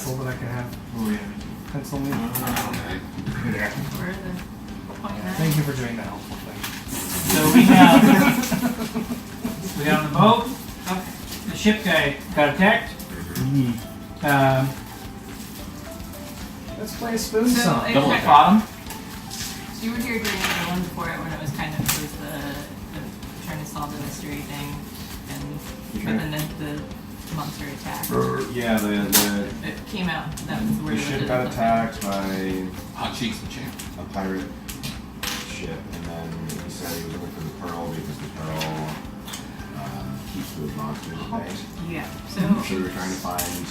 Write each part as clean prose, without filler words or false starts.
pencil that I could have Oh yeah. pencil me. Okay. There. Where are the point nine? Thank you for doing the helpful thing. So we got on the boat. The ship guy got attacked. Let's play a spoon So song. it- Double bottom. So you were here during the one before it when it was kind of was the trying to solve the mystery thing, and but then the monster attacked. Yeah, the It came out. That was where ship the got attacked by Hot cheeks and champ. a pirate ship, and then he said he was looking for the pearl because the pearl keeps the monsters at bay. Yeah. So we were trying to find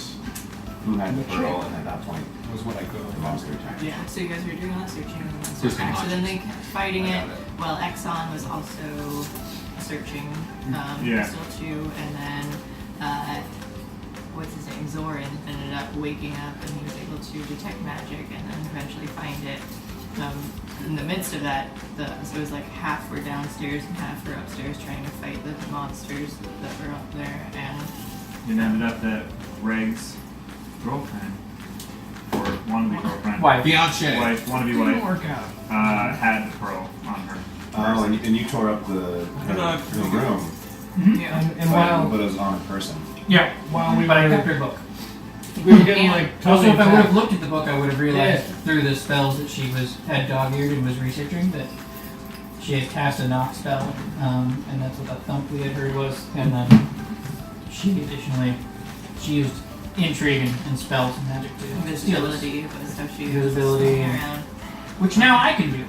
who had the pearl, and at that point, Was what I the could. monster attacked. Yeah, so you guys were doing all that searching and the monster Just attacked. So watch. then they kept fighting I it got it. while Exxon was also searching Yeah. still too, and then what's his name, Zoran ended up waking up and he was able to detect magic and then eventually find it. In the midst of that, so it was like half were downstairs and half were upstairs trying to fight the monsters that were up there, and It ended up that Greg's girlfriend, or wannabe girlfriend, Wife. Fiance. wife, wannabe Didn't wife, work out. had the pearl on her. Oh, and you tore up the room, yeah. And while but it was on a person. Yeah. While we But I were- kept her book. we were getting like Also, totally if I would have attacked. looked at the book, I would have realized through the spells that she had dog-eared and was researching that she had cast a knock spell, and that's what that thump we had heard was. And then she additionally used intrigue and spells and magic to steal this, Invisibility was how she Invisibility was and- around. which now I can do.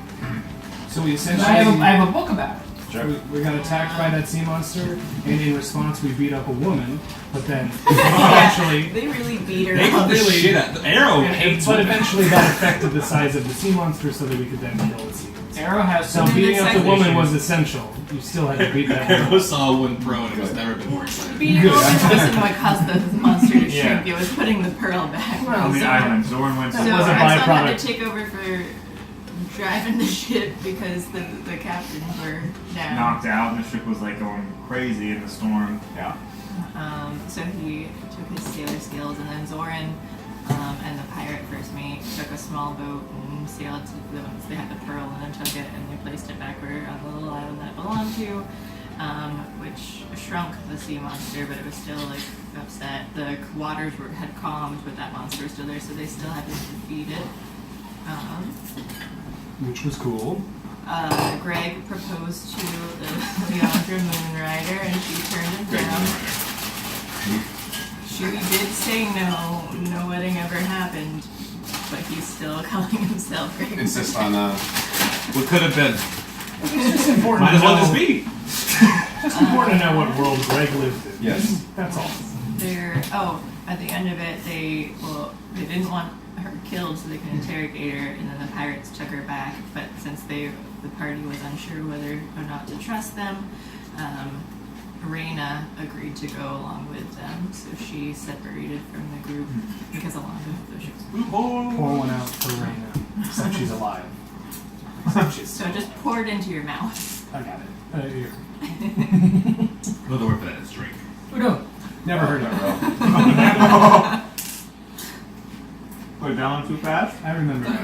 So we So essentially I have a book about it. we got attacked by that sea monster, and in response we beat up a woman. But then Yeah, eventually, they really beat her They up. put the really- shit out. The arrow hates but women. eventually that affected the size of the sea monster, so that we could then kill the sea monster. Arrow has So some. beating up the second woman issue. was essential. You still had to beat that Arrow woman. saw one prone and has never been more excited. Beating Good. a woman wasn't what caused the monster to Yeah. shrink. It was putting the pearl back. Well, On the so, island, Zoran went so That was a Exxon had byproduct. to take over for driving the ship because the captains were down. knocked out, and the ship was like going crazy in the storm. Yeah. So he took his sailor skills, and then Zoran and the pirate first mate took a small boat and sailed to the ones they had the pearl, and then took it and they placed it back where on the little island that it belonged to, which shrunk the sea monster, but it was still like upset. The waters had calmed, but that monster was still there, so they still had to defeat it. Which was cool. Greg proposed to Leandra Moonrider, and she turned him down. She did say no wedding ever happened, but he's still calling himself Greg. Insist on What could have been? It's just important Might as to well know. just be. It's important to know what world Greg lived in. Yes. That's all. At the end of it, they didn't want her killed so they could interrogate her, and then the pirates took her back. But since the party was unsure whether or not to trust them, Rhyea agreed to go along with them. So she separated from the group because along with the ships. Pour one out for Reyna. Except she's alive. Except she's So just pour it into your mouth. I got it. Here. Another word for that is drink. No. Never heard of it. Put it down too fast? I remember that.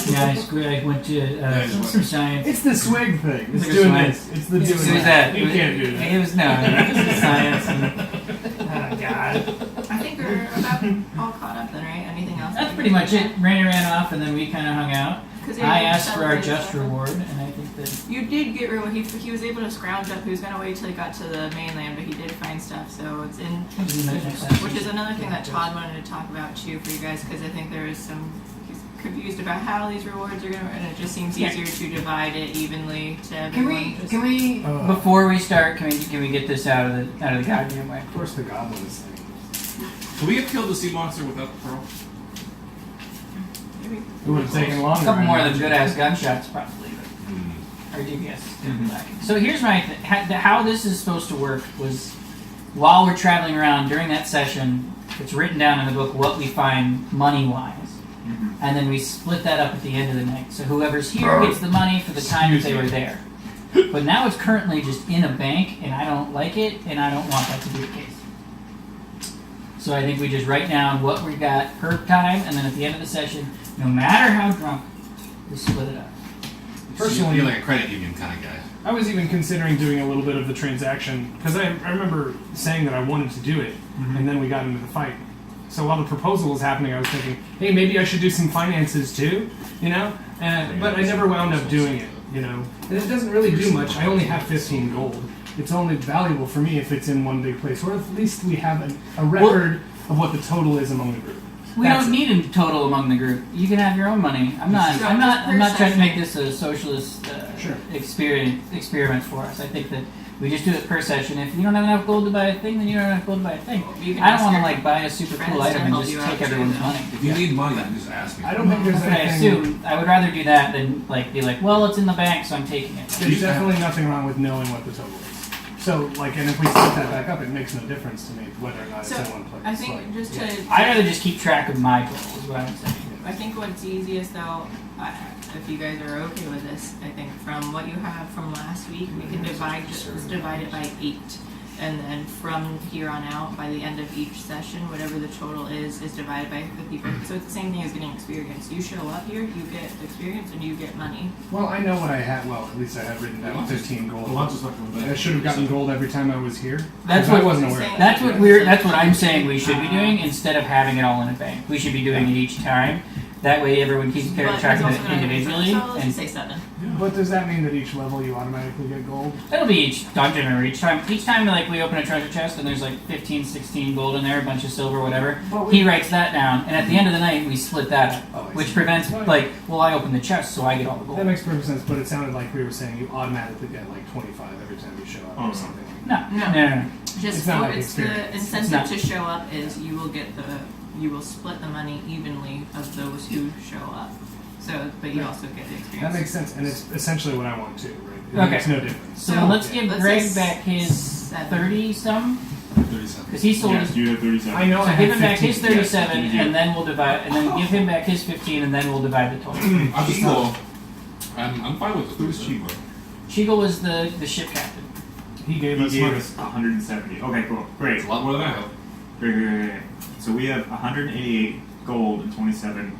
Yeah, I went to some science. It's the swig thing. It's Like a doing swig. this. It's the It doing was that. You can't do that. It was the science. And, oh God. I think we're about all caught up then, right? Anything else? That's pretty much it. Raina ran off, and then we kind of hung out. 'Cause I you asked for our celebrated just stuff. reward, and I think that You did get reward. He was able to scrounge up. He was gonna wait till he got to the mainland, but he did find stuff. So it's in, which is another thing that Todd wanted to talk about too for you guys, because I think there is some. He's confused about how these rewards are gonna, and it just seems Yeah. easier to divide it evenly to everyone. Can we before we start, can we get this out of the goddamn way? Of course, the goblin is saying. Could we have killed the sea monster without the pearl? Maybe. It would have taken longer. A couple more of them I good ass gunshots, probably. But our DPS is gonna be lacking. So here's my how this is supposed to work was while we're traveling around during that session, it's written down in the book what we find money wise. And then we split that up at the end of the night. So whoever's here gets the money for the time that they were there. But now it's currently just in a bank, and I don't like it, and I don't want that to be the case. So I think we just write down what we got per time, and then at the end of the session, no matter how drunk, we split it up. Personally, you're like a credit union kind of guy. I was even considering doing a little bit of the transaction because I remember saying that I wanted to do it, and then we got into the fight. So while the proposal was happening, I was thinking, hey, maybe I should do some finances too, you know? But I never wound up doing it, you know? And it doesn't really do much. I only have 15 gold. It's only valuable for me if it's in one big place, or at least we have a record of what the total is among the group. We don't need a total among the group. You can have your own money. I'm not trying to make this a socialist experiment for us. I think that we just do it per session. If you don't have enough gold to buy a thing, then you don't have enough gold to buy a thing. I don't want to like buy a super cool item and just take everyone's money. If you need money, then just ask me. I don't think there's I assume I would rather do that than like be like, well, it's in the bank, so I'm taking it. There's definitely nothing wrong with knowing what the total is. So, like, and if we set that back up, it makes no difference to me whether or not it's So, in one place. I think just to. I'd rather just keep track of my goals, is what I'm saying. I think what's easiest though, if you guys are okay with this, I think from what you have from last week, we can divide it by 8. And then from here on out, by the end of each session, whatever the total is divided by the people. So it's the same thing as getting experience. You show up here, you get experience, and you get money. Well, I know what I had. Well, at least I had written down 15 gold. Well, just like I should have gotten gold every time I was here. That's 'cause what I wasn't aware. of That's what I'm saying we should be doing instead of having it all in a bank. We should be doing it each time. That way everyone keeps But track there's of also it gonna be individually. so let's And just say 7. But does that mean that each level you automatically get gold? it'll be each dungeon or each time like we open a treasure chest and there's like 15, 16 gold in there, a bunch of silver, whatever. But He writes that down, and at the end of the night we split that up, Oh, I which see. prevents like, well, I open the chest, so I get all the That gold. makes perfect sense, but it sounded like we were saying you automatically get like 25 every time you show up or something like that. No. Just It's not like the experience. It's incentive not. to show up is you will split the money evenly of those who show up. So, but you also get the experience. That makes sense, and it's essentially what I want too, right? It Okay. makes no difference. So So, let's give let's Greg say back his 7. 30 some, 37. because he sold Yes, his. you have 37. I know I So give had him back 15. his 37, Yes, you do. and then we'll divide, and then give him back his 15, and then we'll divide the total. I'm just I'm fine with Who's this. cheaper? Chiegel was the ship captain. He gave He us gave money. us 170. Okay, cool. Great. It's a lot more than I have. Great. So we have 188 gold and 27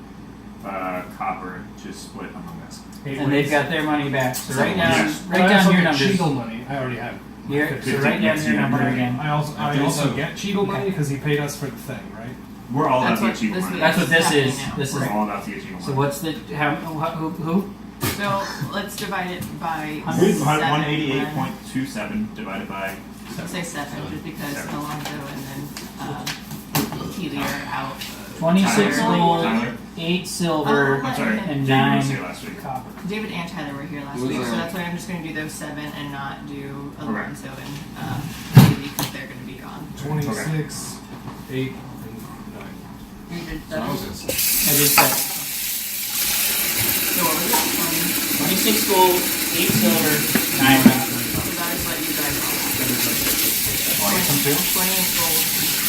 copper to split among us. And they've got their money back. So write down, Yes. But write I down also your your numbers. Cheagle money. I already have. Here, so write down Yes, your you have number money. again. I also 37. get Cheagle money because he paid us for the thing, right? We're all That's about what to get cheap this money. is. That's what this happening is. now. This is. We're all about to get cheap money. So what's the who? So let's divide it by 188.27 divided by. Let's say 7, just because 7. Alonzo and then Keely are out. 26 Tyler. gold, Tyler. 8 silver, I'm sorry. and David was 9 here last week. copper. David and Tyler were here last Was week, so that- that's why I'm just going to do those 7 and not do Okay. Alonzo and Keely because they're going to be gone. 26, 8, and 9. You did So I was 7. just- I did 7. So what was it? 26 gold, 8 silver, 9 copper. So that is what you guys all have. 28 gold.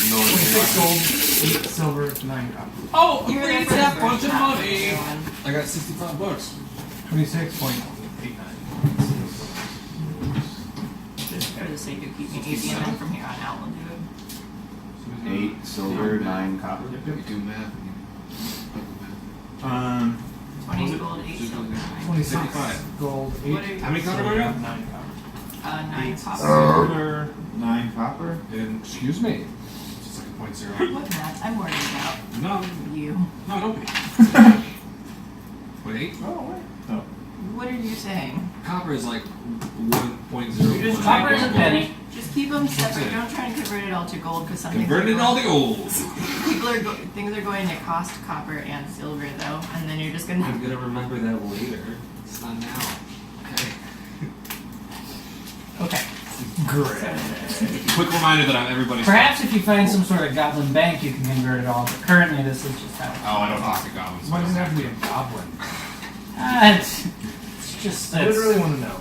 26 gold, 8 silver, 9 copper. Oh, You were there it's for that the bunch first of half, money. everyone. I got $65. 26.89. Just for the sake of keeping it easy, and then from here on out we'll do it. 8 silver, 9 copper. You do math. 20 gold, 8 silver, 9. 26 75. gold, 8 What are you- How many copper do I silver, got? 9 copper. 9 copper. Silver, 9 copper. And excuse me. Just like a point zero. What math? I'm worried about No, you. no, don't be. Wait, What are you saying? copper is like 1.0. Copper is a penny. Just keep them separate. it. Don't try and convert it all to gold because some Converted things are all going, the gold. things are going to cost copper and silver though, and then you're just gonna. I'm gonna remember that later. It's not now. Okay. Okay. Great. Quick reminder that I'm everybody's. Perhaps if you find some sort of goblin bank, you can convert it all. But currently, this is just how. Oh, I don't talk to goblins. Why does it have to be a goblin? It's just. I would really want to know.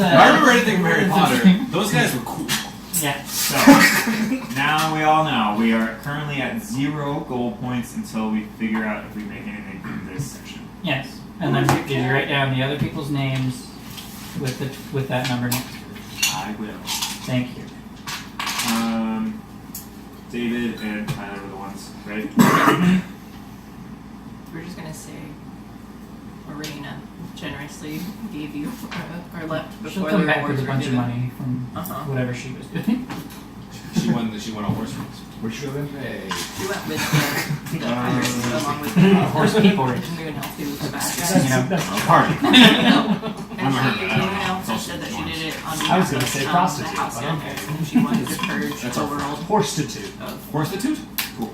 I remember anything from Harry Potter. Those guys were cool. Yeah. So now we all know we are currently at 0 gold points until we figure out if we make anything from this section. Yes. And then you write down the other people's names with that number next to it. I will. Thank you. David and Tyler were the ones, right? We're just gonna say Marina generously gave you or left She'll before come the back with rewards a were bunch of given. money from Uh-huh. whatever she was doing. She won a horse race. Where'd you go then? Hey. We went with the pirates along with the Horse people race. Moon Elf, who was the bad You guy. know. Party. And she, Moon Elf said that she did it on behalf I was gonna of say the prostitute, house but owners, okay. and she wanted to purge That's the our world Prostitute. of Prostitute? the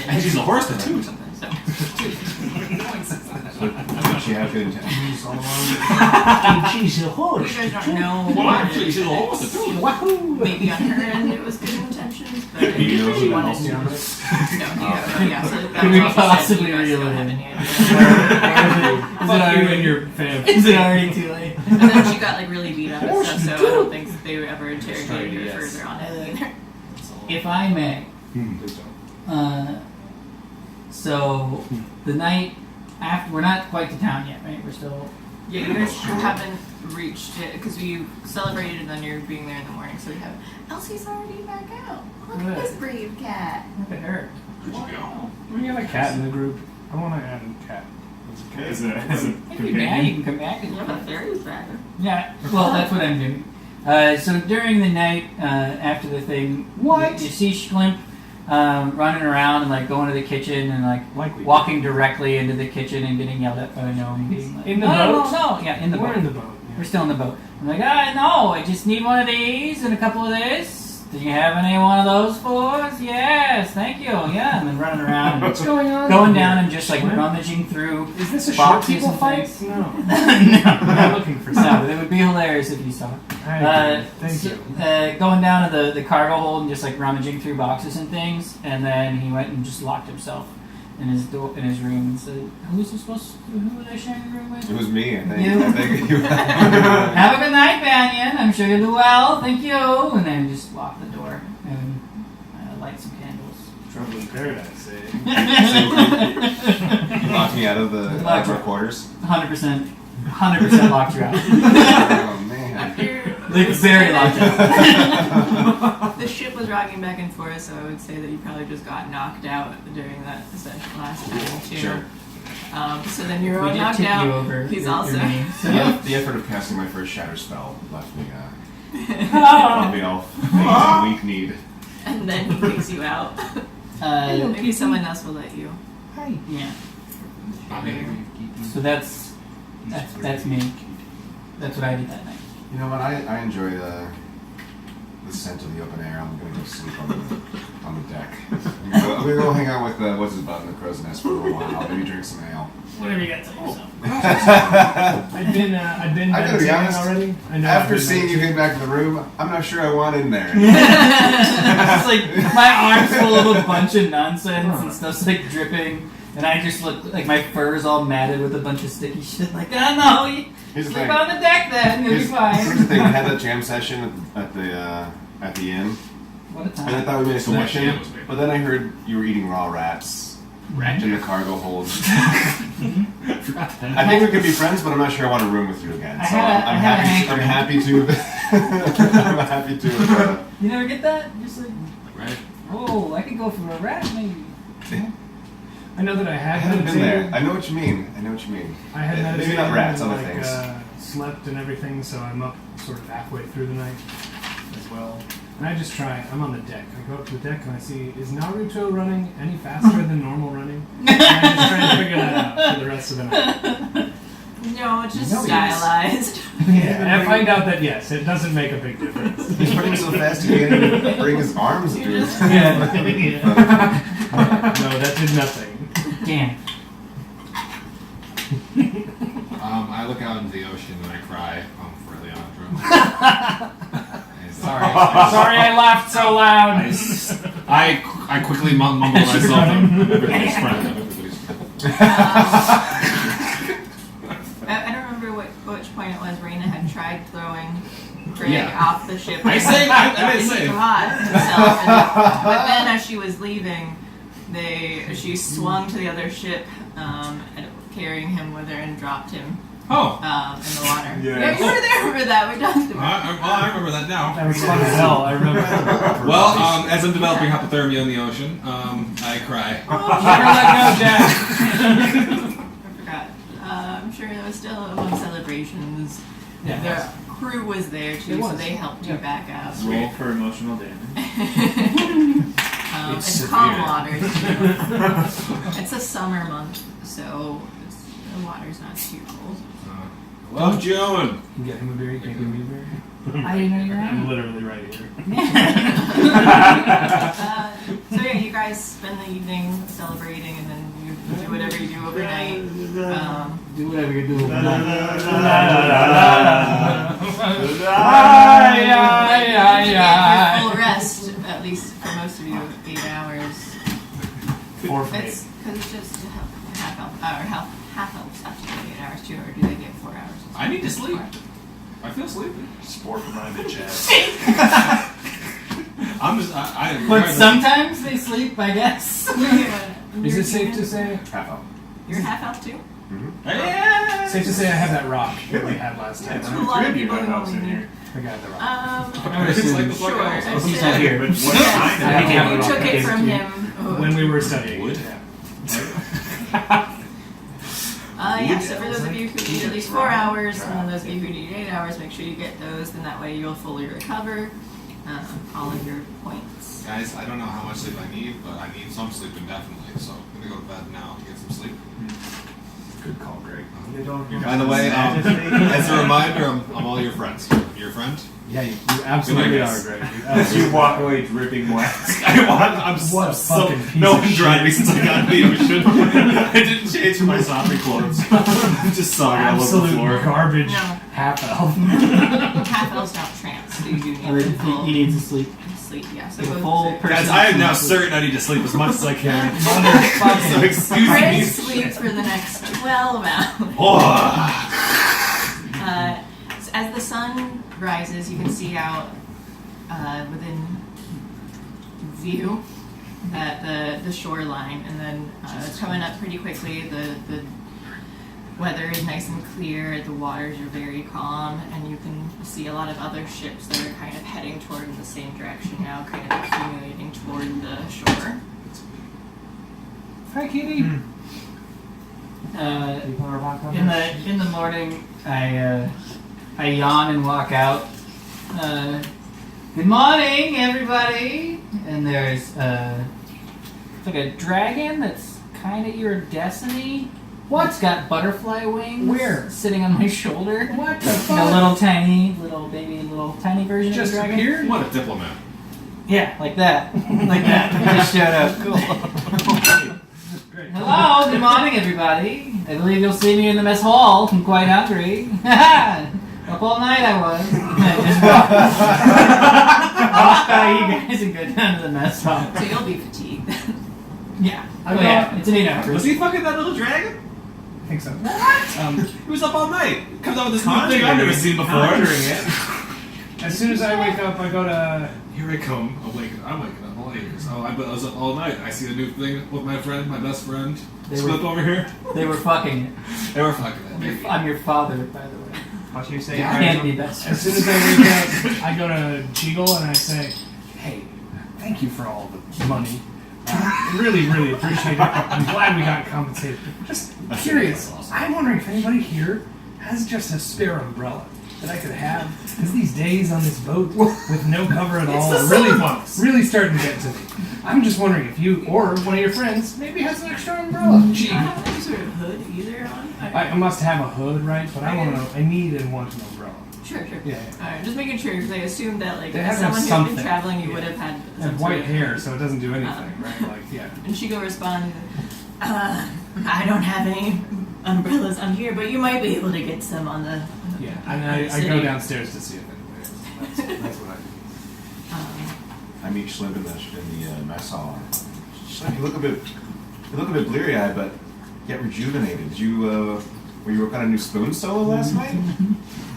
And she's a horse or too. something. So She had good intentions. She's a you horse. guys don't know. Well, what actually, it she's a is. horse too. Wahoo! Maybe on her end it was good intentions, but Do you know she who the wanted house to. owner is? No, yeah, so that's Could we what she said. possibly You guys reel don't it have in? any idea. Fuck you and your fam. Is it already too late? And then she got like really beat up and stuff, so I don't think they would ever interrogate her Yes. further on it either. If I may, so the night after, we're not quite to town yet, right? We're still. Yeah, you guys haven't reached it because we celebrated and then you're being there in the morning, so we have Elsie's already back out. Look at this brave cat. Look at her. Where'd you go? We got a cat in the group. I want to add a cat. As a If you're mad, companion. you can come back. Yeah, but fairy's back. Yeah, well, that's what I'm doing. So during the night after the thing, What? you see Schlimp running around and like going to the kitchen and like Likely. walking directly into the kitchen and getting yelled at by no and being like, In the no, boat? No, yeah, in the We're boat. in the boat. We're still in the boat. I'm like, no, I just need one of these and a couple of this. Do you have any one of those for us? Yes, thank you. Yeah, and then running around, What's going on? going down and just like What? rummaging through. Is this a short boxes people and fight? things. No. No, I'm looking for no, something. it would be hilarious if you saw it. I agree. Thank So, you. going down to the cargo hold and just like rummaging through boxes and things, and then he went and just locked himself in his room and said, who was I sharing a room with? It was me, I think. You? I think you Have a good night, Banyan. I'm sure you'll do well. Thank you. And then just lock the door and light some candles. Trouble in paradise, eh? You locked me out of the outdoor quarters. 100% locked you out. Oh man. After Like very locked out. the ship was rocking back and forth, so I would say that you probably just got knocked out during that session last time too. Sure. So then you're We all did knocked tip out. you over. He's your also knee. So The effort of casting my first shatter spell left me Oh. me all weak need. and then he kicks you out. Maybe someone else will let you. Yeah. I mean, So that's me. That's what I did that night. You know what? I enjoy the scent of the open air. I'm gonna go sleep on the deck. I'm gonna go hang out with what's his butt in the crow's nest for a little while. Maybe drink some ale. Whatever you got to do. I've been I gotta be meditating honest, already. I know I've After been seeing you meditating. get back to the room, I'm not sure I want in there. It's like my arms full of a bunch of nonsense and stuff's like dripping, and I just look like my fur is all matted with a bunch of sticky shit. Like, oh no, you Here's the sleep thing. on the deck then, you'll be Here's the fine. thing. We had that jam session at the inn, What a and I time. thought we made a So that selection. jam was great. But then I heard you were eating raw rats in the cargo hold. I think we could be friends, but I'm not sure I want to room with you again. I So had a- I I'm had a happy. hankering. I'm happy to. You never get that? Just like, right? oh, I could go for a rat maybe. I know that I I had haven't been there. meditated. I know what you mean. I had Maybe meditated not rats, and other things. slept and everything, so I'm up sort of halfway through the night as well. And I just try. I'm on the deck. I go up to the deck and I see, is Naruto running any faster than normal running? And I just try to figure that out for the rest of the night. No, it's just No, he is. stylized. Yeah, and I find out that yes, it doesn't make a big difference. He's running so fast he can't even bring his arms to You it. just- No, that did nothing. Damn. I look out into the ocean and I cry for Leandro. Sorry I laughed so loud. I quickly mumble myself. I'm everybody's friend. I'm everybody's friend. I don't remember which point it was. Reyna had tried throwing Greg Yeah. off the ship. I saved- I did And he save. caught himself. But then, as she was leaving, she swung to the other ship, and carrying him with her and dropped him Oh. in the water. Yeah. You were there for that. We talked about I remember that now. That was fun as hell. I remember. Well, as I'm developing hypothermia in the ocean, I cry. Never let go, Jack. I forgot. I'm sure there was still among celebrations. Yeah, The crew was there too, It so was. they helped you back up. Roll for emotional damage. It's It's severe. calm waters. It's a summer month, so the water's not too cold. Love Joan. Can you get him a beer? Can you give me a beer? I didn't know you were I'm out. literally right here. So yeah, you guys spend the evening celebrating, and then you do whatever you do overnight. Do whatever you do. You get your full rest, at least for most of you, 8 hours. Four for It's because it's just half elves have to get 8 hours too, or do they get 4 hours? I need to sleep. I feel sleepy. Sport for my bitch ass. I'm just. I But sometimes they sleep, I guess. Is it safe to say? Half out. You're half elf too? Yeah. Safe to say I have that rock that we had last time. There's a lot of people who helps in only need. here. I got the rock. It's like the Sure. fuck else. It's He's not here. But what kind I think I have You a rock. took it from him. When we were studying. Wood? Yeah. Yeah, so for those of you who need at least 4 hours, and then those of you who need 8 hours, make sure you get those, then that way you'll fully recover all of your points. Guys, I don't know how much sleep I need, but I need some sleep indefinitely, so I'm gonna go to bed now to get some sleep. Good call, Greg. By the way, as a reminder, I'm all your friends. Your friend? Yeah, you absolutely Good are, night, Greg. You As absolutely you walk away dripping wet. I'm What a fucking piece no of one dried me shit. since I got the ocean. I didn't change for my zombie clothes. I'm just soggy all over the absolute floor. garbage. No. Half elf. Half elves don't trance, so you do Oh, need full he needs to sleep. sleep. Yeah, so A both full six. person. Guys, I am now certain I need to sleep as much as I can. so Motherfucker. excuse me. Chris sleeps for the next 12 hours. Oh. So as the sun rises, you can see out within view at the shoreline, and then it's coming up pretty quickly. The weather is nice and clear, the waters are very calm, and you can see a lot of other ships that are kind of heading toward the same direction now, kind of accumulating toward the shore. Hi, kitty. In the morning, I yawn and walk out. Good morning, everybody. And there's it's like a dragon that's kind of iridescent-y. What? It's got butterfly wings. Where? Sitting on my shoulder. What the Like fuck? a little tiny version Just of a dragon. appeared? What a diplomat. Yeah, like that. Like that. It just showed up. Cool. Great. Hello, good morning, everybody. I believe you'll see me in the mess hall. I'm quite hungry. Up all night I was. I just walked by you guys and go down to the mess hall. So you'll be fatigued. Yeah. Oh yeah, it's an 8 hours. Was he fucking that little dragon? I think so. He was up all night. Comes out with this new Conjuring thing I've never it. seen before. Conjuring it. As soon as I wake up, I go to. Here I come. I'm waking up all ears. Oh, I was up all night. I see a new thing with my friend, my best friend. They Slip were- over here. They were fucking it. They were fucking it. baby. I'm your father, by the way. What you say? You can't be best As friends. soon as I wake up, I go to Jiggle and I say, "Hey, thank you for all the money. Really, really appreciate it. I'm glad we got compensated. Just curious. I'm wondering if anybody here has just a spare umbrella that I could have. Because these days on this boat with no cover at all the are really, summer months. really starting to get to me. I'm just wondering if you or one of your friends maybe has an extra umbrella. Gee, I don't have any sort of hood either on. I must have a hood, right? But I want to know. I need and want an umbrella. Sure. Yeah. Alright, just making sure, because I assumed that, like, They as have to have someone who's something. been traveling, you Yeah. would have had I some have sort white of- hair, so it doesn't do anything, right? Like, yeah. And Shigo responded, I don't have any umbrellas on here, but you might be able to get some on the... Yeah, and I go downstairs to see if anybody is. That's what I do. I meet Schlimp in the mess hall. Schlimp, you look a bit bleary-eyed, but yet rejuvenated. Did you were you working on a new spoon solo last night?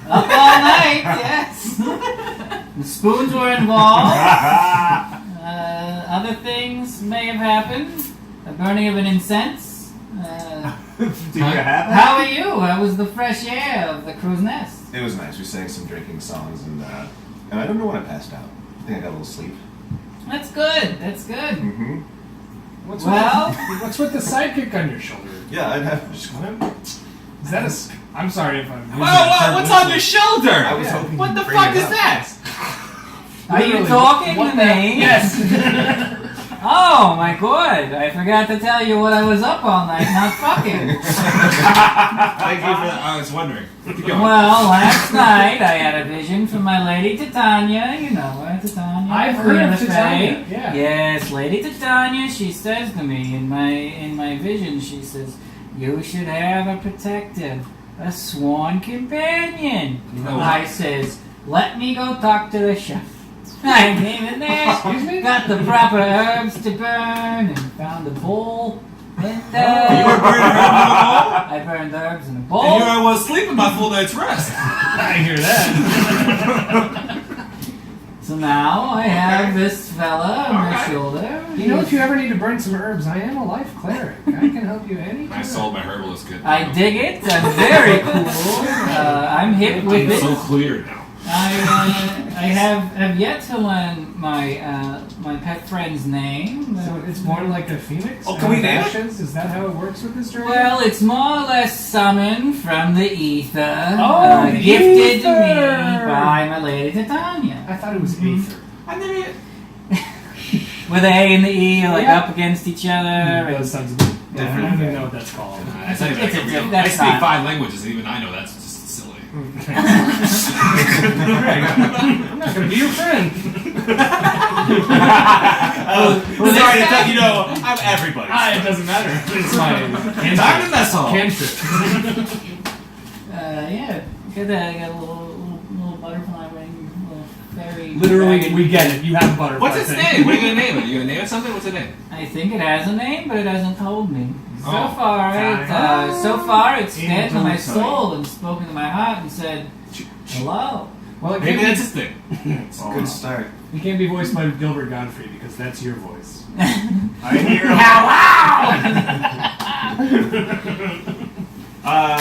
Up all night, yes. The spoons were involved. Other things may have happened. The burning of an incense. Do you have it? How are you? How was the fresh air of the crow's nest? It was nice. We sang some drinking songs, and I don't know when I passed out. I think I got a little sleep. That's good. That's good. Mm-hmm. What's Well- what's with the sidekick on your shoulder? Yeah, I'd have just. Is that a? I'm sorry if I'm. Whoa, what's on your shoulder? I was Yeah. hoping What you'd the bring fuck it is up. that? Are you Literally, talking what to the- me? Yes. Oh my god! I forgot to tell you what I was up all night not fucking. Thank you for that. I was wondering. Keep going. Well, last night I had a vision from my lady Titania. You know her, Titania. I've Queen heard of of the Titania, Fae. yeah. Yes, Lady Titania. She says to me in my vision. She says, "You should have a protective, a sworn companion." Oh. I says, "Let me go talk to the chef." I came in there, Excuse me? got the proper herbs to burn, and found a bowl. And You were burning herbs in a bowl? I burned herbs in a And bowl. here I was sleeping my full night's rest. I hear that. So now I have this fella on my Alright. shoulder. You know, if you ever need to burn some herbs, I am a life cleric. I can help you any I time. sold my herbalist kit. I dig it. I'm very cool. I'm hip with It's so it. clear now. I have yet to learn my my pet friend's name. So it's more like a phoenix? Oh, can we out of name it? ashes? Is that how it works with this dragon? Well, it's more or less summoned from the ether, Oh, the gifted to me ether. by my lady Titania. I thought it was aether. I never yet. With the A and the E are like Yeah. up against each other. and- Those sounds a bit different. I don't even know what that's called. I tell you, It's a that's diff- I that's speak not- 5 languages, and even I know that's just silly. I'm not going to be your friend. Well, Sorry to this tell guy- you, know, I'm everybody. It doesn't matter. It's my Time to mess hall. cantrip. Yeah, got a little butterfly wing, little fairy. Literally, dragon. we get it. You have a butterfly. What's its thing. name? What are you gonna name it? You gonna name it something? What's its name? I think it has a name, but it hasn't told me. So Oh. far, it's stand to my Into soul and spoken to my heart and said, "Hello." Well, it Maybe can't that's his thing. It's a good start. be, you can't be voiced by Gilbert Godfrey because that's your voice. I hear.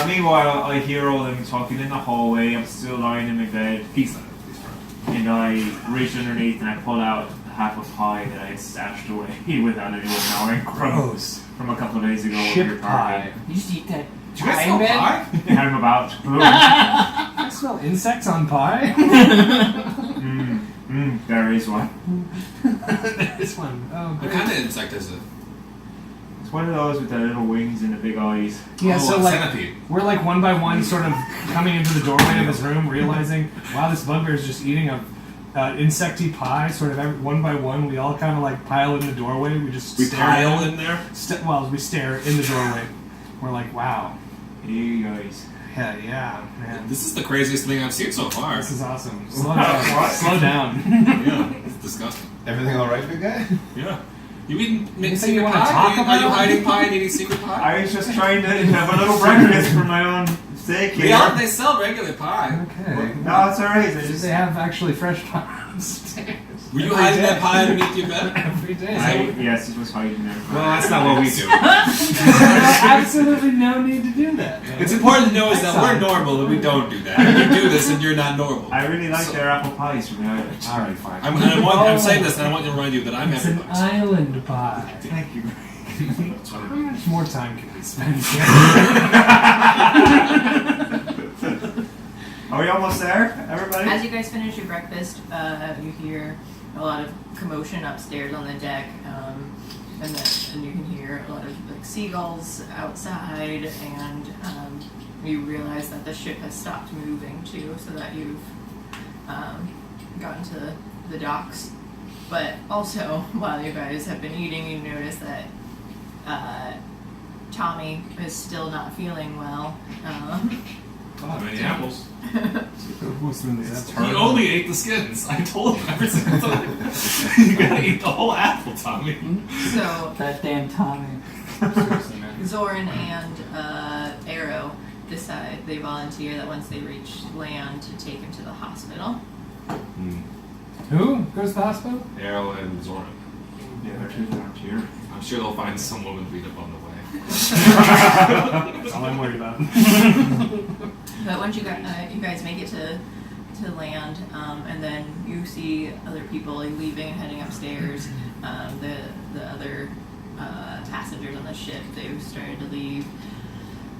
Meanwhile, I hear all them talking in the hallway. I'm still lying in my bed, He's not. and I reach underneath and I pull out half a pie that I had stashed away without anyone knowing from a couple of days ago when we were Ship pie. talking. You just eat that Did you guys pie in smell bed? pie? And I'm about to boom. I smell insects on pie. There is one. This one. Oh, What great. kind of insect is it? It's one of those with the little wings and the big eyes. Yeah, Oh, so a like centipede. we're like one by one, sort of coming into the doorway of his room, realizing, wow, this bugbear is just eating a insecty pie. Sort of one by one, we all kind of like pile in the doorway. We just We stare pile at in there. we stare in the doorway. We're like, wow, You guys. yeah, man, This is the craziest thing I've seen so far. this is awesome. Slow down, What? slow down. Yeah, it's disgusting. Everything all right, big guy? Yeah. You eating Anything secret you wanna pie? talk Are you about? hiding pie and eating secret pie? I was just trying to have a little breakfast for my own sake here. They sell regular pie. Okay. No, it's alright. I Do just they have actually fresh pie downstairs? Were you Every hiding day. that pie underneath your bed? Every day. yes, it was hiding there. Well, that's not what we do. There's absolutely no need to do that. man. It's important to know is that we're normal and we don't do that. You do this and you're not normal. I really like their apple pies from the island. Alright, fine. I'm saying this and I want to remind you that I'm It's an everybody's. island pie. Thank you. How much more time can we spend here? Are we almost there, everybody? As you guys finish your breakfast, you hear a lot of commotion upstairs on the deck, and you can hear a lot of like seagulls outside, and you realize that the ship has stopped moving too, so that you've gotten to the docks. But also, while you guys have been eating, you notice that Tommy is still not feeling well. How many apples? He He only ate the skins. I told him every single time. You gotta eat the whole apple, Tommy. So That damn Tommy. Zoran and Arrow decide they volunteer that once they reach land to take him to the hospital. Who goes to the hospital? Arrow and Zoran. Yeah, they're two down here. I'm sure they'll find some woman beat up on the way. That's all I'm worried about. But once you guys make it to land, and then you see other people like, leaving and heading upstairs. The other passengers on the ship, they've started to leave.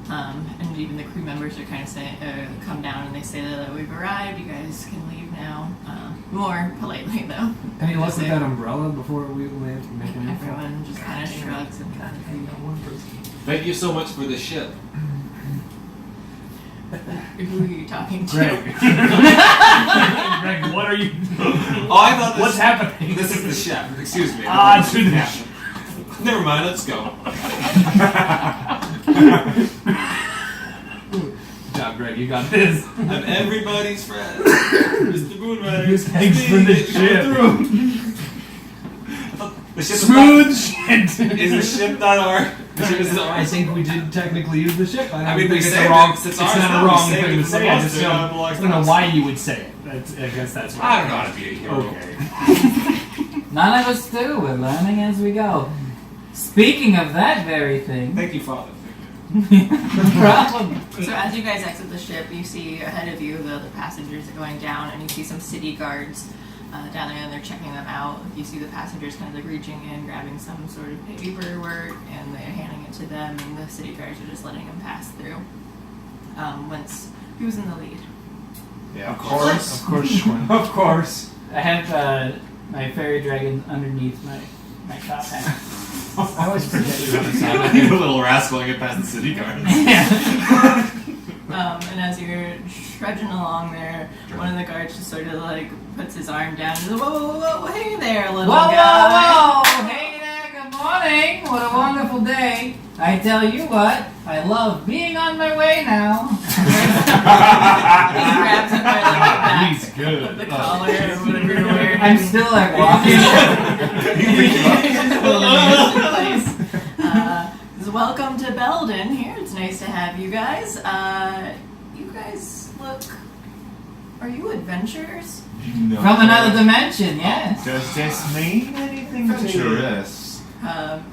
And even the crew members are kind of saying, come down and they say that we've arrived, you guys can leave now. More politely though. Any luck with that umbrella before we make an Everyone just kind of shrugs and kind of. Thank you so much for the ship. Who are you talking to? Greg. Greg, what are you? Oh, I thought What's happening? This is the chef. Excuse me. To the Never mind. Let's go. Good job, Greg. You got this. I'm everybody's friend. Mr. Moonrider. Thanks for the ship. The ship Smooth shit. Is the ship not our? The ship is I think we did technically use the ship. I mean, think we it's saved a wrong. it. It's It's ours not now. a We wrong saved thing it to from say. the I monster. just Now it don't, belongs I to don't know us. why you would say it. I guess that's why. I don't know how to be a hero. Okay. None of us do. We're learning as we go. Speaking of that very thing, Thank you, Father. no problem. So as you guys exit the ship, you see ahead of you the passengers are going down, and you see some city guards down there, and they're checking them out. You see the passengers kind of like reaching in, grabbing some sort of paperwork, and they're handing it to them, and the city guards are just letting them pass through. Who's in the lead? Yeah, Of course. Of course. I have my fairy dragon underneath my top hat. I always forget you have a I'm sound. a little rascal and get past the city guards. And as you're trudging along there, one of the guards just sort of like puts his arm down and says, whoa, whoa, whoa, hey there, little Whoa, guy. whoa, whoa! Hey there, good morning! What a wonderful day. I tell you what, I love being on my way now. He grabs him by the back He's good. of the collar or whatever you're wearing. I'm still like walking. Welcome to Belden here. It's nice to have you guys. You guys look... Are you adventurers? No. From another dimension, yes. Does this mean anything to you? Adventurous.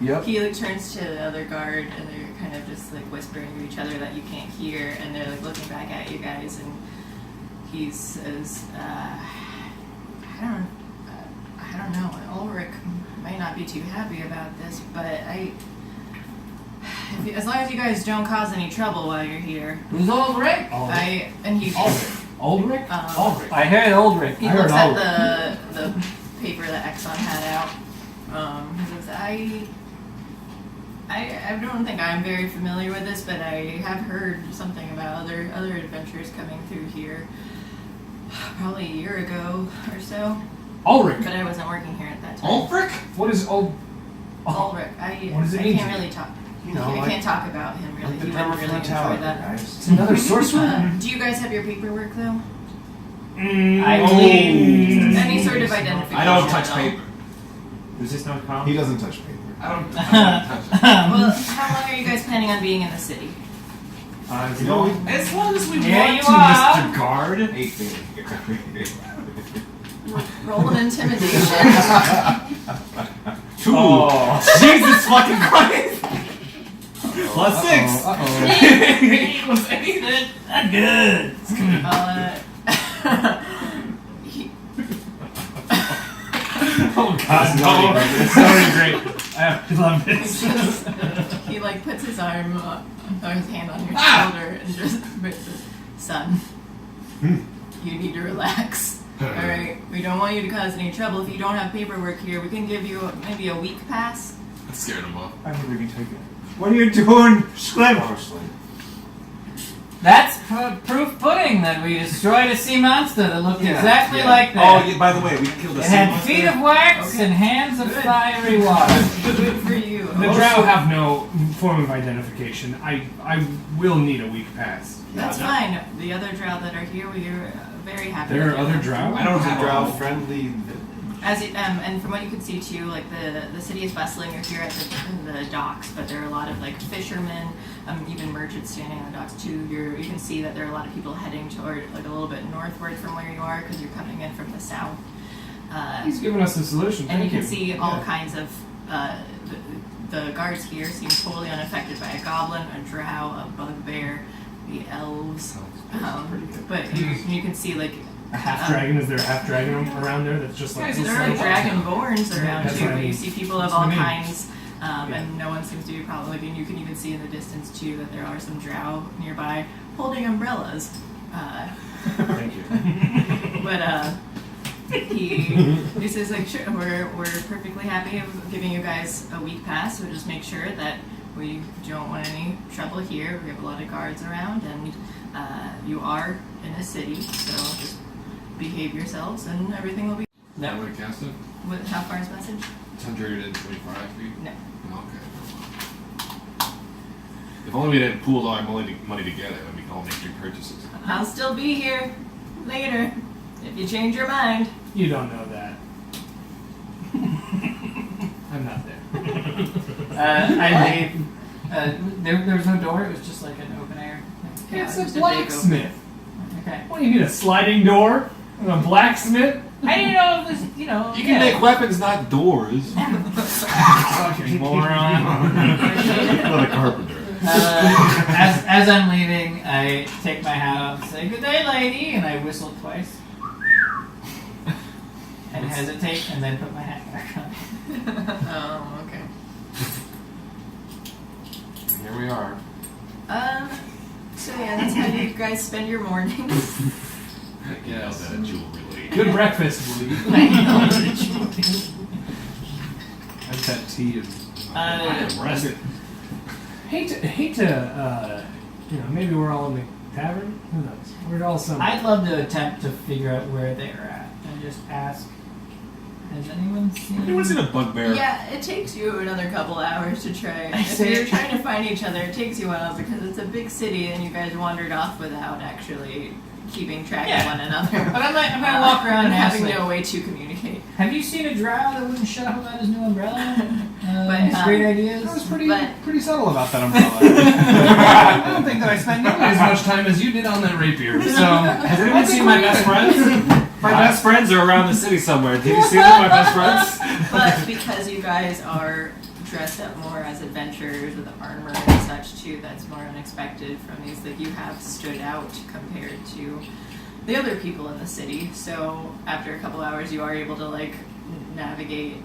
Yep. He like turns to the other guard and they're kind of just like whispering to each other that you can't hear, and they're like looking back at you guys, and he says, I don't know. Ulrich might not be too happy about this, but as long as you guys don't cause any trouble while you're here, Who's Ulrich? Ulrich? Ulrich. I heard Ulrich. He I heard looks at Ulrich. the paper that Exxon had out. He says, I don't think I'm very familiar with this, but I have heard something about other adventures coming through here probably a year ago or so. Ulrich. But I wasn't working here at that time. Ulfric? What is Ulrich? Ulrich. What does it I mean can't to you? really talk. You know, I like, can't talk about him really. like the He drummer wouldn't from really Metallica, enjoy that. guys. It's another sorcerer? Do you guys have your paperwork though? I believe. Any sort of identification? I don't touch at all? paper. Does this not count? He doesn't touch paper. I don't touch it. Well, how long are you guys planning on being in the city? As You know, long as we Here want you to, are. Mr. Guard. 8 feet. Roll an intimidation. 2. Oh, Jesus fucking Christ! Plus 6. Was anything that good? He- Oh God, no. It's so great. I love this. he like puts his arm or his hand on your shoulder and just says, "Son, you need to relax. All right, we don't want you to cause any trouble. If you don't have paperwork here, we can give you maybe a week pass." That scared him off. I think we can take it. What are you doing, Slim? That's proof pudding that we destroyed a sea monster that looked Yeah, exactly yeah. like Oh, that. yeah, by the way, we killed a It sea had monster. feet of wax Okay. and hands of Good. fiery water. Good for you. The drow have no form of identification. I will need a week pass. That's fine. The other drow that are here, we are very happy. There to are have other them. drow? I don't Is it have drow a friendly? As it, and from what you can see too, like the city is bustling. You're here at the docks, but there are a lot of like fishermen, even merchants standing on the docks too. You can see that there are a lot of people heading toward like a little bit northward from where you are because you're coming in from the south. He's given us a solution. And you Thank can see all kinds of the guards here seem totally unaffected by a goblin, a drow, a bugbear, the elves. But you can see like A half dragon? Is there a half dragon around there that's just like? there are dragonborns around That's too, what I but you mean. see people of That's all what I mean. kinds, and no one seems to be a problem. And you can even see in the distance too that there are some drow nearby holding umbrellas. Thank you. But he says like, sure, we're perfectly happy of giving you guys a week pass. So just make sure that we don't want any trouble here. We have a lot of guards around, and you are in a city, so just behave yourselves, and everything will be. I would have cast it. With how far is message? 125 feet. No. Okay. If only we didn't pool all our money together, then we could all make big purchases. I'll still be here later if you change your mind. You don't know that. I'm not there. I leave. There was no door. It was just like an open air. Yeah, It's just a a big blacksmith. Okay. What do you mean, a sliding door? A blacksmith? I didn't know if this. You know. You can make weapons, not doors. Fucking moron. Not a carpenter. As I'm leaving, I take my hat off and say, "Good day, lady," and I whistle twice. And hesitate, and then put my hat back on. Oh, okay. Here we are. So yeah, that's how you guys spend your mornings. I guess. That a jewelry lady. Good breakfast, Lee. I've had tea and Uh, Hate to, maybe we're all in the tavern. Who knows? We're all somewhere. I'd love to attempt to figure out where they're at and just ask, has anyone seen? Anyone's in a bugbear? Yeah, it takes you another couple hours to try. I If see. you're trying to find each other, it takes you a while because it's a big city and you guys wandered off without actually keeping track Yeah. of one another. But I'm gonna walk around and ask, having like, no way to communicate. have you seen a drow that wouldn't shut up about his new umbrella? But, His great ideas? I was pretty But- pretty subtle about that umbrella. I don't think that I spent nearly as much time as you did on that rapier. So Has anyone seen my best friends? My best friends are around the city somewhere. Did you see them, my best friends? But because you guys are dressed up more as adventurers with armor and such too, that's more unexpected from these. Like you have stood out compared to the other people in the city. So after a couple hours, you are able to like navigate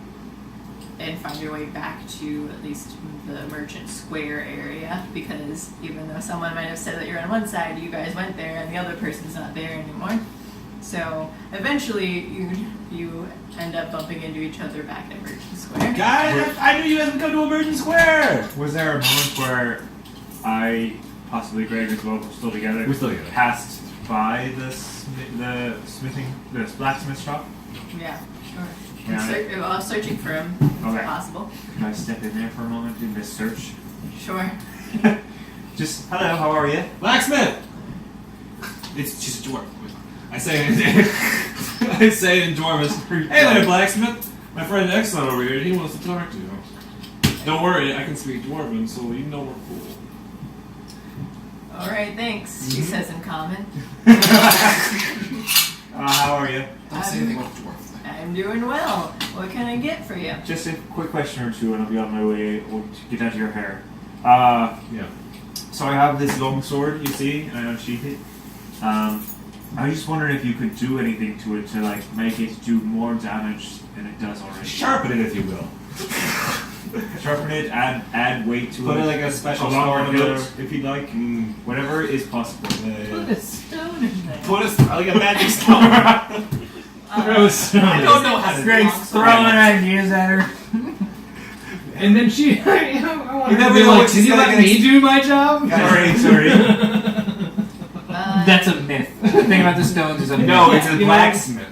and find your way back to at least the Merchant Square area, because even though someone might have said that you're on one side, you guys went there and the other person's not there anymore. So eventually you end up bumping into each other back at Merchant Square. Guys, I knew you guys would come to Emergent Square! Was there a moment where I, possibly Greg as well, were still together? We're still together. Passed by the blacksmith shop? Yeah, sure. Yeah. I was searching for him, if Okay. possible. Can I step in there for a moment in this search? Sure. Just, hello, how are you? Blacksmith! She's a dwarf. I say in Dwarvish, hey there, blacksmith! My friend Exxon over here, he wants to talk to you. Don't worry, I can speak Dwarven, so you know we're cool. All right, thanks. She says in common. How are you? Don't say anything about the dwarf thing. I'm doing well. What can I get for you? Just a quick question or two, and I'll be on my way to get down to your hair. Yeah. So I have this long sword, you see, and I unsheath it. I was just wondering if you could do anything to it to like make it do more damage than it does already. Sharpen it if you will. Sharpen it, add weight to Put it. it like a special lot more sword in hilt, it. if you'd like. Whatever is possible. Put a stone in there. Put us like a magic stone. Gross. I don't know how to Greg's throwing ideas at her. And then she, I want You her to never be know like, what can she's you gonna let get me do my job? Sorry. That's a myth. The thing about the stones is a myth. No, it's a You know- blacksmith.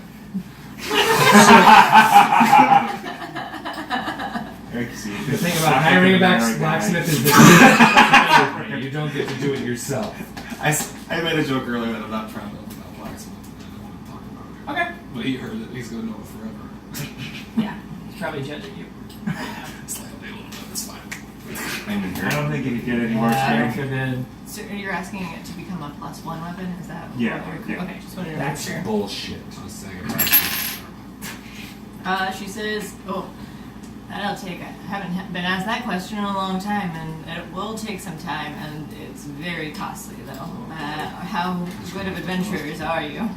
The thing about hiring a blacksmith is that you don't get to do it yourself. I made a joke earlier that I'm not proud of about blacksmith. I don't want to talk about it. Okay. But he heard it. He's going to know it forever. Yeah, he's probably judging you. Slightly a little bit. It's fine. I don't think it could get any worse. Yeah, Greg. forbid. So you're asking it to become a +1 weapon? Is that Yeah, what you're, yeah. Okay, just wanted to make That's sure. bullshit. Just saying it. She says, That'll take. I haven't been asked that question in a long time, and it will take some time, and it's very costly, though. How good of adventurers are you?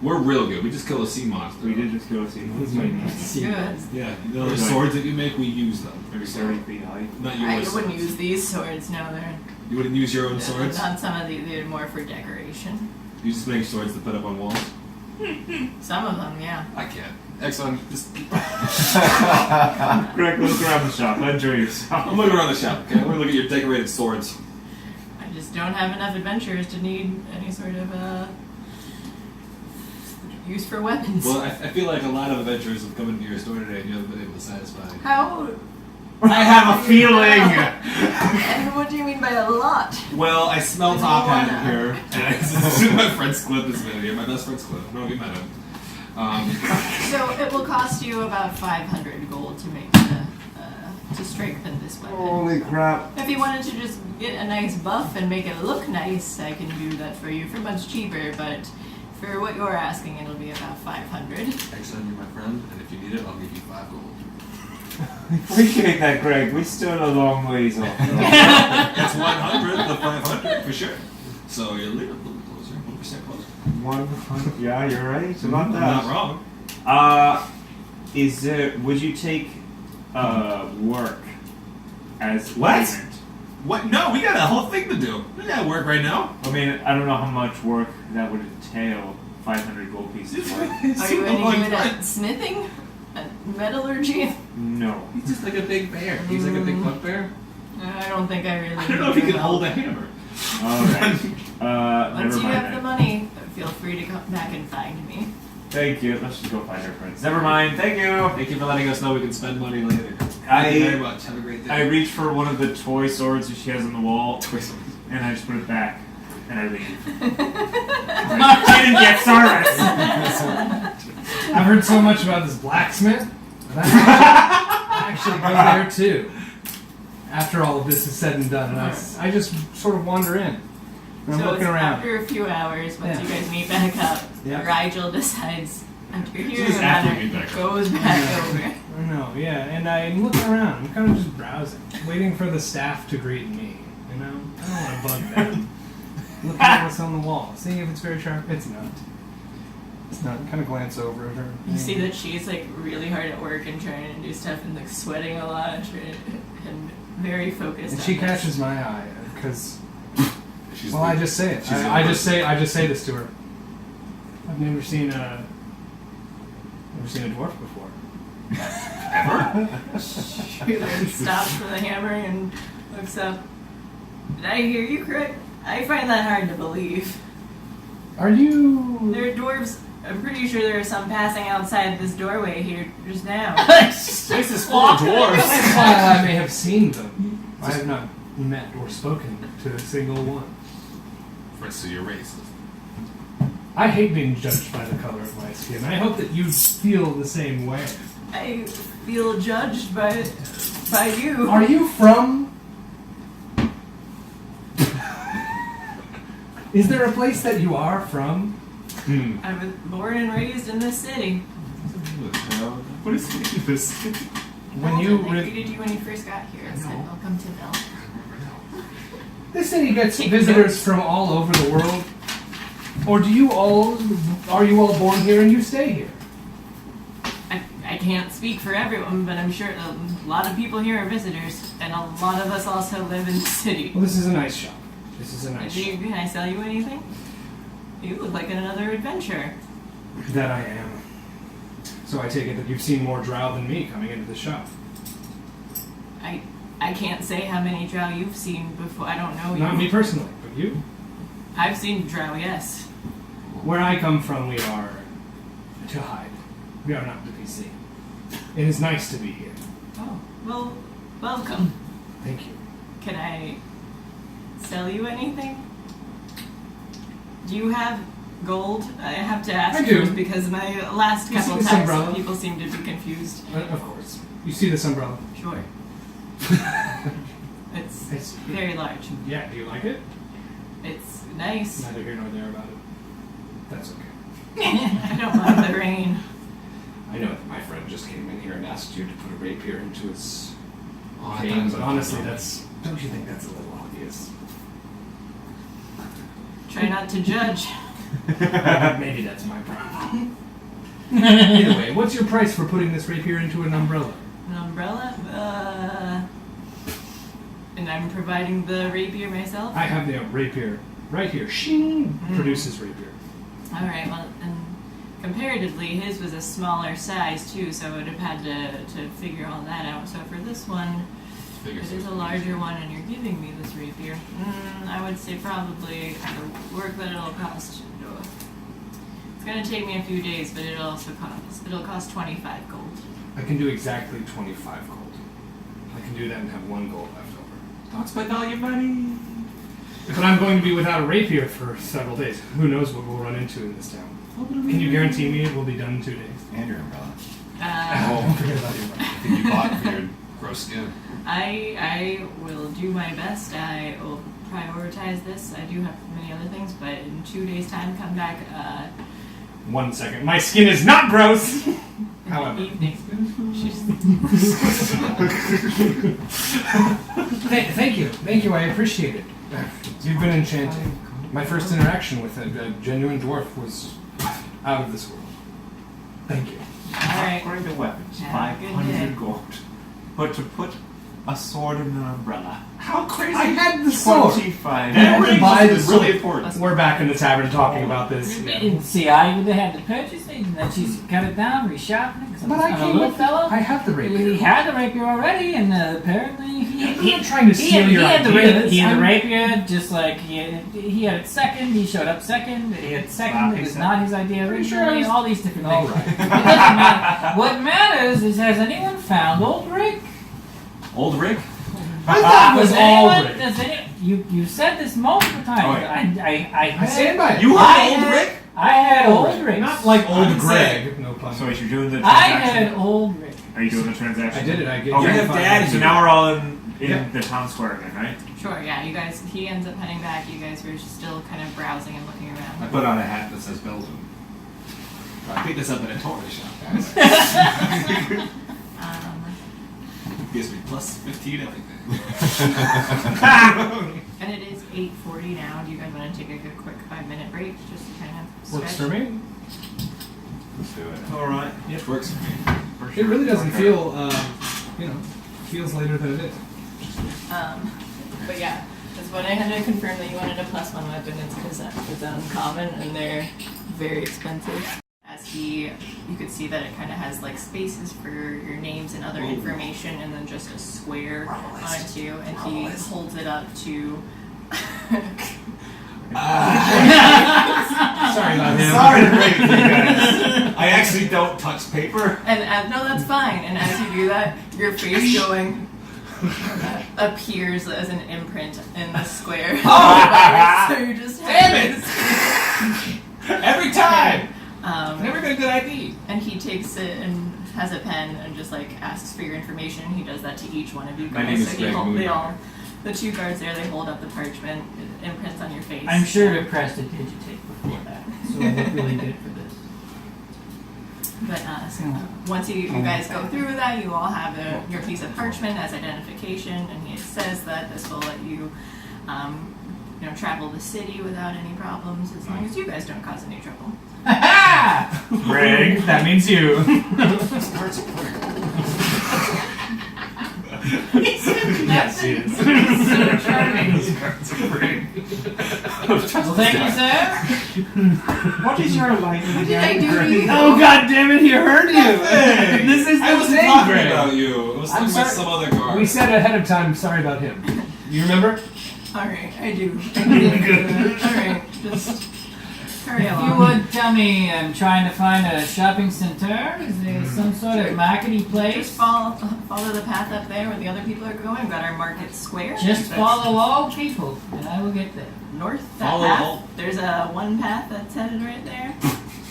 We're real good. We just killed a sea monster. We did just go see Good. Yeah, the swords that you make, we use them. Maybe 30 feet high. Not I yours. wouldn't use these swords. No, they're You wouldn't use your own swords? not some of these. They're more for decoration. You just make swords to put up on walls? Some of them, yeah. I can't. Excellent. Just Greg, look around the shop. Enjoy yourself. I'm looking around the shop, okay? I'm gonna look at your decorated swords. I just don't have enough adventurers to need any sort of use for weapons. Well, I feel like a lot of adventurers have come into your store today and you haven't been able to satisfy. How? I have a feeling. And what do you mean by a lot? Well, I smell There's top a lot. hat here. And my friend's clip is minute here. My best friend's clip. No, you met him. So it will cost you about 500 gold to make to strengthen this weapon. Holy crap. If you wanted to just get a nice buff and make it look nice, I can do that for you for much cheaper, but for what you're asking, it'll be about 500. Excellent, you're my friend, and if you need it, I'll give you 5 gold. Appreciate that, Greg. We still a long ways off. That's 100, the 500 for sure. So you're a little closer, 1% closer. 100. Yeah, you're right. It's about that. Not wrong. Is it? Would you take work as What? payment? What? No, we got a whole thing to do. We got work right now. I mean, I don't know how much work that would entail. 500 gold pieces worth. Are you any good at smithing? At metallurgy? No. He's just like a big bear. He's like a big bugbear. I don't think I really I don't know if he can hold a hammer. All right. Once Never you mind. have the money, feel free to come back and find me. Thank you. Let's just go find our friends. Never mind. Thank you. Thank you for letting us know we can spend money later. I- Thank you very much. Have a great day. I reach for one of the toy swords that she has on the wall, Twist. and I just put it back, and I leave. I didn't get service. I've heard so much about this blacksmith. that I actually go there too. After all of this is said and done, and I just sort of wander in. And I'm So looking it's around. after a few hours, once Yeah. you guys meet back up, Yeah. Rigel decides after hearing just about after it, we meet back up. goes back over. I know, yeah, and I'm looking around. I'm kind of just browsing, waiting for the staff to greet me. You know, I don't want to bug them. Looking at what's on the wall, seeing if it's very sharp. It's not. It's not. Kind of glance over at her. You see that she's like really hard at work and trying to do stuff and like sweating a lot and very focused. And on she this. catches my eye because. She's Well, I just say it. she's I the just say this to her. I've never seen a dwarf before. She then stops for the hammer and looks up. Did I hear you correct? I find that hard to believe. Are you? There are dwarves. I'm pretty sure there are some passing outside this doorway here just now. This is full of dwarves. While I may have seen them, I have not met or spoken to a single one. So you're racist. I hate being judged by the color of my skin. I hope that you feel the same way. I feel judged by you. Are you from? Is there a place that you are from? I was born and raised in this city. What is this? When you They re- greeted you when you first got here and said, "Welcome to Belden." This city gets Take visitors notes. from all over the world, or are you all born here and you stay here? I can't speak for everyone, but I'm sure a lot of people here are visitors, and a lot of us also live in the city. Well, this is a nice shop. This is a nice shop. Can I sell you anything? You look like another adventurer. That I am. So I take it that you've seen more drow than me coming into the shop. I can't say how many drow you've seen before. I don't know you. Not me personally, but you. I've seen drow, yes. Where I come from, we are to hide. We are not to be seen. It is nice to be here. Oh, well, welcome. Thank you. Can I sell you anything? Do you have gold? I have to ask I do. first because my last You couple see this times umbrella? people seem to be confused. Of course. You see this umbrella? Sure. It's It's very large. Yeah, do you like it? It's nice. Neither here nor there about it. That's okay. I don't mind the rain. I know that my friend just came in here and asked asked you to put a rapier into his Oh, veins. but honestly, don't you think that's a little obvious? Try not to judge. Maybe that's my problem. Either way, what's your price for putting this rapier into an umbrella? An umbrella? And I'm providing the rapier myself? I have the rapier right here. Shing! Produces rapier. Alright, well, and comparatively, his was a smaller size too, so I would have had to figure all that out. So for this one, it is a larger one, and you're giving me this rapier. I would say probably the work that it'll cost. It's gonna take me a few days, but it'll cost 25 gold. I can do exactly 25 gold. I can do that and have 1 gold left over. Don't spend all your money. But I'm going to be without a rapier for several days. Who knows what we'll run into in this town? Can you guarantee me it will be done in 2 days? And your umbrella. Don't forget about your umbrella. I think you bought for your gross skin. I will do my best. I will prioritize this. I do have many other things, but in 2 days' time, come back. 1 second. My skin is not gross! However. Evening. Thank you. Thank you. I appreciate it. You've been enchanting. My first interaction with a genuine dwarf was out of this world. Thank you. Alright. According to weapons, Have a good 500 day. gold. But to put a sword in an umbrella, How crazy! I had the sword. 25. I had to buy the is sword. really important. We're back in the tavern talking about this. Yeah. See, I would have had to purchase it, and then she's cut it down, resharpened it, because But I I'm a came little with fellow. I have the rapier. He had the rapier already, and apparently I'm not trying to steal your had the ideas. he had the I'm- rapier, just like he had it second. He showed up second. He had second. It was not his idea Pretty sure originally. I was- All these different All things. right. It doesn't matter. What matters is, has anyone found old Rick? Old Rick? I thought it was Does all anyone- Rick. does any- you said this multiple times. Oh, yeah. I stand by it. You I heard old had- Rick? I had old Rick. Not like I old didn't Greg. No pun. So wait, you're doing the I transaction? had old Rick. Are you doing the transaction? I did it. I get. Okay. You have daddy. So now we're all in Yeah. the town square again, right? Sure, yeah, you guys, he ends up heading back. You guys were still kind of browsing and looking I around. put on a hat that says Belden. I picked this up at a toy shop, guys. Gives me plus 15 everything. And it is 8:40 now. Do you guys want to take a good quick 5-minute break just to kind of Works stretch? for me. Let's do it. All right. It works for me. For It sure. really doesn't Okay. feel, feels later than it is. But yeah, that's what I had to confirm that you wanted a +1 weapon. It's because it's uncommon and they're very expensive. As you could see that it kind of has like spaces for your names and other information, and then just a square on it too. And he holds it up to. Sorry about him. Sorry to break it to you guys. I actually don't touch paper. And no, that's fine. And as you do that, your face going appears as an imprint in the square. So you're just Damn it! Every time. Never get a good ID. And he takes it and has a pen and just like asks for your information. He does that to each one of you guys. My name is so Greg they all, Moonlight. the 2 guards there, they hold up the parchment, it imprints on your face. I'm sure to press the digitate before that, so I look really good for this. But once you guys go through that, you all have your piece of parchment as identification, and he says that this will let you, travel the city without any problems as long as you guys don't cause any trouble. Ha Greg, that means you. Yes, he is. Well, thank you, sir. What is your life? What did I do to you? Oh god damn it, he heard you! This is I the wasn't thing, talking Greg. about you. It was I'm talking about sorry. some other guard. We said ahead of time, sorry about him. You remember? Alright, I do. Alright, just hurry If you along. would tell me, I'm trying to find a shopping center. Is there some sort of markety place? Just follow the path up there where the other people are going. We've got our market square. Just That's follow all people, and I will get there. north. That Follow path. all- There's a one path that's headed right there.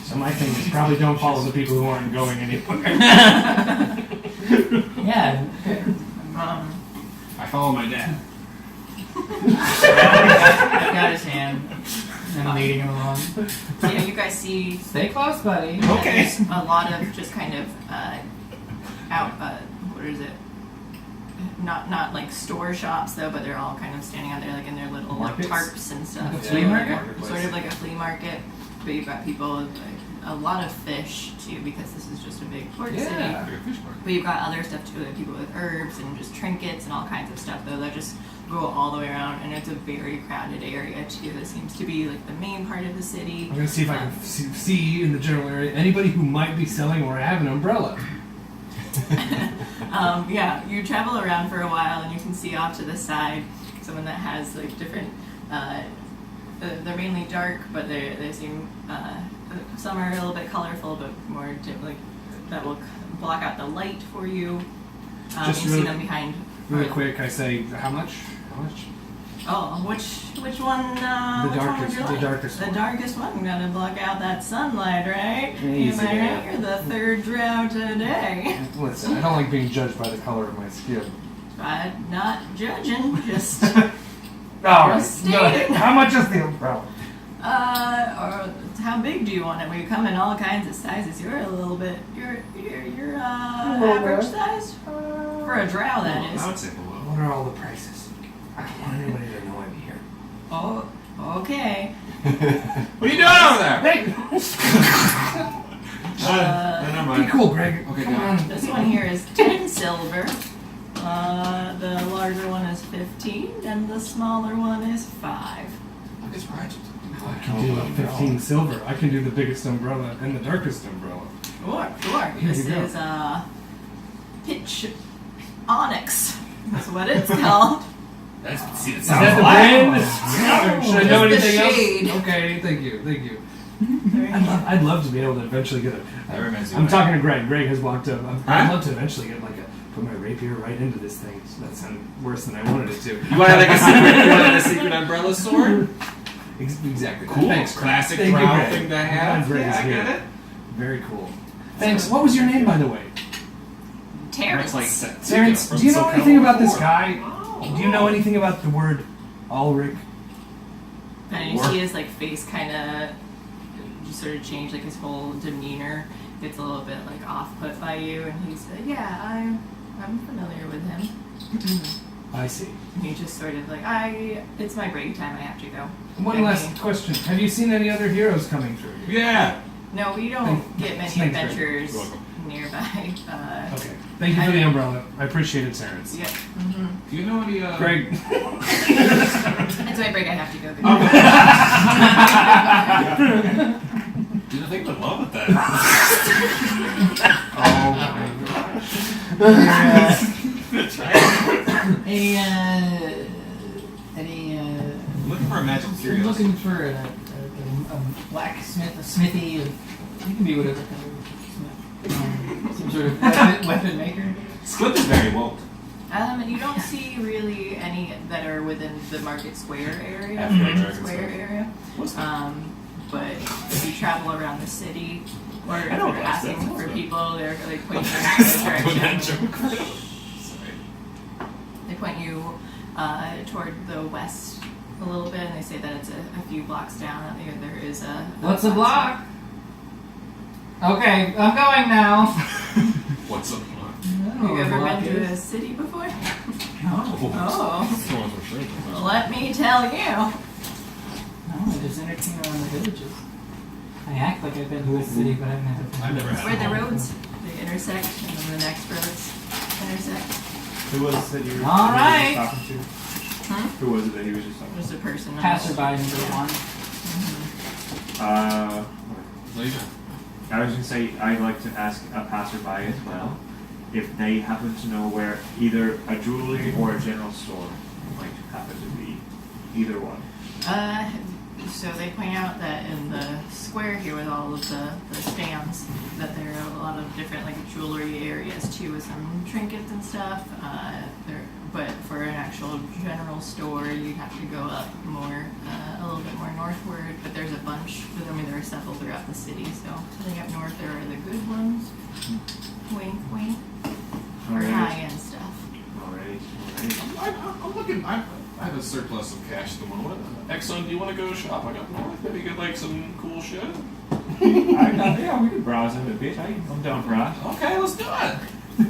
So my thing is probably don't follow the people who aren't going anywhere. Yeah. I follow my dad. I've got his hand, and I'm leading him along. So yeah, you guys see Stay close, buddy. Okay. there's a lot of just kind of out. What is it? Not like store shops though, but they're all kind of standing out there like in their little like Markets? tarps and stuff. Like a flea market? Marketplace. Sort of like a flea market, but you've got people with like a lot of fish too because this is just a big port city. Like a fish market. But you've got other stuff too, like people with herbs and just trinkets and all kinds of stuff though that just go all the way around, and it's a very crowded area too. It seems to be like the main part of the city. I'm gonna see if I can see in the general area anybody who might be selling or have an umbrella. Yeah, you travel around for a while and you can see off to the side someone that has like different. They're mainly dark, but they seem some are a little bit colorful, but more like that will block out the light for you. Just you really- see them behind. Really quick, I say, how much? How much? Oh, which one? The Which one would darkest- you the like? darkest The one. darkest one. Gotta block out that sunlight, right? Easy Am I there. right? You're the third drow today. Listen, I don't like being judged by the color of my skin. I'm not judging, just Alright, stating. how much is the umbrella? Or how big do you want it? We come in all kinds of sizes. You're a little bit. You're little average bit. size for a drow. That I is. would say below. What are all the prices? I don't want anybody to know I'm here. Oh, okay. What are you doing over there? Hey! Never Be mind. cool, Greg. Okay, Come go. on. This one here is 10 silver. The larger one is 15, and the smaller one is 5. Look, it's right. I can do 15 silver. I can do the biggest umbrella and the darkest umbrella. Sure. Here This you go. is pitch onyx. That's what it's called. See, it Is that the brand? Should I know Just the anything shade. else? Okay, thank you. Very I'd love to be able to eventually get a. That reminds me I'm of- talking to Greg. Greg has walked up. I'd Huh? love to eventually get like put my rapier right into this thing. So that sounded worse than I wanted it to. You wanted like a secret, you wanted a secret umbrella sword? Exactly. Cool. Thanks, Greg. Classic Thank you, drow Greg. thing to I'm have. glad Greg Yeah, is I here. get it. Very cool. Thanks. What was your name, by the way? Terrence. It's like Terrence. Do you know anything about this guy? Do you know anything about the word Ulrich? And you see his like face kind of just sort of change, like his whole demeanor gets a little bit like off put by you, and he said, "Yeah, I'm familiar with him." I see. And he just sort of like, it's my break time. I have to go. One Okay. last question. Have you seen any other heroes coming through? Yeah. No, we don't get many Thanks, Greg. adventures You're welcome. nearby. Okay. Thank you for the umbrella. I appreciate it, Terrence. Yeah. Do you know any? Greg. It's my break. I have to go. Didn't think would love with that. Oh my gosh. Looking for a magic If you're curio. looking for a blacksmith, a smithy, you can be whatever kind of smith. Some sort of weapon maker. Squip is very woke. You don't see really any that are within the Market Square area. After the Merchant Market Square Square. area. What's that? But if you travel around the city, or if know you're what that's asking for also. people, they're like pointing you in That the direction. joke. Sorry. They point you toward the west a little bit, and they say that it's a few blocks down. There is a. What's a block? Okay, I'm going now. What's up? Have you ever been to a city before? Oh. Well, let me tell you. No, I just entertain around the villages. I act like I've been to a city, but I've never been. I've never Where had the one. roads, they intersect, and then the next roads intersect. Who was it that you were All right. talking to? Huh? Who was it that he was just talking Just a person. Passerby number one. to? Later. I was going to say, I'd like to ask a passerby as well if they happen to know where either a jewelry or a general store might happen to be. Either one. So they point out that in the square here with all of the stands, that there are a lot of different like jewelry areas too, with some trinkets and stuff. But for an actual general store, you'd have to go up more, a little bit more northward. But there's a bunch. I mean, there are several throughout the city. So I think up north there are the good ones. Wink, wink. Or Alright. high-end stuff. Alright. I'm looking. I have a surplus of cash at the moment. Exxon, do you want to go shop? I got more. Maybe get like some cool shit. Yeah, we could browse it a bit. I'm down for that. Okay, let's do it.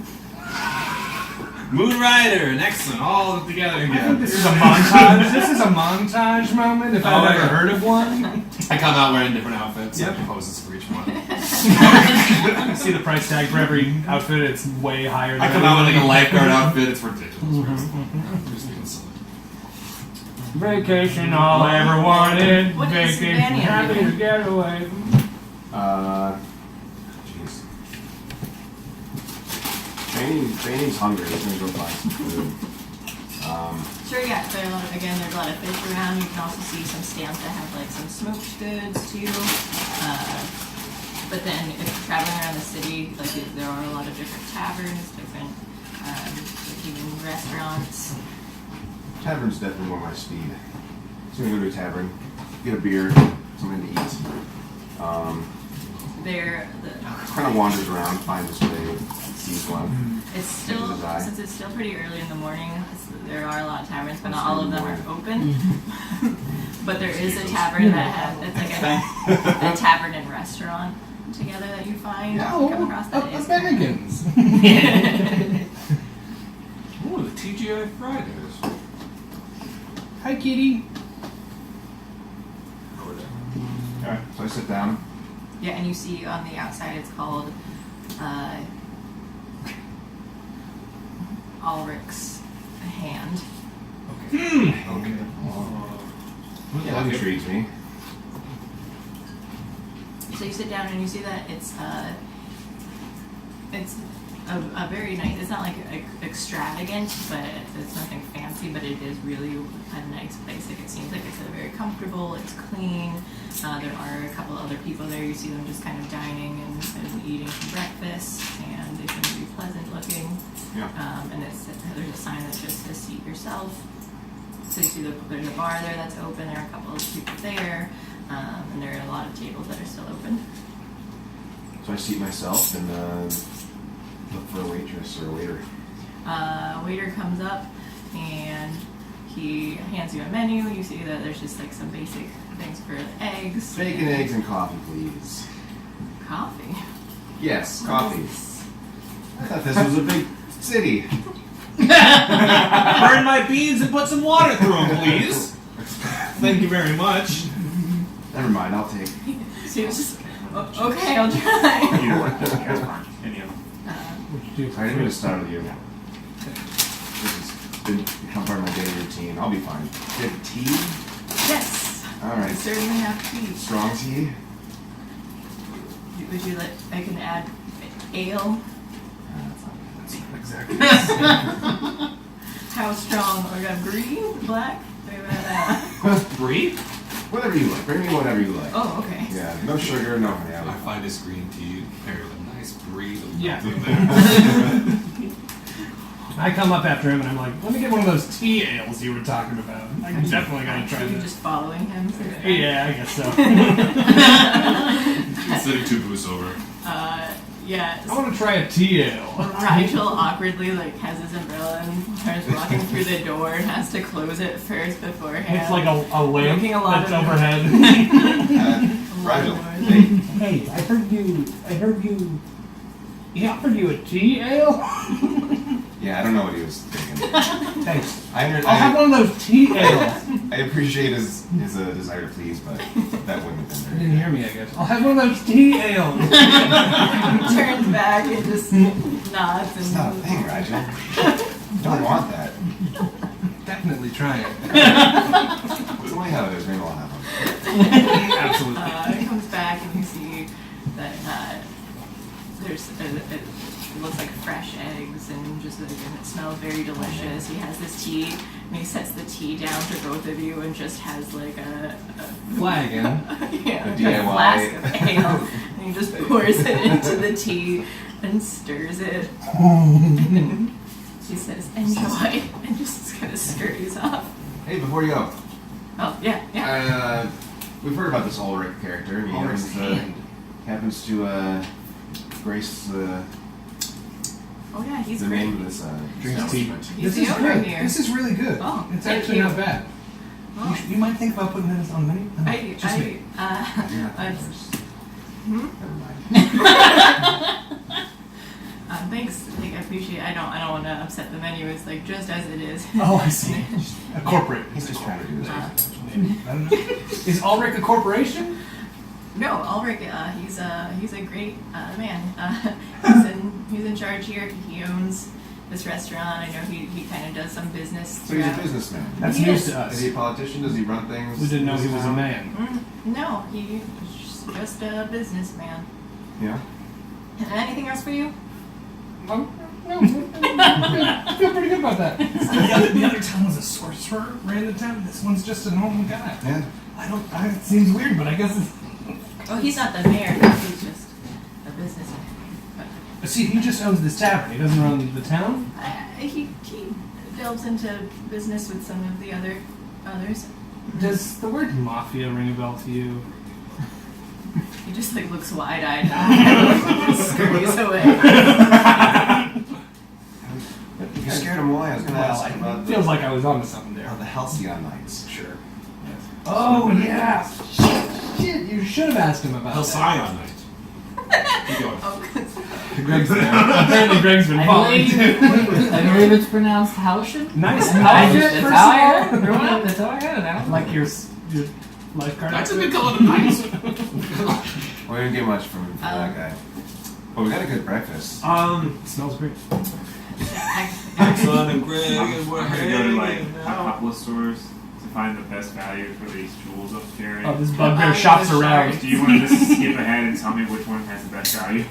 Moon Rider and Excellent all together I think again. this is a montage. This is a montage moment, if I've ever yeah. heard of one. I come out wearing different outfits Yep. and poses for each one. You see the price tag for every outfit, it's way higher than I come out with like a everybody. lifeguard outfit. It's ridiculous. Vacation, all I ever wanted. What is Vacation, Vanny happy doing? to get away. Jeez. Fanny's hungry. He's gonna go find some food. Sure, yeah. There's a lot of fish around. You can also see some stands that have like some smoked goods too. But then if you're traveling around the city, like there are a lot of different taverns, different even restaurants. Tavern's definitely more my speed. So I'm gonna go to a tavern, get a beer, something to eat. Kind of wanders around, finds his way, sees one. It's still, Catches his eye. since it's still pretty early in the morning, there are a lot of taverns, but not It's all of early them are morning. open. But there is a tavern that has, it's like a tavern and restaurant together that you find. Yeah, come across that is Bennigan's. Ooh, the TGI Fridays. Hi, kitty. Alright, so I sit down. Yeah, and you see on the outside it's called Ulrich's Hand. Okay. Yeah, that intrigues me. So you sit down and you see that it's a very nice. It's not like extravagant, but it's nothing fancy. But it is really a nice place. Like it seems like it's very comfortable. It's clean. There are a couple other people there. You see them just kind of dining and eating some breakfast, and they seem to be pleasant looking. Yeah. And there's a sign that just says "Seat yourself." So you see there's a bar there that's open. There are a couple of people there, and there are a lot of tables that are still open. So I seat myself and look for a waitress or a waiter. Waiter comes up and he hands you a menu. You see that there's just like some basic things for eggs. Bacon, eggs, and coffee, please. Coffee. Yes, What coffee. is this? I thought this was a big city. Burn my beans and put some water through them, please. Thank you very much. Never mind, I'll take. So it's just, okay, I'll try. Either one. That's fine. Any of them. What'd you do? I didn't even start with you. This has become part of my daily routine. I'll be fine. Do you have tea? Yes. All I right. certainly have tea. Strong tea? Would you like? I can add ale. That's not exactly. How strong? Or green, black? Breathe? Whatever you like. Bring me whatever you like. Oh, okay. Yeah, no sugar, no honey. I find this green tea paired with a nice breeze of Yeah. milk in there. I come up after him and I'm like, let me get one of those tea ales you were talking about. I'm definitely gonna try Are you that. just following him? Yeah, I guess so. Sitting two booths over. Yeah. I want to try a tea ale. Rigel awkwardly has his umbrella and starts walking through the door and has to close it first beforehand. It's like a lamp Making a lot that's of- overhead. Rigel, noise. hey, Hey, I heard you. He offered you a tea ale? yeah, I don't know what he was thinking. Thanks. I I'll have one of those tea ales. I appreciate his desire to please, but that wouldn't have You been didn't hear me, I guess. I'll have one of those tea ales. Turns back and just nods It's not a and thing, Rigel. Don't want that. Definitely try it. It's only how it is. Maybe I'll have them. Absolutely. it comes back and you see that there's it looks like fresh eggs and just and it smells very delicious. He has this tea and he sets the tea down for both of you and just has like a Flagon. yeah, A a DIY. flask of ale and he just pours it into the tea and stirs it. And then she says, "Enjoy," and just kind of scurries off. Hey, before you go, Oh yeah. we've heard about this Ulrich character. He Ulrich's Hand. happens to grace the Oh yeah, he's name great. of this Drinks tea. establishment. He's This the is owner great. here. This is really good. Oh, It's thank actually you. not bad. Oh. You might think about putting this on the menu? Just me. You're not the I've- first. Hmm? Never mind. Thanks. Like, appreciate. I don't want to upset the menu. It's like just as it is. Oh, I see. A corporate. He's just trying to do his Uh, research. I don't know. Is Ulrich a corporation? No, Ulrich. He's a great man. He's in charge here. He owns this restaurant. I know he kind of does some business. So he's a throughout. businessman. That's He news is. to us. Is he a politician? Does he run things? We didn't know he was a Town? man. No, he's just a businessman. Yeah. Anything else for you? No, I feel pretty good about that. The other town was a sorcerer, ran the town. This one's just a normal guy. Yeah. It seems weird, but I guess it's... Oh, he's not the mayor. He's just a businessman. But, See, he just owns this tavern. He doesn't run the town? he delves into business with some of the others. Does the word mafia ring a bell to you? He just like looks wide-eyed and scurries away. You scared him away. I was going to Well, ask him about it feels like I was onto something there. the Halcyon Knights. Sure. Oh, yeah. Shit, you should have asked him about Halcyon night. Keep going. Oh, that. Greg's there. Apparently Greg's been I following believe, too. I believe it's pronounced Hauschen. Nice. I just, First that's how I of heard it. Growing up, that's how I heard it. I don't Like your lifeguard. That's a good color to nice. We didn't get much from that guy. But we got a good breakfast. It smells great. Son and Greg and we're I'm gonna go to like hanging a out. couple of stores to find the best value for these jewels I'm carrying. Oh, this bugbear shops around. Do you want to just skip ahead and tell me which one has the best value?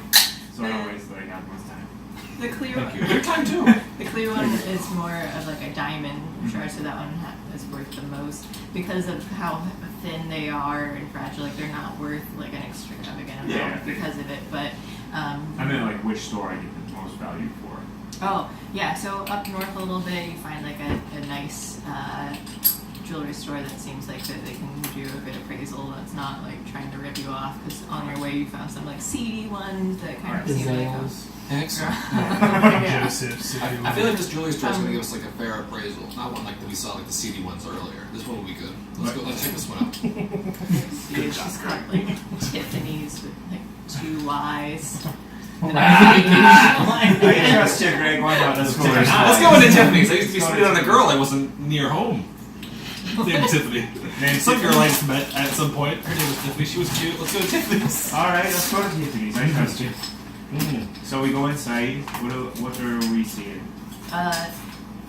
So I don't waste like half my time. the clear Thank you. one. Your time too. The clear one is more of like a diamond shard, so that one is worth the most because of how thin they are and fragile. Like they're not worth like an extravagant amount Yeah. because of it. But I mean, like which store I get the most value for. oh yeah, so up north a little bit, you find like a nice jewelry store that seems like that they can do a good appraisal. That's not like trying to rip you off because on your way you found some like seedy ones that kind of seem like. Gazelles. Excellent. Yeah. Joseph's, if you I feel will. like this jewelry store is going to give us like a fair appraisal, not one like that we saw like the CD ones earlier. This one will be good. Let's go. Let's check this one out. She's got like Tiffany's with like 2 Y's. I trust you, Greg. Why not? Let's go. Let's go into Tiffany's. I used to be sweet on a girl. I wasn't near home. Named Tiffany. Named Some girl Tiffany. I met at some point. Her name was Tiffany. She was cute. Let's go to Tiffany's. All right, let's go to Tiffany's. I trust you. So we go inside. What are we seeing?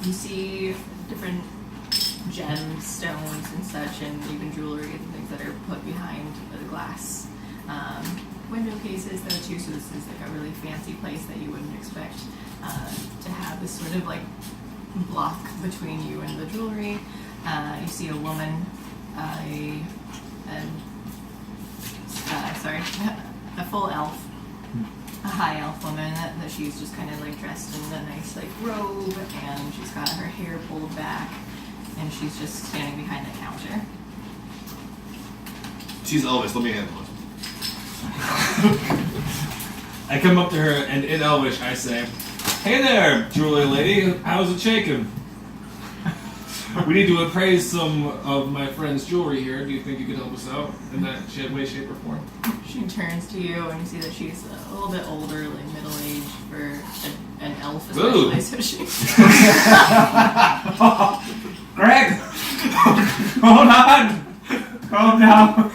You see different gemstones and such, and even jewelry and things that are put behind the glass window cases though too. So this is like a really fancy place that you wouldn't expect to have this sort of like block between you and the jewelry. You see a woman, a full elf, a high elf woman that she's just kind of like dressed in a nice like robe, and she's got her hair pulled back, and she's just standing behind the counter. She's Elvis. Let me handle it. I come up to her and in Elvish I say, "Hey there, jewelry lady. How's it shaking? We need to appraise some of my friend's jewelry here. Do you think you could help us out in that way, shape, or form?" She turns to you, and you see that she's a little bit older, like middle aged for an elf, especially. Ooh. So she. Greg, hold on. Calm down.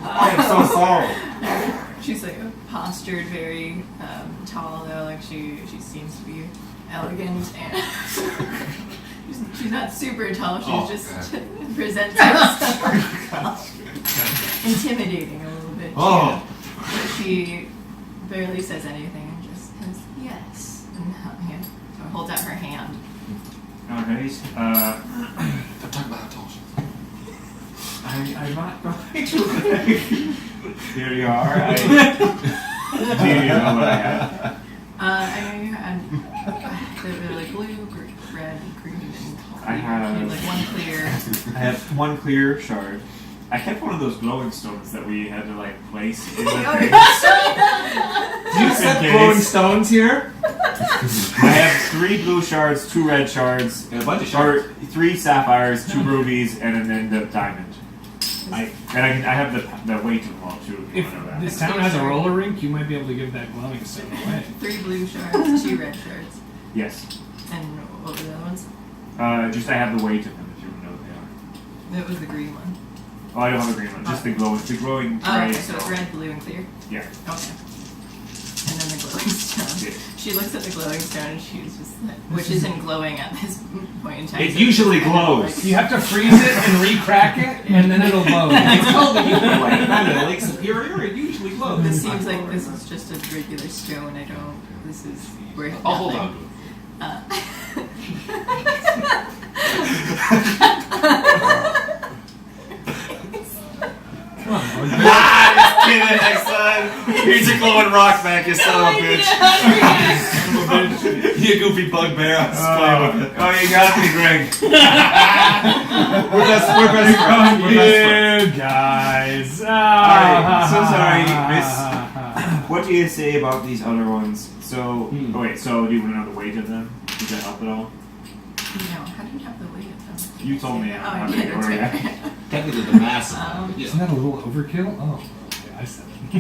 I'm so sorry. She's like postured, very tall though. Like she seems to be elegant, and she's not super tall. She's just presents herself intimidating a little bit. Oh. But she barely says anything and just says yes, and holds out her hand. Okay. Don't talk about how tall she is. I'm not going to. Here you are. Do you know what I have? I know you had they're like blue, red, green, and I have- you like one clear. I have one clear shard. I kept one of those glowing stones that we had to like place in the Oh, thing. Do you Just in set case. glowing stones here? I have 3 blue shards, 2 red shards, And a bunch of or shards. 3 sapphires, 2 rubies, and then the diamond. I have the weight involved too. If you If want to know that. this town has a roller rink, you might be able to give that glowing stone away. 3 blue shards, 2 red shards, Yes. and what were the other ones? Just I have the weight of them if you want to know what they are. It was the green one. Oh, I don't have a green one. Just the glowing Oh, gray okay, so it's stone. red, blue, and clear. Yeah. Okay. And then the glowing stone. Yeah. She looks at the glowing stone and she's just like, which isn't glowing at this point in time. It so usually it's kind of glows. like- You have to freeze it and re-crack it, and then it'll glow. It's called the Union Light. Not the Lake Superior. It usually glows. This seems like this is just a regular stone. I don't. This is worth I'll hold nothing. on to it. Just kidding, Exxon. Here's your glowing rock back, you son of a bitch. You goofy bugbear. I was playing with it. Oh, you got me, Greg. we're best friends. We're best friends. You guys. Alright, so sorry, miss. What do you say about these other ones? So, oh wait, so do you want to know the weight of them? Does that help at all? No, how do you have the weight of them? You told me. Oh, how I big did. they That's were, yeah. right. Technically, the mass of them. but Isn't yeah. that a little overkill? Oh, okay, I said it. She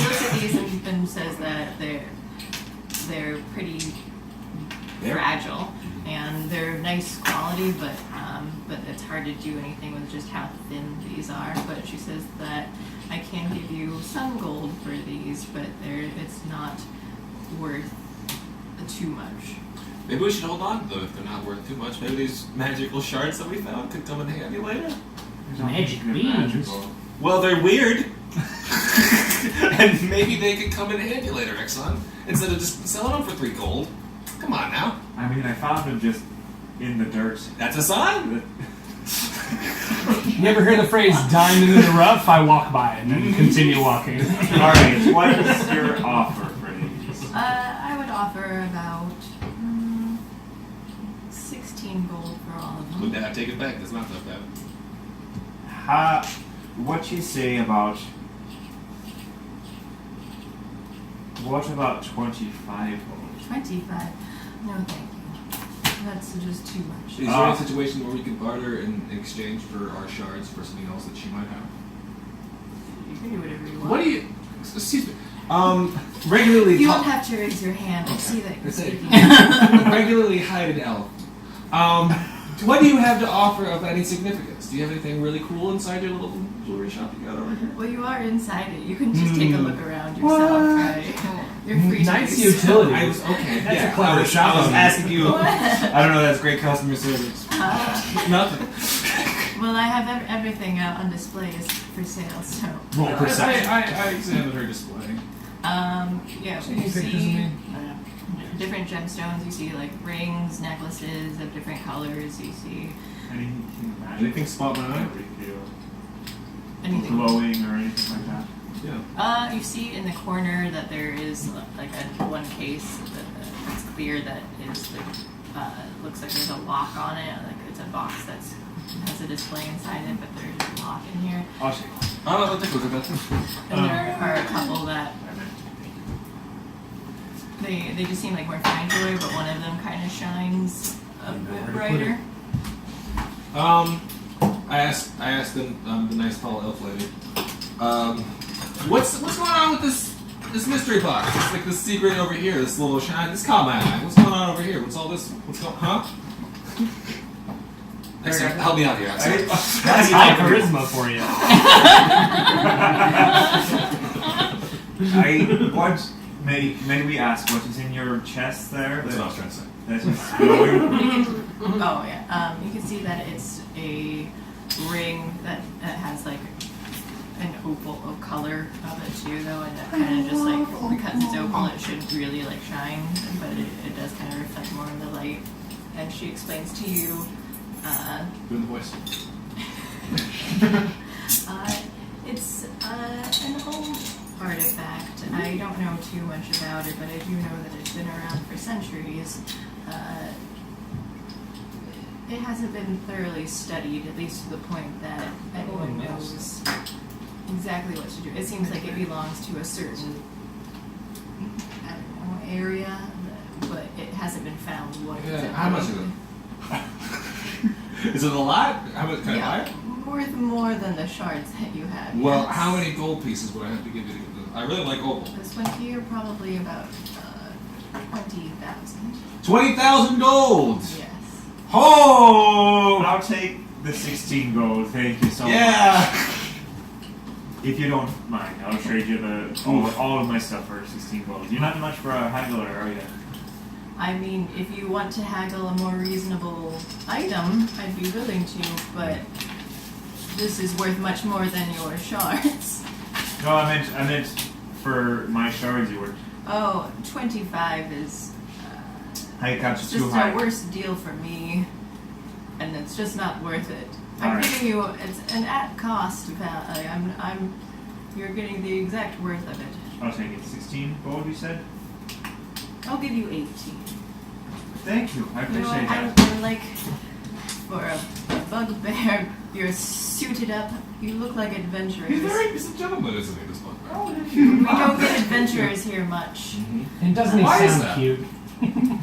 looks at these and says that they're pretty fragile and they're nice quality, but it's hard to do anything with just how thin these are. But she says that I can give you some gold for these, but it's not worth too much. Maybe we should hold on to them if they're not worth too much. Maybe these magical shards that we found could come in handy later. Magic They're beans. magical. Well, they're weird. And maybe they could come in handy later, Exxon. Instead of just selling them for 3 gold. Come on now. I mean, I found them just in the dirt. That's a sign. You ever hear the phrase "diamond in the rough"? I walk by and then continue walking. Alright, what is your offer for these? I would offer about 16 gold for all of Would them. that take it back? That's not that bad. What you say about... What about 25 gold? 25. No, thank you. That's just too much. Is there a situation where we could barter in exchange for our shards for something else that she might have? You can do whatever you want. What do you? Excuse me. Regularly. You don't have to raise your hand. I see that you're That's it. speaking. Regularly hided elf. What do you have to offer of any significance? Do you have anything really cool inside your little jewelry shop you got over here? Well, you are inside it. You can just take a look around yourself, right? You're free to Nice do so. utility. I was okay. That's yeah, a clever I was shop owner. asking you. What? I don't know, that's great customer service. Nothing. Well, I have everything out on display is for sale, so. Roll perception. I examined her display. Yeah, Taking you pictures of see me? different gemstones. You see like rings, necklaces of different colors. You see Anything magical? Anything spot my eye? anything. Glowing or anything like that? Yeah. You see in the corner that there is like one case that's clear that is like looks like there's a lock on it. Like it's a box that has a display inside it, but there's a lock in here. I'll check. I'll take a look at that. And there are a couple that they just seem like more fine jewelry, but one of them kind of shines a bit brighter. I asked the nice tall elf lady. What's going on with this mystery box? It's like this secret over here, this little shine. This caught my eye. What's going on over here? What's all this? What's going? Huh? Exxon, help me out here. Exxon. That's high charisma for you. May we ask what is in your chest there? That's what I was trying to say. That is glowing. Oh yeah. You can see that it's a ring that has like an opal color of it too, though, and it kind of just like because it's opal, it shouldn't really like shine, but it does kind of reflect more of the light. And she explains to you. Doing the voice. It's an old artifact. I don't know too much about it, but I do know that it's been around for centuries. It hasn't been thoroughly studied, at least to the point that anyone knows exactly what to do. It seems like it belongs to a certain, I don't know, area, but it hasn't been found what Yeah, exactly. how much is it? Is it a lot? How much can I buy Yeah, it? worth more than the shards that you have. Well, yes. how many gold pieces would I have to give you to get this? I really like opal. This one here, probably about 20,000. 20,000 gold! Yes. Oh! I'll take the 16 gold. Thank you so much. Yeah! If you don't mind, I'll trade you all of my stuff for 16 gold. You're not much for a haggler, are you? I mean, if you want to haggle a more reasonable item, I'd be willing to, but this is worth much more than your shards. No, I meant for my shards. You were. Oh, 25 is I got it's you too just high. a worse deal for me, and it's just not worth it. I'm Alright. giving you it's an at cost value. You're getting the exact worth of it. I'll take it. 16 gold, you said? I'll give you 18. Thank you. I You know, appreciate that. I'm like for a bugbear. You're suited up. You look like adventurers. He's a gentleman, isn't he, this bugbear? We don't get adventurers here much. And doesn't he Why is sound that? cute?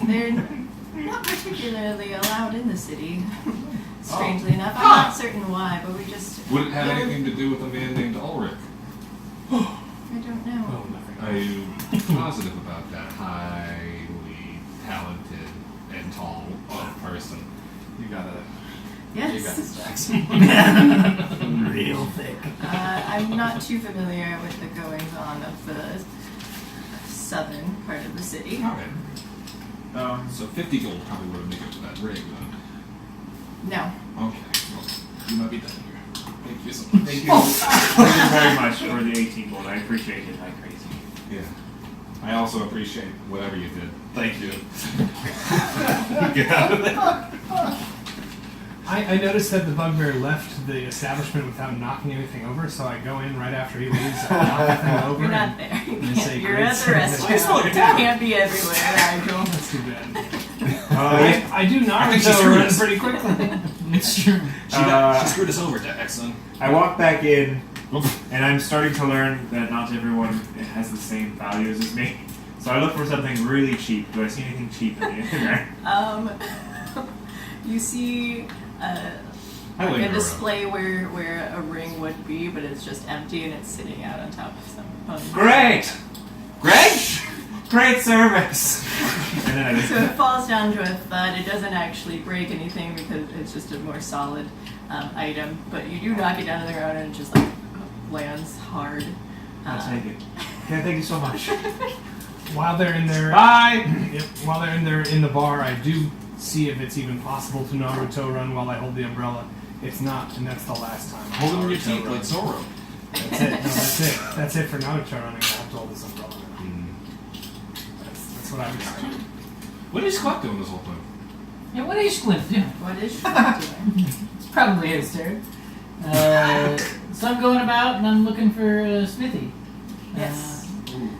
They're not particularly allowed in the city. Strangely enough, I'm not certain why, but we just. Would it have they're- anything to do with a man named Ulrich? I don't know. Oh, nothing. Are you positive about that highly talented and tall person? You gotta. You got Yes. this, Jax. Real thick. I'm not too familiar with the goings on of the southern part of the city. Okay. So 50 gold probably would have made it to that rig then. No. Okay. Well, you might be done here. Thank you so much. Thank you. Thank you very much for the 18 gold. I appreciate it like crazy. Yeah. I also appreciate whatever you did. Thank you. Get out of there. I noticed that the bugbear left the establishment without knocking anything over, so I go in right after he leaves and knock everything over. You're not and- there. You and can't. say You're great at the service. restaurant. It's not a You tavern. can't be everywhere, Nigel. That's too bad. Yeah. I do I think she Naruto screwed run us. pretty quickly. It's true. She screwed us over, Exxon. I walk back in, and I'm starting to learn that not everyone has the same values as me. So I look for something really cheap. Do I see anything cheap in there? You see I like linger a around. display where a ring would be, but it's just empty and it's sitting out on top of some. Great! Greg? Great service! And then I So it falls down to a thud. It doesn't actually break anything because it's just a more solid item. But you do knock it down to the ground and it just like lands hard. I'll take it. Okay, thank you so much. While they're in their Bye! Yep, while they're in the bar, I do see if it's even possible to Naruto run while I hold the umbrella. It's not, and that's the last time. Hold them in your Naruto teeth run. like Zoro. That's it. No, that's it. That's it for Naruto running. I have to hold this umbrella now. That's what I would say. What is Squat doing this whole time? Yeah, what is Squint doing? What is she doing? It's probably his turn. So I'm going about and I'm looking for Smithy. Yes.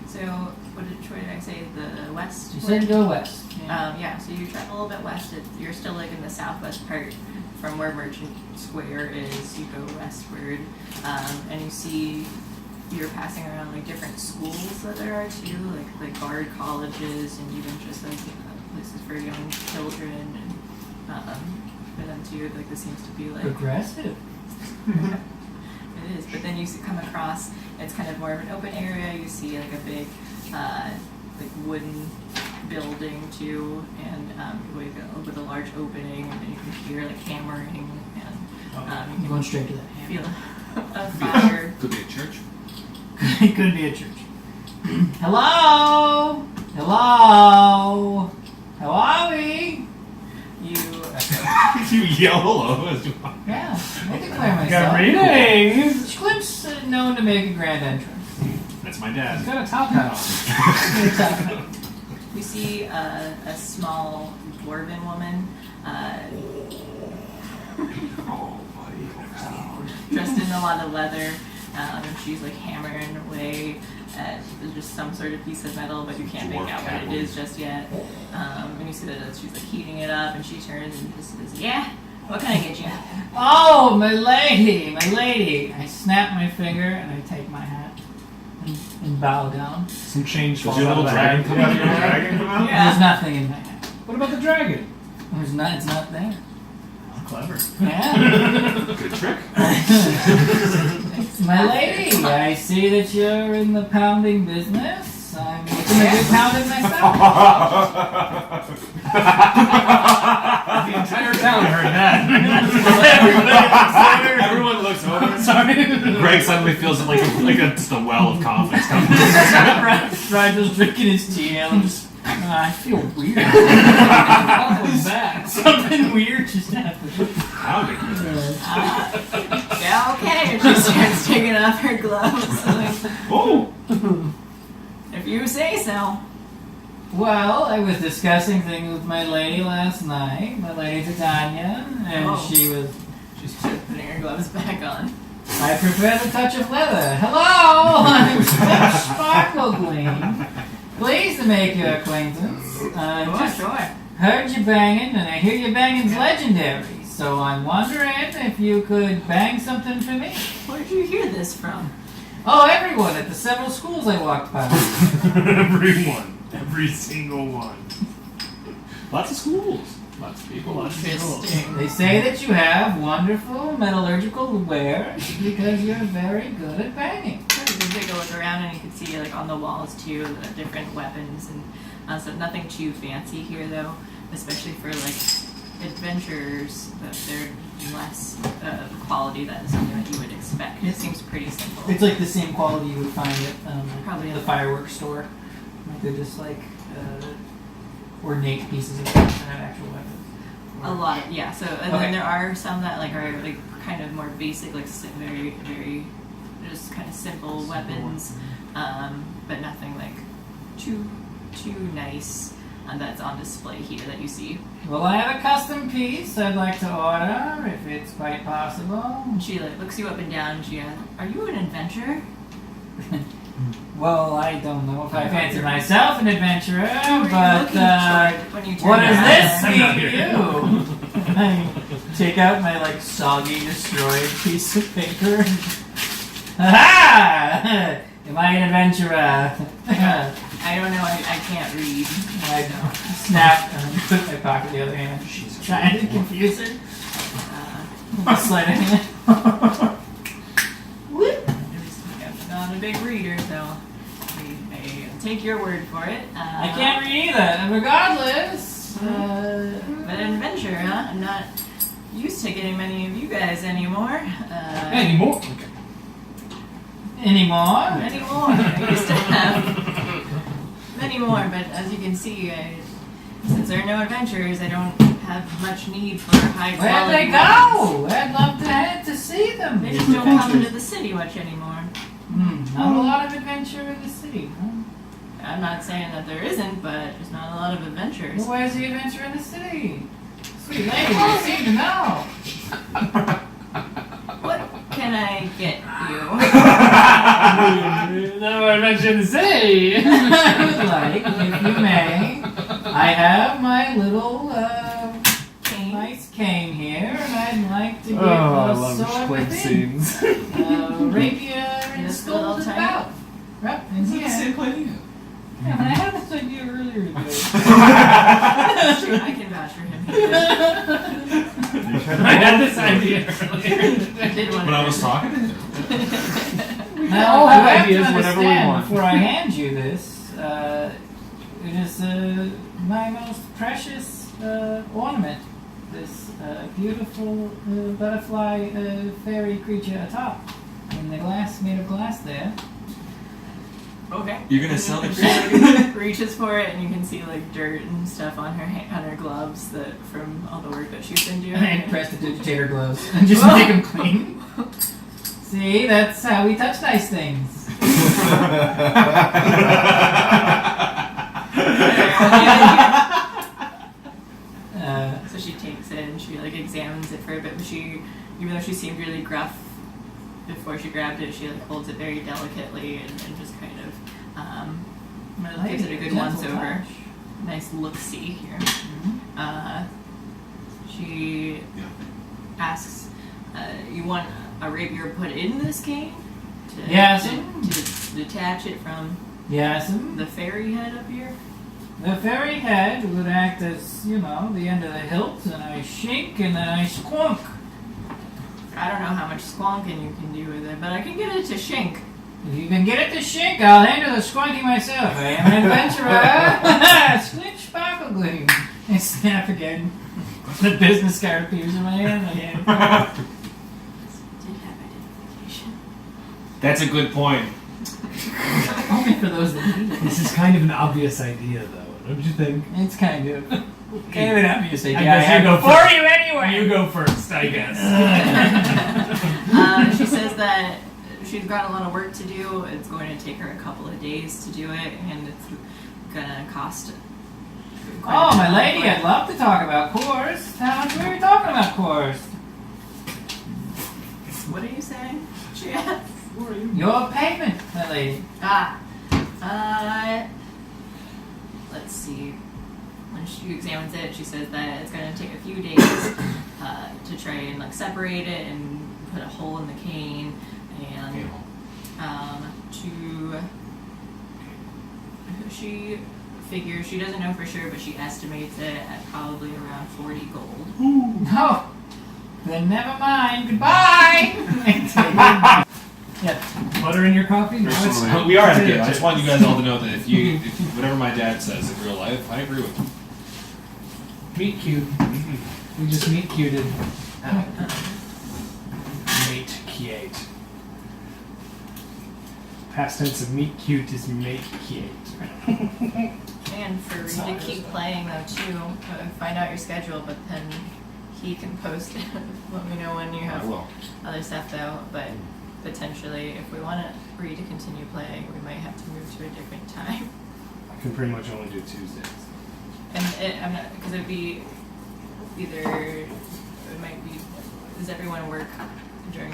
So what did I say? The west. You said go west. Yeah, so you travel a little bit west. You're still like in the southwest part from where Merchant Square is. You go westward, and you see you're passing around like different schools that there are too, like guard colleges and even just like places for young children and then too like this seems to be like Progressive. it is. But then you come across it's kind of more of an open area. You see like a big like wooden building too, and with a large opening, and then you can hear like hammering, and I'm you going can straight to that. feel a fire. Could be a church. It could be a church. Hello? Hello? How are we? You You yell hello. Yeah, I declare myself. Greetings! Squint's known to make a grand entrance. That's my He's dad. got a top hat on. you see a small dwarven woman Oh, buddy. dressed in a lot of leather, and she's like hammering away at just some sort of piece of metal, but you can't make Dwarf out what it Catwoman. is just yet. And you see that she's like heating it up, and she turns and just says, "Yeah, what can I get you?" Oh, my lady, my lady. I snap my finger and I take my hat and bow down. Some change Does falls your out of little the dragon hat. come out? Your dragon come out? Yeah. There's nothing in my hat. What about the dragon? It's not there. Clever. Yeah. Good trick. My lady, I see that you're in the pounding business. I'm looking to get pounded myself. The entire town heard that. Everyone looks over. Sorry. Greg suddenly feels like just a well of confidence coming. Rigel's drinking his tea and I'm just, I feel weird. What was that? Something weird just happened. Pounding. Yeah, okay. She starts taking off her gloves. Like, Oh. if you say so. Well, I was discussing things with my lady last night, my lady Titania, and Oh. she's Putting her gloves back on. I prefer the touch of leather. Hello, I'm Sparkle Gleam. Pleased to make your acquaintance. Sure. Heard you banging, and I hear your banging's legendary. So I'm wondering if you could bang something for me. Where did you hear this from? Oh, everyone at the several schools I walked by. Everyone. Every single one. Lots of schools. Lots of people. Lots of schools. Interesting. They say that you have wonderful metallurgical wares because you're very good at banging. You can take a look around and you can see like on the walls too the different weapons and so nothing too fancy here though, especially for like adventurers. But they're less quality than something that you would expect. It seems pretty simple. It's like the same quality you would find at Probably the at- fireworks store. Like they're just like ornate pieces of art and not actual weapons. A lot, yeah. So and Okay. then there are some that like are like kind of more basic, like very very just kind of simple weapons, but nothing like too nice. And that's on display here that you see. Well, I have a custom piece I'd like to order if it's quite possible. And she like looks you up and down. And she asks, "Are you an adventurer?" Well, I don't know if I fancy myself an adventurer, Who were you but looking for when you turned what does around? this I'm mean not to here. you? I take out my like soggy, destroyed piece of paper. Aha! Am I an adventurer? I don't know. I can't read. I know. Snap and put my pocket in the other hand. She's trying to confuse her. Sleight of hand. Whoop. I'm not a big reader, so I take your word for it. I can't read either. Regardless, But an adventurer, huh? I'm not used to getting many of you guys anymore. Anymore? anymore. Anymore. I used to have many more, but as you can see, since there are no adventurers, I don't have much need for high Where'd quality they weapons. go? I'd love to head to see them. They just don't come into the city much anymore. Not a lot of adventure in the city, huh? I'm not saying that there isn't, but there's not a lot of adventures. Well, where's the adventure in the city? Sweet lady, you seem to know. What can I get you? No adventure in the city. I would like, if you may, I have my little Cane? nice cane here, and I'd like to get I a love sword squib within. scenes. Rapier and This little scolded tiny- about. Right, and Is it the here. same idea? Yeah, I had this idea earlier today. I can vouch for him. He did. I had this idea earlier. Did one When I of was them. talking to him. We all have you ideas to whenever we understand want. Before I hand you this, it is my most precious ornament. This beautiful butterfly fairy creature atop in the glass, made of glass there. Okay. You're gonna sell the Reaches for it, and you can see like dirt and stuff on her gloves that from all the work that she's been doing. And prestidigitator gloves and just make them clean. See, that's how we touch nice things. So she takes it and she like examines it for a bit, but she, even though she seemed really gruff before she grabbed it, she like holds it very delicately and just kind of gives it a good once over. Nice look see here. She asks, "You want a rapier put in this cane? Yes. To detach it from Yes. the fairy head up here?" The fairy head would act as, the end of the hilt, and I shink and then I squonk. I don't know how much squonking you can do with it, but I can get it to shink. If you can get it to shink, I'll handle the squonking myself. I am an adventurer. Squinch sparkle gleam. I snap again. The business card appears in my hand again. Did have identification. That's a good point. Only for those that need it. This is kind of an obvious idea, though, don't you think? It's kind of an obvious idea. I guess have you go before first. you anyway. You go first, I guess. She says that she's got a lot of work to do. It's going to take her a couple of days to do it, and it's gonna cost. Oh, my lady, I'd love to talk about course. How much were we talking about course? What are you saying? She asked. Your payment, my lady. Let's see. When she examines it, she says that it's going to take a few days to try and separate it and put a hole in the cane, and she figures, she doesn't know for sure, but she estimates it at probably around 40 gold. No. Then never mind. Goodbye. Yeah. Butter in your coffee? No, it's We are at a game. I just want you guys all to know that if whatever my dad says in real life, I agree with him. meet cute. We just meet cuted. Mate cute. Past tense of meet cute is make cute. And for Rhyea to keep playing though too, find out your schedule, but then he can post it. Let me know when you I have will. other stuff though, but potentially if we want Rhyea to continue playing, we might have to move to a different time. I can pretty much only do Tuesdays. And I'm not, because it'd be either, it might be, does everyone work during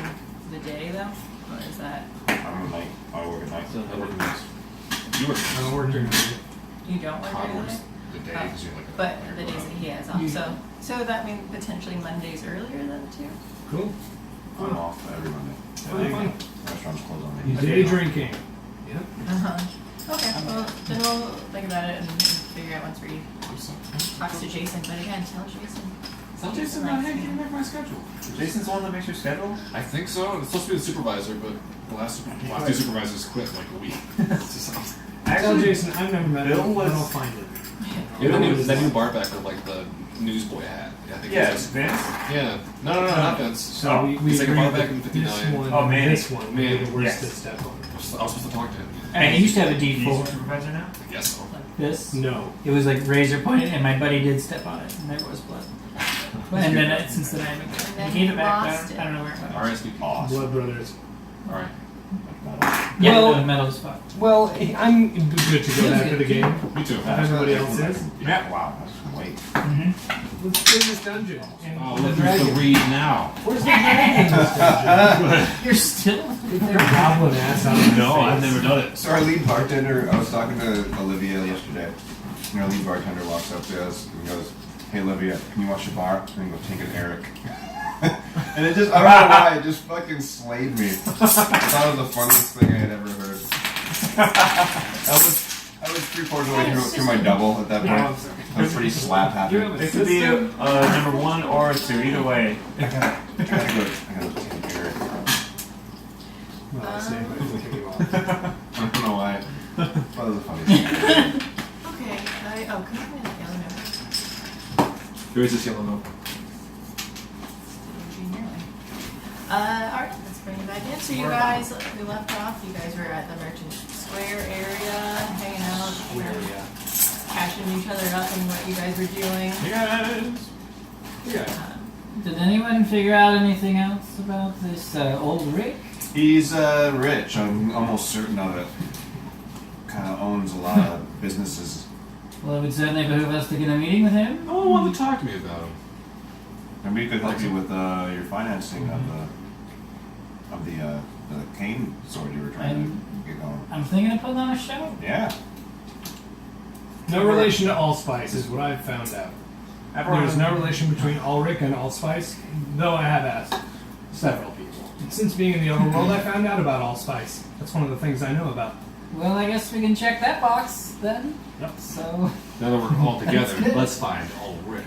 the day though? Or is that, I'm a night. I work at night. I work in this. You work I don't work during the day. you don't work I during the work day? the day because you're like. But the days that he has off, You- so that means potentially Mondays earlier then too? Cool. I'm off every Monday. Fun. Restaurants close on You me. day drinking. Yep. Okay, well, then we'll think about it and figure out once we talk to Jason, but again, tell Jason. Tell Jason that hey, can you make my schedule? Jason's the one that makes your schedule? I think so. It's supposed to be the supervisor, but the last two supervisors quit in like a week. Tell Jason I've never met Bill him, was- but I'll find it. Yeah, that new bar back with like the newsboy hat. I think Yeah, it's Vince. yeah. No, not Vince. So Oh, we he's like a agreed bar back that in this 59. one, Oh, man. this one, Man, were the worst yes. to step on. I was supposed to talk to him. And I used to have a He's your D4. supervisor now? I guess so. This. No. It was like razor pointed, and my buddy did step on it, and there was blood. And then since then I haven't And then he gave it back. But lost I don't know where it went. RSVP. Awesome. Blood Brothers. All right. Yeah, Well- the metal as fuck. Well, I'm good to go back to the game. Me too. Everybody else is? Yeah. Wow. That's just wait. Let's play this dungeon. And Oh, the look who's the dragon. read now. Where's the dragon in this dungeon? You're still. Get their goblin ass out of my No, face. I've never done it. So our lead bartender, I was talking to Olivia yesterday, and our lead bartender walks up to us and goes, "Hey Olivia, can you watch the bar?" And we go, "Take it, Eric." And it just, I don't know why, it just fucking slayed me. I thought it was the funniest thing I had ever heard. I was 3/4 of the way through my double at that point. I was pretty slap happy. It could be number 1 or 2, either way. I gotta go take Eric. Well, I say, but it's like you off. I don't know why. That was the funniest thing. Okay, can I have a yellow note? There is this yellow note. Alright, let's bring it back in. So you guys, we left off, you guys were at the Merchant Square area, hanging out, catching each other up in what you guys were doing. Yeah. Did anyone figure out anything else about this old Rick? He's rich, I'm almost certain of it. Kind of owns a lot of businesses. Well, it would certainly behoove us to get a meeting with him. No one wanted to talk to me about him. And we could help you with your financing of the cane sword you were trying to get going. I'm thinking of putting on a show. Yeah. No relation to Allspice is what I've found out. There's no relation between Ulrich and Allspice, though I have asked several people. And since being in the overworld, I found out about Allspice. That's one of the things I know about. Well, I guess we can check that box then. Yep. So, Now that we're all together, let's find old Rick.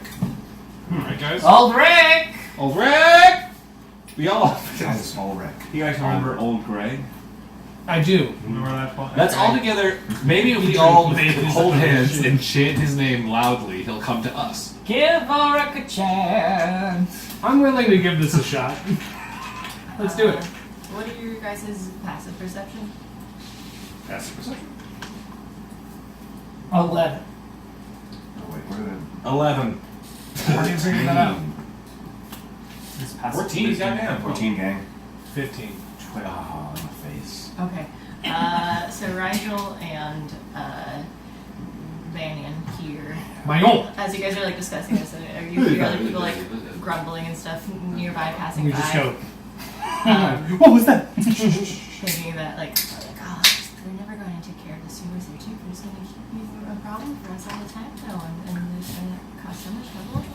Alright, guys. Old Rick! Old Rick! We all. Guys, all wreck. You guys remember Old Greg? I do. Remember that point? Let's all together. Maybe if we all hold hands and chant his name loudly, he'll come to us. Give Ulrich a chance. I'm willing to give this a shot. Let's do it. What are your guys' passive perception? Passive perception. 11. Oh, wait, where did 11. How do you figure that out? This passive 14, goddamn. 14 gang. 15. 12 on the face. Okay. So Rigel and Banyan here. My own. As you guys are like discussing this, are you hear other people like grumbling and stuff nearby passing We by? just go. What was that? Thinking that like, oh, they're never going to take care of the sewers there too. They're just going to keep being a problem for us all the time though, and it's going to cause so much trouble.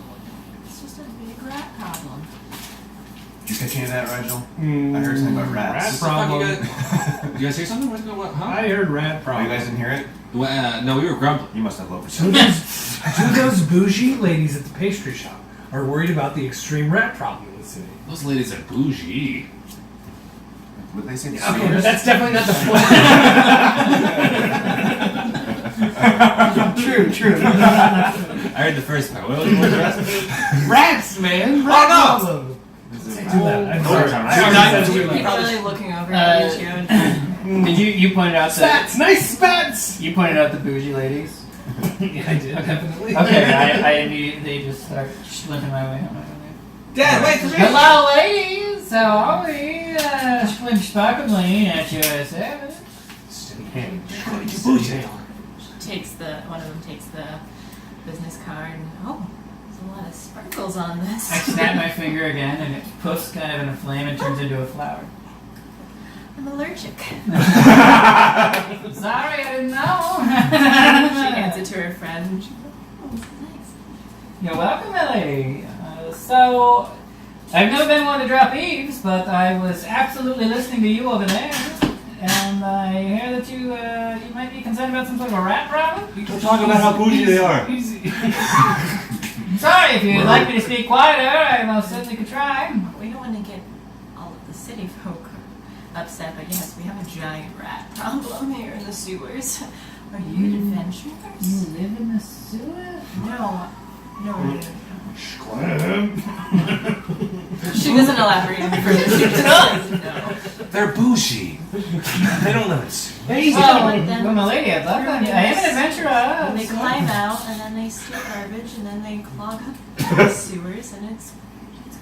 It's just a big rat problem. Did you catch any of that, Rigel? Mm, I heard something about rat rats. problem. Did you guys say something? What? Huh? I heard rat Oh, problem. you guys didn't hear it? Well, no, we were grumbling. You must have low Do perception. those bougie ladies at the pastry shop are worried about the extreme rat problem in the city? Those ladies are bougie. Would they say the Okay, but sewers? that's definitely not the point. True. I heard the first part. What was the rest? Rats, man. Rat problem. Do that. I'm sorry. I already said too He's loud. really looking over at you two and Did you pointed out the Spats, nice spats. you pointed out the bougie ladies? Yeah, I did definitely. Okay, I immediately just start slipping my way on my way. Dad, wait for me! Hello, ladies. How are we? Swim sparkling at your service. Steady hand. takes one of them takes the business card and there's a lot of sparkles on this. I snap my finger again, and it puffs kind of in a flame and turns into a flower. I'm allergic. Sorry, I didn't know. She hands it to her friend. And she goes, oh, this is nice. You're welcome, lady. So, I've never been one to drop eaves, but I was absolutely listening to you over there. And I hear that you might be concerned about some sort of a rat problem? Don't talk about how bougie they are. Sorry, if you'd like me to speak quieter, I most certainly could try. We don't want to get all of the city folk upset, but yes, we have a giant rat problem here in the sewers. Are you adventurers? You live in the sewer? No. She doesn't elaborate any further. She just says no. They're bougie. They don't know it's. Well, my lady, I'd love that. I am an adventurer. And they climb out, and then they steal garbage, and then they clog up the sewers, and it's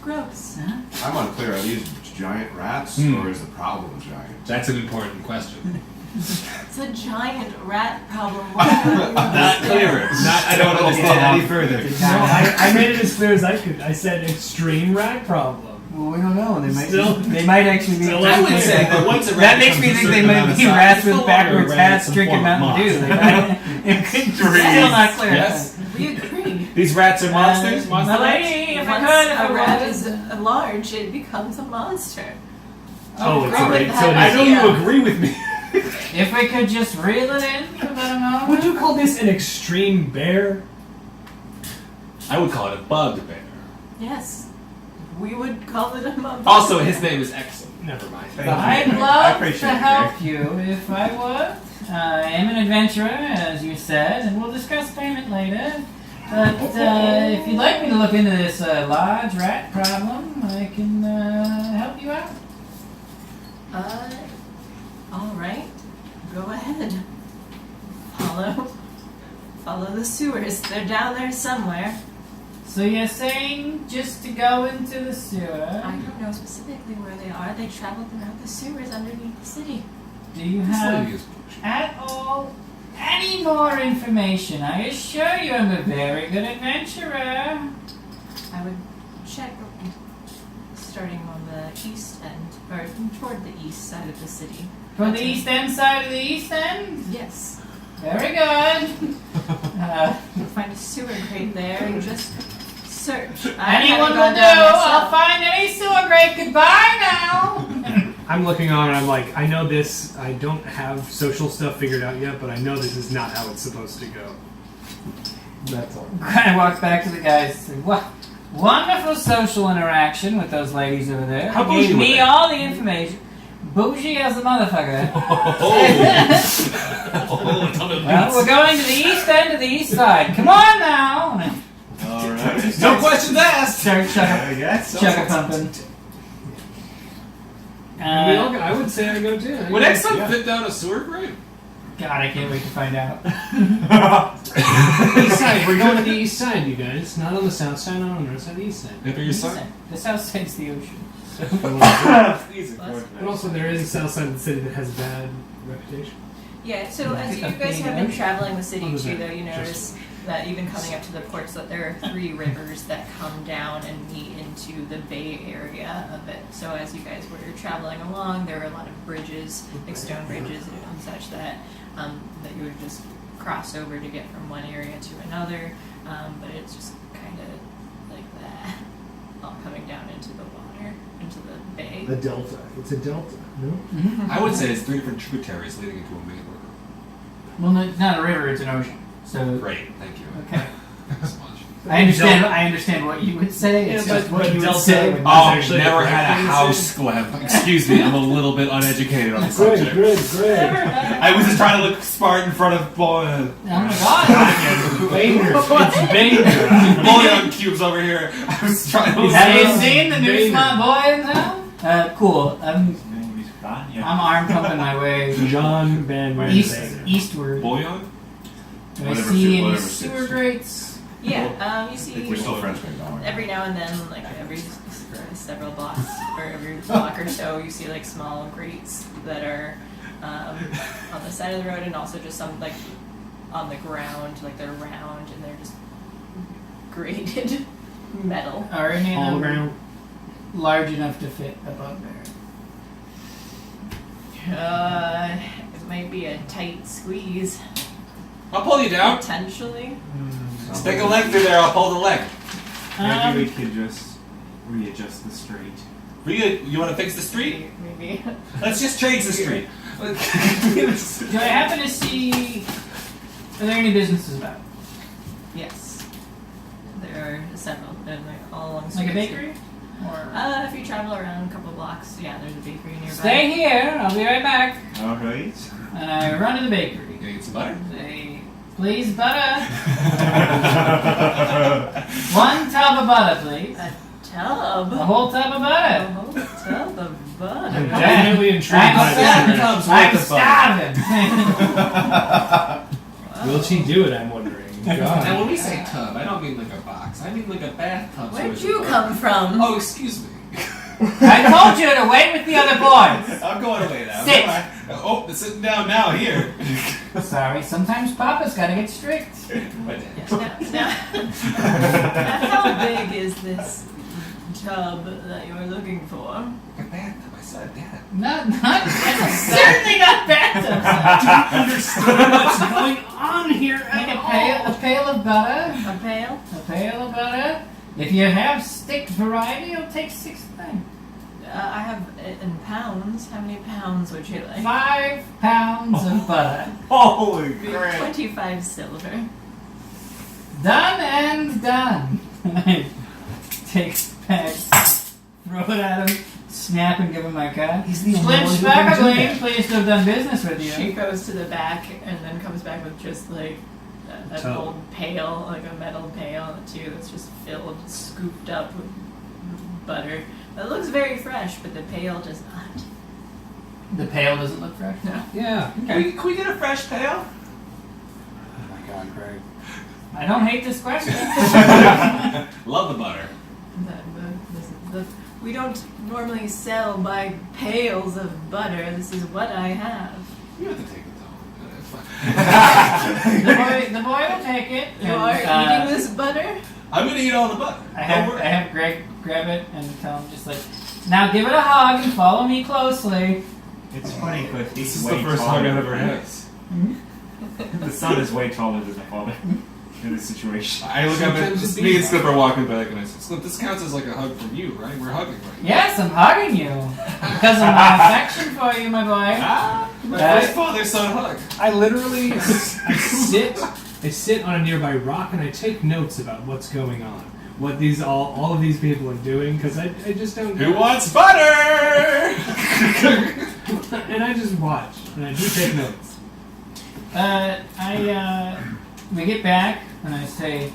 gross. I'm unclear. Are these giant rats or is the problem giant? That's an important question. It's a giant rat problem. Not clear. I don't understand any further. No, I made it as clear as I could. I said extreme rat problem. Well, we don't know. They might. Still- They might actually be. Still I would say that once a rat That makes me becomes a think they certain might amount be of size, rats it's with no longer a backwards rat, hats it's drinking some form of Mountain Dew. monster. Still not clear. Yes. We agree. These rats are monsters. My Monster rats. lady, if I Once could, if a rat I is was. large, it becomes a monster. Oh, it's Agree with alright. that So it I is. know idea. you agree with me. If we could just reel it in for about a moment. Would you call this an extreme bear? I would call it a bugbear. Yes. We would call it a monster. Also, his name is Excellent. Never mind. I'd I love appreciate to it, help you if I would. I am an adventurer, as you said, and we'll discuss payment later. But if you'd like me to look into this large rat problem, I can help you out. All right. Go ahead. Follow the sewers. They're down there somewhere. So you're saying just to go into the sewer? I don't know specifically where they are. They travel throughout the sewers underneath the city. Do you This have lady is bougie. at all any more information? I assure you I'm a very good adventurer. I would check starting on the east end, or toward the east side of the city. From the east end side of the east end? Yes. Very good. You'll find a sewer grate there and just search. Anyone will do. I'll find any sewer grate. Goodbye now. I'm looking on and I'm like, I know this. I don't have social stuff figured out yet, but I know this is not how it's supposed to go. That's all. I walk back to the guys and say, "What wonderful social interaction with those ladies over there. How They gave bougie were me they? all the information. Bougie as a motherfucker. Well, we're going to the east end of the east side. Come on now." All right. No questions asked. Start I guess. chuck a pumping. We all go, I would say I go too. Would Exxon fit down a sewer grate? God, I can't wait to find out. East side. We're going to the east side, you guys. Not on the south side, not on the north side. The east side. If you're son. The south side's the ocean. Please, But also, there is a south side of the city that has a bad reputation. Yeah, so as you guys have been traveling the city too, though, you notice that even coming up to the ports, that there are 3 rivers that come down and meet into the bay area of it. So as you guys were traveling along, there were a lot of bridges, like stone bridges and such that that you would just cross over to get from one area to another. But it's just kind of like that, all coming down into the water, into the bay. A delta. It's a delta. No. I would say it's 3 different tributaries leading into a main river. Well, no, it's not a river; it's an ocean. So Great, thank you. okay, Thanks so much. I understand. I understand what you would say. It's just what you would say. That's Oh, actually never the had a correct thing to house say. Gleb. Excuse me, I'm a little bit uneducated on the subject. Great. I was just trying to look smart in front of Oh my God! Bader. It's Bader. Bullion cubes over here. I was trying to. Have you seen the new Bader. smart boy in town? Cool. I'm Yeah. arm pumping my way John Van eastward. Bullion? Do I Whatever see suit- any whatever sewer suits. grates? Yeah, you see. We're still friends, right? Don't worry. Every now and then, like every several blocks or every block or so, you see like small grates that are on the side of the road, and also just some like on the ground, like they're round and they're just grated metal. Are any All of them around. large enough to fit a bugbear? It might be a tight squeeze, I'll pull you down. potentially. Stick a leg through there, I'll pull the leg. Maybe we could just readjust the street. Rhea, you want to fix the street? Maybe. Let's just change the street. Do I happen to see? Are there any businesses about? Yes. There are several, and like all along. Like a streets. bakery? Or If you travel around a couple blocks, yeah, there's a bakery nearby. stay here. I'll be right back. All right. And I run to the bakery. You gonna get some butter? Say, please butter. 1 tub of butter, please. A tub. A whole tub of A butter. whole tub of I'm butter. definitely intrigued by this. I'm starving. Will she do it? I'm wondering. Now, God. when we say tub, I don't mean like a box. I mean like a bathtub. Where'd sort of you butter. come from? Oh, excuse me. I told you to wait with the other boys. I'm going away now. Sit. Oh, it's sitting down now here. Sorry, sometimes Papa's gotta get strict. Now, how big is this tub that you're looking for? A bathtub, I said that. Not certainly not bathtub size. Understand what's going on here Like at a pail of butter. A pail? A pail of butter. If you have stick variety, it'll take 6 things. I have it in pounds. How many pounds would you like? 5 pounds of butter. Holy 25 silver. Done and done. Take a bag, throw it at him, snap and give him my card. He's the only one Split who can do sparkling, that. pleased to have done business with She you. goes to the back and then comes back with just like an Tub. old pail, like a metal pail too, that's just filled, scooped up with butter. It looks very fresh, but the pail does not. The pail doesn't look fresh. No. Yeah. Can we get a fresh pail? Oh my God, Craig. I don't hate this question. Love the butter. We don't normally sell by pails of butter. This is what I have. You have to take it though. It's fine. the boy will take it. You and, are eating this butter? I'm gonna eat all the butter. I Don't have worry. Greg grab it and tell him just like, now give it a hug and follow me closely. It's funny because he's This is way the first taller hug I've than ever he had. is. The son is way taller than the father. in this situation. I look up at Sometimes it me and be Slip are walking back, and I said, "Slip, this counts as like a hug from you, right? We're hugging, right?" Yes, I'm hugging you because of my affection for you, my boy. Ah, my That- first father-son hug. I literally I sit on a nearby rock and I take notes about what's going on, what these all of these people are doing, because I just don't. Who wants butter? And I just watch and I do take notes. We get back and I say,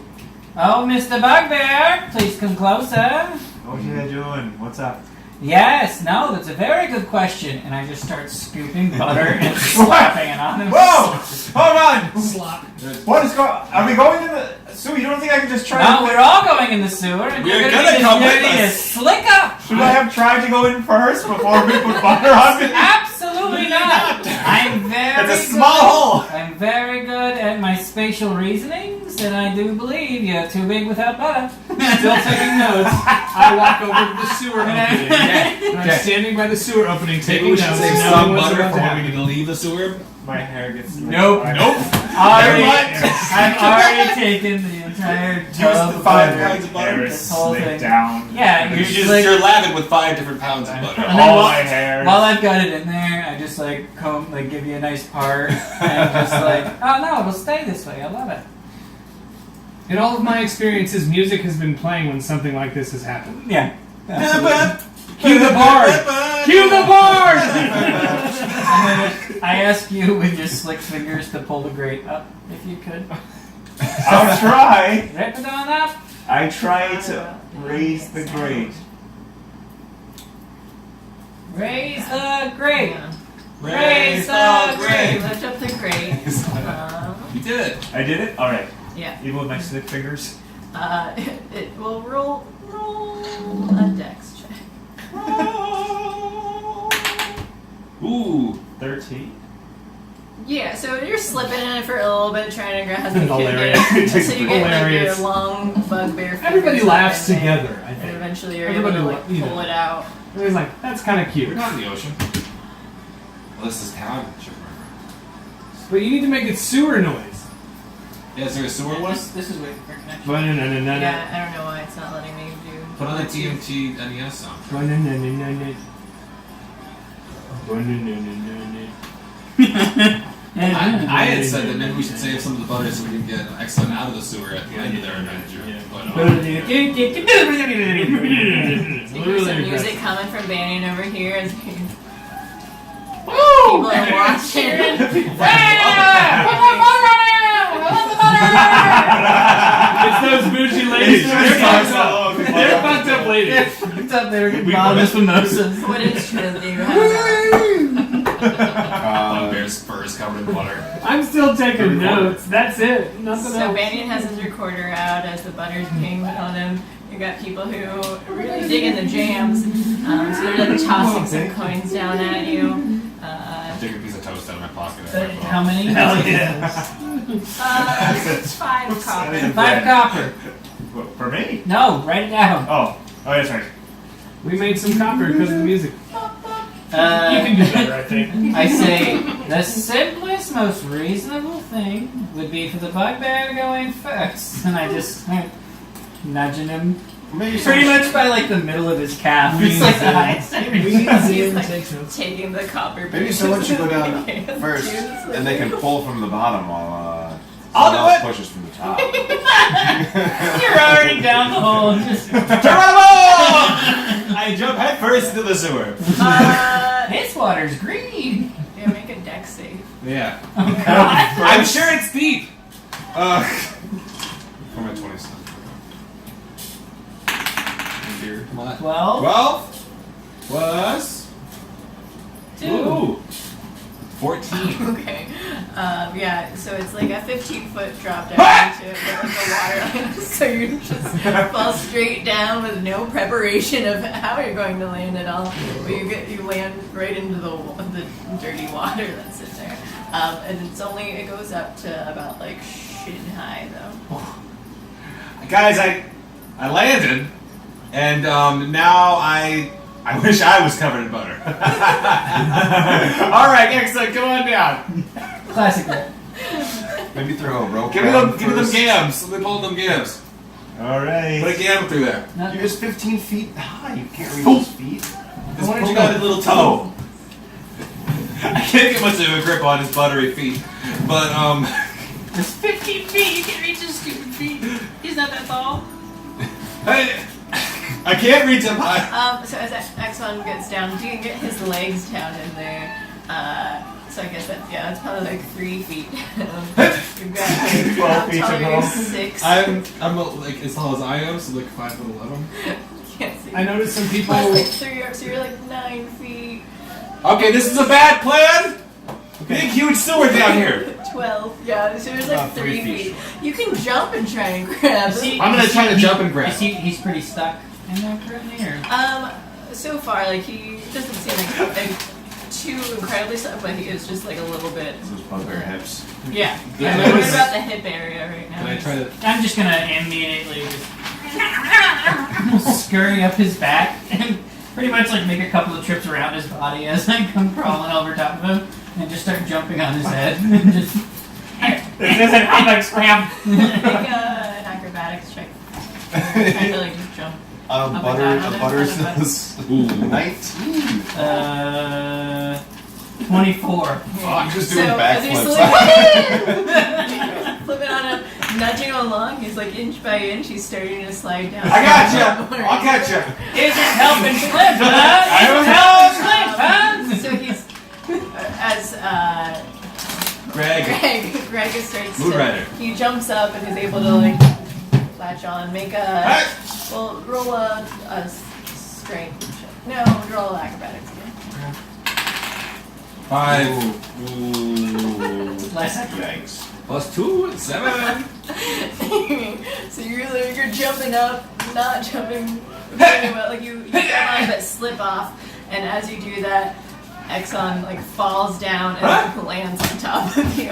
"Oh, Mr. Bugbear, please come closer." What are you doing? What's up? Yes, no, that's a very good question. And I just start scooping butter and slapping it on him. Whoa! Hold on! Slop. What is going? Are we going in the sewer? You don't think I can just try? No, we're all going in the sewer, and We're you're gonna come with need to us. slick up. Should I have tried to go in first before we put butter on me? Absolutely not. I'm very. It's a small hole. I'm very good at my spatial reasonings, and I do believe you're too big without butter. Still taking notes. I walk over to the sewer opening. And I'm Okay. standing by the sewer opening, Maybe taking we notes. should save knowing some what's butter about for to when we happen. need to leave the sewer. My hair gets. Nope. Nope. I've already taken the entire tub the of 5 butter. pounds of butter. Hair This is whole slicked thing. down. Yeah, You're lathered with 5 different pounds of butter. And then All while- my hair. While I've got it in there, I just like comb, like give you a nice part, and just like, oh no, it'll stay this way. I love it. In all of my experiences, music has been playing when something like this has happened. Yeah. Absolutely. Cue the bard! Cue the bard! I ask you with your slick fingers to pull the grate up, if you could. I'll try. Rip it on up. I try to raise the grate. Raise the grate. Yeah. Raise the grate. Lift up the grate. You did it. I did it? Alright. Yeah. Even with my slick fingers. It will roll a dex check. Ooh. 13. Yeah, so you're slipping in it for a little bit, trying to grasp the Hilarious. So you get like Hilarious. your long bugbear fingers. Everybody laughs up in there, together, I And think. eventually you're Everybody able to la- like you pull know. it out. Everybody's like, that's kind of We're cute. not in the ocean. Well, this is town. But you need to make it sewer noise. Yeah, is there a sewer one? This is waiting for connection. Ba-na-na-na-na-na. Yeah, I don't know why it's not letting me do. Put on the TMT NES song. Ba-na-na-na-na-na. Ba-na-na-na-na-na. I had said that maybe we should save some of the butter so we can get Exxon out of the sewer at the end of their adventure. But, So you hear some music coming from Banyan over here as people are watching. It's those bougie ladies. They're fucked up. They're fucked up ladies. What's up there? Bottomless mimosas. What instrument do you have? Bear's fur is covered in butter. I'm still taking notes. That's it. Nothing So else. Banyan has his recorder out as the butter's being put on him. You got people who really dig in the jams, so they're like tossing some coins down at you. I take a piece of toast out of my pocket. How many? Hell yeah. 5 copper. 5 copper. What, for me? No, write it down. Oh, that's right. We made some copper because of the music. You Uh, can do better, I think. I say the simplest, most reasonable thing would be for the bugbear to go in first, and I just start nudging him pretty much by like the middle of his calf. It's like the highest. He's like taking the copper. Maybe someone should go down pieces. first, and they can pull from the bottom while I'll someone do else it. pushes from the top. You're already down the hole. Just I jump head first into the sewer. this water's green. Yeah, make a deck save. Yeah. God. I'm sure it's deep. For my 20 stuff. Come on. 12, 12 plus 2. ooh, 14. Okay. Yeah, so it's like a 15-foot drop down into it with like a water line. So you just fall straight down with no preparation of how you're going to land at all. But you land right into the dirty water that's in there. And it goes up to about like shin high though. Guys, I landed, and now I wish I was covered in butter. All right, excellent. Come on down. Classic. Maybe throw a rope. Give me down them first. gams. Let me pull them gams. Alright. Put a gam through there. You're just 15 feet high. You can't reach those feet. Just pull down his little toe. I can't get much of a grip on his buttery feet, but It's 15 feet. You can reach his stupid feet. He's not that tall. I can't reach him high. So as Exxon gets down, you can get his legs down in there. So I guess that's probably like 3 feet. You've got 12 feet taller, to you're go. 6. I'm like as tall as I am, so like 5'11". Can't see. I noticed some people. Plus like 3, so you're like 9 feet. Okay, this is a bad plan. Big, huge sewer down here. 12. Yeah, so there's like About 3 3 feet. You can jump and try and grab Is he- it. I'm gonna is try to he- jump and grab. He's pretty stuck in there currently, or? So far, like he doesn't seem like too incredibly stuck, but he is just like a little bit. Those bugbear hips. Yeah. Can Yeah, I we're worried notice- about the hip area right now. Can I try to? I'm just gonna immediately just scurry up his back and pretty much like make a couple of trips around his body as I come crawling over top of him and just start jumping on his head and just. This is an apex cramp. Make an acrobatics check. I feel like just jump. Up and down on it, Butter on it, says Ooh. 19. 24. Fuck, just So doing as you're backflips. flipping on him, nudging him along, he's like inch by inch, he's starting to slide down. I got you. I'll catch you. Is it helping Cliff, huh? Is it helping Cliff, huh? As Greg. Greg starts Mood to, Rider. he jumps up and is able to like latch on, make a roll a strength check. No, roll acrobatics again. 5 Less Yikes. plus 2, 7. So you're jumping up, not jumping very well. Like you grab on but slip off, and as you do that, Exxon like falls down and lands on top of you.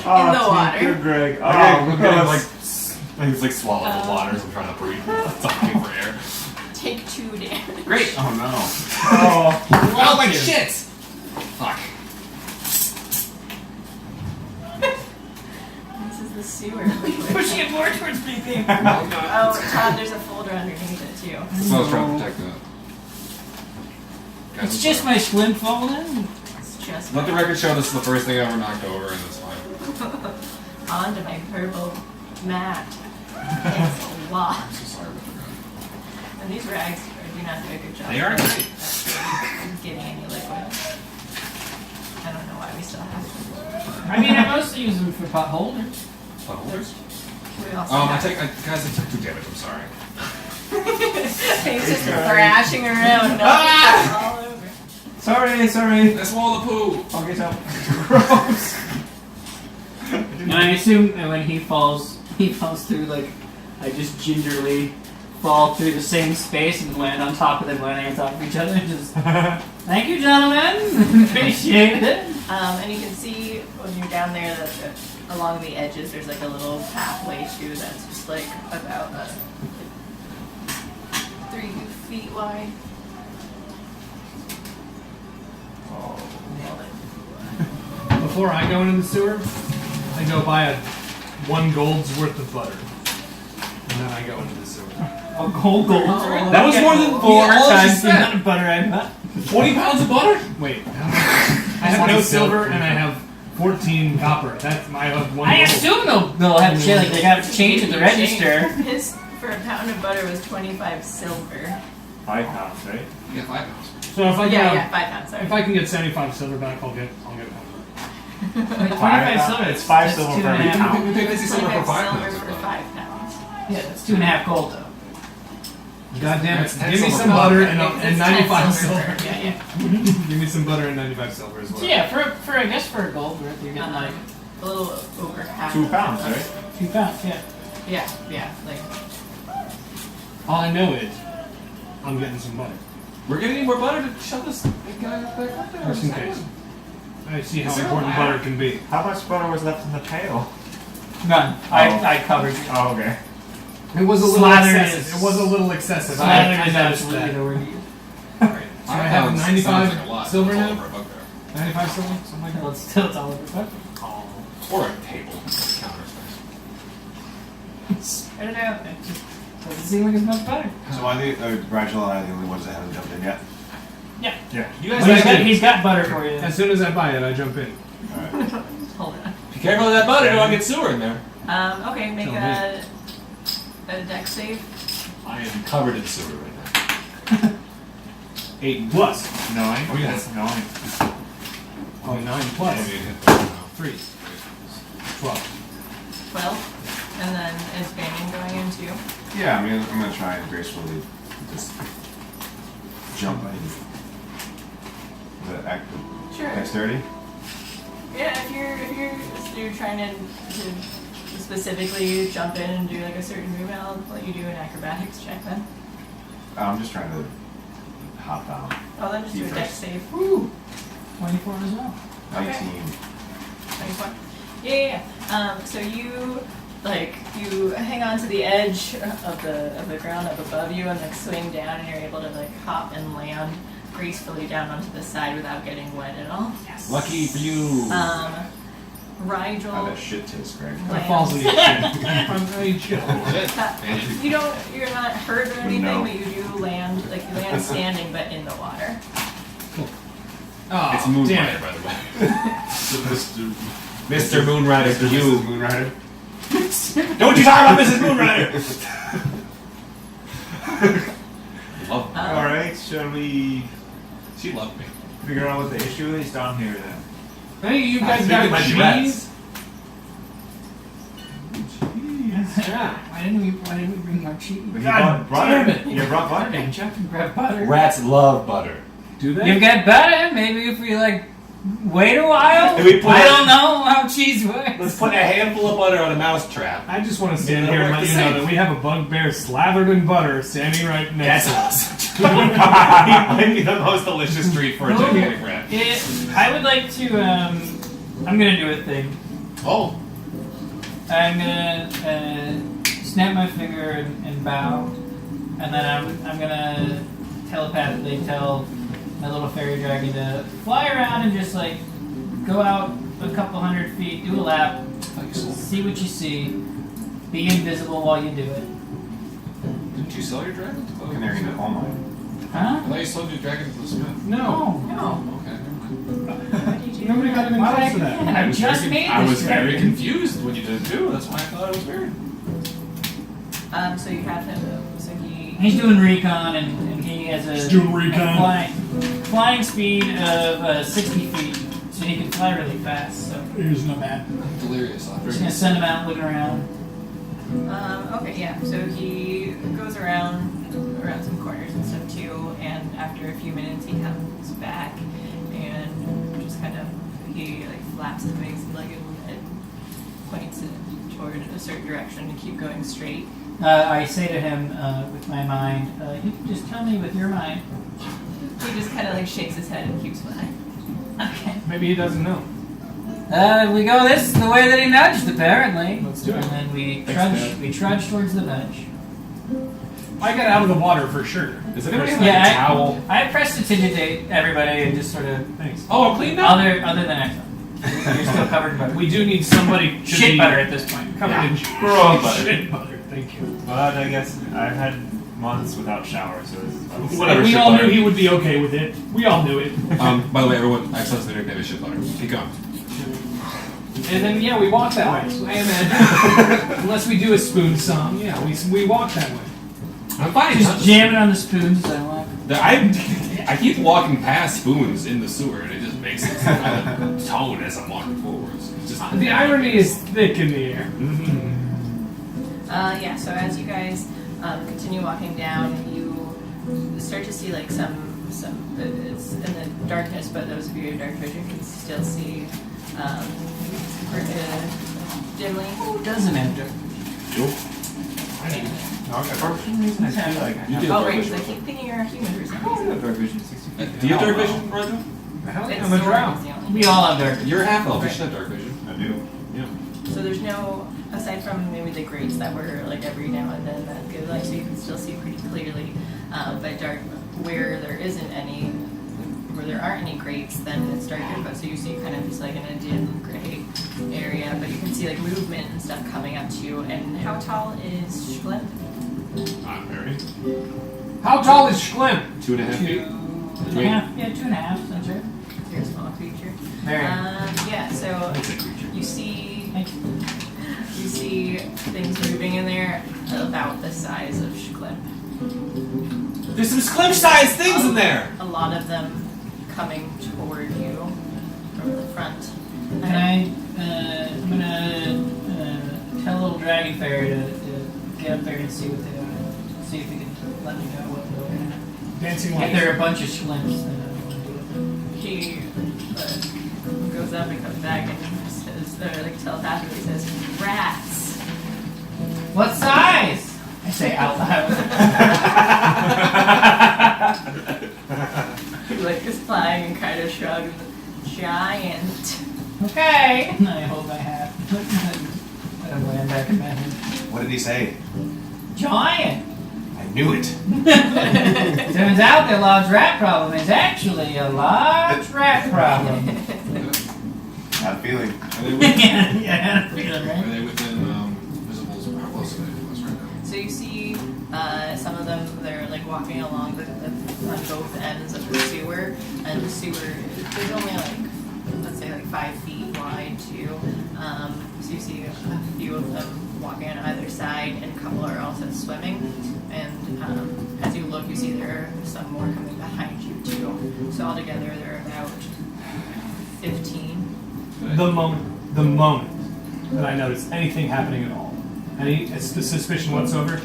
In the water. Good, Greg. Oh, I'm getting gross. he's like swallowing the water, so I'm trying to breathe. Talking for air. Take 2 damage. Great. Oh no. Oh. Oh, like shit. Fuck. This is the sewer. Pushing it more towards me, babe. Oh, Todd, there's a folder underneath it too. So I was trying to protect that. Guys, It's I'm just sorry. my slim folder. It's just Let the record show this is the first thing I ever knocked over, and it's fine. onto my purple mat. It's a lot. I'm so sorry about that. And these rags do not do a good job. They are great. Getting any liquid. I don't know why we still have them. I mean, I mostly use them for pot holders. Buttholders? We also I have guys, I took 2 damage, I'm sorry. He's just thrashing around, knocking all over. Sorry. I swallowed the poo! I'll get out. Gross! And I assume that when he falls through, like, I just gingerly fall through the same space and land on top of them, landing on top of each other. Just, thank you, gentlemen. Appreciate it. And you can see when you're down there that along the edges there's like a little pathway too that's just like about 3 feet wide. Nailed it. Before I go into the sewer, I go buy 1 gold's worth of butter, and then I go into the sewer. A gold. That was more than 4 all she times the spent. amount of butter I bought. 20 pounds of butter? Wait, I have no silver and I have 14 copper. That's I have 1 I gold. assume they'll have shit like they got to change at the register. His for a pound of butter was 25 silver. 5 pounds, right? Yeah, 5 pounds. So if I Yeah, can, 5 pounds. Sorry. if I can get 75 silver back, I'll get 1. Like 25 silver. It's 5 that's silver two for and a every half. pound. We paid 50 silver for 25 5 silver pounds. for 5 pounds. Yeah, that's 2.5 gold though. God damn it! That's 10 Give me silver some per butter pound. and It's 95 10 silver. Yeah, yeah. Give me some butter and 95 silver as well. So yeah, for I guess for a gold worth you're getting like A little over half. 2 pounds, right? 2 pounds. Yeah. Yeah, like All I know is I'm getting some butter. We're gonna need more butter to shove this guy back up there. Just in case. I see how Is there a important ladder? butter can be. How much butter was left in the pail? None. I covered you. Oh, okay. It was a little Slathered excessive. is- It was a little excessive. Slathered I is noticed absolutely that. the word to use. So I have Sounds 95 like a lot. silver All now? over a bugbear. 95 silver? Something like Well, that. it's still it's all over. Fuck. Oh. Or a table. Counter. Spread it out. It just doesn't seem like it's much better. So I think Rachel and I are the only ones that haven't jumped in yet. Yeah. You guys He's got butter for you. As soon as I buy it, I jump in. Alright. Hold on. be careful of that butter, don't get sewer in there. Okay, make a deck save. I am covered in sewer right now. 8 plus. 9. Oh, yeah. That's 9. Oh, 9 plus. Maybe it hit 3. 12. 12. And then is Banyan going in too? Yeah, I'm gonna try and gracefully just jump in. The act of Sure. dexterity? Yeah, if you're trying to specifically jump in and do like a certain movement, I'll let you do an acrobatics check then. I'm just trying to hop down. Oh, then just do a deck First. save. Woo! 24 as well. 19. 24. Yeah. So you hang on to the edge of the ground up above you and like swing down, and you're able to like hop and land gracefully down onto the side without getting wet at all. Yes. Lucky for you. Rigel. How that shit tastes, Greg. That falls in your chin. I'm very chill. You're not hurt or anything, No. but you do land standing, but in the water. Oh, It's Moonrider, damn it. by the way. Mr. Mr. Moonrider for you. Moonrider? Don't you talk about Mrs. Moonrider! Love her. Alright, shall we She loved me. figure out what the issue is down here then? Hey, you guys think got it might be cheese? rats. Why didn't we bring more cheese? But God damn it. You brought butter? Okay, Chuck can grab butter. Rats love butter. Do they? You've got butter. Maybe if we like wait a while. And we put I it- don't know how cheese works. Let's put a handful of butter on a mouse trap. I just want to stand Maybe here and they'll let work you the know that we have a bugbear slathered in butter standing right next to us. He might be the most delicious treat for a No. gigantic rat. I would like to. I'm gonna do a thing. Oh. I'm gonna snap my finger and bow, and then I'm gonna telepathically tell my little fairy dragon to fly around and just like go out a couple 100 feet, do a lap, see what you see, be invisible while you do it. Didn't you sell your dragon to the Canary in the coal mine. Huh? I thought you sold your dragon to the smith. No. No. Okay. Nobody got even close to that. I just made I this was very dragon. confused when you did it too. That's why I thought it was weird. So you have him. So He's doing recon, and he has a, He's doing recon. a flying speed of 60 feet, so he can fly really fast. So Here's not bad. I'm delirious. I'm just gonna send him out looking around. Okay, yeah. So he goes around some corners and stuff too, and after a few minutes he comes back and just kind of he like flaps his wings like and points it toward a certain direction and keep going straight. I say to him with my mind, you can just tell me with your mind. He just kind of like shakes his head and keeps flying. Okay. Maybe he doesn't know. We go the way that he nudged, apparently. Let's do it. And then we Thanks, trudge towards the bench. I got out of the water for sure. Does anybody have Yeah, a towel? I prestidigitate everybody and just sort of Thanks. Oh, I'm clean now? other than Exxon. You're still covered in butter. We do need somebody to Shit be butter at this point. covered in We're all butter. shit butter. Thank you. But I guess I've had months without showers, so this is about Whatever. We shit all butter. knew he would be okay with it. We all knew it. By the way, everyone, Exxon's the nickname is shit butter. Keep going. And then yeah, we walk that way. I imagine. Unless we do a spoon song, yeah, we walk that way. I'm fine. Just jamming on the spoons as I walk. I keep walking past spoons in the sewer, and it just makes it kind of tone as I'm walking forwards. It's just The irony is thick in the air. Yeah, so as you guys continue walking down, you start to see like some it's in the darkness, but those of you who have dark vision can still see dimly. Who doesn't have dirt? For some reason I feel like I You have do. Oh, right, because I keep thinking you're a human for some reason. dark vision 60 feet. Do you have dark vision, Roger? Hell yeah, It's I'm a Zoran drow. is the only We all have dirt. You're half elf. You should have dark vision. I do. So there's no, aside from maybe the grates that were like every now and then that give light, so you can still see pretty clearly. But dark, where there isn't any, where there aren't any grates, then it's darker. But so you see kind of just like in a dim gray area, but you can see like movement and stuff coming up to you. And how tall is Schlimp? Not very. How tall is Schlimp? 2.5 feet. 2.5. Yeah, 2.5. That's right. You're a small creature. Very. Yeah. So It's a creature. you see. Thank you. You see things moving in there about the size of Schlimp. There's some Schlimp-sized things in there. A lot of them coming toward you from the front. I'm gonna tell little dragon fairy to get up there and see what they are. See if they can let me know what they're doing. Dancing If lights. there are a bunch of schlimps, then I don't want to do it. He goes up and comes back and says, or like telepathically says, rats. What size? I say out loud. He like is flying and kind of shrugs. Giant. Okay. And I hold my hat. I land back in my head. What did he say? Giant. I knew it. Turns out the large rat problem is actually a large rat problem. Not feeling. Are they within, yeah, feeling are right. they within visibles? How close are they to us right now? So you see some of them, they're like walking along on both ends of the sewer. And the sewer, there's only like, let's say like 5 feet wide too. So you see a few of them walking on either side, and a couple are also swimming. And as you look, you see there are some more coming behind you too. So altogether, there are about 15. The moment that I notice anything happening at all, any suspicion whatsoever,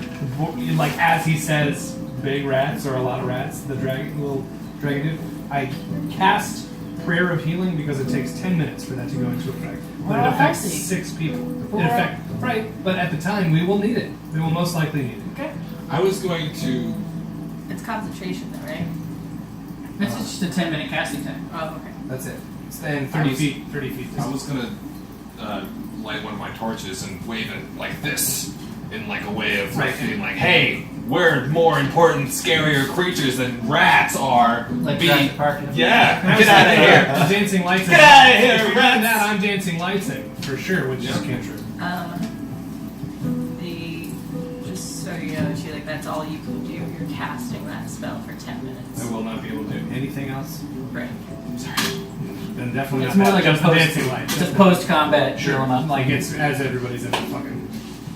like as he says, big rats or a lot of rats, the little dragon dude, I cast Prayer of Healing because it takes 10 minutes for that to go into effect. But it affects 6 people. Right, but at the time we will need it. We will most likely need it. Okay. I was going to. It's concentration though, right? It's just a 10-minute casting time. Oh, okay. That's it. Stand 30 feet. 30 feet. I was gonna light one of my torches and wave it like this, in like a way of Right. being like, "Hey, we're more important, scarier creatures than rats are." Like Jurassic Park. Yeah, get out of here. Dancing lights. Get outta here, If you're doing rats! that, I'm dancing lightsing for sure, which is Yeah. cantrip. Just so you know, she like that's all you can do. You're casting that spell for 10 minutes. I will not be able to do anything else. Right. Then definitely It's not more that, like a just the post. dancing light. It's a post-combat. Sure. drill 'em up. Like it's as everybody's in the fucking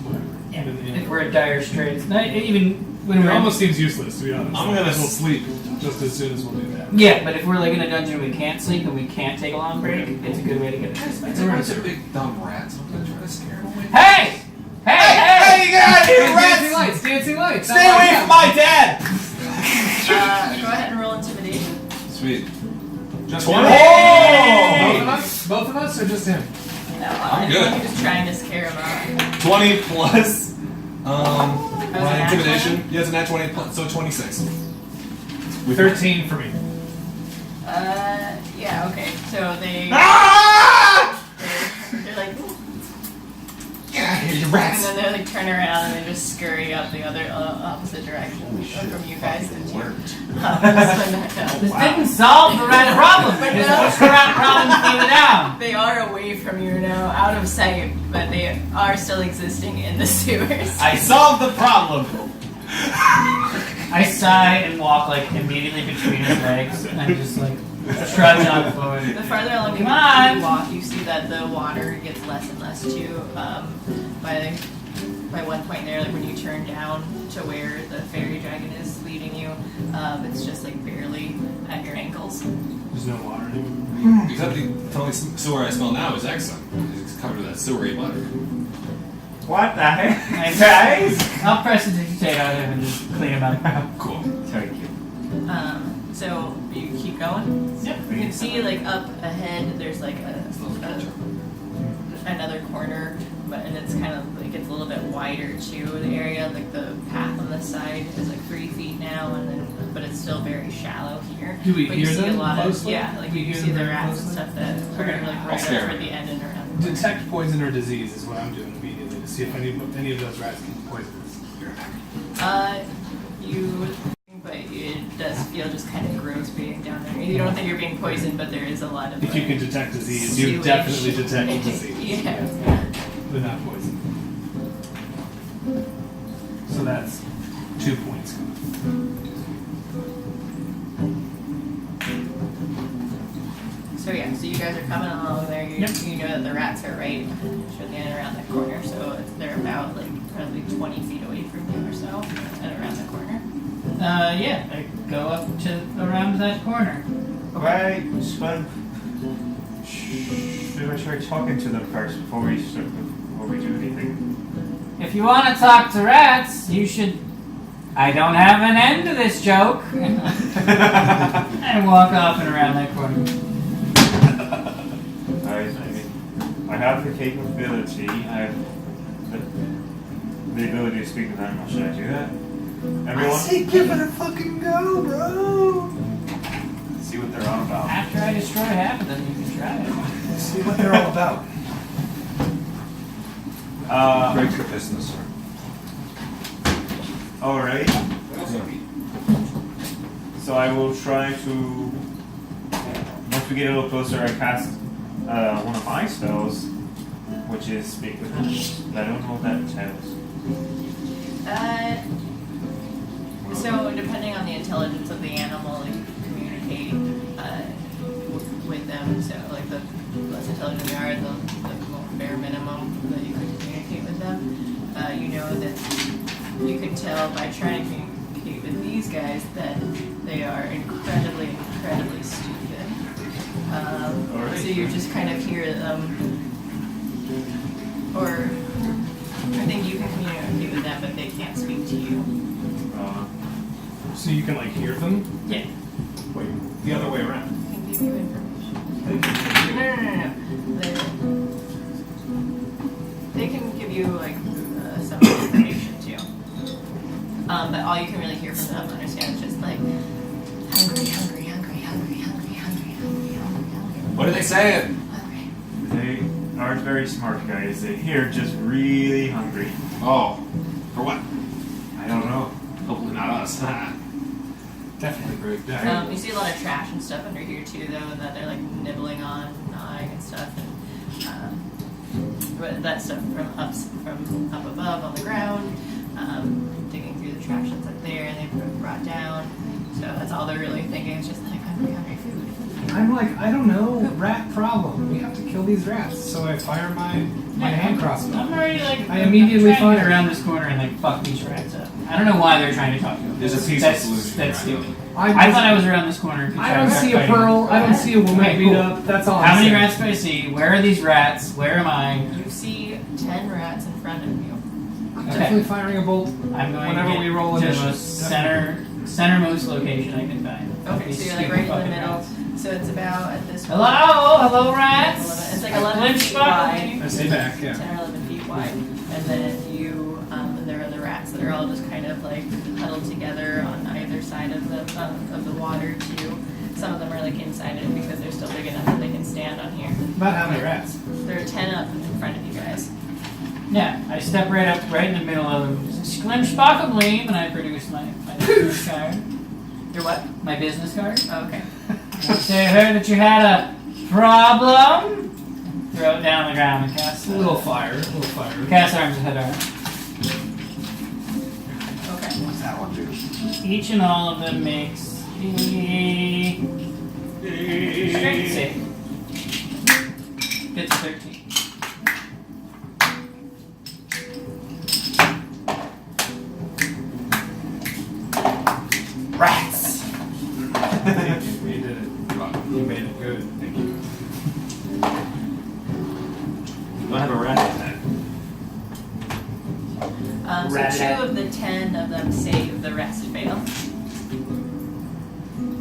whatever. Yeah. Even, If we're at dire straits, not even when it we're almost seems useless to be honest. I'm gonna we'll sleep just as soon as we'll do that. Yeah, but if we're like in a dungeon we can't sleep and we can't take a long break, it's a good way to get it. It's a bunch of big dumb rats. I'm gonna try to scare them away. Hey! Hey! get out of here, Dancing lights! Dancing lights! Stay away from my dad! Go ahead and roll intimidation. Sweet. Just 20. him? Hey! Both of us, or just him? No, I'm good. You're just trying to scare him off. 20 plus an my nat intimidation. 20? Yeah, it's a nat 20 plus, so 26. 13 for me. Yeah, okay. So they, Ah! they're like, Get out of here, you and rats! then they like turn around and they just scurry up the other opposite direction from you guys. And you, This didn't solve the rat problem. But Just no. push the rat problem further down. They are away from you now, out of sight, but they are still existing in the sewers. I solved the problem! I sigh and walk like immediately between his legs and just like trudge on forward. The farther along Come on. you walk, you see that the water gets less and less too. By one point there, like when you turn down to where the fairy dragon is leading you, it's just like barely at your ankles. There's no water anymore. Except the only sewer I smell now is Exxon. It's covered with that sewery butter. What the heck? Hey guys! I'll press the digitate on him and just clean him up. Cool. Thank you. So you keep going. Yep. You can see like up ahead, there's like another corner, and it's kind of like it's a little bit wider too. The area, like the path on this side, is like 3 feet now, but it's still very shallow here. Do we but you hear see them a lot closely? of like Do we you hear see them the very rats and closely? stuff that Okay. are like I'll right scare up for them. the end and around. Detect poison or disease is what I'm doing immediately to see if any of those rats can poison us. You, but it does feel just kind of gross being down there. You don't think you're being poisoned, but there is a lot of. If you like, can detect disease, you sewage. definitely detect disease. Yeah. But not poison. So that's 2 points. So yeah, so you guys are coming along there. You know that the rats are right around the corner. So they're about like probably 20 feet away from you or so, and around the corner. Yeah, I go up to around that corner. Right, should I try talking to them first before we do anything? If you want to talk to rats, you should. I don't have an end to this joke. And walk off and around that corner. I have the capability. I have the ability to speak with animals. Should I do that? Everyone? I say give it a fucking go, bro. See what they're all about. After I destroy half of them, you can try it. See what they're all about. Break your business, sir. Alright. So I will try to. Once we get a little closer, I cast one of my spells, which is Speak with Animals. I don't know what that entails. So depending on the intelligence of the animal, you can communicate with them. So like the less intelligent they are, the bare minimum that you can communicate with them. You know that you can tell by trying to communicate with these guys that they are incredibly, incredibly stupid. So you just kind of hear them, or I think you can communicate with them, but they can't speak to you. So you can like hear them? Yeah. Wait, the other way around. I can give you information. No. They can give you like some information too. But all you can really hear from them, understand, is just like hungry, hungry, hungry, hungry, hungry, hungry, hungry, hungry. What are they saying? Hungry. They aren't very smart guys. They're just really hungry. Oh, for what? I don't know. Hopefully not us. Definitely break You see a lot of trash and stuff under here too, though, and that they're like nibbling on, gnawing and stuff, and but that stuff from up above on the ground, digging through the trash that's up there, and they brought down. So that's all they're really thinking. It's just like hungry, hungry food. I'm like, I don't know, rat problem. We have to kill these rats. So I fire my hand crossbow. I'm already like. I immediately I'm trying to get fire. around this corner and like fuck these rats up. I don't know why they're trying to talk to them. There's a peaceful That's solution. That's right? stupid. I thought I was around this corner. to I try don't to start see a fighting. pearl. I don't see a woman Okay, beat cool. up. That's all. How I'm many saying. rats do I see? Where are these rats? Where am I? You see 10 rats in front of you. I'm definitely firing a bolt. I'm going Whenever to get we roll to the initiative. most centermost location I can find. Okay, These so you're like stupid right in the fucking middle. rats. So it's about at this point. Hello, rats. It's like 11 Glitch feet buckle. wide. I stay back. Yeah. 10 or 11 feet wide. And then you, and there are the rats that are all just kind of like huddled together on either side of the water too. Some of them are like inside it because they're still big enough that they can stand on here. About how many rats? There are 10 up in front of you guys. Yeah, I step right up, right in the middle of them. Sklimshpockableem, and I produce my business card. You're what? My business card. Oh, okay. I say, I heard that you had a problem. Throw it down on the ground and cast A little fire. A little fire. Cast arms and head arm. Okay. What's that one do? Each and all of them makes the strength save. It's 13. Rats. You did it. You made it good. Thank you. Do I have a rat attack? So 2 of the 10 of them save, the rest fail.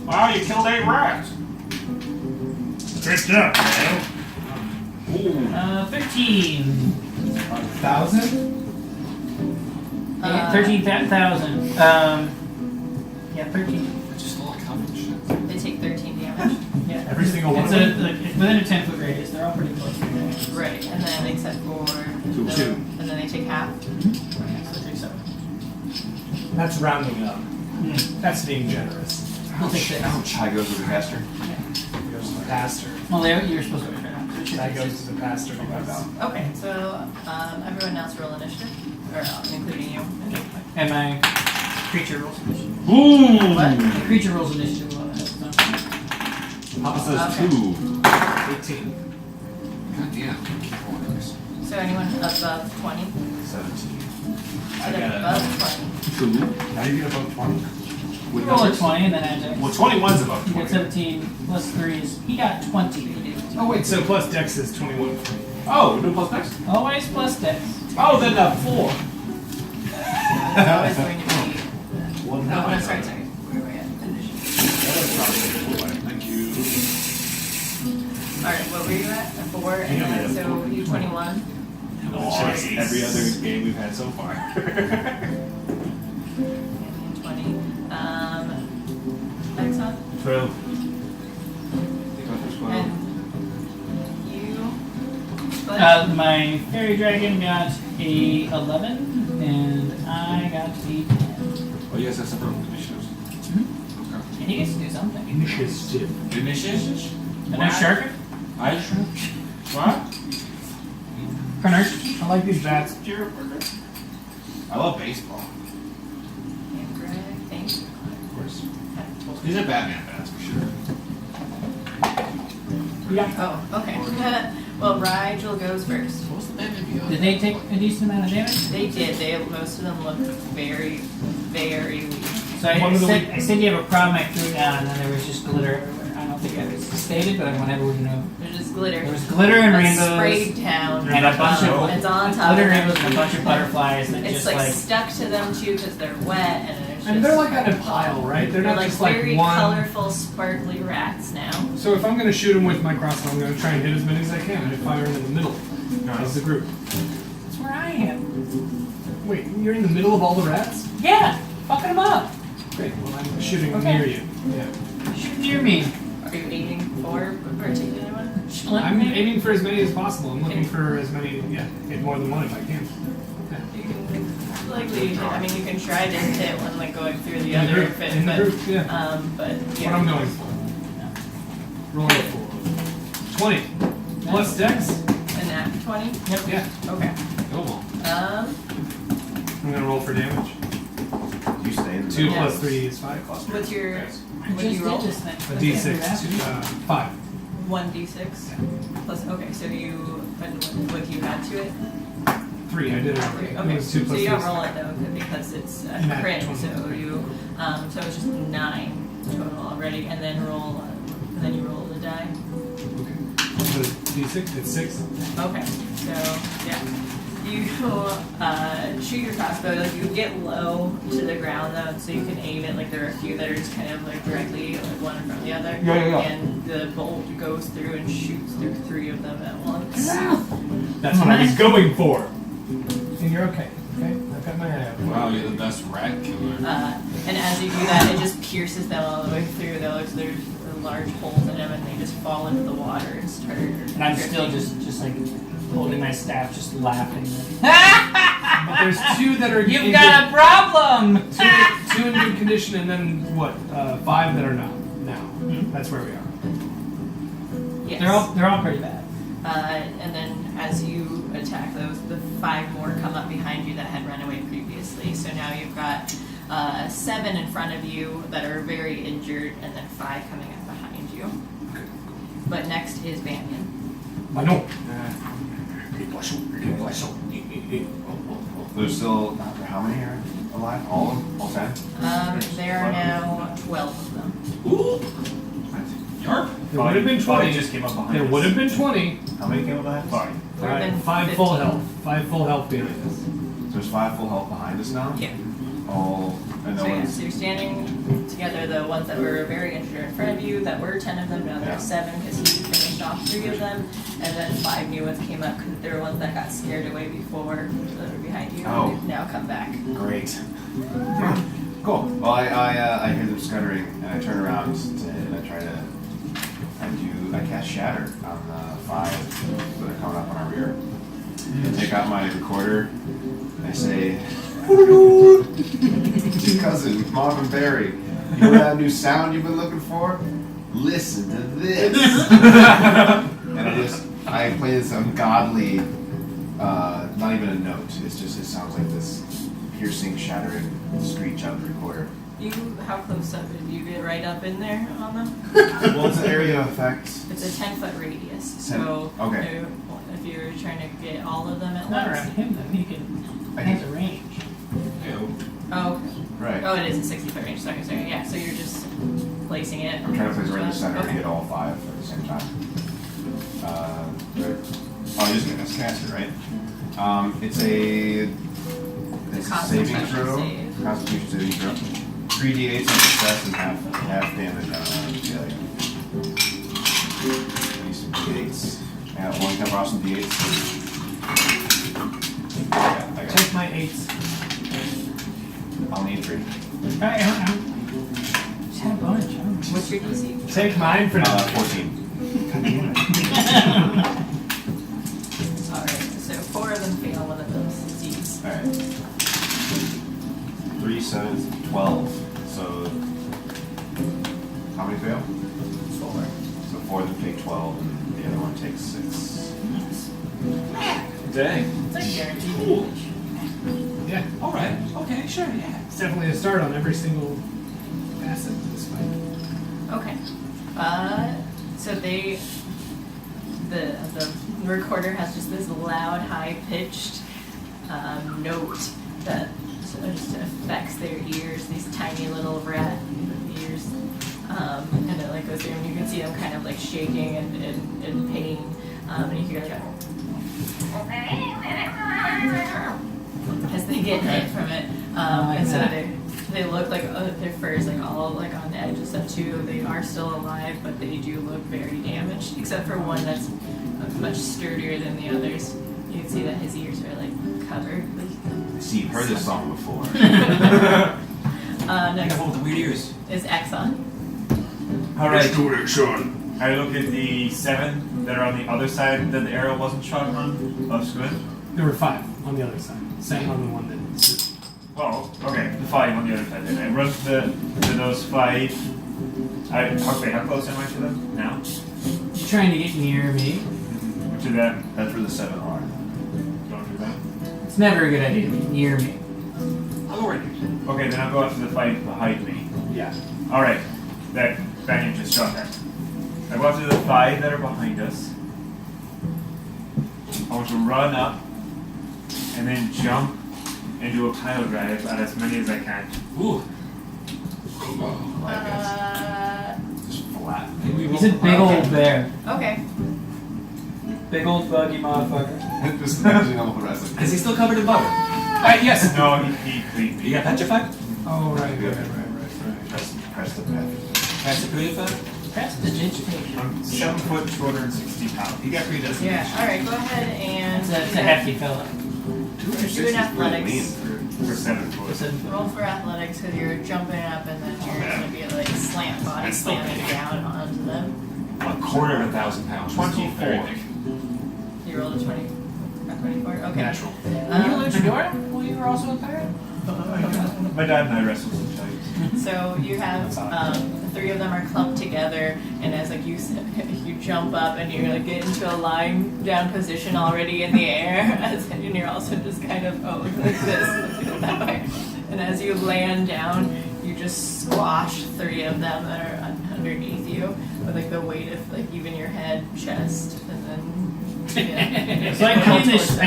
Wow, you killed 8 rats. Good job, man. 13. 1,000? 13,000. Yeah, 13. Just all common shit. They take 13 damage. Yeah. Every single one It's of them? it's within a 10-foot radius. They're all pretty close. Right, and then except for the, Two. and then they take half. So 3 7. That's rounding up. That's being generous. We'll take 6. High goes with the caster. Goes to the pastor. Well, you're supposed to go right now. So it should That be goes 6. to the pastor. Okay, so everyone else roll initiative, or including you. And my creature rolls initiative. Boom! What? The creature rolls initiative. Well, that's not- Papa says Okay. 2. 18. God damn. So anyone above 20? 17. I got above 20. 2. How do you get above 20? With Roll a numbers? 20 and then add dex. Well, 21's above You got 20. 17 plus 3 is. He got 20. Oh wait, so plus Dex is 21. Oh, we're doing plus next? Always plus dex. Oh, then 4. So it's always going to be. One Oh, no, sorry. Where are we at? Thank you. Alright, what were you at? A 4, and then so you 21. Nice. Every other game we've had so far. And 20. Exxon? 12. And you. But My fairy dragon got a 11, and I got a 10. Oh, yes, that's separate initiatives. And he gets to do something. Initiative. Initiatives? And there's Sharker. I sure. What? Connor. I like these bats. I love baseball. and Greg, thank you. Of course. He's a Batman badass for sure. Oh, okay. Well, Rigel goes first. What was the Batman beyond? Did they take a decent amount of damage? They did. Most of them looked very, very weak. So I said you have a problem, I threw it down, and then there was just glitter everywhere. I don't think I was stated, but I want everyone to know. There's just glitter. There was glitter and That's rainbows. sprayed down. And a bunch of It's on top glitter of rainbows them. and a bunch of butterflies that It's just like, like stuck to them too because they're wet and there's just. And they're like on a pile, right? They're not like just like very one. colorful, sparkly rats now. So if I'm going to shoot them with my crossbow, I'm going to try and hit as many as I can. I fire them in the middle as the group. that's where I am. Wait, you're in the middle of all the rats? Yeah, fucking them up. Great. Well, I'm shooting Okay. near you. Yeah. Shoot near me. Are you aiming for a particular one? I'm aiming for as many as possible. I'm looking for as many. Yeah, hit more than one if I can. You can likely. I mean, you can try to hit one like going through the In the other group, fit, in the but group, yeah. but That's yeah. what I'm going for. Rolling it for 20 plus Dex. An nat 20. Yeah, Okay. Oh, Um. I'm going to roll for damage. You stay in the 2 Yeah. plus 3 is 5. What's your? I What do just you roll? did this thing. A D6. 5. 1d6 plus. Okay, so you. And what you add to it? 3. I did it. Three. It Okay, was so 2 plus you 3. don't roll it though because it's a Nat crit. 20. So you. So it's just 9 total already, and then roll. And then you roll the die. Okay. The D6, it's 6. Okay, so yeah, you shoot your crossbow. Like you get low to the ground though, so you can aim it. Like there are a few that are just kind of like directly like one in front of the other. Yeah. And the bolt goes through and shoots through 3 of them at once. That's what I was going for. And you're okay. Okay? I've got my eye out. wow, you're the best rat killer. And as you do that, it just pierces them all the way through. There's large holes in them, and they just fall into the water and start. And I'm still just like holding my staff, just laughing. But there's 2 that are You've got a problem! 2 in good condition, and then what? 5 that are not now. That's where we are. Yes. They're all pretty bad. And then as you attack those, the 5 more come up behind you that had run away previously. So now you've got 7 in front of you that are very injured, and then 5 coming up behind you. But next is Banyan. I know. There's still, how many are alive? All of them? All 10? There are now 12 of them. Yarp. There would have been 20. just came up behind There us. would have been 20. How many came up behind us? 5. There have been 5 full 15. health. 5 full health behind us. So there's 5 full health behind us now? Yeah. All, and no So yeah, one's... so you're standing together, the ones that were very injured are in front of you, that were 10 of them, now Yeah. there's 7 because he finished off 3 of them, and then 5 new ones came up because there were ones that got scared away before that were behind you, Oh. and they've now come back. Great. Cool. Well, I hear them scuttering, and I turn around and I try to... I cast Shatter on the 5 that are coming up on our rear. I take out my recorder, and I say... to cousin, Mom and Barry. You know that new sound you've been looking for? Listen to this. And I play this ungodly, not even a note. It sounds like this piercing, shattering screech out of the recorder. How close up did you get right up in there on them? Well, it's an area of effect. It's a 10-foot radius. So Okay. if you're trying to get all of them at Not once. around him, though. He has a range. Oh, okay. Right. Oh, it is a 60-foot range. Sorry. Yeah, so you're just placing it. I'm trying to place it right in the center Okay. and get all 5 at the same time. Right. Oh, you're just going to cast it, right? It's a saving Constitution throw. save. Constitution saving throw. 3d8 on success and half damage on failure. Use some d8s. Yeah, one can borrow some d8s. Yeah, I got Take it. my 8s. I'll need 3. Alright, just had a bunch. I don't know. What's your DC? Take mine for now. 14. God damn it. Alright, so 4 of them fail one of those Ds. Alright. 3, 7, 12. So, how many fail? 4. So 4 of them take 12, and the other one takes 6. Dang. It's like guaranteed Cool. damage. Yeah, All right. Okay. Sure. Yeah. it's definitely a start on every single facet of this fight. Okay. So the recorder has just this loud, high-pitched note that just affects their ears. These tiny little rat ears, and it like goes through, and you can see them kind of like shaking and in pain, and you hear like as they get hit from it, and so they look like their fur is like all like on edge, except 2 they are still alive, but they do look very damaged, except for one that's much sturdier than the others. You can see that his ears are like covered with. See, you've heard this song before. Next Hold the weird ears. is Exxon. Alright. I look at the 7 that are on the other side that the arrow wasn't shot on of Squid. There were 5 on the other side. 7 on the one that. Oh, okay, the 5 on the other side. Then I run to those 5. How close am I to them now? You're trying to get near me. Which of them? That's where the 7 are. Don't do that. It's never a good idea to be near me. I'm already. Okay, then I'll go after the 5 behind me. Yeah. Alright, that Banyan just shot at. I go after the 5 that are behind us. I want to run up and then jump and do a pile drive at as many as I can. Ooh. Just flat. He's a big old bear. Okay. Big old buggy motherfucker. Just imagining all the rest of it. Is he still covered in butter? Yes. No, he cleaned me. You got petrified? Oh, right. Press the pet. Petrified? That's the digitation. I'm 7 foot, 260 pounds. You got predestination. Yeah. All right. Go ahead and It's a hefty fella. do an athletics. For 7 foot. Roll for athletics because you're jumping up and then you're going to be like slant body That's still slamming big. down onto them. A quarter of 1,000 pounds. That's still very 24. big. You rolled a 20, a 24. Okay. Natural. Were you a luchador? Well, you were also a pirate? My dad and I wrestled some fights. So you have 3 of them are clumped together, and as like you jump up and you like get into a lying down position already in the air, and you're also just kind of like this, that way. And as you land down, you just squash 3 of them that are underneath you with like the weight of like even your head, chest, and then. Yeah. So I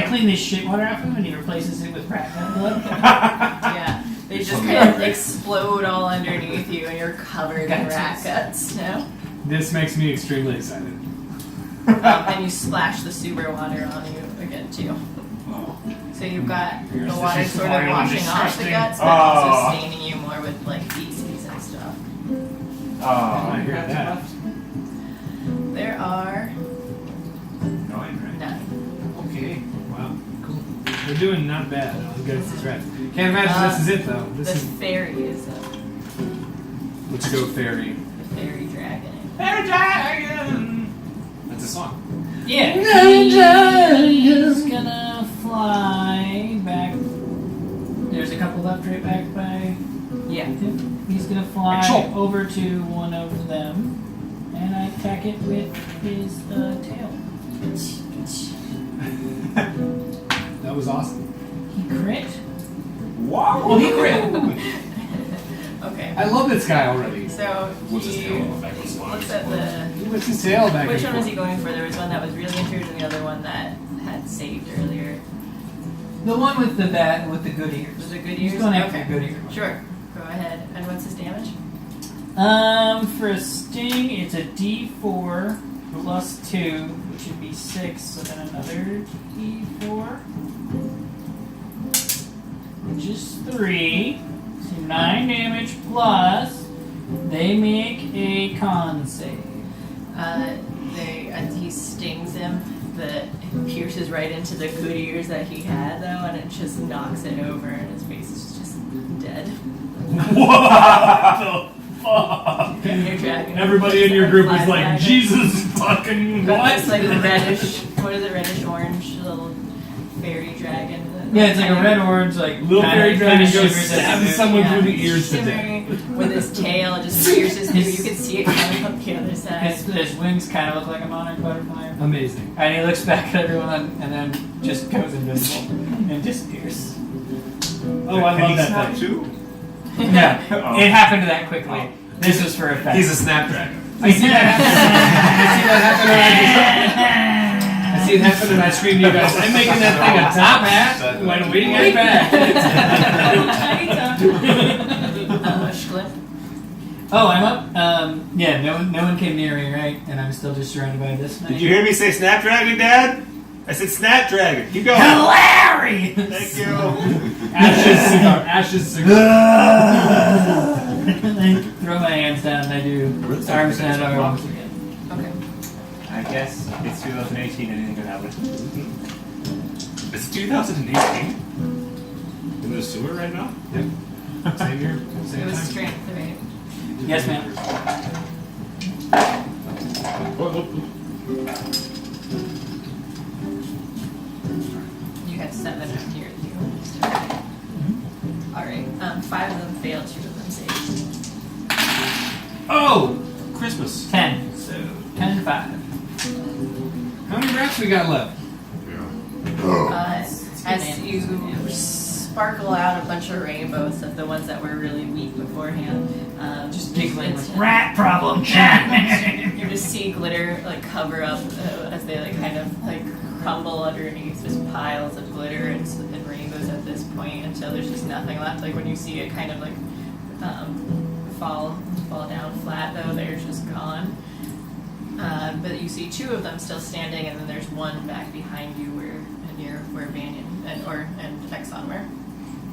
clean this shit water off him and he replaces it with rat blood. Yeah, they just kind of explode all underneath you, and you're covered in rat guts now. This makes me extremely excited. And you splash the super water on you again too. So you've got the water sort of washing off the guts, but also staining you more with like feces and stuff. I hear that. There are 9, right? 9. Okay. Wow. Cool. We're doing not bad against these rats. Can't imagine this is it though. The This is. fairy is Let's go fairy. the fairy dragon. Fairy dragon! That's a song. Yeah. He's gonna fly back. There's a couple left right back by Yeah. He's gonna fly Chop. over to one of them, and I attack it with his tail. That was awesome. He crit. Wow. Oh, he crit. Okay. I love this guy already. So What's his he tail on the back of his looks at the. He whips his tail back. Which and one was he forth. going for? There was one that was really injured, and the other one that had saved earlier. The one with the bat with the good ears. Was it good He's ears? going after Okay. the good ears. Sure. Go ahead. And what's his damage? For a sting, it's a D4 plus 2, which would be 6, so then another D4, which is 3. So 9 damage plus they make a con save. He stings him, but it pierces right into the good ears that he had, though, and it just knocks it over, and his face is just dead. What the fuck? And your dragon. Everybody in your group is like, Flies back. Jesus fucking But what? it's like a reddish, what is it, reddish orange little fairy dragon. Yeah, it's like a red orange, like Little fairy dragon goes shivers as it stabs moves. someone Yeah, through the ears to death. shimmering with his tail, it just pierces through. You can see it coming up the other side. His wings kind of look like a monarch butterfly. Amazing. And he looks back at everyone and then just goes invisible and disappears. Oh, I love that thing. too. Yeah, it happened that quickly. This was for effect. He's a snapdragon. I see that happen. I see it happen and I scream to you guys, I'm making that thing a top hat when we get back. Schliff. Oh, I'm up. Yeah, no one came near me, right? And I'm still just surrounded by this. Did you hear me say Snapdragon, Dad? I said Snapdragon. Keep going. Hilarious! Thank you. Ashes cigar. And I throw my hands down and I do arms and arms again. Okay. I guess it's 2018. Anything could happen. It's 2018. In the sewer right now? Same here. It Same was time. strength, right? Yes, ma'am. You had 7 up here. Alright. 5 of them failed, 2 of them saved. Oh! Christmas. 10. So 10 and 5. How many rats we got left? As you sparkle out a bunch of rainbows of the ones that were really weak beforehand, Just giggling it's- like, rat problem, you just see glitter like cover up as they like kind of like crumble underneath just piles of glitter and rainbows at this point until there's just nothing left. Like when you see it kind of like fall down flat, though they're just gone. But you see 2 of them still standing, and then there's one back behind you where Banyan and Exxon were.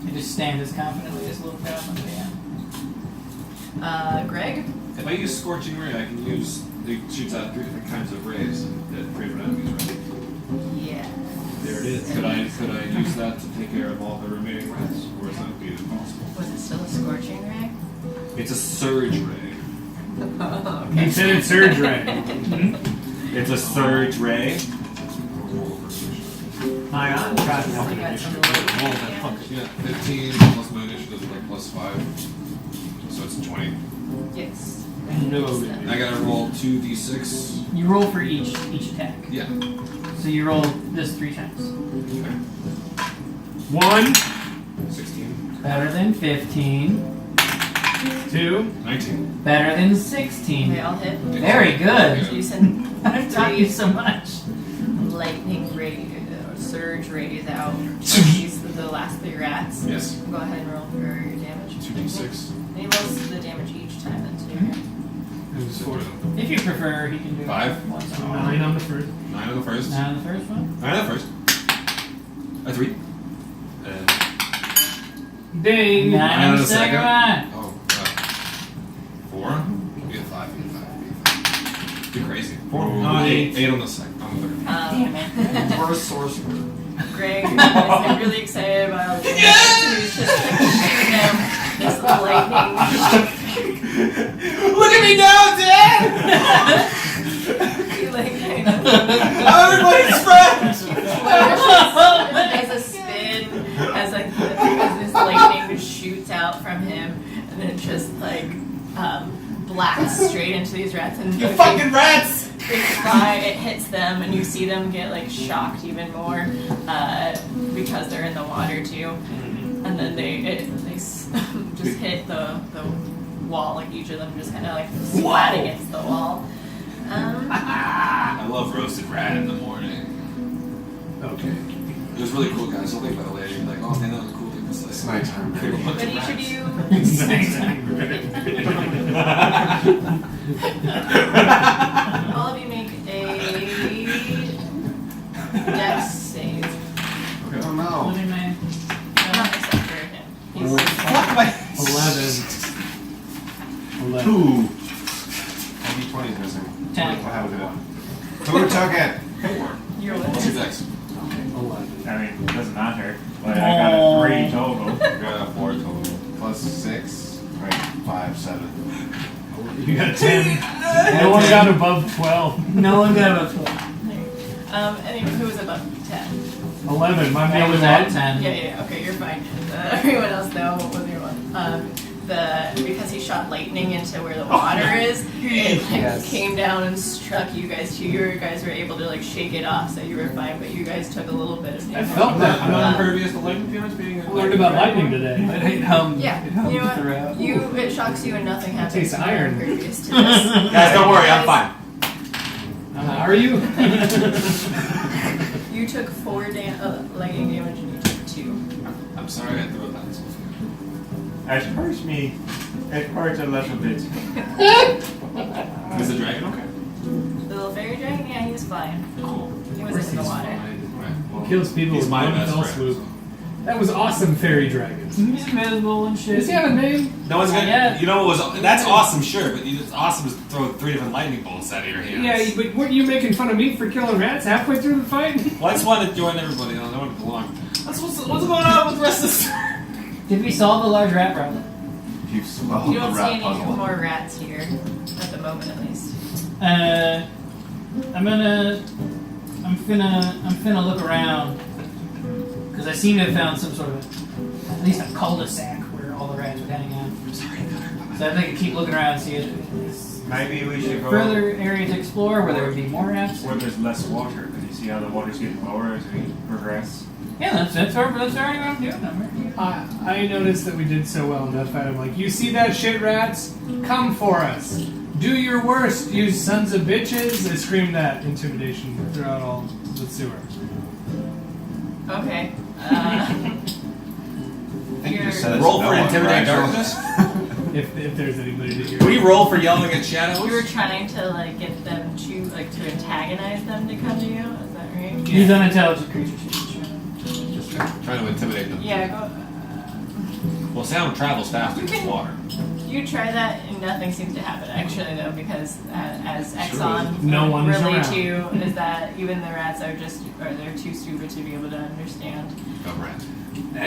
I just stand as confidently as little crowd on the band. Greg. If I use Scorching Ray, I can use. It shoots out 3 different kinds of rays that 3 different enemies, right? Yeah. There it is. Could I use that to take care of all the remaining rats, or is that be impossible? Was it still a scorching ray? It's a surge ray. He said it's surge ray. It's a surge ray. Hang on. We got some low damage. Yeah, 15 plus my initiative is like plus 5, so it's 20. Yes. No. I gotta roll 2d6. You roll for each attack. Yeah. So you roll this 3 times. Okay. 1, 16. Better than 15. 2. 19. Better than 16. They all hit. Very good. You send I've taught you so much. lightning rays, surge rays out. These the last 3 rats. Yes. Go ahead and roll for your damage. 2d6. And he rolls the damage each time then too. It was 4. If you prefer, he can do 5. once. 9 on the first. 9 on the first. 9 on the first one. 9 on the first. A 3. And Ding! 9 on the second one. oh, 4. Be a 5. Be a 5. Be a 5. You're crazy. 4. 8. 8 on the second. On the third. Damn it. Worst sorcerer. Greg is like really excited about all this. He's just like shooting them. This lightning. Look at me now, Dad! He like kind of Everybody's friends! as a spin, as this lightning shoots out from him, and just like blasts straight into these rats, and You fucking rats! they fly. It hits them, and you see them get like shocked even more because they're in the water too. And then they just hit the wall. Like each of them just kind of like flat against the wall. I love roasted rat in the morning. Okay. It was really cool, guys. Don't think about it later. You're like, oh man, that was a cool thing to say. It's nighttime. Kill a bunch But of each of rats. you, all of you make a dex save. Oh no. What am I? Not except for him. He's Fuck my. 11. 2. My D20 is missing. 10. What happened to it? Who took it? You're What's with your dex? 11. I mean, it doesn't matter. But I got a 3 total. You got a 4 total. Plus 6. Right, 5, 7. You got 10. No one got above 12. No one got a 4. anyway, who was above 10? 11. I'm the I only was at one. 10. Yeah, okay, you're fine. Everyone else though, what was your one? Because he shot lightning into where the water is, it like came down and struck you guys too. You guys were able to like shake it off, so you were fine. But you guys took a little bit of I damage. felt that. I'm not impervious to lightning damage being. I learned about lightning today. Yeah, you know what? It shocks you and nothing happens. tastes You're iron. impervious to this. Guys, don't worry, I'm fine. Are you? You took 4 lightning damage and you took 2. I'm sorry I threw it back. It hurts me. It hurts a little bit. Is the dragon okay? The little fairy dragon, yeah, he's fine. Cool. He wasn't in the water. Right. Kills people He's with my one best fell friend. swoop. That was awesome, fairy dragons. He's invisible and shit. Does he have a name? No one's gonna. Yeah. You know what was? That's awesome, sure, but it's awesome to throw 3 different lightning bolts out of your hands. Yeah, but weren't you making fun of me for killing rats halfway through the fight? Well, I just wanted to join everybody. I want to belong. What's going on with the rest of this? Did we solve the large rat problem? You've solved You the don't see rat any puzzle. more rats here at the moment, at least. I'm finna look around because I seem to have found some sort of at least a cul-de-sac where all the rats would hang out. I'm sorry. So I think I keep looking around and see if there's Maybe we should go further area to explore where there would be more rats. where there's less water. Because you see how the water's getting lower as we progress. Yeah, that's already what I'm doing. I noticed that we did so well in that fight. I'm like, you see that shit, rats? Come for us. Do your worst, you sons of bitches. I screamed that intimidation throughout all the sewer. Okay. I think you just said it's Roll no for one, intimidate right? darkness. If there's anybody to hear. What do you roll for yelling at shadows? You were trying to like get them to to antagonize them to come to you. Is that right? These unintelligent creatures. Just trying to intimidate them. Yeah. Go. Well, sound travels faster than water. You try that and nothing seems to happen. Actually, though, because as Exxon No one is relate around. to you, is that even the rats they're too stupid to be able to understand. No rat.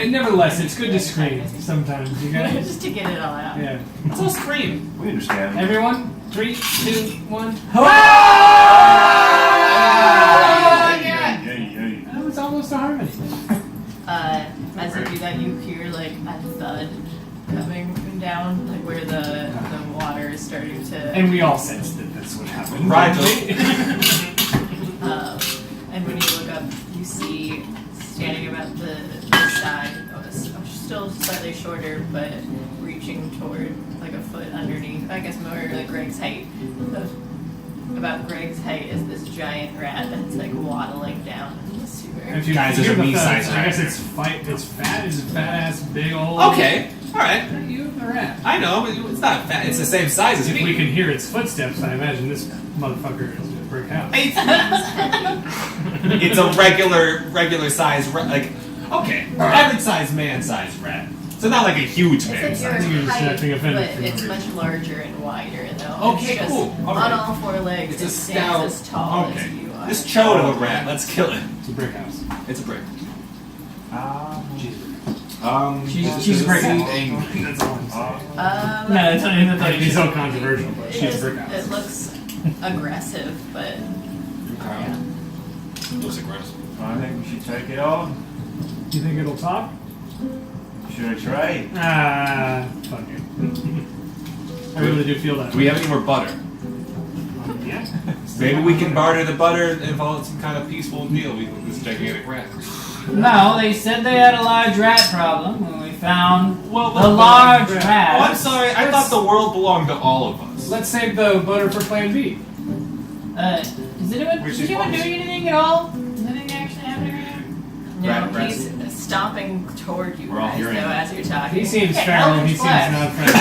Nevertheless, it's good to scream sometimes, you guys. Just to get it all out. Yeah. Let's all scream. We understand. Everyone, 3, 2, 1. That was almost a harmony. As you do that, you hear like a thud coming down, like where the water is starting to. And we all sensed that that's what happened. Right. And when you look up, you see standing about the side, still slightly shorter, but reaching toward like a foot underneath. I guess more like Greg's height. About Greg's height is this giant rat that's like waddling down in the sewer. If you Guys, there's hear a the meat-sized thuds, I guess rat. it's fat. It's a fat ass big old. Okay. All right. You a rat. I know, but it's not fat. It's the same size as If me. we can hear its footsteps, I imagine this motherfucker is a brick house. It's a regular size rat. Like, okay, average size man size rat. So not like a huge man It's like size. your You're just height, acting offended but for no it's reason. much larger and wider though. Okay, It's just cool. All on right. all 4 legs, It's a it stands as stout. tall Okay. as you are. This chode of a rat. Let's kill it. It's a brick house. It's a brick. She's a brick house. Angry. That's all I'm saying. No, it's not. It'd be so controversial, but she's a brick It house. looks aggressive, but yeah. Looks aggressive. I think we should take it on. Do you think it'll talk? Should I try? Fuck it. I really do feel that. Do we have any more butter? Yeah. Maybe we can barter the butter and follow some kind of peaceful deal with this gigantic rat. No, they said they had a large rat problem when we found the well, large rat. rat. Oh, I'm sorry. I thought the world belonged to all of us. Let's save the butter for Plan B. Is anyone doing anything at all? Is anything actually happening right now? No, he's stomping toward you We're all guys though hearing it. as you're talking. He seems Okay, feral. Eldritch He seems Blast. not friendly.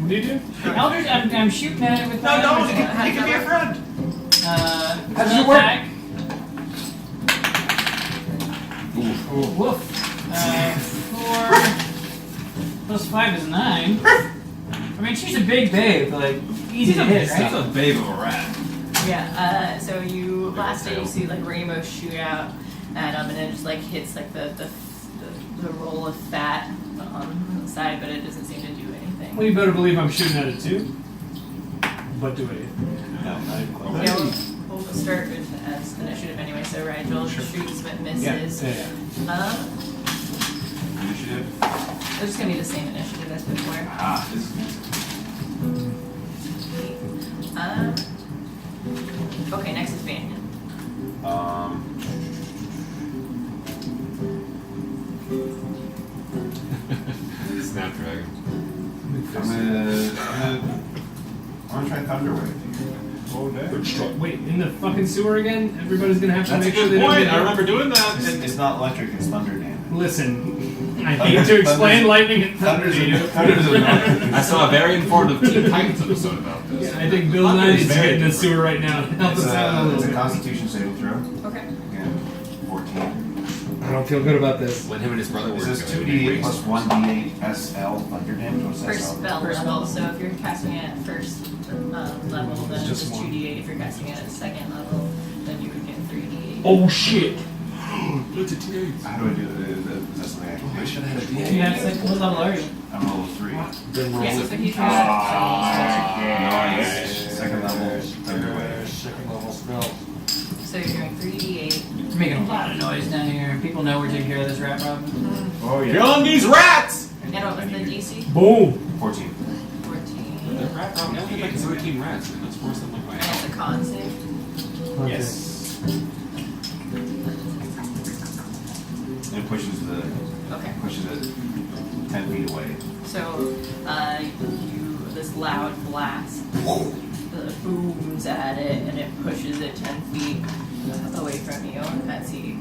What do you do? Eldritch, I'm shooting at it with No, my don't. Eldritch It can be a friend. How does it work? Woof. 4 plus 5 is 9. I mean, she's a big babe, but like easy to hit, He's right? a babe of a rat. Yeah, so you last day you see like rainbows shoot out at him and it just like hits like the roll of fat on the side, but it doesn't seem to do anything. Well, you better believe I'm shooting at it too. But do it. No, not even close. Yeah, we'll start with as initiative anyway, so Rigel shoots but misses. Yeah. Initiative. It's just gonna be the same initiative as before. Ah, this is Okay, next is Banyan. Snapdragon. I'm gonna try Thunder Wave. Wait, in the fucking sewer again? Everybody's gonna have to That's a make sure good they don't point. get I remember doing that. It's not electric, it's thunder damage. Listen, I hate to explain lightning and thunder to you. Thunder's a I saw a very informative Teen Titans episode about this. I think Bill Nye needs to get in the sewer right now to help us out a It's little a bit. Constitution saving throw. Okay. Again, 14. I don't feel good about this. When him and his brother were Is this together, 2d8 plus 1d8 SL thunder damage? What's First SL? spell level, so if you're casting it at first level, then it's just just one. 2d8. If you're casting it at second level, then you would get 3d8. Oh shit! It's a T8. How do I do it? Is that something I can I do? should have had a You D8. have second what level are you? I'm level 3. Yeah, so if you try Nice. Second level thunder wave. Second level spell. so you're doing 3d8. It's making a lot of noise down here. People know we're taking care of this rat problem. Oh Killing these rats! And what was the DC? Boom! 14. 14. The rat problem. I think like 13 rats. And that's worse than like my And it's a con save. Yes. It pushes Okay. it 10 feet away. So, this loud blast booms at it and it pushes it 10 feet away from you. And as he,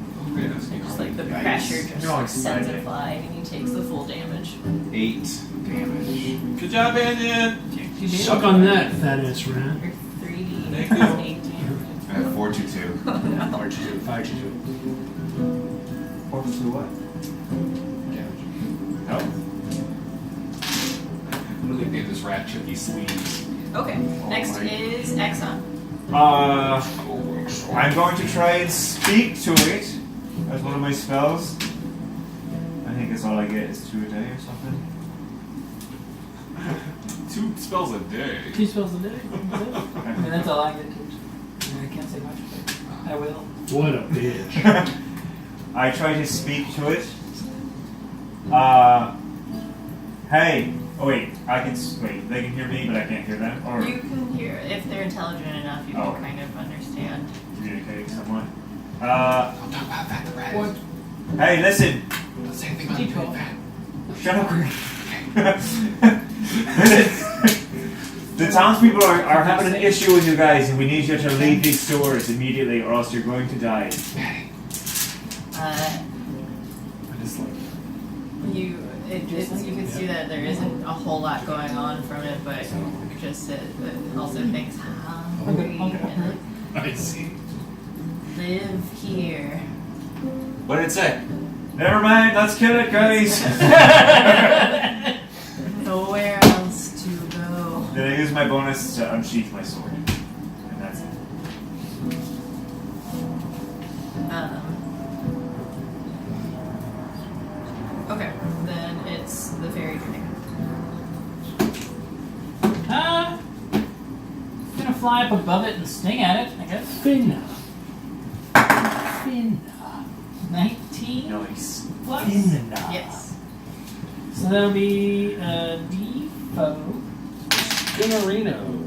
just like the Yikes. pressure just No, it's sends it exciting. flying and he takes the full damage. 8 damage. Good job, Banyan! Suck on that, fat ass rat. Your 3d Thank plus you. 8 damage. I have 4 to 2. Oh no. 5 to 2. What to what? Oh. I'm gonna name this rat Chucky Sleeves. Okay, next is Exxon. I'm going to try and speak to it as one of my spells. I think that's all I get is 2 a day or something. 2 spells a day. 2 spells a day. I mean, that's all I get to. I can't say much, but I will. What a bitch. I try to speak to it. Hey. Oh wait, wait. They can hear me, but I can't hear them. Or You can hear, if they're intelligent enough, you Oh. can kind of understand. communicate somewhat. Don't talk about that, the rat. What? Hey, listen. Don't say anything about D12. that. Shut up. The townspeople are having an issue with you guys, and we need you to leave these stores immediately, or else you're going to die. You can see that there isn't a whole lot going on from it, but just it also thinks hungry and I see. live here. What did it say? Never mind, let's kill it, guys. Nowhere else to go. Then I use my bonus to unsheath my sword, and that's it. Okay, then it's the fairy drink. Gonna fly up above it and sting at it, I guess. Finna. 19 Nice. plus. Finna. Yes. So that'll be D4. foe. Skinnerino.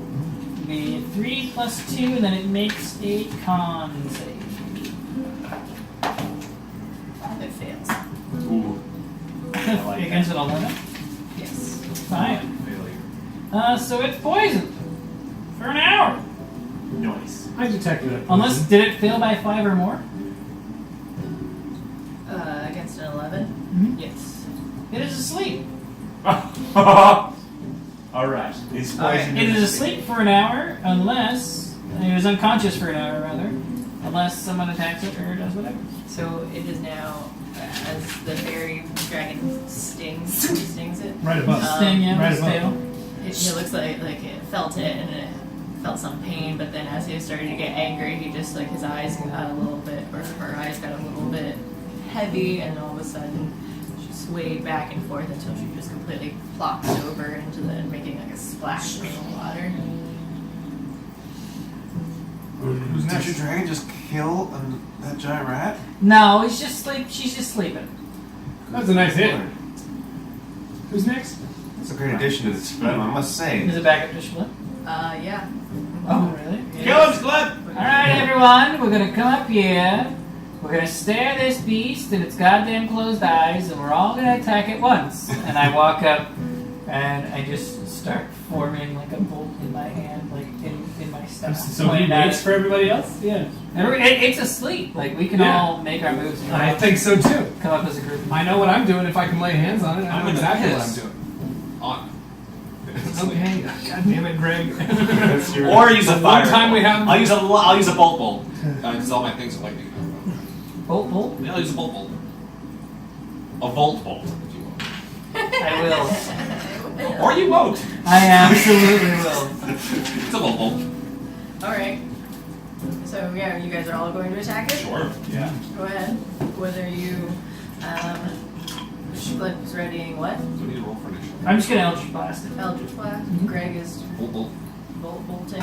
Be 3 plus 2, and then it makes a con save. It fails. Ooh. I like Against an 11? Yes. Fine. Failure. So it's poisoned for an hour. Nice. I detected it. Unless, did it fail by 5 or more? Against an 11? Mhm. Yes. It is asleep. Alright. It's Alright. poison. It is asleep for an hour, unless it was unconscious for an hour, rather, unless someone attacks it or does whatever. So it is now, as the fairy dragon stings it. Right above. Sting him right with its above. tail. It looks like it felt it and it felt some pain, but then as he was starting to get angry, he just like his eyes got a little bit, or her eyes got a little bit heavy, and all of a sudden she swayed back and forth until she just completely plopped over into the, making like a splash in the water. Who's Did next? your dragon just kill that giant rat? No, he's just sleep. She's just sleeping. That was a nice hit. Who's next? That's a great addition to the team, I must say. Is it back up to Split? Yeah. Oh, really? Kill him, Split! Alright, everyone, we're gonna come up here. We're gonna stare at this beast and its goddamn closed eyes, and we're all gonna attack at once. And I walk up and I just start forming like a bolt in my hand, like in my staff. So he waits for everybody else? Yeah. It's asleep. Like, we can Yeah. all make our moves and I think so too. come up as a group. I know what I'm doing if I can lay hands on it. I I'm know in the exactly what piss. I'm doing. On. Okay. God damn it, Greg. That's your Or use a One fire. time we have- I'll use a bolt bolt. Because all my things are lightning. Bolt. Yeah, I'll use a bolt bolt. A volt bolt, if you will. I will. Or you won't. I absolutely will. It's a bolt bolt. Alright. So yeah, you guys are all going to attack it? Sure. Yeah. Go ahead. Whether you Split is readying what? Do we need to roll for initiative? I'm just gonna Eldritch Blast it. Eldritch Blast. Mhm. Greg is Bolt bolt. bolting.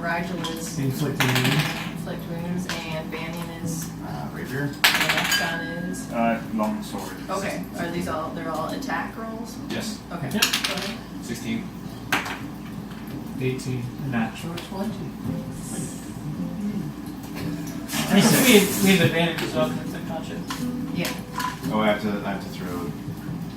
Rigel is Inflicting wounds. inflict wounds, and Banyan is Rapier. the next one is. Long sword. Okay. Are these all? They're all attack rolls. Yes. Okay. Yep. Go ahead. 16. 18. Natural 20. I think we have advantage as well because it's unconscious. Yeah. Oh, I have to throw.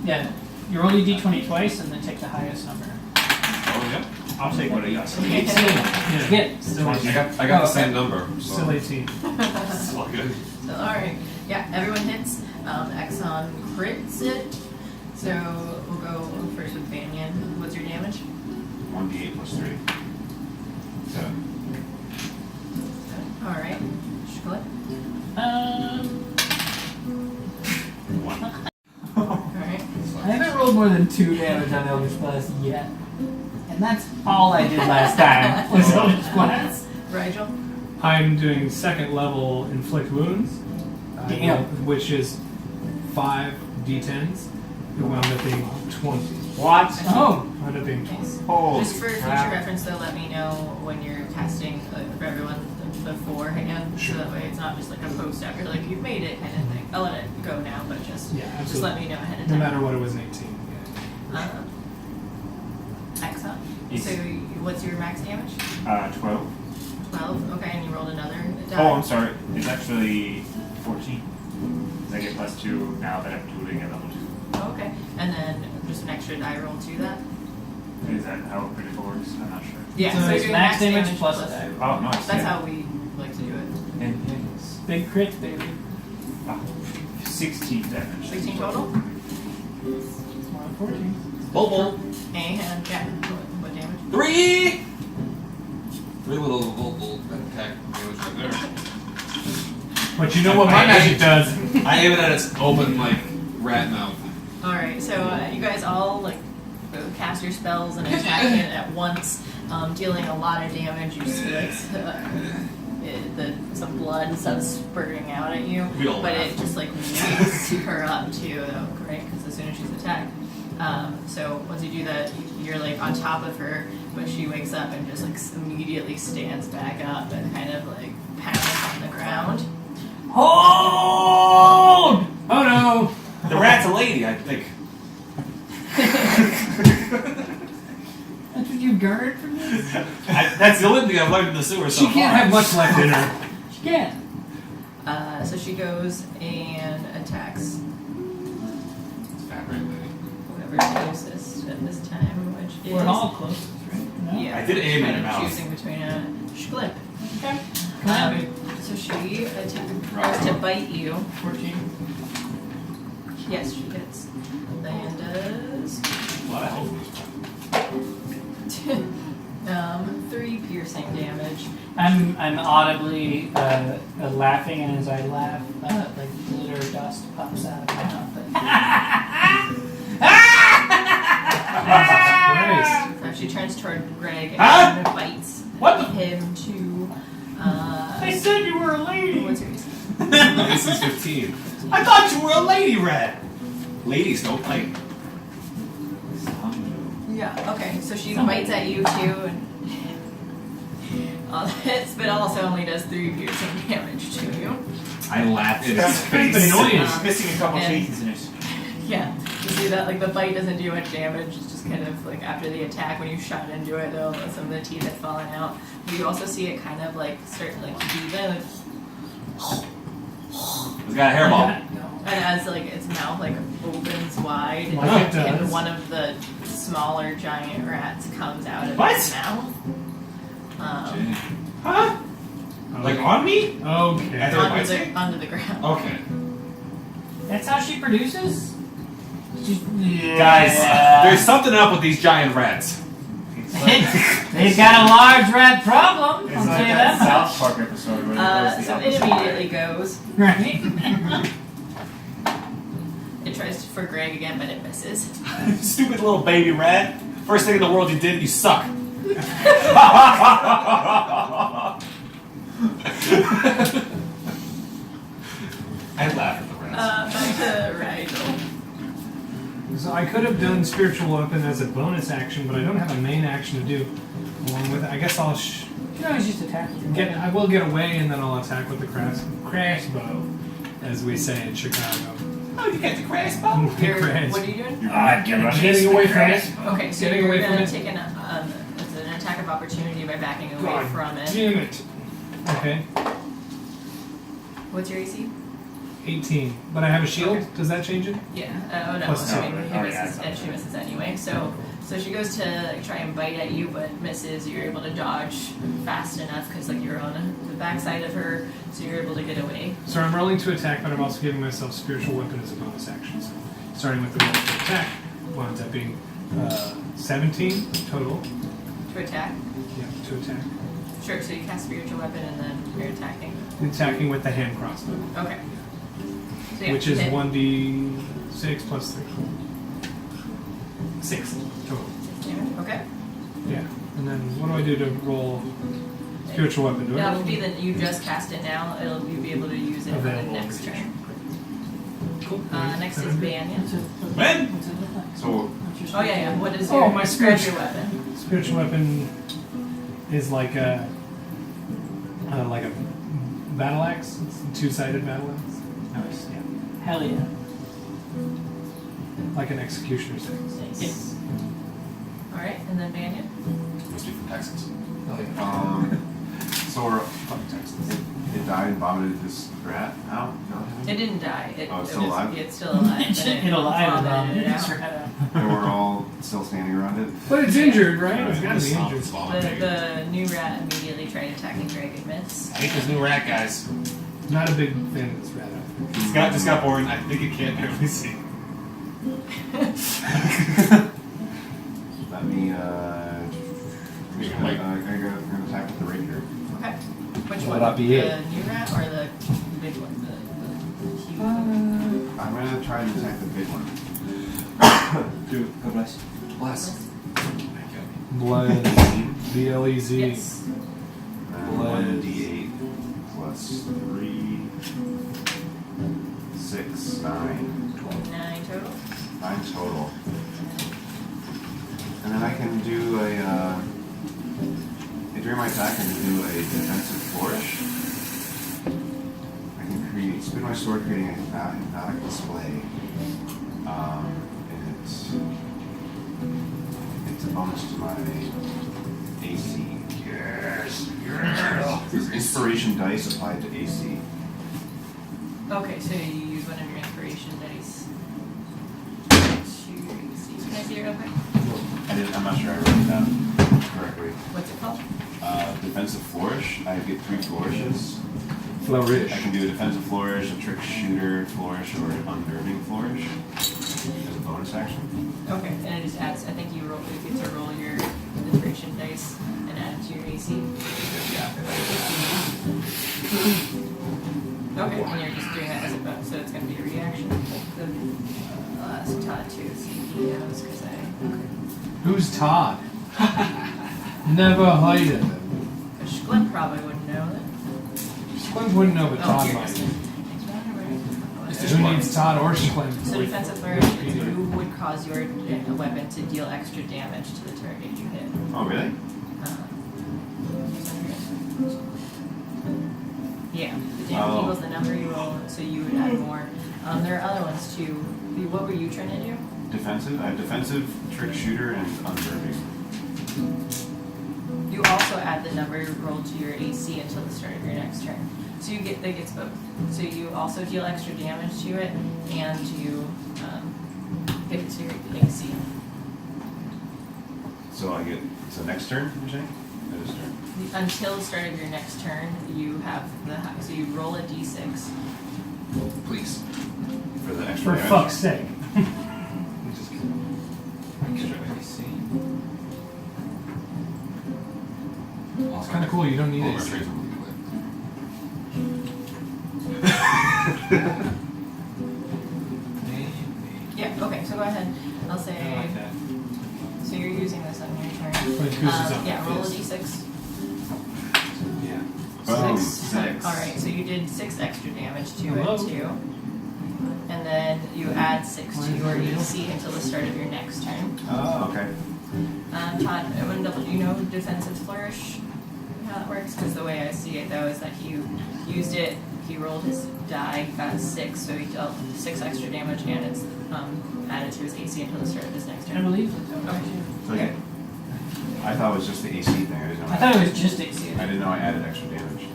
Yeah. You roll your d20 twice and then take the highest number. Oh, yeah. I'll take what I got. Yeah. Get. Still I 18. got the same number. So. Still 18. It's all good. So, all right. Yeah. Everyone hits. Exxon crits it. So we'll go first with Banyan. What's your damage? 1d8 plus 3. 7. All right. Split. 1. All right. I haven't rolled more than 2 damage on Eldritch Blast yet. And that's all I did last time was Eldritch Blast. Rigel. I'm doing second level inflict wounds, Damn. which is 5 d10s. It wound up being 20. What? Oh. Wound up being 20. Nice. Oh, Just for future crap. reference, though, let me know when you're casting for everyone beforehand, so that way it's not just like a post after, like you've made it kind of thing. I'll let it go now, but just Yeah, just let absolutely. me know ahead of No time. matter what, it was an 18. Exxon. Yes. So what's your max damage? 12. 12. Okay, and you rolled another die. Oh, I'm sorry. It's actually 14. 'Cause I get plus 2 now that I'm dueling at level 2. Oh, okay, and then just an extra die roll to that. Is that how critical works? I'm not sure. Yeah, So you're it's doing max damage plus a die. Oh, nice. That's yeah. how we like to do it. And yes. Big crit, baby. 16 damage. 16 total. It's more than 14. Bolt bolt. And yeah, what damage? 3! 3 little bolt bolt attack damage right there. But you know what my magic does. I aim it at its open, like, rat mouth. All right, so you guys all like cast your spells and attack it at once, dealing a lot of damage. You see like some blood and stuff spurting out at you, We all but laugh. it just like wakes her up too, right? Because as soon as she's attacked, so once you do that, you're like on top of her, but she wakes up and just like immediately stands back up and kind of like pounds on the ground. Hold! Oh no! The rat's a lady, I think. guard from this? That's the only thing I've learned in the sewer so She can't far. have much left in her. She can. So she goes and attacks Fat right lady. whoever's closest at this time, which is We're all closest, right? No? yeah. I did aim kind at her of mouth. choosing between a Schlipp. Okay. Come on. So she tries to bite you. 14. Yes, she hits. And does A lot of health boost. 3 piercing damage. I'm audibly laughing, and as I laugh, like glitter dust pops out of my mouth. Christ. So she turns toward Greg and Huh? bites What the- him to. I said you were a lady. What's your AC? This is 15. I thought you were a lady rat. Ladies don't bite. Yeah. Okay. So she bites at you too, and hits, but also only does 3 piercing damage to you. I laughed in his That's face. annoying. Um, Missing a couple and- teeth in it. Yeah, you see that like the bite doesn't do much damage. It's just kind of like after the attack when you shot into it, some of the teeth had fallen out. But you also see it kind of like start to like deepen, like, He's got a hairball. and as like its mouth like opens wide, Like it and does. one of the smaller giant rats comes out of What? its mouth. Huh? Like on me? Okay. After it bites me? Onto the ground. Okay. That's how she produces? Guys, there's something up with these giant rats. They've got a large rat problem. It's I'll like tell you that that South Park episode where they So it immediately goes. much. Right? It tries for Greg again, but it misses. Stupid little baby rat. First thing in the world you did, you suck. I laugh at the rats. Back to Rigel. So I could have done spiritual weapon as a bonus action, but I don't have a main action to do along with it. I guess I'll You can always just attack with your I will get away and then I'll attack with the crossbow, as we say in Chicago. Oh, you got the crossbow? What are you doing? I'm gonna Getting away from it. Okay, so Getting you're away from gonna it. take it's an attack of opportunity by backing away God from it. damn it. Okay, What's your AC? 18. But I have a shield. Okay. Does that change it? Yeah. Oh no. Plus I two. mean, he Oh, misses, yeah. and she misses anyway. So she goes to like, try and bite at you, but misses. You're able to dodge fast enough because like you're on the backside of her, so you're able to get away. So I'm rolling to attack, but I'm also giving myself spiritual weapon as a bonus action. So starting with the roll to attack winds up being 17 total. To attack. Yeah, to attack. Sure. So you cast spiritual weapon and then you're attacking. Attacking with the hand crossbow, Okay. So, yeah, which you is hit. 1d6 plus 3. 6 total. Okay. Yeah. And then what do I do to roll spiritual weapon? Do I That'll roll? be that you just cast it now. You'll be able to use it for the Available next for each. turn. Cool. Next is Banyan. When? What's it look like? So What's your Oh yeah. What is Oh, your my describe spiritual- your weapon? Spiritual weapon is like a battle axe. It's a two-sided battle axe. Nice, yeah. Hell yeah. Like an executioner's axe. Yes. All right, and then Banyan. Must be from Texas. So we're it died and vomited this rat out? No? It didn't die. Oh, it's still alive? It's still alive. but it It'll lie vomited it out. And we're all still standing around it? But it's injured, right? It's gotta be Stop injured. this vomiting. The new rat immediately tried attacking Greg and missed. I hate this new rat, guys. Not a big fan of this rat. Just got bored. I think it can't barely see. Let me, I'm Like- gonna attack with the rapier. Okay. Which Will one? that be the it? new rat or the big one? The huge one? I'm gonna try and attack the big one. do God bless. Bless. Blood. BLEZ. Yes. And 1d8 plus 3, 6, 9. 29 total. 9 total. And then I can do during my attack I can do a defensive flourish. I can spin my sword, creating a hypnotic display. And it's a bonus to my AC. Yes. Inspiration dice applied to AC. Okay, so you use one of your inspiration dice to AC. Can I see it real quick? I'm not sure I wrote it down correctly. What's it called? Defensive flourish. I get 3 flourishes. Flourish. I can do a defensive flourish, a trick shooter flourish, or an unnerving flourish as a bonus action. Okay, and it just adds. I think you get to roll your inspiration dice and add it to your AC. Yeah. Okay, and you're just doing that as a bonus, so it's going to be a reaction. I'll ask Todd too, see if he knows, because Who's Todd? Never heard of him. Glenn probably wouldn't know that. Squint wouldn't know, but Todd here might. it is. Who needs Todd or Squint? So defensive flourish would cause your weapon to deal extra damage to the target you hit. Oh, really? Yeah, the damage equals the number you roll, so you would add more. There are other ones too. What were you trying to do? Defensive? I have defensive, trick shooter, and unnerving. You also add the number rolled to your AC until the start of your next turn. So you get, that gets both. So you also deal extra damage to it, and you hit it to your AC. So I get, so next turn, you're saying? Or this turn? Until the start of your next turn, you have so you roll a d6. Please. For the extra For damage? fuck's sake. Just kidding. It's kind of cool. You don't need Oh, it. my trains are moving Yeah. Okay. So go ahead. I'll I say. like that. So you're using this on your turn. But it goes on Yeah. like Roll a this. d6. Yeah. Boom. 6. All right. So you did 6 extra damage to Hello? it too. And then you add 6 to your AC until the start of your next turn. Oh, okay. Todd, I want to double. Do you know defensive flourish? How it works? Because the way I see it though is that he used it. He rolled his die, got 6, so he dealt 6 extra damage, and it's added to his AC until the start of his next I turn. believe. Okay. Okay. I thought it was just the AC thing. I didn't know. I thought it was just AC. I didn't know I added extra damage.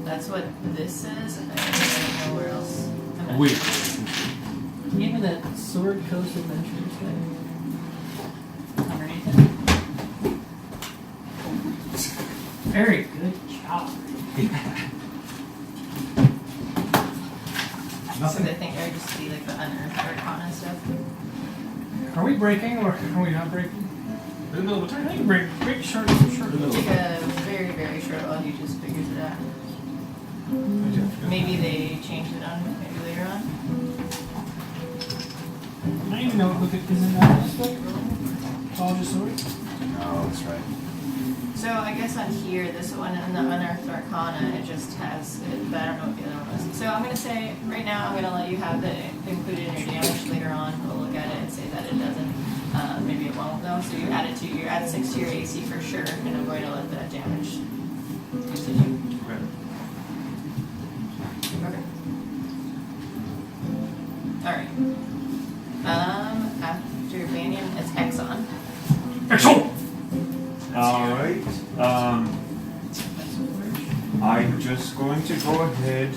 That's what this is. I don't know where else. I'm not Weird. Can you give me that Sword Coast Adventures thing? Underneath it. Very good job. So they think I just see like the unearthed arcana stuff. Are we breaking or are we not breaking? In the middle of a I turn. think break short. Take a very, very short while he just figures it out. Maybe they changed it on maybe later on. I don't even know what book it is in this book. College of Swords. Oh, that's right. So I guess on here, this one in the Unearthed Arcana, it just has, but I don't know what the other one was. So I'm going to say, right now, I'm going to let you have it included in your damage. Later on, we'll look at it and say that it doesn't. Maybe it won't though. So you add 6 to your AC for sure, and I'm going to let that damage continue. Okay. Okay. Alright. After Banyan, it's Exxon. Excellent. Alright. I'm just going to go ahead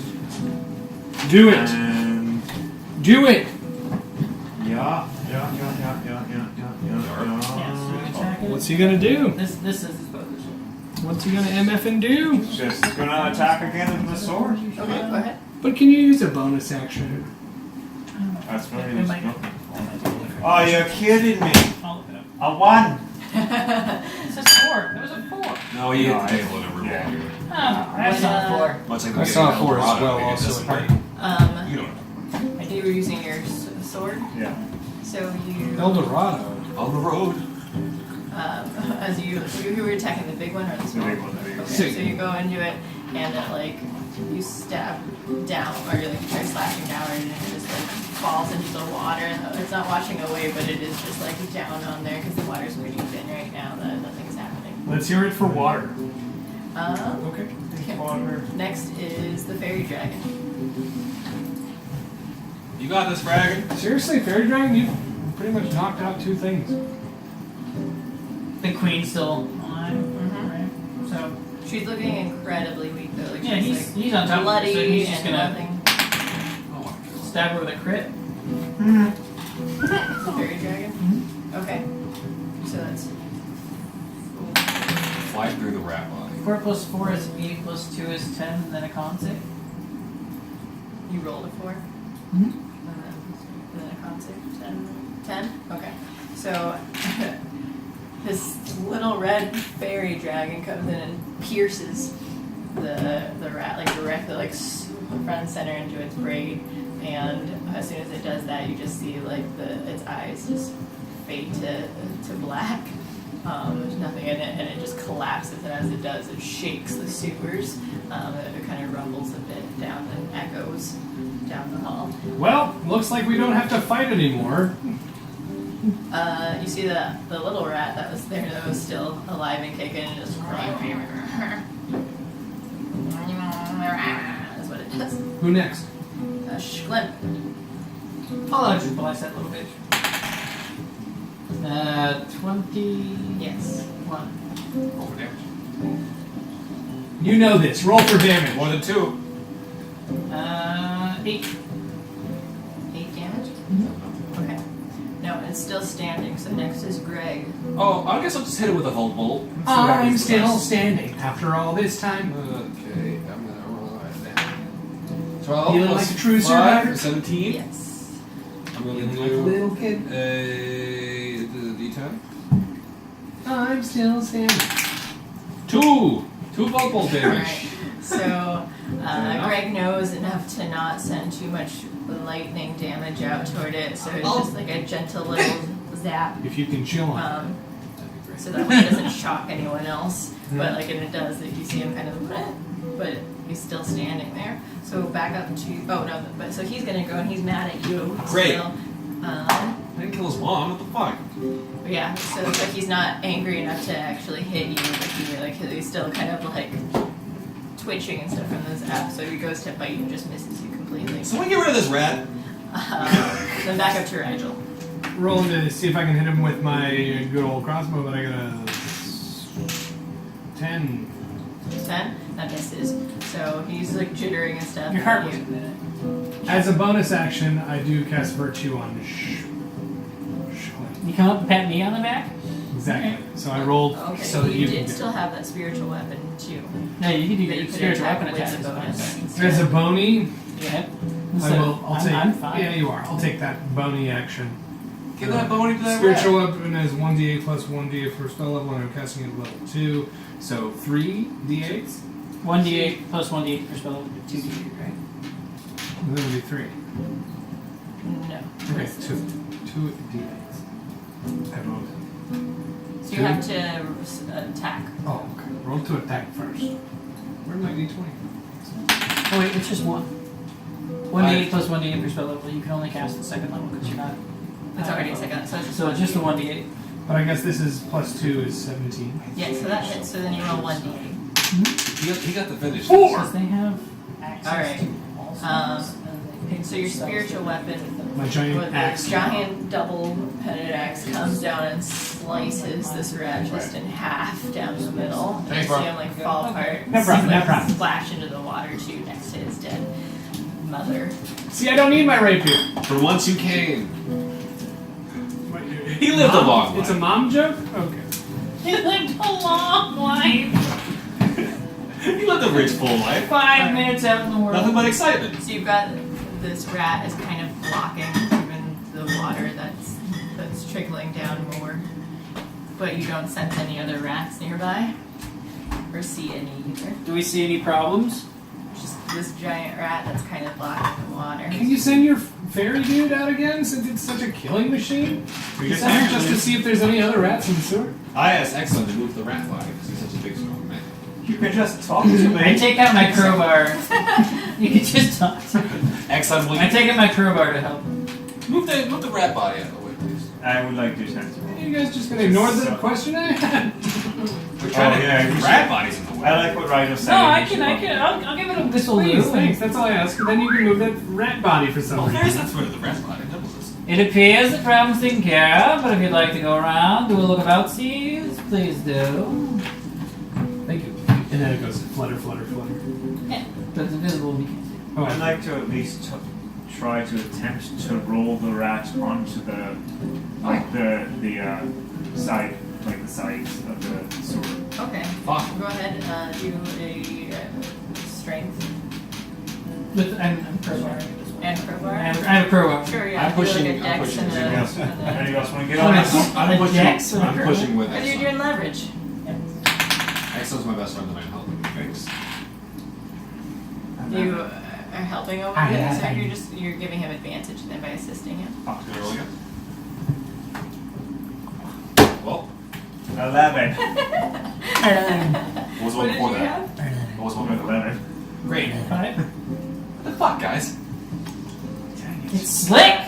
Do it. and Do it. yeah. What's he gonna do? This is his bonus. What's he gonna MF and do? Just gonna attack again with the sword. Okay, go ahead. But can you use a bonus action? That's what It it is. might- Oh, you're kidding me. I'll look it up. A 1. It says 4. That was a 4. No, you No, get to take a little bit yeah. longer. Oh, that's not a 4. Much like I we saw get in 4 as Eldorado, well they get also this in part. my You don't know. You were using your sword, Yeah. so you, Eldorado. On the road. as you were attacking the big one or the The small? big one, the big one. Okay, so you go into it, and it like you stab down, or you like try slashing down, and it just like falls into the water. It's not washing away, but it is just like down on there because the water's pretty thin right now. That nothing's happening. Let's hear it for water. Okay. Okay. Next is the fairy dragon. You got this, Fraggin. Seriously, Fairy Dragon, you pretty much knocked out 2 things. The queen's still alive. So She's looking incredibly weak though. Like yeah, she's he's on top of her, bloody so he's just and gonna nothing. Oh my god. stab her with a crit. Fairy dragon. Okay. So that's Fly through the rat body. 4 plus 4 is 8 plus 2 is 10, and then a con save. you rolled a 4. Mhm. And then a con save. 10? Okay. So this little red fairy dragon comes in and pierces the rat like directly like front and center into its brain, and as soon as it does that you just see like its eyes just fade to black. There's nothing in it, and it just collapses, and as it does it shakes the sewers. It kind of rumbles a bit down and echoes down the hall. Well, looks like we don't have to fight anymore. You see the little rat that was there that was still alive and kicking and just crying. That's what it does. Who next? Schlimp. I'll neutralize that little bitch. 21. Yes. Roll for damage. You know this. Roll for damage. More than 2. 8. 8 damage? Okay. No, it's still standing, so next is Greg. Oh, I guess I'll just hit it with a Volt Bolt. See what I'm happens to still us. standing after all this time. Okay, I'm gonna roll that down. 12 Feeling plus like a true 5, survivor? 17. Yes. I'm gonna Feeling do like a little kid. a D10. I'm still standing. 2 Volt Bolt damage. Alright. So, Greg knows enough to not send too much lightning damage out toward it, so it's just like a gentle little zap. If you can chill on. So that way it doesn't shock anyone else. But like, and it does, like you see him kind of, but he's still standing there. So back up to, oh no, but so he's gonna go and he's mad at you. Great. Still. I didn't kill his mom. What the fuck? But yeah, so it's like he's not angry enough to actually hit you, like he's still kind of like twitching and stuff from the zap. So he goes to bite you and just misses you completely. Someone get rid of this rat. Then back up to Rigel. Rolling to see if I can hit him with my good old crossbow, but I got a 10. 10? That misses. So he's like jittering and stuff. Your heart and was a minute. As a bonus action, I do cast Virtue on You come up and pat me on the back? Exactly. So I rolled Okay, so that you you did can still have that spiritual weapon too. No, you can do That you your could spiritual attack weapon with attacks. as a bonus. As a bony, Yeah. I will. I'll take. I'm fine. Yeah, you are. I'll take that bony action. Give that bony to that Spiritual rat. weapon is 1d8 plus 1d8 for spell level, and I'm casting it at level 2. So 3d8s. 1d8 plus 1d8 for spell level 2d8, right? And then it'll be 3. No. Okay, 2d8s. I rolled. So you have to attack. Oh, okay. Roll to attack first. Where's my d20? Oh wait, it's just 1. 1d8 plus 1d8 for spell level. You can only cast at second level because you're not. It's already a second. So it's So it's just the 1d8. But I guess this is plus 2 is 17. yeah. So that hits. So then you roll 1d8. He got the finish. Because they have access Alright. to all sorts. So your spiritual weapon, My giant with axe. the giant double-headed axe, comes down and slices this rat just in half down the middle. You Thanks, see bro. him like fall apart. No problem, Like, no problem. Splash into the water too next to his dead mother. See, I don't need my rapier. For once you came. He lived a long life. It's a mom joke? Okay. He lived a long life. He lived a rich, full life. 5 minutes out in the world. Nothing but excitement. So you've got this rat is kind of blocking even the water that's trickling down more, but you don't sense any other rats nearby or see any either. Do we see any problems? Just this giant rat that's kind of blocking the water. Can you send your fairy dude out again since it's such a killing machine? Is that just to see if there's any other rats in the sewer? I asked Exxon to move the rat body because he's such a big, strong man. You can just talk to me. I take out my crowbar. You can just talk to me. Exxon, will I take out my crowbar to help. move the rat body out of the way, please. I would like to send to You guys just gonna ignore the question I had? We're trying to yeah, you rat should. bodies in the way. I like what Ryder said. No, I'll give it a whistle. Please, thanks. That's all I ask. Then you can move that rat body for some Well, there's reason. that's where the rat body doubles us. It appears the problem's taken care of, but if you'd like to go around, do a look about, please do. Thank you. And then it goes flutter, flutter, flutter. Yeah, but it's invisible. We can't see it. Oh, I'd like to at least try to attempt to roll the rat onto the side, like the sides of the sword. Okay. Fuck. Go ahead. Do a strength I'm crowbar. and crowbar. I have a crowbar. Sure. Yeah. I'm do pushing- Like a I'm dex pushing and Anything else? a, and a, Anybody else want to get Oh, on it's- it? I'm A pushing. dex or I'm a pushing with Because you're Exxon. doing leverage. Exxon's my best friend that I'm helping. Thanks. You are helping over Ah, him, yeah, so thank you're giving him advantage then by assisting him. Can I roll again? Well, 11. what was the What one did before you that? have? What was the one With before that? 11. Great. Five. What the fuck, guys? It's slick.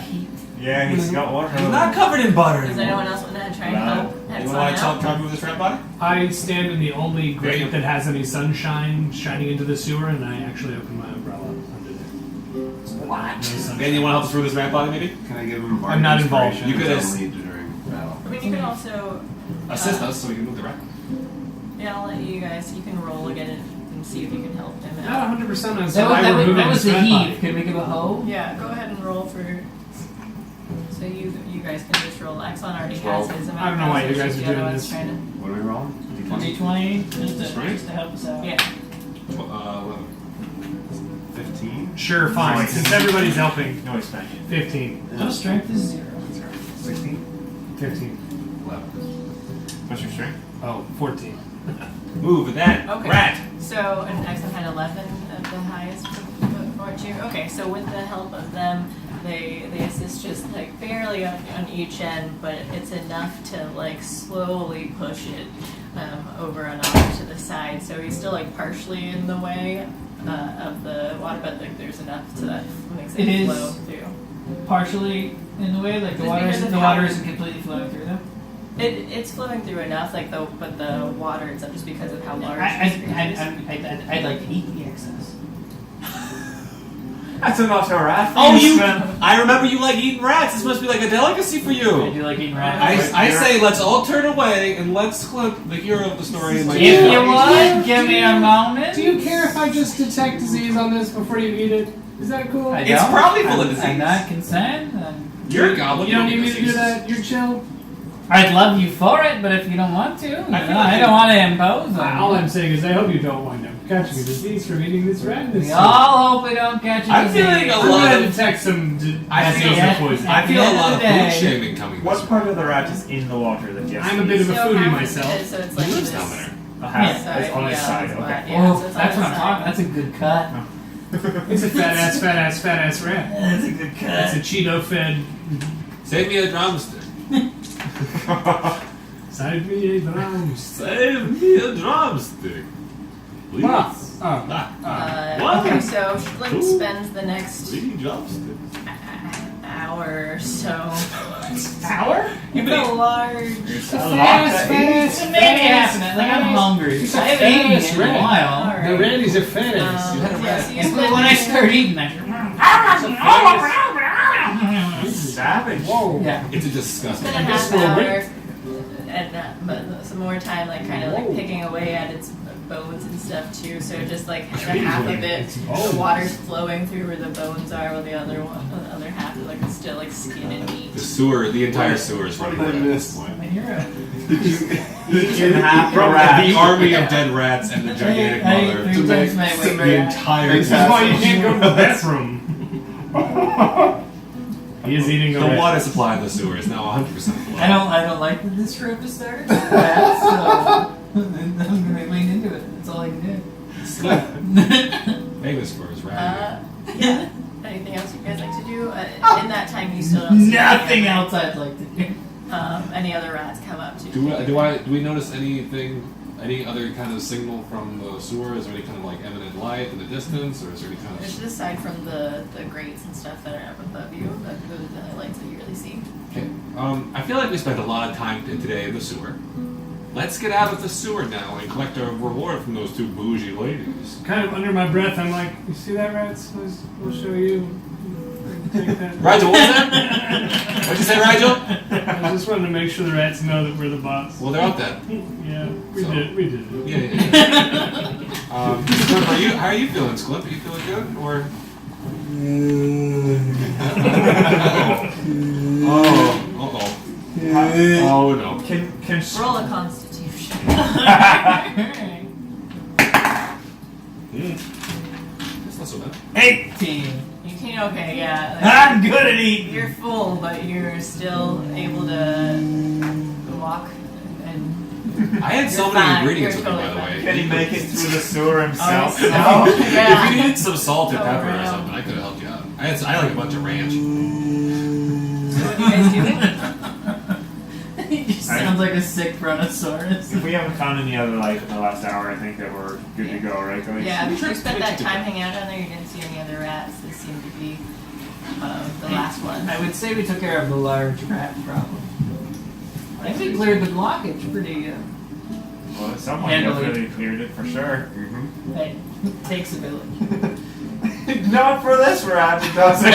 Yeah, he's got water. He's not covered in butter Does anyone else want to try and No. help? You want to try to move this rat body? I stand in the only grate that has any sunshine shining into the sewer, and I actually open my umbrella under there. What? No sunshine. Man, you want to help us through this rat body, maybe? Can I give him I'm not involved. You could as ass- lead during battle? I mean, you can also. Assist us so we can move the rat. Yeah, I'll let you guys. You can roll again and see if you can help him Not out. 100% on That was the heave. Could we give a hoe? Yeah, go ahead and roll for. So you guys can just roll. Exxon already has 12. his amount. I don't know why so you guys she's are the other doing one's this. trying What are we rolling? D20 just Right. to help us out. to, yeah. 11. 15? Sure, fine. Nice. Since everybody's helping, No expansion. 15. No strength is 0. 16? 15. 11. What's your strength? Oh, 14. Move that Okay. rat. So, and Exxon had 11 of the highest for you. Okay, so with the help of them, they assist just like barely on each end, but it's enough to like slowly push it over and off to the side. So he's still like partially in the way of the water, but like there's enough to that makes it It is- flow through. Partially in the way, like the Just water because isn't of the how- water isn't completely flowing through them. It's flowing through enough, like but the water it's just because of how large. this creature is. I'd like to eat the excess. That's enough to rat. Oh, I remember you like eating rats. This must be like a delicacy for I you. do like eating rats. I say let's all turn away and let's clip the hero of the story. If you would, give me a moment. Do you care if I just detect disease on this before you eat it? Is that cool? I It's don't. probably full of I'm disease. not concerned. You're a goblin. You don't need you'll me get to do diseases. that? You're chill? I'd love you for it, but if you don't want to, feel I like don't want to impose on All you. I'm saying is I hope you don't wind up catching a disease from eating this rat. in this We soup. all hope we don't catch a I'm disease. feeling a I'm lot gonna of. detect some I disease feel- or poison. I At the feel a end of lot the of day- food shaming coming this What way. part of the rat is in the water that yes? I'm a bit of a So foodie half myself. Of it, so it's like He lives this down there. A half. Yeah. It's on his yeah, side. that's Okay. why- yeah, Oh, so it's that's on what his I'm talking. side. That's a good cut. It's a fat ass rat. That's a good It's a cut. Cheeto fed. Save me a drumstick. Side me a drums. Save me a drumstick. Please. What? What? Okay, so Flint Ooh. spends the next Three drumsticks. hour or so. Power? It's a large. So maybe half an hour. Like I'm hungry. I haven't eaten fast in a rat. while. Alright. The rat is a fat ass. You had a Yeah, rat. so you And spend when I start eating, Savage. Whoa. yeah. It's a disgusting. spend a guess half we'll hour wait. and but some more time like kind of like picking away at its bones and stuff too. So just like half of it, It's bones. the water's flowing through where the bones are, while the other half is like still like skin and meat. The sewer, the entire sewer is running What red did I at this miss? point. I'm a hero. Eaten half a From rat. the army of dead rats and the gigantic I ate mother 3 to times my weight. the entire. This is why you can't go to the bathroom. He is eating a The rat. water supply in the sewer is now 100% full. I don't like that this trip has started so fast, so I'm gonna lean into it. That's all I can do. Famous for his rat. Yeah. Anything else you guys like to do? In that time, you still don't see Nothing any other, else I'd like to do. any other rats come up to Do we notice anything, any other kind of signal from the sewer? Is there any kind of like eminent light in the distance, or is there any kind There's of? just aside from the grates and stuff that are up above you, those are the only lights that you really see. Okay. I feel like we spent a lot of time today in the sewer. Let's get out of the sewer now and collect our reward from those two bougie ladies. Kind of under my breath, I'm like, you see that, rats? We'll show you. Take that. Rigel, what was that? What'd you say, Rigel? I was just wanted to make sure the rats know that we're the boss. Well, they're out then. Yeah, we So- did. We did it. Yeah. Squimp, how are you feeling, Squimp? Are you feeling good, or? Oh no. Can Roll a constitution. That's not so bad. 18. You can, okay, yeah. I'm good at eating. You're full, but you're still able to walk and I had so You're many fine. ingredients You're with me, by the totally way. can he make it through the sewer himself? Oh, If yeah. you needed some salt and Oh, pepper or right. something, I could have helped you out. I had like a bunch of ranch. So what are you guys doing? He just sounds like a sick brontosaurus. If we haven't found any other life in the last hour, I think that we're good to go, right, guys? Yeah, you spent that time hanging out down there. You didn't see any other rats. This seemed to be the last one. I would say we took care of the large rat problem. I think we cleared the blockage pretty. Well, someone Handily. definitely cleared it for sure. It takes a village. Not for this rat, it doesn't.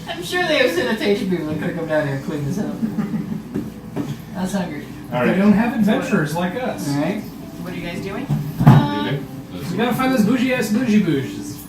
I'm sure they have sanitation people that could come down here and clean this up. I was hungry. All They right. don't have adventurers like us. All right. What are you guys doing? We gotta find this bougie ass bougie bouges.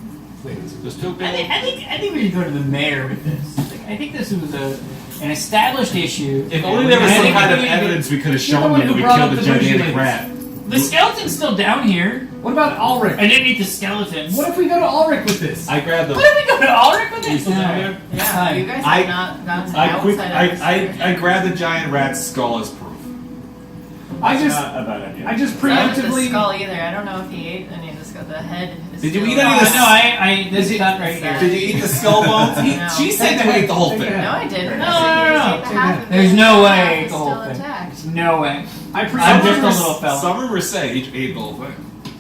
There's two I think we should go to the mayor with this. Like, I think this was an established issue. If only there was I some think kind of we- evidence we could have You're the shown one them who that we brought killed up the the bougie gigantic ladies. rat. The skeleton's still down here. What about Ulrich? I didn't eat the skeleton. What if we go to Ulrich with this? I grabbed What the. if we go to Ulrich with this? Still down here? Yeah, Fine. you guys I- have not gone to the outside of the I grabbed the giant rat's skull as proof. I just Not a bad idea. I just Not the preemptively. skull either. I don't know if he ate any of the skull. The head. Is Did you still- eat any of the- No, I this is not right here. Did you eat the skull bones? No. She said to eat the whole thing. No, I didn't. No, I said you no, just no. ate the half of it. There's no The way I half ate is the whole still thing. intact. No way. I I'm preemptively. just a little fella. Some rumors say he ate the whole thing.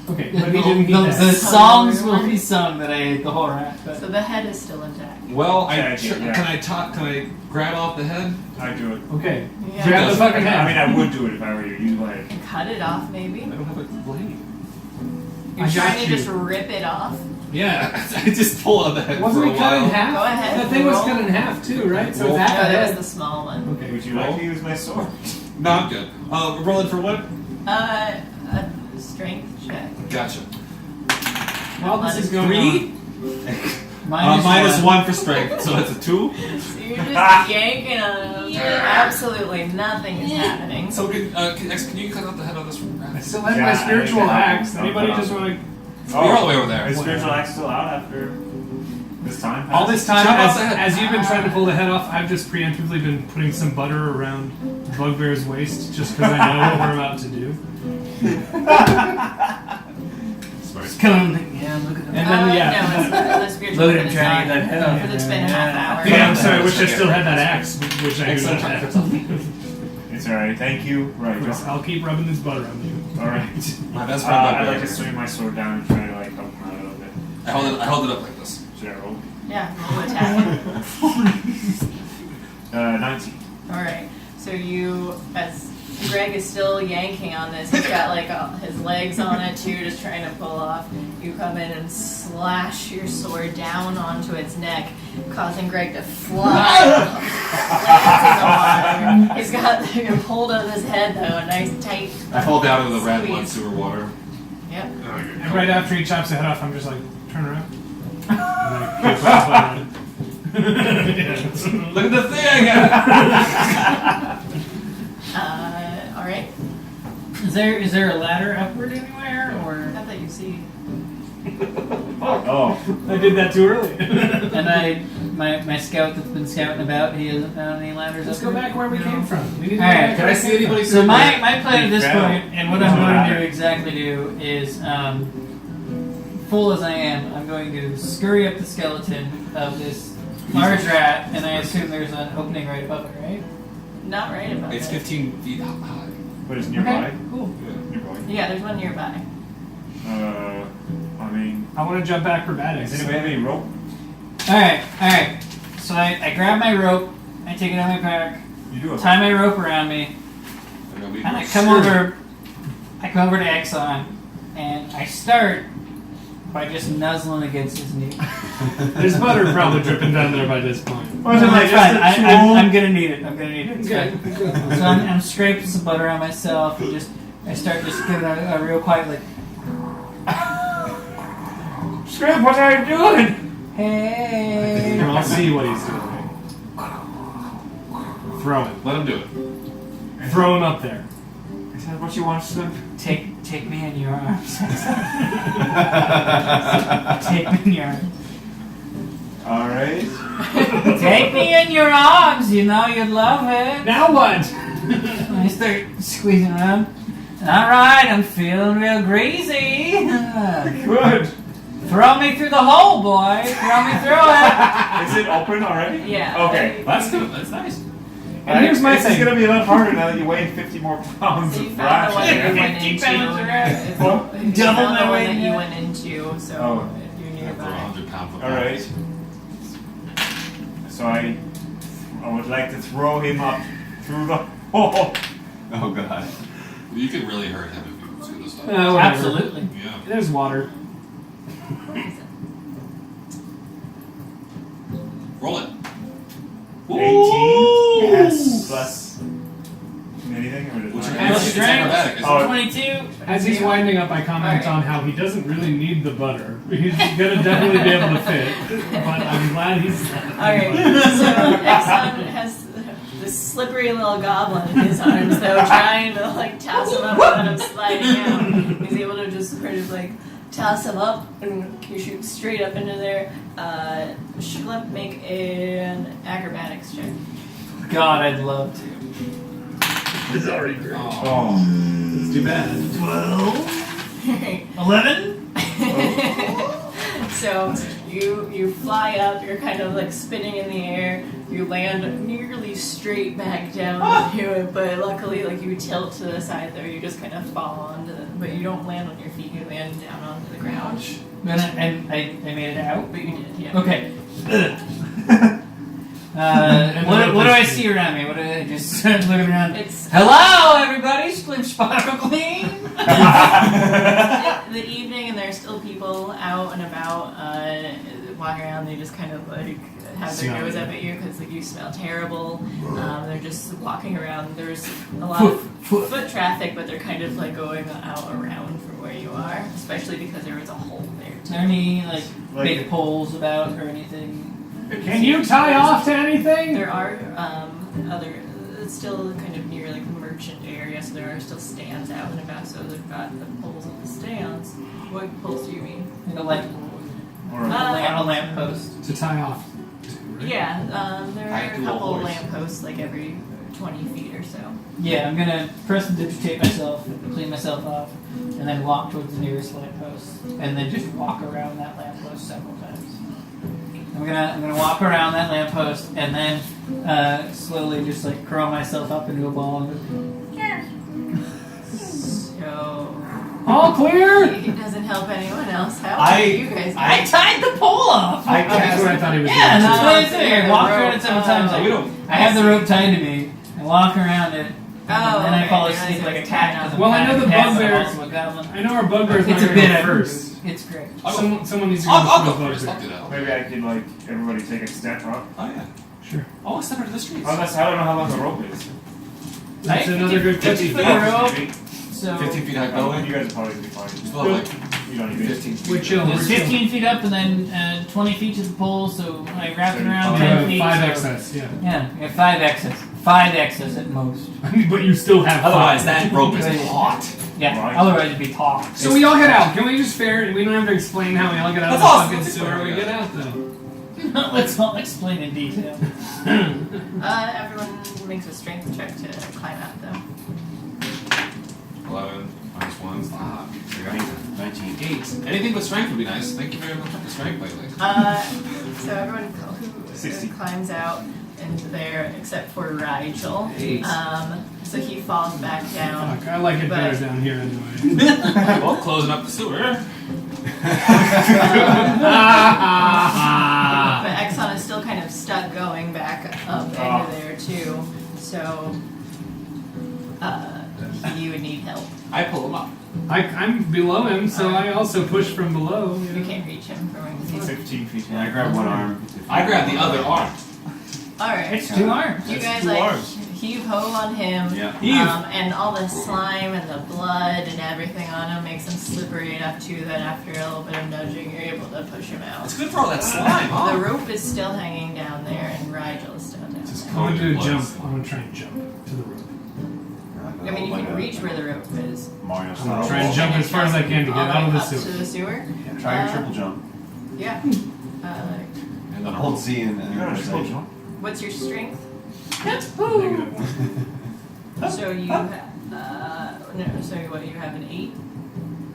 Okay, but he didn't eat The that. songs will be sung that I ate the whole rat. But. So the head is still intact. Well, Yeah, yeah. Can I grab off the head? I do it. Okay. Yeah. Grab the fucking head. I mean, I would do it if I were you. You like. And cut it off, maybe. I don't have a blade. You're I got trying to you. just rip it off. Yeah, I just pull out the head Wasn't for a it cut in while. half? Go ahead, That thing was roll. cut in half too, right? So Roll. that No, that was head. the small one. Okay. Would you like to use my sword? No, I'm good. Rolling for what? A strength check. Gotcha. While this is going 3? Minus 1 for strength, so that's a 2. So you're just yanking on him. Absolutely nothing is happening. So can you cut out the head of this on, I rat? still have Yeah, my I spiritual think that- axe. Anybody just want to? You're all the way over there. Is spiritual axe still out after this time? All this time, Chop off the head. as you've been trying to pull the head off, I've just preemptively been putting some butter around Bugbear's waist just because I know what we're about to do. Come, yeah, look at And then, yeah. No, it's the spiritual Look at him weapon is trying to not, get that head off. because it's been a half hour. Yeah, I'm sorry. I wish I still had that axe, which I do not have. It's alright. Thank you. Right. I'll keep rubbing this butter on you. Alright. My best friend. I'd like to swing my sword down and try to like help him out a little bit. I held it up like this. Should I roll? Yeah, roll attack. 19. Alright, so you, as Greg is still yanking on this, he's got like his legs on it too, just trying to pull off. You come in and slash your sword down onto its neck, causing Greg to fly off, lands in the water. He's got the hold of his head though, a nice tight. I fall down into the red squeeze. blood sewer water. Yep. And right after he chops the head off, I'm just like, turn around. And I keep putting butter on it. Look at the thing I got! Alright. Is there a ladder upward anywhere, or? Not that you see. Oh. I did that too early. And my scout that's been scouting about, he hasn't found any ladders. Let's go upward? back where we No. came from. We need to go All right. back Can where I we see came anybody? from. So my plan at this Yeah. point, and what I'm going to exactly do is, full as I am, I'm going to scurry up the skeleton of this large rat, and I assume there's an opening right above it, right? Not right about It's it. 15 feet high. But it's nearby. Okay, cool. Nearby. Yeah, there's one nearby. I mean, I want to jump acrobatics. does anybody have any rope? All right. So I grab my rope, I take it out of my pack, You do have tie my rope around me, and I come over. I come over to Exxon, and I start by just nuzzling against his knee. There's butter probably dripping down there by this point. No, it's fine. I'm gonna need it. I'm gonna need it. It's fine. So I'm scraping some butter on myself and I start just giving a real quiet like. Scrap, what are you doing? Hey. I'll see what he's doing. Throw it. Let him do it. Throw him up there. Is that what you want, son? Take me in your arms. Take me in your arms. Alright. Take me in your arms. You know you'd love it. Now what? I start squeezing around. All right, I'm feeling real greasy. Good. Throw me through the hole, boy. Throw me through it. Is it open already? Yeah. Okay. That's good. That's nice. And here's my This is thing. gonna be a lot harder now that you weigh 50 more pounds So you of found the one that you ration. went 50 into. pounds around. You Oh. found Double the my one weight, that you yeah. went into, so Oh. you're For nearby. 100 pound foot. Alright. So I would like to throw him up through the hole. Oh god. You could really hurt him if you do this stuff. Whatever. Absolutely. Yeah. There's water. Roll it. 18. Yes. Plus anything or What's just your As it's strength- acrobatic, isn't Oh, it? 22. As he's winding up, I comment Alright. on how he doesn't really need the butter. He's gonna definitely be able to fit. But I'm glad he's. Alright, so Exxon has this slippery little goblin in his arms, though, trying to like toss him up without him sliding out. He's able to just sort of like toss him up and you shoot straight up into there. Shuglep, make an acrobatics check. God, I'd love to. It's already great. Oh. It's too bad. 11. So you fly up, you're kind of like spinning in the air, you land nearly straight back down into it, but luckily like you tilt to the side there, you just kind of fall onto it, but you don't land on your feet, you land down onto the ground. And I made it out. But you did, yeah. Okay. What do I see around me? What do I just looking around? It's Hello, everybody. Splim Sparkle Clean. the evening and there's still people out and about walking around. They just kind of like have their Smell nose it. up at you because like you smell terrible. They're just walking around. There's a lot of foot traffic, but they're kind of like going out around from where you are, especially because there was a hole there. Is there any like Like- big poles about or anything? Can you tie off to anything? There are other. It's still kind of near like the merchant area, so there are still stands out and about. So they've got the poles of the stands. What poles do you mean? Like a light Or on a lamp post. To tie off. Yeah, there I are a do a couple horse. lampposts like every 20 feet or so. Yeah, I'm gonna prestidigitate myself, clean myself off, and then walk towards the nearest lamppost, and then just walk around that lamppost several times. I'm gonna walk around that lamppost, and then slowly just like curl myself up into a ball. And So All clear? it doesn't help anyone else. How I- are you guys? I tied the pole off. I That's what I thought he was Yeah, doing. that's what I said. Yeah, I walk the around rope. it several times. We don't. I have the rope tied to me. I walk around it, Oh, and then I okay, fall I asleep realize like a it's cat. tied 'cause off. I'm Well, I kind know of the a cat, but I'm bugbear- also a goblin. I know our bugbear's It's a not bit gonna of go first. It's great. I'll go. Someone needs to go I'll go first. first. I'll do that. maybe I could like everybody take a step up. Oh yeah. Sure. Oh, step into the streets. Unless I don't know how long the rope is. That's another good 50 question. foot rope. So 15 feet high Oh, building. you guys will probably be fine. You still have like You don't need it. 15 feet. We're chill. there's 15 feet up and then 20 feet to the pole, so I wrap it around You 10 have feet. 5 so- excess, yeah. Yeah, you have 5 excess. 5 excess at most. But you still have 5. Otherwise, that rope is hot. Yeah, Right. otherwise it'd be taut. So we all get out. Can we just fair? We don't have to explain how we all get out of That's the awesome. fucking Let's sewer. explain We how we get out though. Let's not explain in detail. Everyone makes a strength check to climb out, though. 11 minus 1 is 5. 19. 8. Anything but strength would be nice. Thank you very much for the strength lately. So everyone who 60. climbs out into there, except for Rigel. 8. So he falls back down. Fuck, I like it better But- down here anyway. Well, closing up the sewer. But Exxon is still kind of stuck going back up into there too. So you would need help. I pull him up. I'm below him, so I also push from below. You can't reach him from where he's 15 feet. Yeah, I grab one arm. I grab the other arm. Alright. It's 2 arms. You guys two like arms. heave ho on him, Yeah. and all the slime and the blood and everything on him makes him slippery enough too that after a little bit of nudging, you're able to push him out. It's good for all that slime, huh? The rope is still hanging down there, and Rigel is still down there. I want to do a jump. I want to try and jump to the rope. I mean, you can reach where the rope is. Mario I'm style. gonna try and jump as far as I can to get All the out of way the up to sewer. the sewer. Try your triple jump. Yeah. And then Hold Z and press A. What's your strength? Negative 1. So you, no. So what? You have an 8,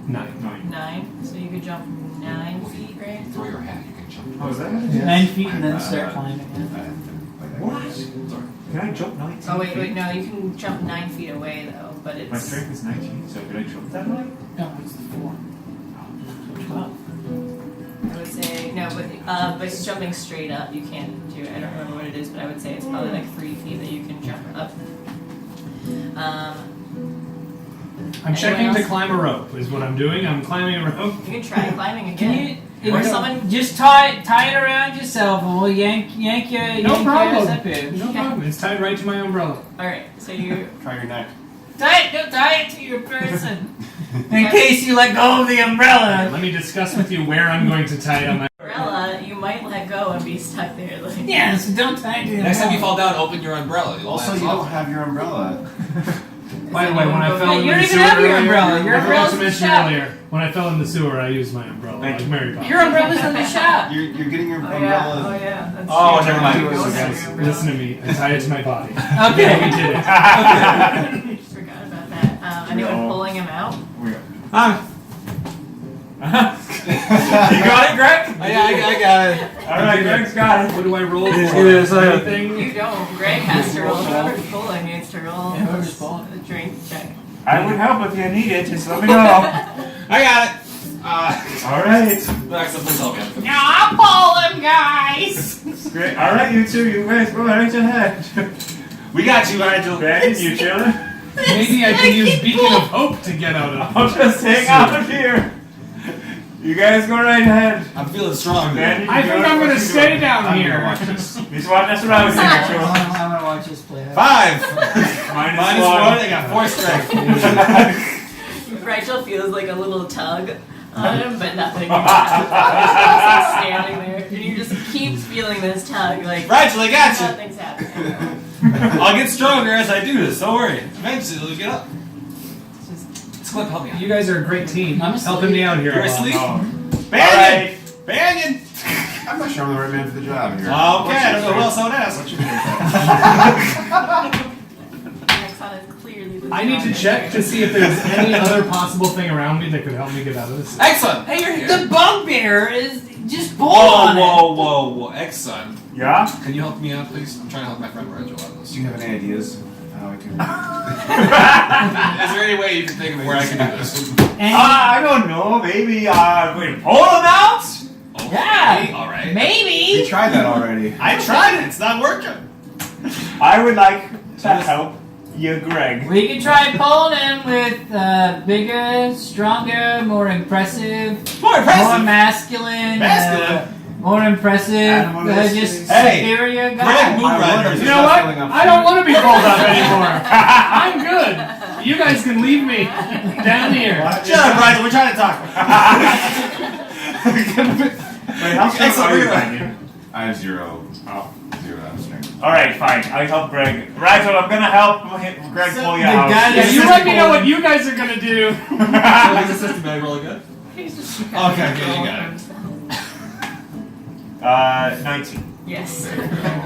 9. 9. So you could jump 9 feet, right? throw your hat, you can jump. Oh, is that? 9 feet and then start climbing. I haven't been like that. What? Sorry. Can I jump 19 Oh wait, feet? no. You can jump 9 feet away though, but it's. My strength is 19, so can I jump that high? No, it's the 4. 12. I would say no, but jumping straight up, you can't do it. I don't remember what it is, but I would say it's probably like 3 feet that you can jump up. I'm checking Anyone to else? climb a rope. Is what I'm doing. I'm climbing a rope. You can try climbing Can again. you? Or someone. Just tie it around yourself, and we'll yank you No ass problem. up here. No problem. It's tied right to my umbrella. All right, so you. Try your neck. Tie it to your person, in case you let go of the umbrella. Let me discuss with you where I'm going to tie it on my. Umbrella, you might let go and be stuck there. Like. Yeah, so don't tie it to the Next time you umbrella. fall down, open your umbrella. You'll Also, land you off. don't have your umbrella. By the way, when I fell Hey, in you the don't even sewer have your earlier, umbrella. Your I forgot umbrella's to in the mention shop. earlier. When I fell in the sewer, I used my umbrella Thank like you. Mary Poppins. Your umbrella's in the shop. You're getting your Oh yeah, umbrella. oh yeah. That's Oh, true. never mind. You don't have Guys, your umbrella. listen to me. I tied it to my body. Okay. Yeah, we did it. Forgot about that. Anyone No. pulling him out? You got it, Greg? I got it. Alright, Greg's got it. What do I roll for? Yes, I- Anything? You don't. Greg has to roll. Whoever's pulling needs to roll. Yeah, whoever's pulling. The drink check. I would help if you need it, just let me know. I got it. Alright. Max, please help me. Now I'll pull him, guys. Great. Alright, you two, you guys go right ahead. We got you, Nigel. Ben, you chilling? Maybe I can use Beacon of Hope to get out of I'll just hang out here. You guys go right ahead. I'm feeling strong. Ben, you I can think go I'm what gonna you stay doing. down I'm here. gonna watch this. He's watching, that's what I was I thinking. want to watch this play out. 5. Minus -1. one. I got 4 strength. Rachel feels like a little tug on him, but nothing. He's just like standing there, and you just keep feeling this tug, like Rachel, I got you. nothing's happening. I'll get stronger as I do this. Don't worry. Eventually, it'll get up. Clip, help me out. You guys are a great team. I'm asleep. Helping me out here. You're a lot. asleep? Oh. Banyan! Banyan! I'm not sure I'm the right man for the job here. Okay, I don't know who else I would ask. What's your name? Exxon is clearly the I need to check to see if there's any other possible thing around me that could help me get out of this. Excellent! Hey, you're here. The bugbear is just pull Whoa, on it. whoa. Ex-son. Yeah? Can you help me out, please? I'm trying to help my friend Rachel out of this. Do you have any ideas of how I can? Is there any way you can think of where I can do this? And I don't know. Maybe we pull him out? Yeah. Alright. We maybe. tried that already. I tried it. It's not working. I would like to help you, Greg. We could try pulling him with bigger, stronger, more impressive, More more impressive. masculine, Masculine? more impressive, Animalistic. just Hey, superior Greg, guy. move right You here. know what? I don't want to be pulled up anymore. I'm good. You guys can leave me down here. Shut up, Rachel. We're trying to talk. Wait, how strong Excellent, are you, we're right. Banyan? I have zero Oh. strength. Alright, fine. I help Greg. Rachel, I'm gonna help Greg pull you the out. guy Yeah, you let me know what you guys are gonna do. Is the system bag really good? He's just Okay, good, you got it. 19. Yes.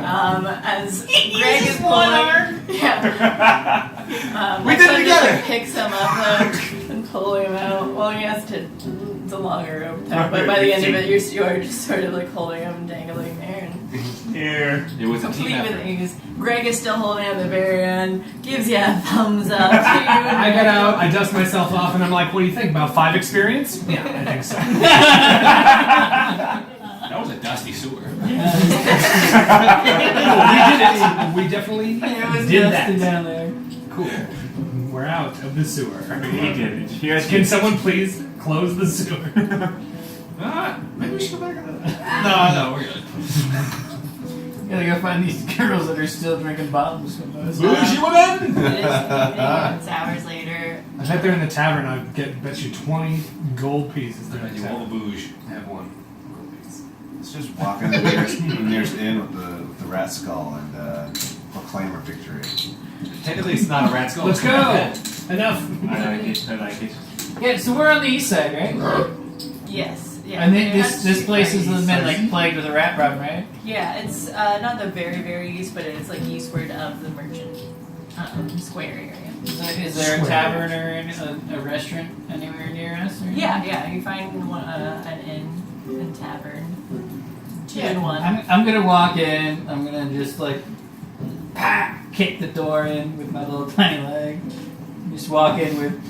As Greg is one pulling, arm. yeah. We did it Exxon just, together. like, picks him up and pulling him out. Well, he has to. It's a longer rope though, but by the end of it, you are just sort of like holding him, dangling there, and Here. It was a team complete with effort. ease. Greg is still holding at the very end, gives you a thumbs up. I get out, I dust myself off, and I'm like, what do you think? About 5 experience? Yeah, I think so. That was a dusty sewer. We did it. We definitely It was did dusty that. down there. Cool. We're out of the sewer. He did it. You guys Can someone please close the sewer? Maybe we should go back on that. No, we're good. Gotta go find these girls that are still drinking bottles from those. Bougie woman! It's hours later. I bet they're in the tavern. I bet you 20 gold pieces. I bet you all the bouge. I have one. Let's just walk in the nearest inn with the rat skull and proclaim our victory. Technically, it's not a rat skull. Let's go. Enough. I like it. Yeah, so we're on the east side, right? Yes. Yeah. And it has this to place be has very been east. like plagued with a rat problem, right? Yeah, it's not the very, very east, but it's like eastward of the merchant square area. Is there a tavern or a restaurant anywhere near us? Or Yeah, you find one, an inn and tavern. Two in one. I'm gonna walk in. I'm gonna just like kick the door in with my little tiny leg. Just walk in with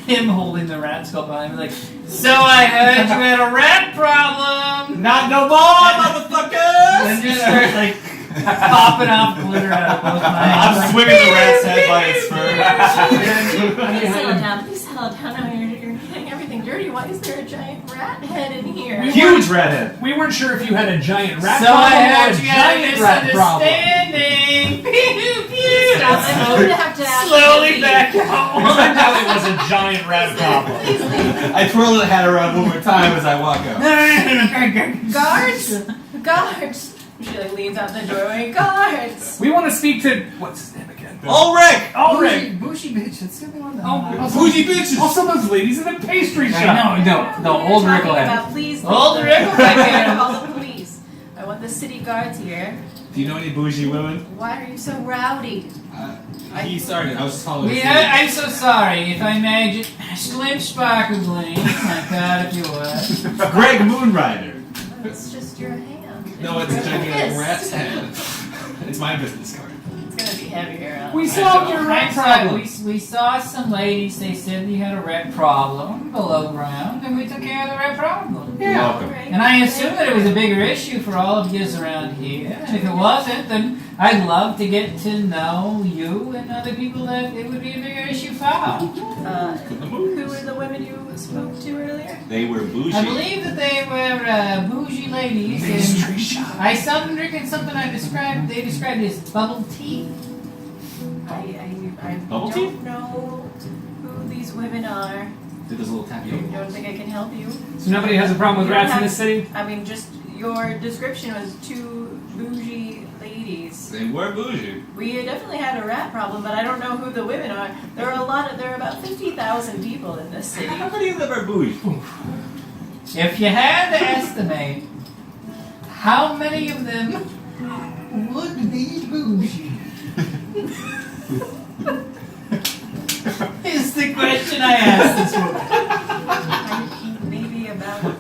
him holding the rat skull behind me, like, so I heard you had a rat problem. Not no more, motherfuckers! And just start like popping off glitter out of both my hands. I'm swinging the rat's head by its fur. Please settle down. Please settle down. Now you're getting everything dirty. Why is there a giant rat head in here? Huge redhead. We weren't sure if you had a giant rat So problem I or heard a you had a giant rat problem. misunderstanding. Pew pew. I'm going to have to ask Slowly you to back leave. home. Turned out it was a giant rat problem. Please leave. I twirl the hat around one more time as I walk out. Guards! Guards! She like leans out the doorway. Guards! We want to speak to what's his name again? Ulrich! Ulrich. Bougie bitch. That's the only one. Oh, Bougie bitches! also those ladies in the pastry shop. No, We're old talking Rick will have about, please Old leave. Rick will I take can't care call the police. I want the city guards here. Do you know any bougie women? Why are you so rowdy? He started. I was just following. I'm so sorry. If I may, just slim sparkle gleam. My God, if you would. Greg Moonrider. It's just your hand. No, it's a gigantic Fist. rat's head. It's my business card. It's gonna be heavier. We solved your rat problem. We saw some ladies. They said you had a rat problem below ground, and we took care of the rat problem. You're welcome. And I assume that it was a bigger issue for all of you around here. And if it wasn't, then I'd love to get to know you and other people that it would be a bigger issue for. Who were the women you spoke to earlier? They were bougie. I believe that they were bougie ladies. And I saw them drinking something they described as bubble tea. I Bubble don't know who these women are. Did this little tapioca. I don't think I can help you. So nobody has a problem with You don't rats in have- this city? I mean, just your description was two bougie ladies. They were bougie. We definitely had a rat problem, but I don't know who the women are. There are about 50,000 people in this city. How many of them are bougie? If you had to estimate, how many of them would be bougie? Is the question I asked this woman. Maybe about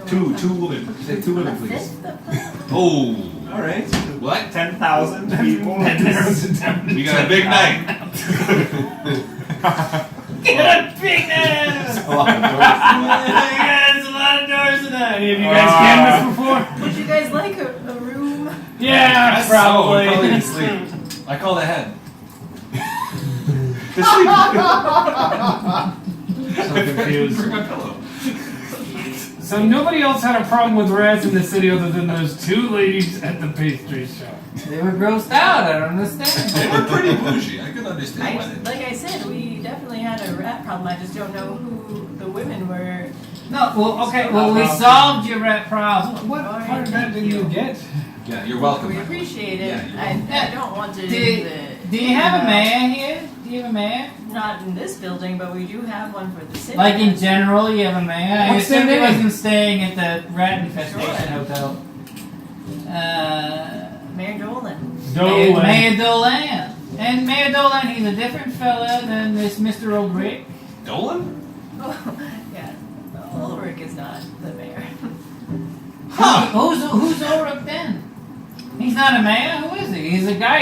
Two women. Say two women, please. fifth of them. Oh. All right. What? 10,000 people. That narrows it down to We got a big night. Get a big ass! A lot of There's a lot of doors tonight. Any of you guys canvassed before? Would you guys like a room? Yeah, Yes, probably. probably didn't sleep. I call ahead. So confused. Bring my pillow. So nobody else had a problem with rats in the city other than those two ladies at the pastry shop. They were grossed out. I don't understand. They were pretty bougie. I could understand why they. Like I said, we definitely had a rat problem. I just don't know who the women were. No, well, okay, well, we solved your rat problem. What part of that did you get? Yeah, you're welcome. We my friend. appreciate it. Yeah, you're I don't want to. Do you have a mayor here? Do you have a mayor? Not in this building, but we do have one for the city. Like in general, you have a mayor? I What's their assume he name? wasn't staying at the rat infestation hotel. Mayor Dolan. Mayor Dolan. And Mayor Dolan, he's a different fella than this Mr. Ulrich. Dolan? Oh, yeah. Ulrich is not the mayor. Huh. Who's Ulrich then? He's not a mayor? Who is he? He's a guy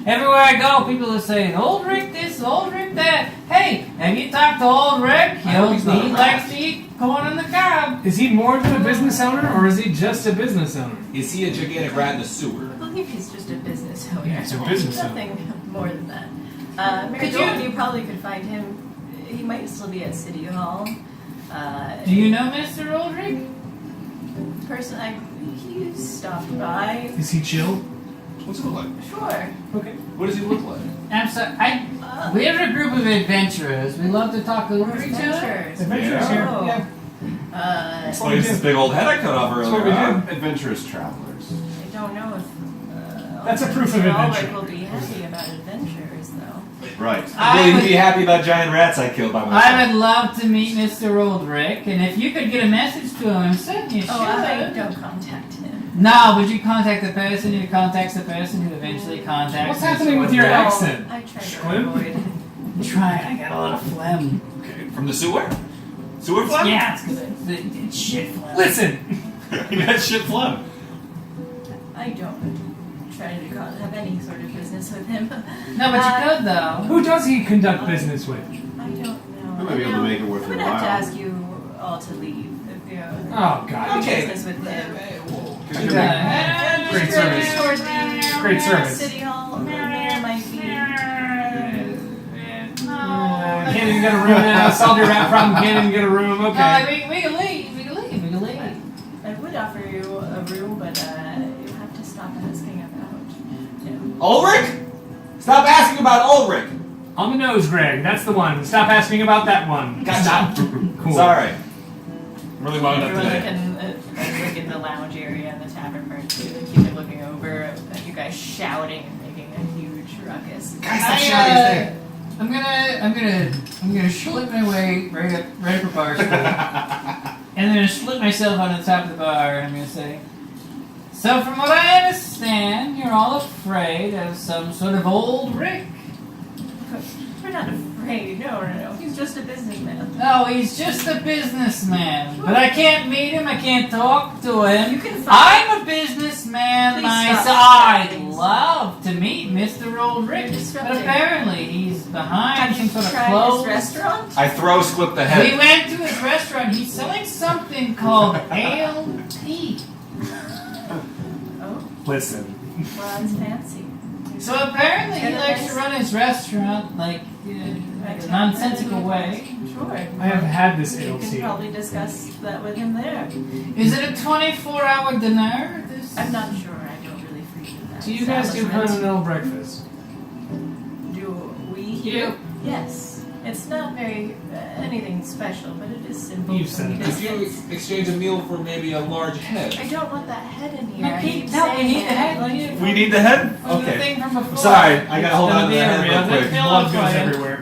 everywhere I go, people are saying, Ulrich this, Ulrich that. Hey, have you talked to Ulrich? He's not a He rat. likes to eat corn on the cob. Is he more than a business owner, or is he just a business owner? Is he a gigantic rat in the sewer? I believe he's just a business owner. Yeah, he's a business owner. Nothing more than that. Mary Golden, you probably could find him. He might still be at City Hall. Do you know Mr. Oldrick? He stopped by. Is he chill? What's it look like? Sure. Okay. What does he look like? I'm sorry. We're a group of adventurers. We love to talk over each other. Adventures. Adventures here. Oh. Yeah. That's why this big old head I cut off That's what earlier. we Huh? do. Adventurous travelers. I don't know if. That's a proof of adventure. Ulrich will be happy about adventures, though. Right. Will you be happy about giant rats I killed by myself? I would love to meet Mr. Oldrick, and if you could get a message to him, send you should. I don't contact him. No, would you contact the person who contacts the person who eventually contacts? What's Mr. happening with your Oldrick? accent? I try to Squib? avoid it. Try. I got a lot of phlegm. Okay. From the sewer? Sewer phlegm? Yeah, it's because it's shit phlegm. Listen. You got shit phlegm. I don't try to have any sort of business with him. No, but you could though. Who does he conduct business with? I don't know. We might be able to make it worth I'm your gonna have to while. ask you all to leave if you Oh God. Okay. business with him. Great service. Great service. City Hall. There might be. Can't even get a room now. Solved your rat problem. Can't even get a room. No, Okay. we can leave. We can leave. We can leave. I would offer you a room, but you have to stop asking about him. Ulrich? Stop asking about Ulrich. On the nose, Greg. That's the one. Stop asking about that one. Gotcha. Cool. Sorry. I'm really wound up Everyone today. look in the lounge area and the tavern part too. They keep looking over at you guys shouting and making a huge ruckus. Guys, stop shouting. Stay. I'm gonna slip my way right up the bar stool, and I'm gonna slip myself on the top of the bar, and I'm gonna say, "So from what I understand, you're all afraid of some sort of old Rick." We're not afraid. No. He's just a businessman. No, he's just a businessman, but I can't meet him. I can't talk to him. You can find. I'm a businessman Please myself. stop I'd things. love to meet Mr. Old Rick, You're but disrupting. apparently he's behind Have some you sort of tried clothes. this restaurant? I throw Squip the We head. went to his restaurant. He's selling something called ale tea. Oh, Listen. well, that's fancy. So apparently he Get a likes nice- to run his restaurant like in a nonsensical way. Sure. I have had this You ale can tea. probably discuss that with him there. Is it a 24-hour dinner? I'm not sure. I don't really frequent that. Do you guys do establishment. continental breakfast? Do we here? Yes. It's not very anything special, but it is simple. You said it. Could you exchange a meal for maybe a large head? I don't want that head in here. No, I Pete, keep no, we saying need the it. head. We need We need the head? the Okay. thing from before. Sorry, I gotta hold It's on to the gonna head be real a real quick. Blood goes for you. everywhere.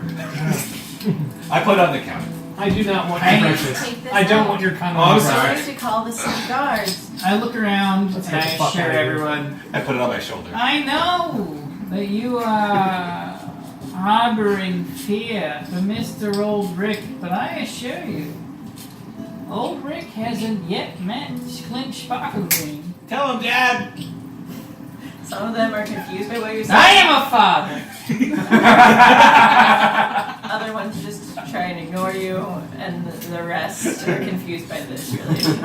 I put it on the counter. I do not want I your need to breakfast. take this I don't out. want your Oh, I'm continental sorry. I breakfast. need to call the city guards. I look around Let's and get I the fuck assure out of here. everyone. I put it on my shoulder. I know that you are harboring fear for Mr. Old Rick, but I assure you, Old Rick hasn't yet met Clint Sparklegreen. Tell him, Dad. Some of them are confused by what you're saying. I am a father. Other ones just try and ignore you, and the rest are confused by this relationship.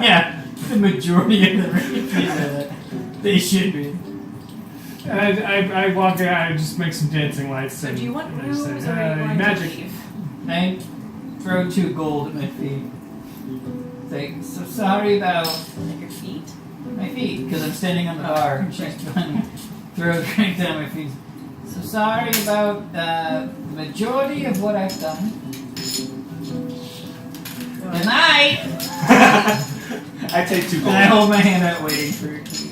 Yeah, the majority of them they should be. I walk out, I just make some dancing lights. So and, do you want and I rooms say, or are you going magic. to leave? I throw 2 gold at my feet. Say, so sorry about At your feet? my feet, because I'm standing on the bar and she's trying to throw a drink down my feet. So sorry about the majority of what I've done. Good night! I take 2 And gold. I hold my hand out waiting for her key.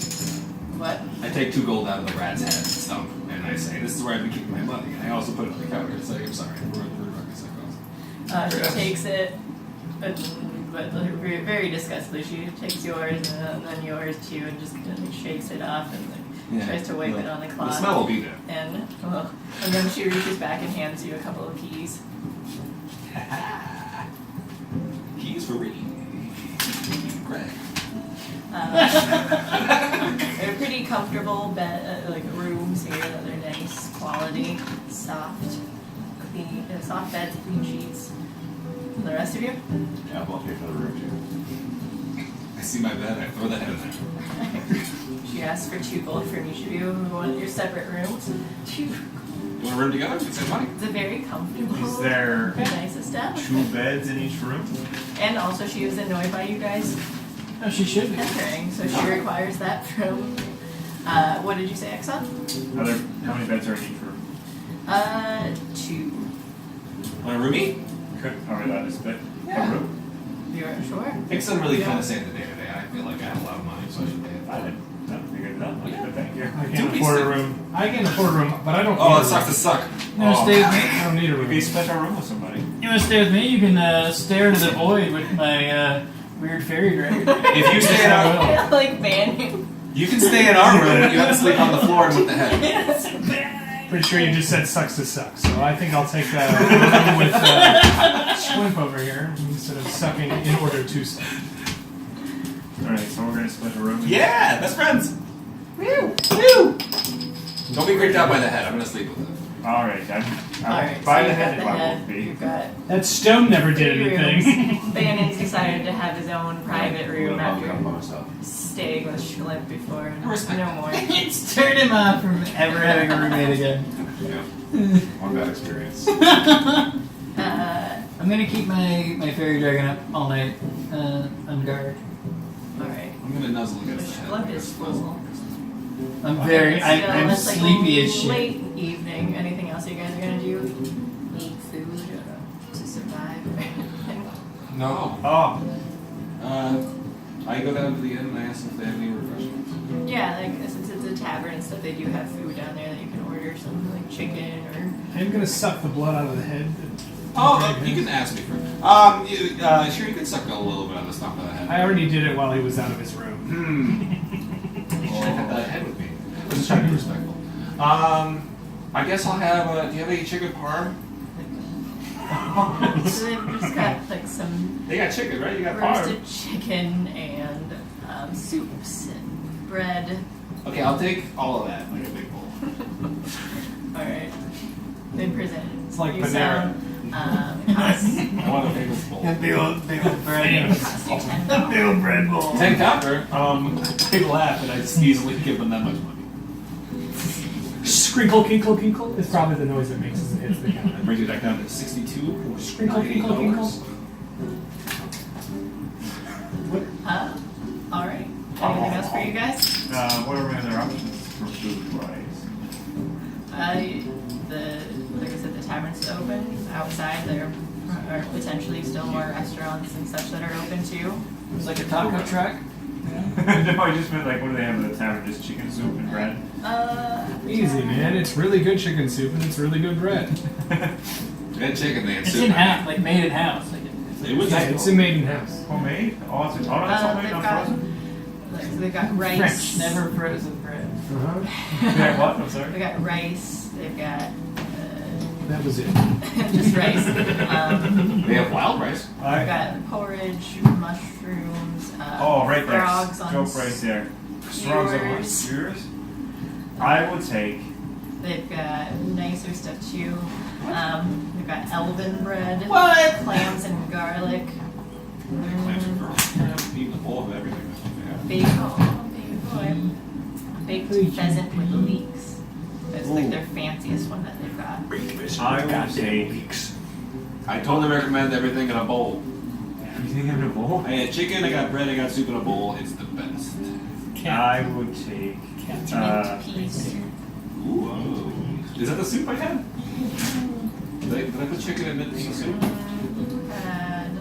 What? I take 2 gold out of the rat's head and stump, and I say, "This is where I've been keeping my money." And I also put it on the counter and say, "I'm sorry, we're ruckus She takes it, but very disgustfully. She takes yours and then yours too, and just kind of shakes it off and tries to wipe it on the The cloth. smell will be there. And then she reaches back and hands you a couple of keys. Keys for Rhyea. Greg. They're pretty comfortable like rooms here that are nice quality, soft, clean, soft beds, clean sheets. And the rest of you? Yeah, I'll pay for the room too. I see my bed. I throw the head in there. She asks for 2 gold from each of you who want your separate rooms. Do want a room together? It's save money. It's a very comfortable. Is there nice establishment. 2 beds in each room? And also, she was annoyed by you guys Oh, she should be. entering, so she requires that room. What did you say, Exxon? How many beds are in each room? 2. Want a roomie? Are we allowed to split a room? You're sure? Ixon really kind of saved the day today. I feel like I have a lot of money, so I should pay it. I didn't figure it out, but thank you. I can't afford a room. I can afford a room, but I don't. Oh, need it a sucks room. to suck. You want to stay with me? I don't need a We room. could split our room with somebody. You want to stay with me? You can stare into the void with my weird fairy dragon. If you stay in our, Like banning. you can stay in our room. You have to sleep on the floor and with the head. Pretty sure you just said sucks to suck, so I think I'll take that room with Schwimp over here instead of sucking in order to suck. Alright, so we're gonna split a room. Yeah, best friends. Woo! Woo! Don't be creeped out by the head. I'm gonna sleep with it. Alright, Alright, by so the you've got head the if I head, won't be. you've got That stone never did 3 anything. rooms. Bannon's decided to have his own private room after myself. staying with Schlimp before. I respect No more. It's turned him off from ever having a roommate again. Yeah. One bad experience. I'm gonna keep my fairy dragon up all night on guard. Alright. I'm gonna nuzzle against the head. Schlimp is full. I'm very. I'm It's like sleepy as shit. late evening. Anything else you guys are gonna do? Eat food to survive? No. Oh, I go down to the inn and I ask if they have any refreshments. Yeah, like since it's a tavern and stuff, they do have food down there that you can order, some like chicken or. I'm gonna suck the blood out of the head. Oh, you can ask me for. Sure, you can suck a little bit on the stump of the head. I already did it while he was out of his room. You should have had that head with me. I was just trying to be respectful. I guess I'll have. Do you have any chicken parm? So they've just got like some They got chicken, right? You got parm. roasted chicken and soups and bread. Okay, I'll take all of that, like a big bowl. Alright. They present It's like you Panera. some, it costs, I want a big bowl. Big old bread. it costs you $10. Big old bread bowl. 10 copper. They laugh and I just easily give them that much money. Scrinkle, kinkle, kinkle is probably the noise it makes as it hits the counter. That brings it back down to 62 or Sprinkle, kinkle, kinkle. Alright. Anything else for you guys? what are my other options for food-wise? Like I said, the tavern's open. Outside, there are potentially still more restaurants and such that are open too. It's like a taco truck. No, I just meant like, what do they have in the tavern? Just chicken soup and bread? Easy, man. It's really good chicken soup and it's really good bread. And chicken, they had It's soup. in house, like made in house. Like It was Yeah, it's a maiden house. Homemade? Oh, that's all made, they've not got, frozen? so they've got rice. French, never frozen bread. Uh-huh. Yeah, what? I'm sorry? They've got rice. They've got That was it. just rice. They have wild rice. They've got porridge, mushrooms. Oh, right there. Frogs on Joke right there. Frogs on what? skewers. Skewers? I would take. They've got nicer stuff too. They've got elven bread. What? Clams and garlic. Clams and girls. Yeah, eating a bowl of everything. That's what they have. Baked pheasant with leeks. That's like their fanciest one that they've got. I would take. I totally recommend everything in a bowl. Everything in a bowl? I had chicken, I got bread, I got soup in a bowl. It's the best. I would take. Mint pea soup. Ooh. Is that the soup I had? Did I put chicken in mint pea soup? And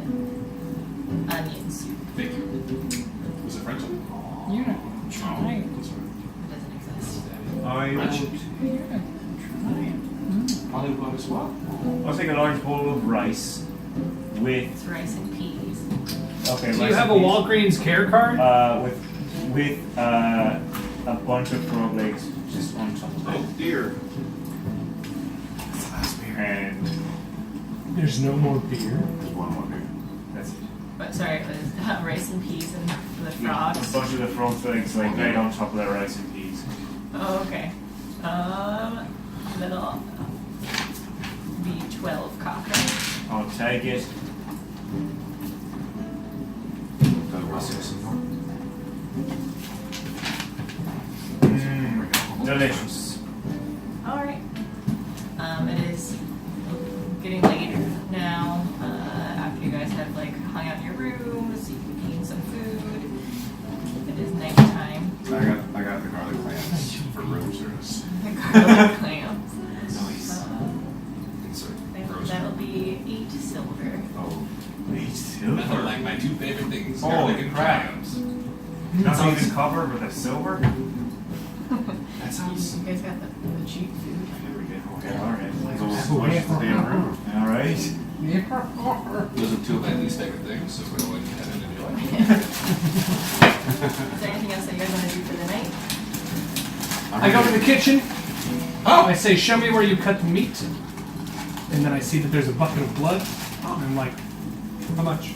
onion soup. Thank you. Was it French? You're not trying. It doesn't exist. I French? would. You're not trying. Polyglot as well. I'll take a large bowl of rice with. It's rice and peas. Okay, Do rice you have a and peas. Walgreens care card? With a bunch of frog legs just on top of Oh it. dear. And There's no more beer. There's one more here. that's it. But sorry, it was rice and peas and the A frogs. bunch of the frog legs like right on top of that rice and peas. Oh, okay. That'll be 12 copper. I'll take it. Delicious. Alright. other clams. Nice. Insert. That will be 8 silver. Oh, Those are like my 2 favorite things. Holy garlic and crap. clams. Not even covered with a silver? That sounds. You guys got the cheap food. There we go. Okay, alright. It's almost squished the damn room. Alright. Those are 2 of my least favorite things, so we're going to head and enjoy. Is there anything else that you guys want to do for the night? I go to the kitchen. Oh! I say, show me where you cut the meat. And then I see that there's a bucket of blood. And I'm like, how much?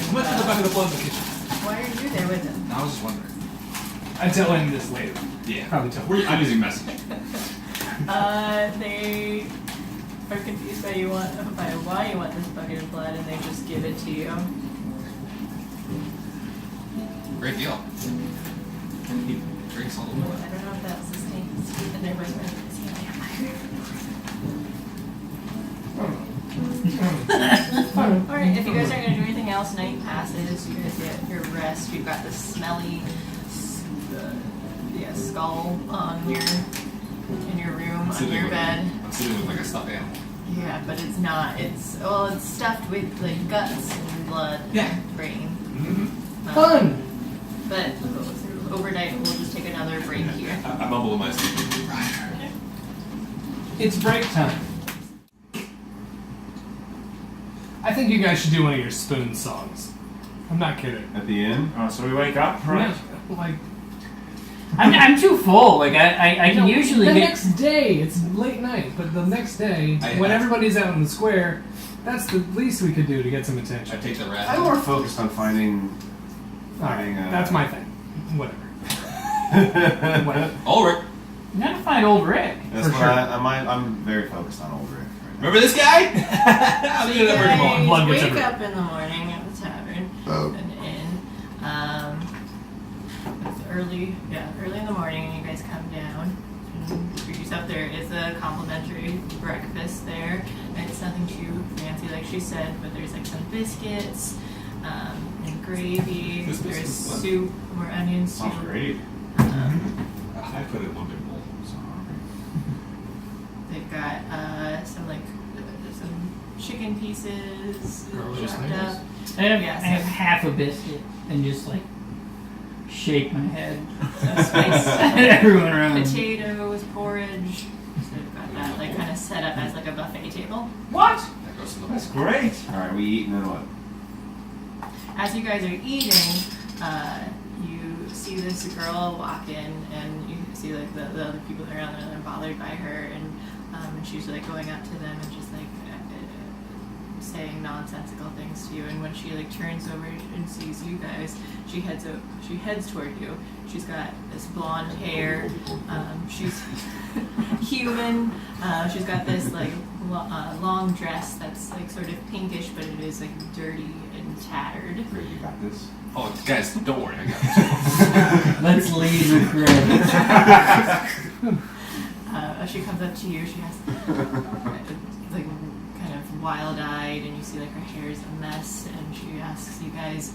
How much is the bucket of blood in the kitchen? Why are you there with him? I was just wondering. I tell him this later. Yeah. Probably tell him. I'm using message. They are confused by why you want this bucket of blood, and they just give it to you. Great deal. He drinks all the I blood. don't know if that was the same. And they're whispering, "Is he a vampire?" Alright, if you guys aren't going to do anything else, night passes, you guys get your rest. You've got this smelly skull in your room, on your bed. I'm sitting with like a stuffed animal. Yeah, but it's not. It's stuffed with like guts and blood Yeah. and brain. Mm-hmm. Fun! But overnight, we'll just take another break here. I mumble in my sleep. It's break time. I think you guys should do one of your spoon songs. I'm not kidding. At the end? Oh, so we wake up, right? Like, I'm too full. Like I can usually the get. next day, it's late night, but the next day, when everybody's out in the square, that's the least we could do to get some I attention. take the rat. I'm more focused on finding. Alright, that's my thing. Whatever. Ulrich. You gotta find old Rick. That's For what sure. I'm very focused on old Rick right now. Remember this guy? So you guys Blood gets wake everywhere. up in the morning at the tavern, an inn. It's early in the morning, and you guys come down. And treat yourself. There is a complimentary breakfast there. And it's nothing too fancy, like she said, but there's like some biscuits and gravy. This There's biscuit's fun. soup, more onion soup. Sounds great. I put it in one big bowl. So They've got some chicken pieces Garlic chopped things. up. I have Yes. half a biscuit and just like shake my head. Some spice. Everyone around. Potatoes, porridge. So they've got that like kind of set up as like a buffet table. What? that goes to the That's bowl. great. Alright, we eat and then what? As you guys are eating, you see this girl walk in, and you see like the other people around there that are bothered by her, and she's like going up to them and just like saying nonsensical things to you. And when she like turns over and sees you guys, she heads toward you. She's got this blonde hair. She's human. She's got this like long dress that's like sort of pinkish, but it is like dirty and tattered. Great, you got this. Oh, guys, don't worry. I got this. Let's leave with credits. As she comes up to you, she has like kind of wild-eyed, and you see like her hair is a mess, and she asks you guys,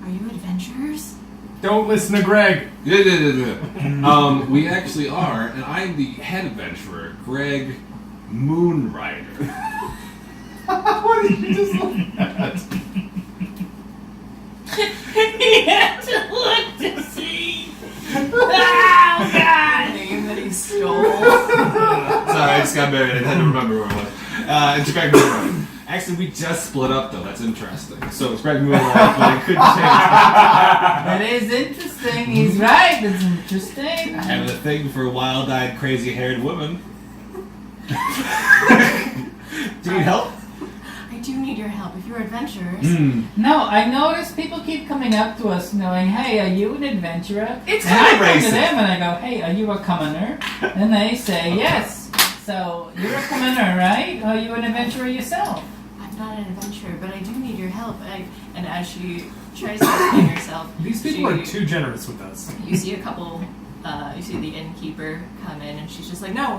"Are you adventurers?" Don't listen to Greg. Yeah. We actually are, and I'm the head adventurer, Greg Moonrider. What did you just look at? He had to look to see. Oh God! Name that he stole. Sorry, I just got married. I had to remember where it was. It's Greg Moonrider. Actually, we just split up, though. That's interesting. So it's Greg Moonrider, but I couldn't change That is interesting. He's right. That's interesting. it. Having a thing for wild-eyed, crazy-haired women. Do you need help? I do need your help if you're adventurers. No, I noticed people keep coming up to us knowing, hey, are you an adventurer? It's and kind of I come to racist. them and I go, hey, are you a commoner? And they say, yes. So, you're a commoner, right? Are you an adventurer yourself? I'm not an adventurer, but I do need your help. And as she tries to explain herself, These people are too generous with us. you see a couple. You see the innkeeper come in, and she's just like, no,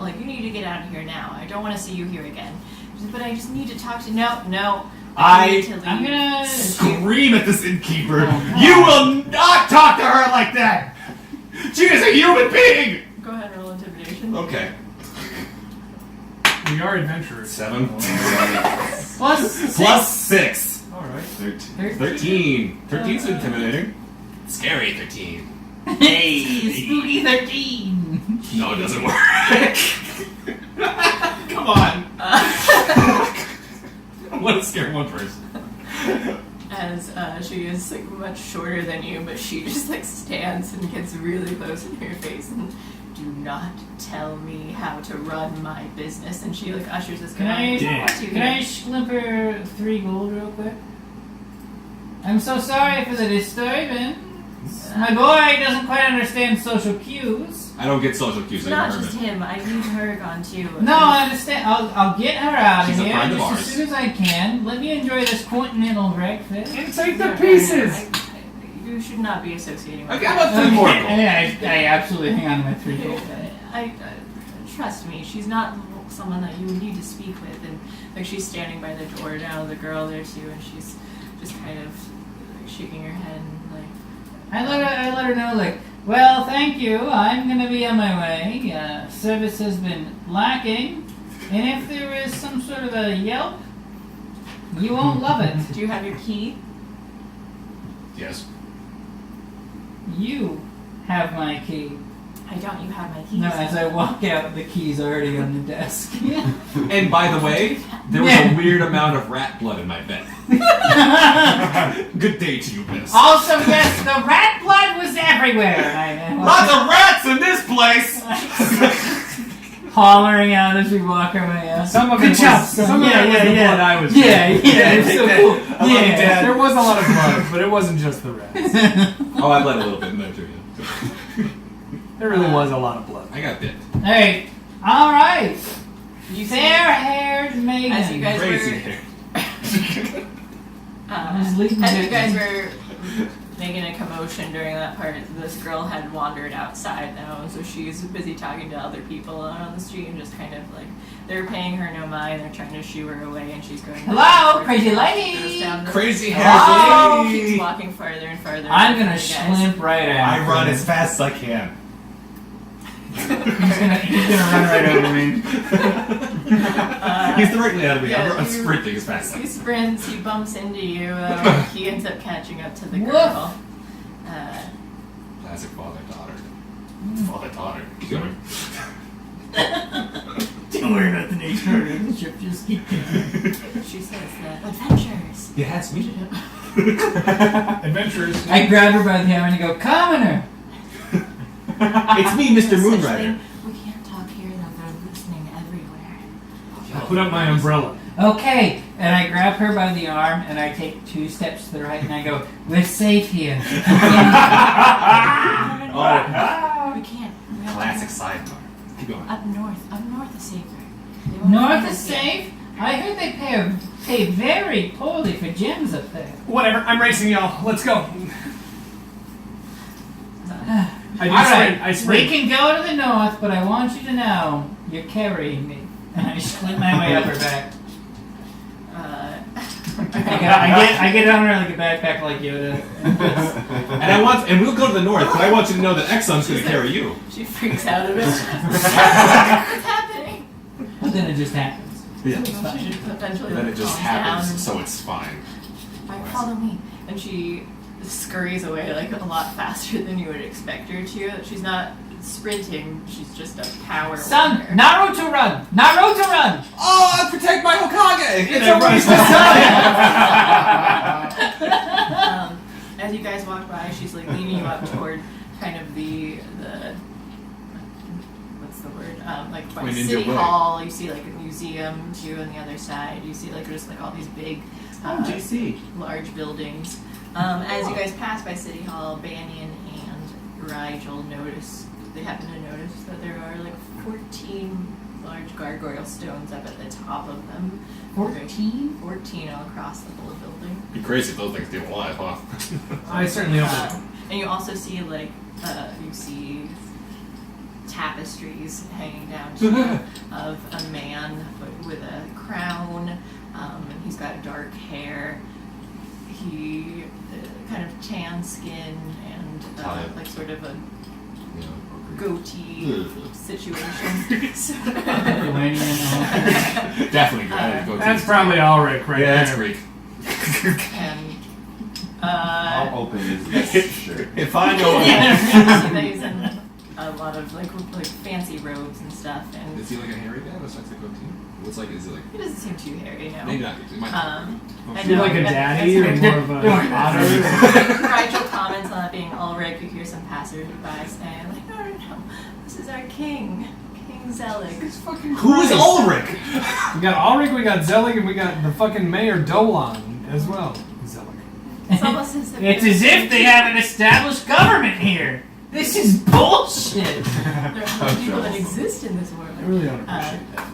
like, you need to get out of here now. I don't want to see you here again. She's like, but I just need to talk to. No. I need to leave. I'm gonna Scream at this innkeeper. You will not talk to her like that. She is a human being. Go ahead and roll intimidation. Okay. We are adventurers. 7 Plus 6. All right. 13. 13's intimidating. Scary 13. Hey, spooky 13. No, it doesn't work. Come on. I want to scare one person. As she is like much shorter than you, but she just like stands and gets really close in your face and do not tell me how to run my business. And she like ushers this Can guy. I Can schlimper 3 gold real quick? I'm so sorry for the disturbance. My boy doesn't quite understand social cues. I don't get social cues. It's not just him. I need Paragon too. No, I understand. I'll get her out of She's a here friend of just ours. as soon as I can. Let me enjoy this continental breakfast. And take the pieces. You should not be associating with Okay, how about 3 more gold? Yeah, I absolutely hang on to my 3 gold. I trust me, she's not someone that you would need to speak with. And like she's standing by the door now, the girl there too, and she's just kind of like, shaking her head and like. I let her know, like, well, thank you. I'm gonna be on my way. Service has been lacking, and if there is some sort of a Yelp, you won't love it. Do you have your key? Yes. You have my key. I don't. You have my keys. No, as I walk out, the key's already on the desk. And by the way, there was a weird amount of rat blood in my bed. Good day to you, miss. Also, yes, the rat blood was everywhere. Lots of rats in this place! Hollering out as we walk our way out. Some of Good it job, was, son. some of it was the blood I was Yeah, it's so cool. Yeah. There was a lot of blood, but it wasn't just the rats. Oh, I bled a little bit in there too, yeah. There really was a lot of blood. I got bit. Hey, all right. You Fair-haired maiden. As you guys Crazy were, hair. Just leading as to- you guys were making a commotion during that part, this girl had wandered outside now, and so she's busy talking to other people out on the street and just kind of like they're paying her no mind. They're trying to shoo her away, and she's going. Hello, crazy lady. Crazy hair Hello. lady. Keeps walking farther and farther. I'm away gonna from you guys. schlimp right out. I run as fast as I can. He's gonna run right over me. He's directly out of me. Yeah, I'm sprinting as fast as I He can. sprints. He bumps into you. He ends up catching up to the Woof. girl. Classic father-daughter. Father-daughter. Keep going. Don't worry about the next relationship. Just keep going. She says that adventures. Yeah, it's me. Adventurers. I grab her by the arm and I go, commoner. It's me, Mr. Such Moonrider. thing. We can't talk here though. They're listening everywhere. I put up my umbrella. Okay, and I grab her by the arm and I take 2 steps to the right and I go, we're safe here. We can't. We have Classic to sidebar. Keep going. go up north is safer. They won't North find is us yet. safe? I heard they pay very poorly for gems up there. Whatever. I'm racing y'all. Let's go. I do All sprint. right, I sprint. we can go to the north, but I want you to know you're carrying me. And I slip my way up her back. I get on her like a backpack like Yoda. And we'll go to the north, but I want you to know that Exxon's going to carry you. She freaks out a bit. What's happening? But then it just happens. Yeah. She eventually Then it just calms happens, down. so it's fine. Alright, follow me. And she scurries away like a lot faster than you would expect her to. She's not sprinting, she's just a power Son, walker. Naruto run! Naruto run! Oh, I protect my Hokage! It's a race to As you guys walk by, she's like leading you up toward kind of the what's the word? Like by Twin Ninja City Way. Hall, you see like a museum too on the other side. You see like just like all these big GC. large buildings. As you guys pass by City Hall, Banyan and Rigel they happen to notice that there are like 14 large gargoyle stones up at the top of them. 14? 14 all across the whole building. Be crazy if those things came alive, huh? I certainly hope so. And you also see like you see tapestries hanging down to of a man with a crown, and he's got dark hair. He kind of tan skin and Italian. like sort of a goatee situation. So- Lithuanian altar. Definitely go That's probably Ulrich right Yeah, there. that's Greek. and How open is this shirt? If I know he's in a lot of like fancy robes and stuff, and Is he like a hairy guy? Looks like a goatee. What's like? Is it like? he doesn't seem too hairy now. Maybe not. It might. I Is he like a know, daddy or that's more of a otter? Rigel comments on it being Ulrich. You hear some passersby saying, like, no, this is our king, King Zelig. Who is Ulrich? We got Ulrich, we got Zelig, and we got the fucking mayor Dolan as well. Zelig. It's almost as if It's as if they have an established government here. This is bullshit. there are more people that exist in this world. I really don't appreciate that.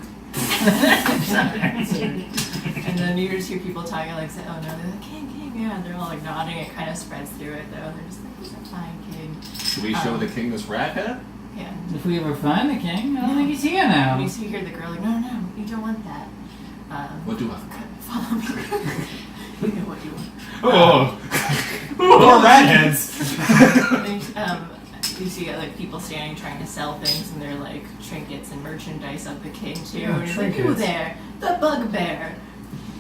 And then you just hear people talking like, oh no, they're like, king, yeah. They're all like nodding. It kind of spreads through it though. They're just like, he's a fine king. Should we show the king this rat head? Yeah. If we ever find the king, I don't think he's here now. And you hear the girl like, no, you don't want that. What do I? Follow me. You know what you want. Oh, more rat heads. And, you see like people standing trying to sell things, and they're like trinkets and merchandise of the king too. Yeah, and he's like, "You there, the bugbear,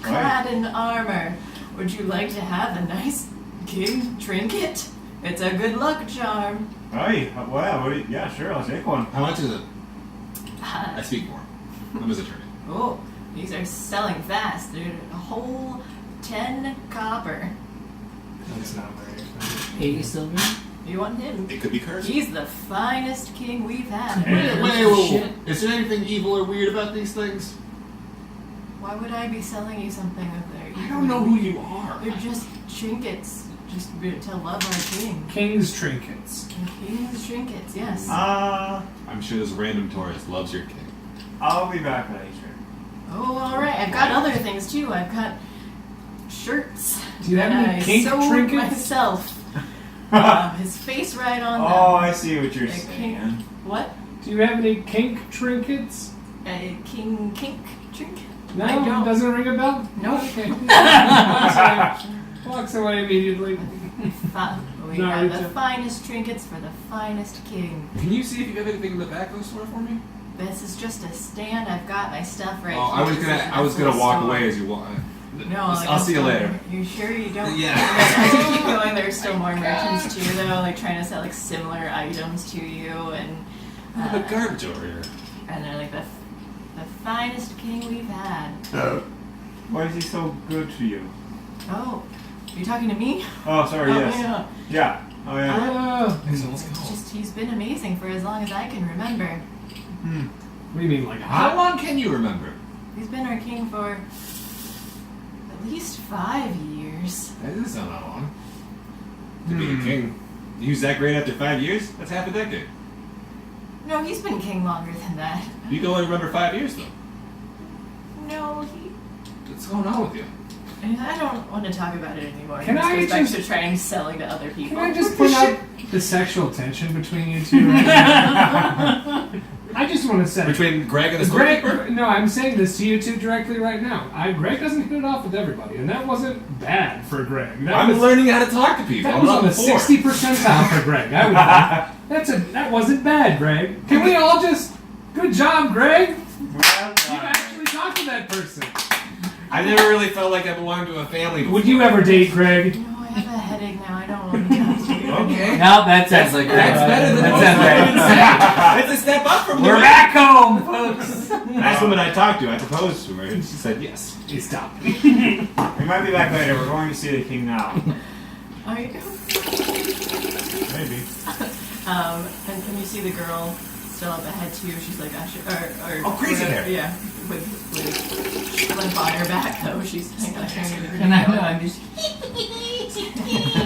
clad in armor. Would you like to have a nice king trinket? It's a good luck charm." Hey, well, yeah, sure, I'll take one. How much is it? I speak more. I'm his attorney. Oh, these are selling fast. They're a whole 10 copper. That's not very expensive. 80 silver. You want him? It could be cursed. He's the finest king we've had. Shit. Is there anything evil or weird about these things? Why would I be selling you something of their? I don't know who you are. They're just trinkets, just to love our king. King's trinkets. King's trinkets, yes. I'm sure this random tourist loves your king. I'll be back later. Oh, all right. I've got other things too. I've got shirts. Do you have that any I kink sewed trinkets? myself. His face right on them. Oh, I see what you're A saying. What? Do you have any kink trinkets? A king kink trinket? No, I don't. doesn't ring a bell? Nope. Okay. Walks away immediately. We No, have it's the a- finest trinkets for the finest king. Can you see if you have anything in the back of the store for me? This is just a stand. I've got my stuff right Oh, here. I was This gonna, is I was a gonna full walk store. away as you walk. No, I'll see you later. You sure you don't? Yeah. As you keep going, there's still more merchants too, though, like trying to sell like similar items to you, and Look at the garbage over here. and they're like the finest king we've had. Why is he so good to you? Oh, you talking to me? Oh, sorry, Oh, yes. yeah. Yeah. Oh, yeah. Just he's been amazing for as long as I can remember. What do you mean, like How hot? long can you remember? He's been our king for at least 5 years. That doesn't sound that long. To be a king. He was that great after 5 years? That's half a decade. No, he's been king longer than that. You can only remember 5 years though. No, he. What's going on with you? I don't want to talk about it anymore. Can This I goes back just- to trying selling to other people. Can I just point out the sexual tension between you two right now? I just want to say. Between Greg and the Greg, storekeeper? no, I'm saying this to you two directly right now. Greg doesn't hit it off with everybody, and that wasn't bad for Greg. That I'm was, learning how to talk to people. that I'm was not on the before. 60 percentile for Greg. I would think. That wasn't bad, Greg. Can we all just? Good job, Greg. Well You done. actually talked to that person. I never really felt like I belonged to a family before. Would you ever date Greg? No, I have a headache now. I don't want to talk to you. Okay. No, that sounds like That's better than most that women sounds say. It's a step up from We're the back home, folks. Last woman I talked to, I proposed to her, and she said yes. He stopped. We might be back later. We're going to see the king now. Maybe. And can you see the girl still up ahead too? She's like, Oh, crazy whatever, hair. Yeah, with limp on her back though. She's like, ushering you to the And I video. know, I'm just.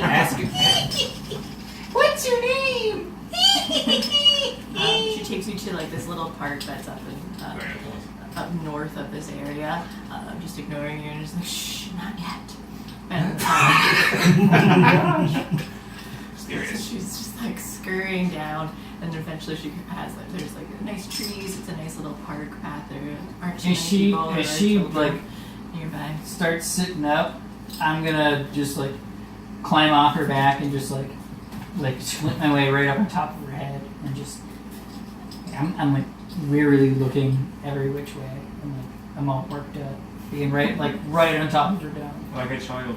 Ask it. What's your name? She takes you to like this little park that's up in up north of this area. Just ignoring you and just like, shh, not yet. And so she's just like scurrying down, and eventually she has like there's like nice trees. It's a nice little park path. There aren't too many Is she people. There are children like nearby? starts sitting up? I'm gonna just like climb off her back and just like squint my way right up on top of her head and just I'm like wearily looking every which way. I'm all worked up, being right on top of her down. Like a child.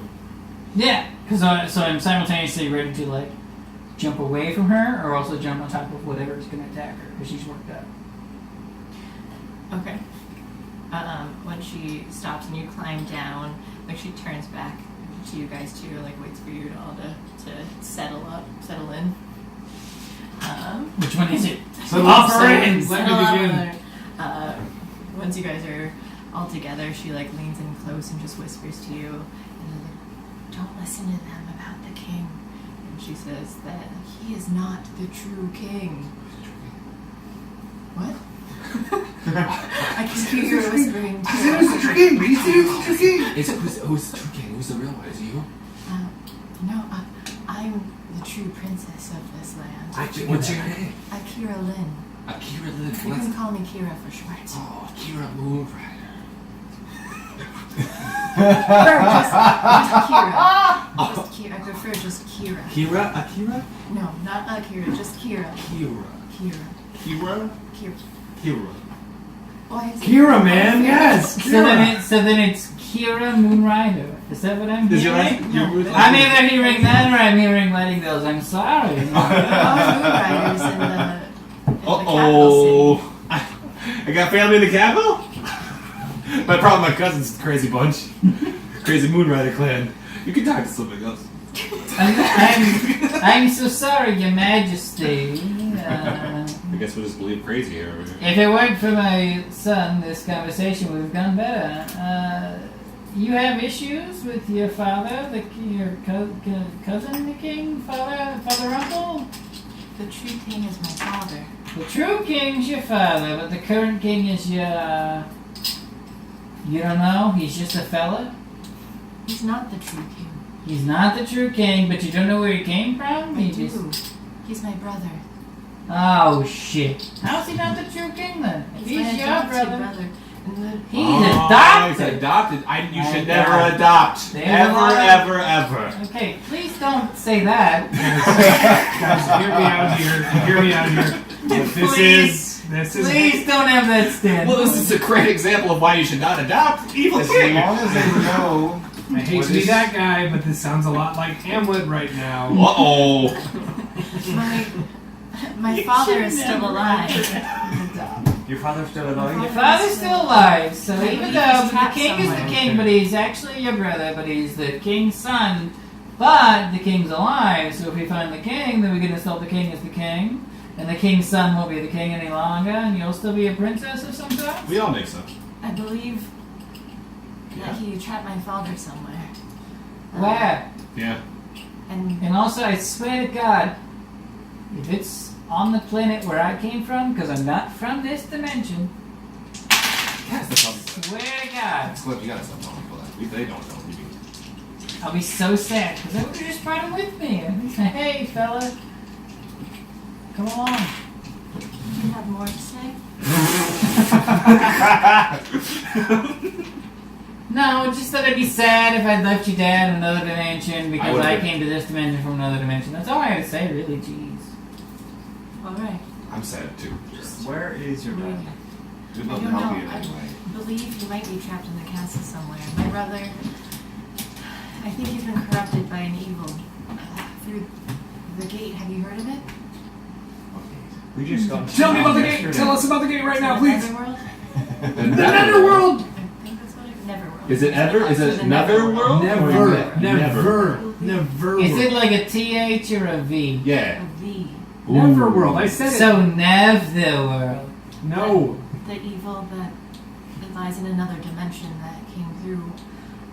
Yeah, because so I'm simultaneously ready to like jump away from her, or also jump on top of whatever is going to attack her because she's worked up. Okay. When she stops and you climb down, like she turns back to you guys too, like waits for you all to settle in. Which one is it? Let Settle me up. begin. Once you guys are all together, she like leans in close and just whispers to you, and don't listen to them about the king. And she says that he is not the true king. What? I can hear you whispering too. Who's the true king? Who's the true king? Who's the real one? Is it you? No, I'm the true princess of this land. What's your name? Akira Lin. Akira Lin. You can call me Kira for short. Oh, Akira Moonrider. Just Kira. Just Kira. I prefer just Kira. Akira? No, not Akira, just Kira. Kira. Kira. Kira. Why is it? Kira, man, yes. So then it's Kira Moonrider. Is that what I'm Is your hearing? last? I'm either hearing that or I'm hearing Nightingales. I'm sorry. Moonriders in the capital city. I got family in the capital? My problem, my cousins, crazy bunch. Crazy Moonrider clan. You can talk to somebody else. I'm so sorry, Your Majesty. I guess we'll just believe crazy here. If it weren't for my son, this conversation would have gone better. You have issues with your father, your cousin, the king, father, uncle? The true king is my father. The true king's your father, but the current king is your... You don't know? He's just a fella? He's not the true king. He's not the true king, but you don't know where he came from? I do. He's my brother. Oh, shit. How's he not the true king, then? If He's my he's your adopted brother... brother. He's adopted! He's adopted. You My should God. never adopt. There's a lot of- Ever. Okay, please don't say that. Guys, hear me out here. This is Please don't have that stand. Well, this is a great example of why you should not adopt evil As king. long as they know. I hate to be that guy, but this sounds a lot like Hamlet right now. Uh-oh. My father is still alive. Your father's still alive? Your father's still alive, so I even believe though he's the trapped king is the somewhere. king, but he's actually your brother, but he's the king's son, but the king's alive, so if we find the king, then we can insult the king as the king, and the king's son won't be the king any longer, and you'll still be a princess of some sort? We all make sense. I believe that he trapped my father somewhere. Where? Yeah. And also, I swear to God, if it's on the planet where I came from, because I'm not from this dimension, Yes, that's probably swear to God, Cliff, you gotta stop telling people that. They don't know. You mean. I'll be so sad, because I would have just brought him with me, and say, hey, fella, come along. Do you have more to say? No, just that I'd be sad if I'd left your dad in another dimension because I came to this dimension from another dimension. That's all I had to say, really. Jeez. Alright. I'm sad too. Where is your dad? We'd I love don't to help know. you in any way. I believe he might be trapped in the castle somewhere. My brother, I think he's been corrupted by an evil through the gate. Have you heard of it? We just got. Tell me about the gate. Tell us about the gate right now, please. Netherworld? The Netherworld. I think that's what it. Netherworld. Is it ever? Is it The Netherworld? Never. Is it like a TH or a V? Yeah. A V. Neverworld? I said it. So, Nev the world. No. The evil that lies in another dimension that came through.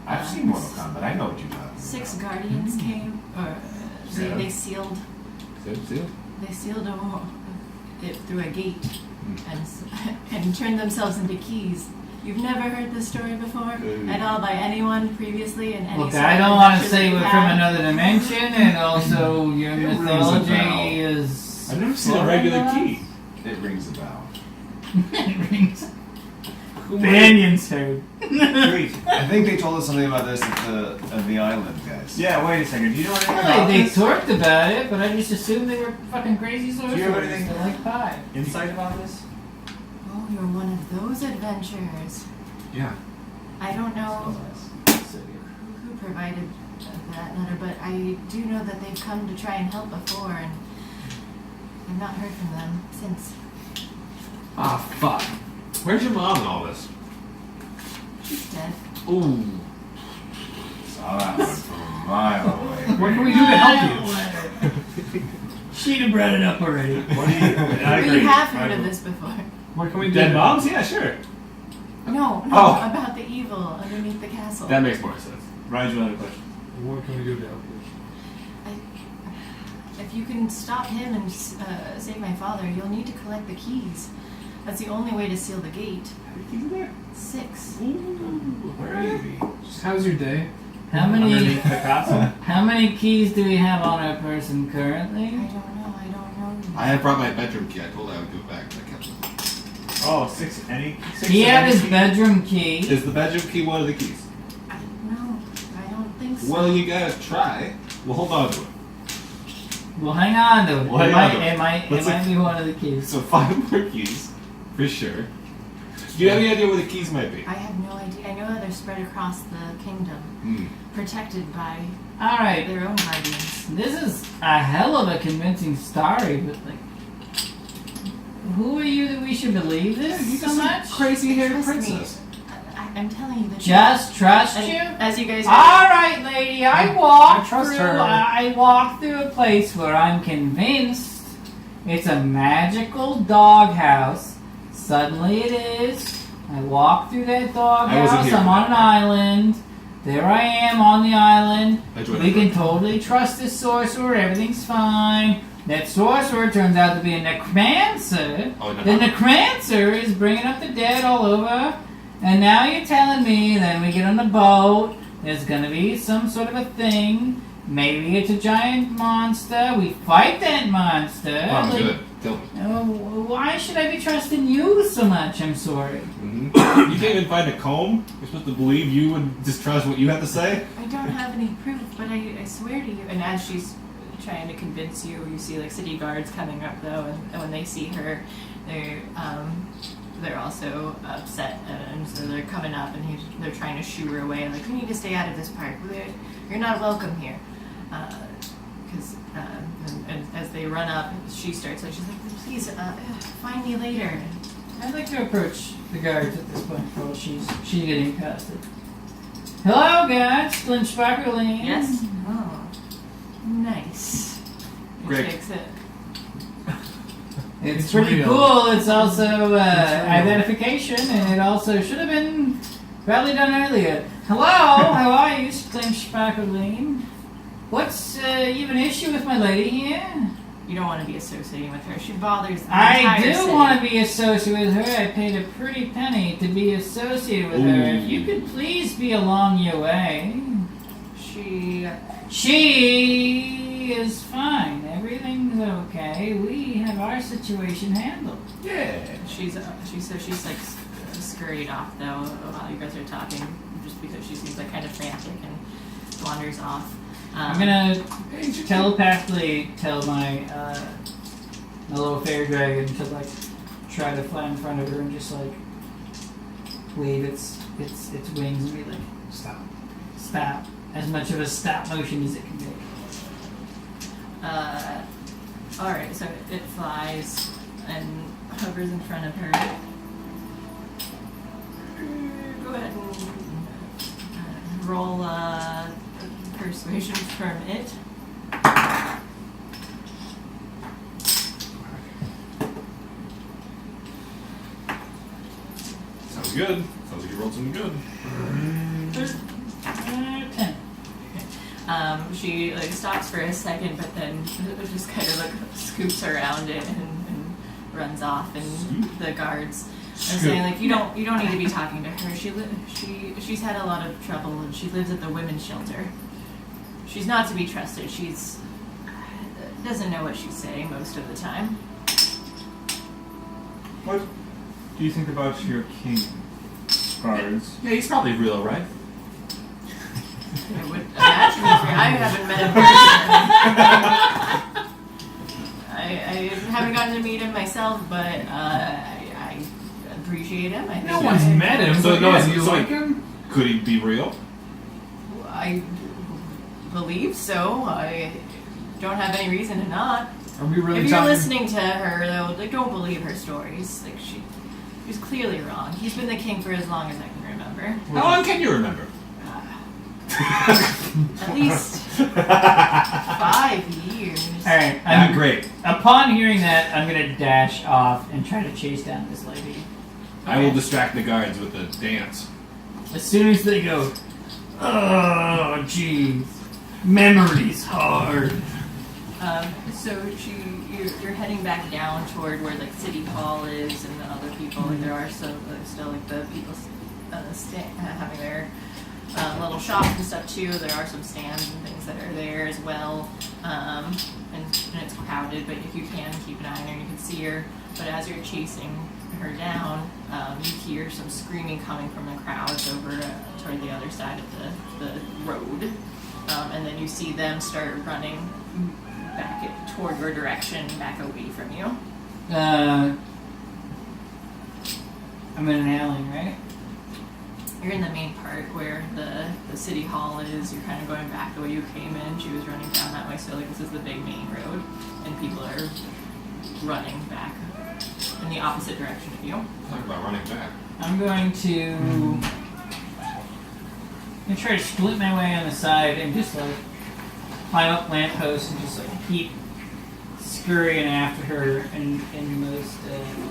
I've seen Mortal Kombat. I know what you're talking about. 6 guardians came, or they sealed. They sealed it through a gate and turned themselves into keys. You've never heard this story before at all by anyone previously in any Look, sort I of don't want to adventure say that we're you've from had? another dimension, and also your It rings a mythology bell. is. I've never seen a regular key. It rings a bell. It rings. Banyan's heard. Sweet. I think they told us something about this at the island, guys. Yeah, wait a second. Do you know anything about Well, they this? talked about it, but I just assumed they were fucking crazy sorcerers. Do you have anything- that like pie. Insight about this? Oh, you're one of those adventurers. Yeah. I don't know who provided that letter, but I do know that they've come to try and help before, and I've not heard from them since. Ah, fuck. Where's your mom in all this? She's dead. Ooh. Saw that one from a mile away. What can we do to help you? She'd have brought it up already. What do you? I We agree. have heard I of agree. this before. What can we do? Dead moms? Yeah, sure. No, Oh. about the evil underneath the castle. That makes more sense. Rigel had a question. What can we do to help you? If you can stop him and save my father, you'll need to collect the keys. That's the only way to seal the gate. How many keys are there? 6. Where are you? How's your day? How many? Underneath the castle. How many keys do we have on our person I currently? don't know. I have brought my bedroom key. I told her I would give it back, but I kept it. Oh, 6. Any? 6 He of had any his key? bedroom key. Is the bedroom key one of the keys? No, I don't think so. Well, you gotta try. We'll hold on to it. Well, hang on to it. Well, It hang on might, to it. it might, it Let's might be one of the keys. So 5 more keys, for sure. Do you have any idea where the keys might be? I have no idea. I know that they're spread across the kingdom, Hmm. protected by All right, their own guardians. this is a hell of a convincing story, but like, who are you that we should believe this so much? Crazy haired Trust princess. me. I'm telling you the truth. Just trust And you. as you guys All right, lady. I walked trust through. her. I walked through a place where I'm convinced it's a magical doghouse. Suddenly it is. I walk through that I wasn't doghouse. here I'm for on that an part. island. There I am on the island. I joined We the can group. totally trust this sorcerer. Everything's fine. That sorcerer turns out to be a necromancer. Oh, no. The necromancer is bringing up the dead all over. And now you're telling me then we get on the boat, there's gonna be some sort of a thing. Maybe it's a giant monster. We fight that monster. Oh, Like, good. Tell me. why should I be trusting you so much? I'm sorry. You can't even find a comb? You're supposed to believe you would distrust what you have to say? I don't have any proof, but I swear to you. And as she's trying to convince you, you see like city guards coming up though, and when they see her, they're also upset, and so they're coming up and they're trying to shoo her away. Like, you need to stay out of this park. You're not welcome here. Because and as they run up, she starts like, she's like, please find me later. I'd like to approach the guards at this point while she's getting accosted. Hello, guards. Flint Sparkling. Yes. Oh, nice. Greg. He takes it. It's It's pretty real. cool. It's also real. identification, and it also should have been probably done earlier. Hello, how are you, Flint Sparkling? What's you have an issue with my lady here? You don't want to be associating with her. She bothers the I entire do city. want to be associated with her. I paid a pretty penny to be associated with her. If you could please be along your way. She She is fine. Everything's okay. We have our situation handled. Yeah. she's like scurried off though while you guys are talking, just because she seems like kind of frantic and wanders off. I'm gonna telepathically tell my my little fairy dragon to like try to fly in front of her and just like wave its wings and be like, stop, as much of a stop motion as it can make. All right, so it flies and hovers in front of her. Go ahead and roll persuasion from it. Sounds good. Sounds like you rolled something good. 10. She like stops for a second, but then just kind of like scoops around it and runs off. And the guards are saying like, you don't need to be talking to her. She's had a lot of trouble, and she lives at the women's shelter. She's not to be trusted. She's doesn't know what she's saying most of the time. What do you think about your king? cards. Yeah, he's probably real, right? I would imagine I haven't met him personally. I haven't gotten to meet him myself, but I appreciate him. I think No one's met him. So So no, do you so- like him? Could he be real? I believe so. I don't have any reason to not. Are we really If you're talking? listening to her, though, like, don't believe her stories. Like, she's clearly wrong. He's been the king for as long as I can remember. How long can you remember? At least 5 years. All right. Not great. Upon hearing that, I'm gonna dash off and try to chase down this lady. I will distract the guards with a dance. As soon as they go, oh, jeez, memory's hard. So you're heading back down toward where like City Hall is and the other people. Like there are still like the people having their little shops and stuff too. There are some stands and things that are there as well, and it's crowded. But if you can keep an eye on her, you can see her. But as you're chasing her down, you hear some screaming coming from the crowds over toward the other side of the road, and then you see them start running back toward your direction, back away from you. I'm in an alley, right? You're in the main part where the city hall is. You're kind of going back the way you came in. She was running down that way, so like this is the big main road, and people are running back in the opposite direction of you. Talk about running back. I'm going to try to split my way on the side and just like climb up lampposts and just like keep scurrying after her in the most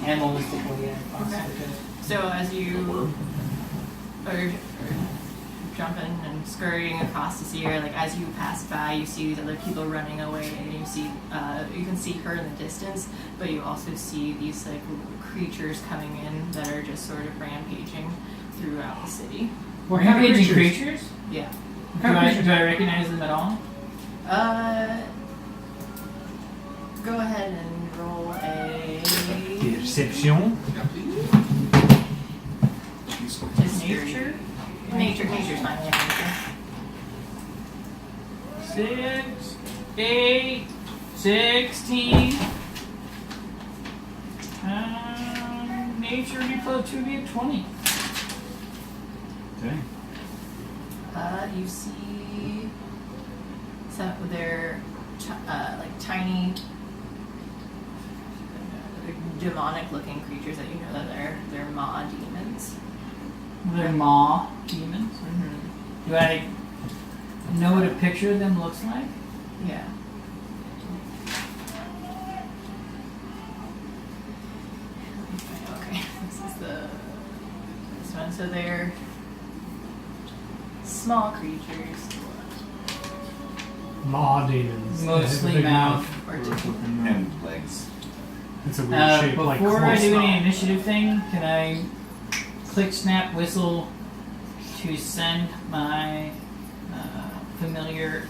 animalistic way I possibly could. So as you are jumping and scurrying across to see her, like as you pass by, you see these other people running away, and you see you can see her in the distance, but you also see these like creatures coming in that are just sort of rampaging throughout the city. What kind of Rampaging creatures? Yeah. Do I recognize them at all? Go ahead and roll a Perception. Yeah, please. Jeez. nature. Nature's fine. Yeah, 6, 8, 16. Nature would be close to be a 20. Okay. you see some of their like tiny demonic-looking creatures that you know that they're maw demons. They're maw demons. Mm-hmm. Do I know what a picture of them looks like? Yeah. Okay, this is this one. So they're small creatures. Maw demons. Mostly Big mouth. Or two. And legs. It's a weird shape, Before like I close do any mouth. initiative thing, can I click, snap, whistle to send my familiar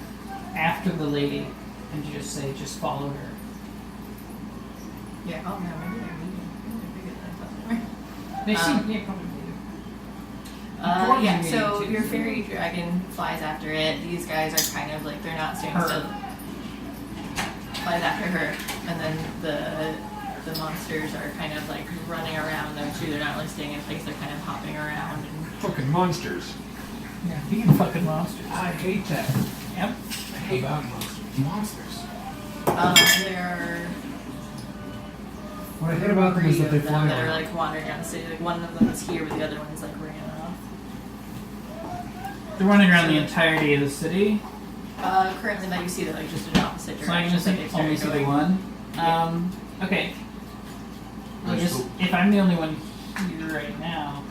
after the lady and just say, just follow her? Yeah. Oh no, maybe they're medium. Maybe they're bigger than I thought they were. They seem, yeah, probably do. Yeah, so your fairy dragon flies after it. These guys are kind of like, they're not staying still. Flies after her, and then the monsters are kind of like running around them too. They're not really staying in place. They're kind of hopping around. And Fucking monsters. Yeah, being fucking monsters. I hate that. Yep. I hate monsters. Monsters. there What I hate about are them is that they 3 of them fly that are around. like wandering down the city. Like one of them is here, but the other one's like ran off. They're running around the entirety of the city. Currently, that you see that like just in opposite So I directions. can like, just they only started see the going. one. Okay. Well, That's just, cool. if I'm the only one here right now.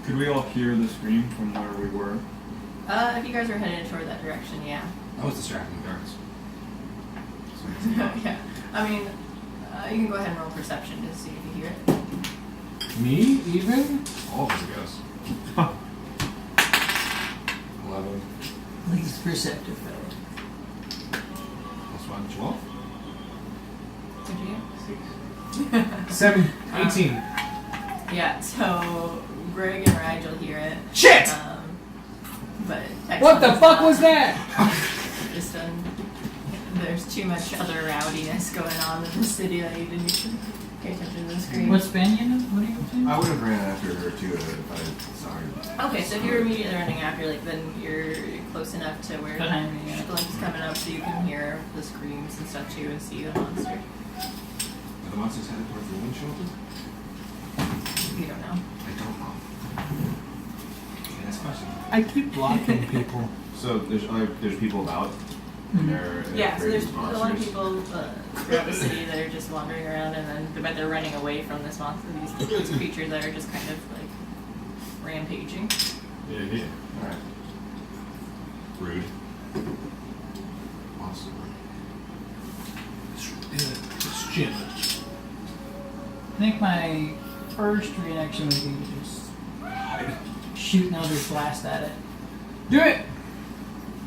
Could we all hear the scream from where we were? If you guys are headed toward that direction, yeah. I was distracting the guards. Yeah. I mean, you can go ahead and roll perception to see if you hear it. Me, even? All of us, I guess. 11 Least perceptive, though. plus 1, 12. Did you? 7, 18. Yeah, so Greg and Rigel hear it. Shit! But What the Exxon's fuck not. was that? Just there's too much other rowdiness going on in the city that you didn't pay attention to the screen. What's Ben? What are you up to? I would have ran after her too if I saw her. Okay, so if you're immediately running after, like, then you're close enough to where Behind me, yeah. Glimp's coming up so you can hear the screams and stuff too and see the monster. Are the monsters headed towards the woman shelter? You don't know. I don't know. Okay, next question. I keep blocking people. So there's people about. And they're Yeah, so there's a monsters. lot of people throughout the city that are just wandering around, and then but they're running away from this monster, these creatures that are just kind of like rampaging. Yeah. Alright. Rude. Monster. It's Jim. I think my first reaction would be to just shoot an Eldritch Blast at it. Do it!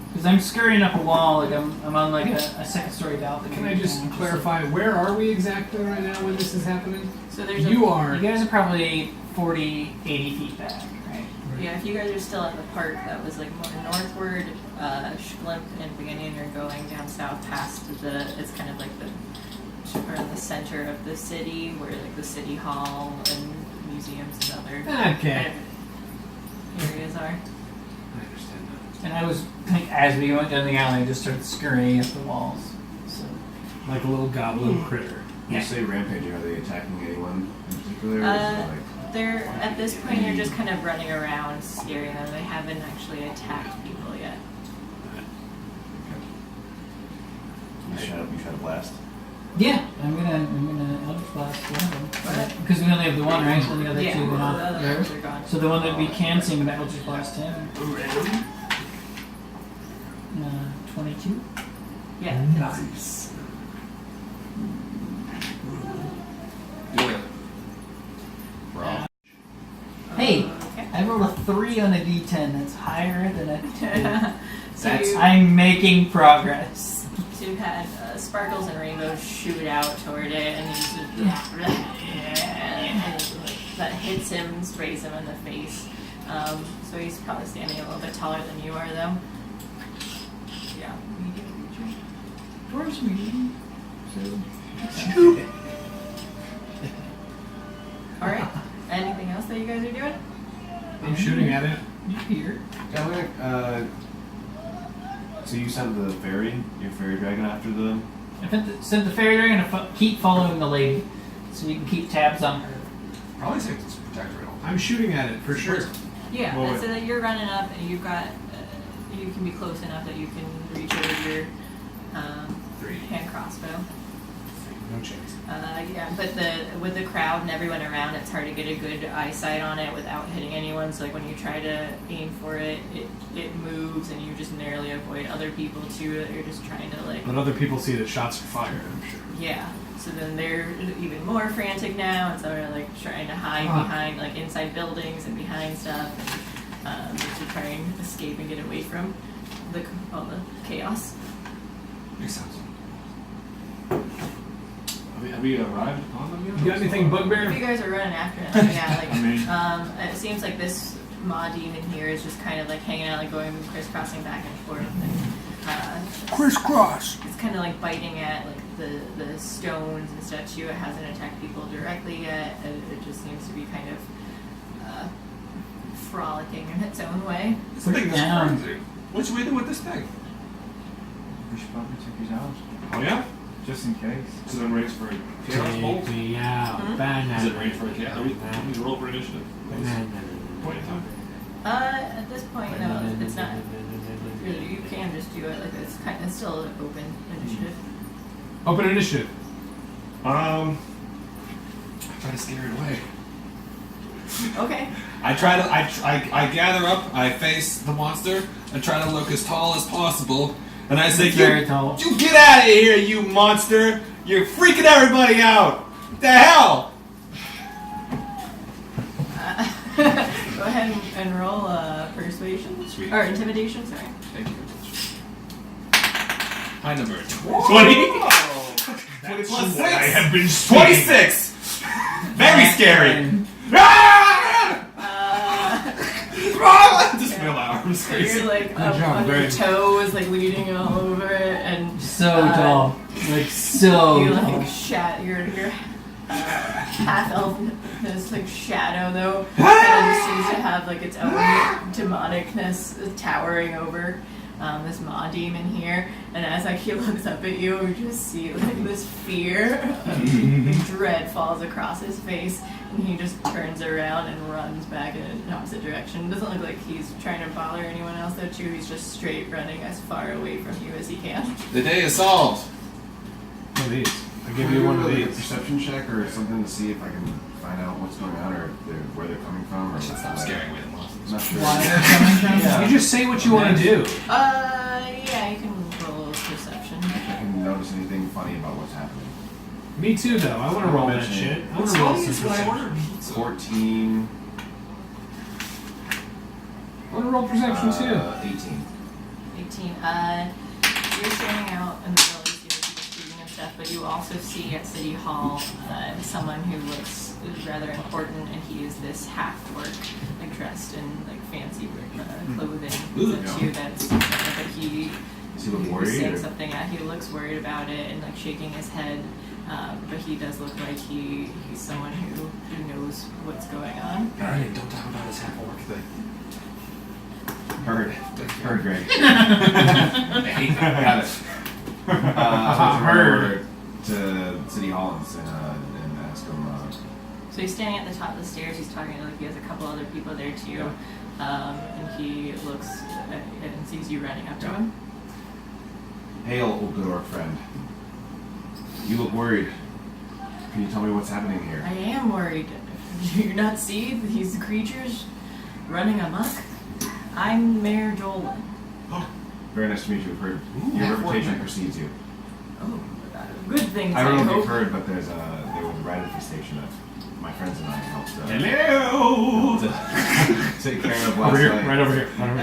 Because I'm scurrying up a wall, like I'm on like a second story balcony. Can I just clarify, where are we exactly right now when this is happening? So there's You a, are. You guys are probably 40, 80 feet back, right? yeah, if you guys are still at the park that was like more northward, Schlimp and Beginning are going down south past it's kind of like around the center of the city where like the city hall and museums and other Okay. kind of areas are. I understand that. And I was, like, as we went down the alley, I just started scurrying up the walls. So, Like a little goblin critter. When you say rampaging, are they attacking anyone in particular? Or is it like They're at this point you're just kind of running around scaring them. They haven't actually attacked people yet. you shot a blast? yeah, I'm gonna Eldritch Blast one of them. Because we only have the one, right? So the other Yeah, two the went off other there. ones are gone. So the one that we can see, I'm gonna Eldritch Blast him. 22. Yeah. Nice. Do it. Raw. Hey, Okay. I rolled a 3 on a d10. That's higher than a 2. So you, I'm making progress. so you've had sparkles and rainbows shoot out toward it, and you just, and that hits him, sprays him in the face. So he's probably standing a little bit taller than you are, though. Yeah, medium creature. Dwarves medium. So. All right. Anything else that you guys are doing? I'm shooting at it. Here. Yeah, I'm gonna, so you sent the your fairy dragon after the. I sent the fairy dragon to keep following the lady, so we can keep tabs on her. Probably safe to protect her at all. I'm shooting at it for sure. Yeah, Well, and so that you're running up, and you've got, you can be close enough that you can reach it with your 3. hand crossbow. No chance. Yeah, but with the crowd and everyone around, it's hard to get a good eyesight on it without hitting anyone. So like when you try to aim for it, it moves, and you just narrowly avoid other people too. That you're just trying to like. But other people see that shots are fired, I'm sure. Yeah. So then they're even more frantic now, and so they're like trying to hide behind like inside buildings and behind stuff, just to try and escape and get away from all the chaos. Makes sense. Have we arrived upon them yet? You got anything, If Bugbear? you guys are running after him, yeah, like I mean- it seems like this Maw demon here is just kind of like hanging out, like going crisscrossing back and forth, and Crisscross. it's kind of like biting at like the stones and stuff too. It hasn't attacked people directly yet. It just seems to be kind of frolicking in its own way. This Put thing it is down. crazy. What should we do with this thing? We should probably check these out, Oh yeah? just in case. Is it in range for a chaos bolt? Take me out. Hmm? Banana. Is it range for a chaos? Are we need to roll for initiative? Point in time. At this point, no, it's not. Really, you can just do it. Like it's still an open initiative. Open initiative. I try to scare it away. Okay. I gather up, I face the monster, I try to look as tall as possible, and I say, It's very tall. You get out of here, you monster! You're freaking everybody out! What the hell? Go ahead and roll persuasion. Sweet. Or intimidation, sorry. Thank you very much. High number 20. 20 plus 6. I have been 26! Very scary! Ah! arms So you're like Good up job, on your Greg. toes, like leaning all over it, and So tall. Like so you tall. like your half elf this like shadow though kind of seems to have like its own demonicness towering over this maw demon here, and as like he looks up at you, you just see like this fear of dread falls across his face, and he just turns around and runs back in an opposite direction. It doesn't look like he's trying to bother anyone else though too. He's just straight running as far away from you as he can. The day is solved. One of these. I Can give I you do, one of like, a these. perception check or something to see if I can find out what's going on or where they're coming from? Or I should stop like, scaring away the monsters. I'm not sure. Why they're coming from? Yeah. You just say what you want to do. Yeah, you can roll perception. If I can notice anything funny about what's happening. Me too, though. I want to roll that shit. I want to roll some perception. 14. I want to roll perception too. 18. 18. So you're standing out in the middle, you see the people speaking and stuff, but you also see at City Hall someone who looks rather important, and he is this half-orc, like dressed in like fancy clothing. Ooh, That's you. That's but he. Does he look was worried? saying Or? something. He looks worried about it and like shaking his head. But he does look like he's someone who knows what's going on. Alright, don't talk about his half-orc thing. Heard. Heard, Greg. I hate that. Got it. I Heard. to City Hall and ask him. So he's standing at the top of the stairs. He's talking to, like, he has a couple other people there too, and he looks and sees you running up to him. Hail, old good orc friend. You look worried. Can you tell me what's happening here? I am worried. Do you not see these creatures running amok? I'm Mayor Dolan. Very nice to meet you. I've heard your reputation precedes you. Oh, good things. I don't know if hope. you've heard, but there was a rat infestation that my friends and I helped Hello. take care of last Over here, night. right over here, right over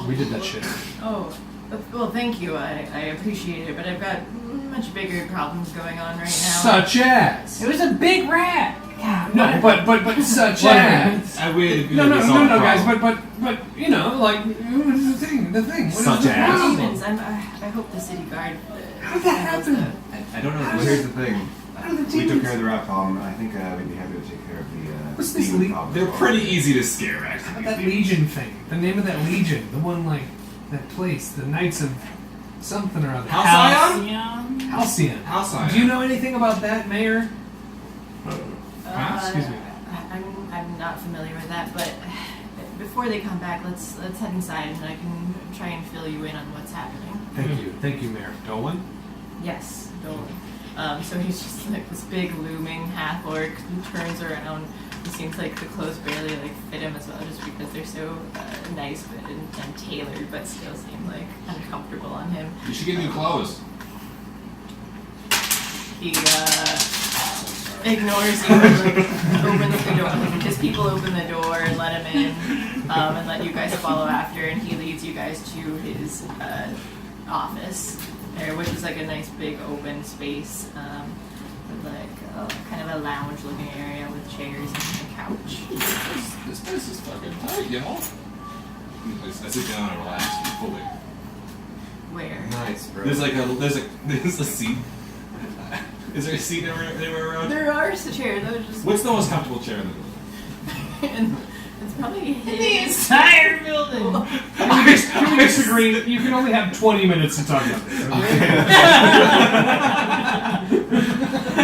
here. We did that shit. Oh, well, thank you. I appreciate it, but I've got much bigger problems going on right now. Such as. It was a big rat. God, No, but such as. I waited if you No, let me solve the guys, problem. but you know, like the thing. What is Such the as? problem? Demons. I hope the city guard. How did that handles happen? I don't know. Well, here's the thing. How did the We took demons? care of the rat problem. I think we'd be happy to take care of the What's this demon le- problem. They're as well. pretty easy to scare, How actually. about that Legion thing? The name of that Legion, the one like that place, the Knights of something or other. Halcyon? Halcyon. Halcyon. Do you know anything about that, Mayor? Uh, Excuse me. I'm not familiar with that, but before they come back, let's head inside and I can try and fill you in on what's happening. Thank you, Mayor Dolan. Yes, Dolan. So he's just like this big looming half orc who turns around. It seems like the clothes barely like fit him as well, just because they're so nice and tailored, but still seem like uncomfortable on him. You should get new clothes. He ignores you and like, opens the door. His people open the door and let him in, and let you guys follow after, and he leads you guys to his office, which is like a nice big open space, with like kind of a lounge looking area with chairs and a couch. This place is fucking tight, y'all. I sit down and relax fully. Where? Nice, bro. There's a seat. Is there a seat anywhere around? There are chairs. I was just. What's the most comfortable chair in the building? And it's probably The his. entire building. Can we disagree? You can only have 20 minutes to talk about this.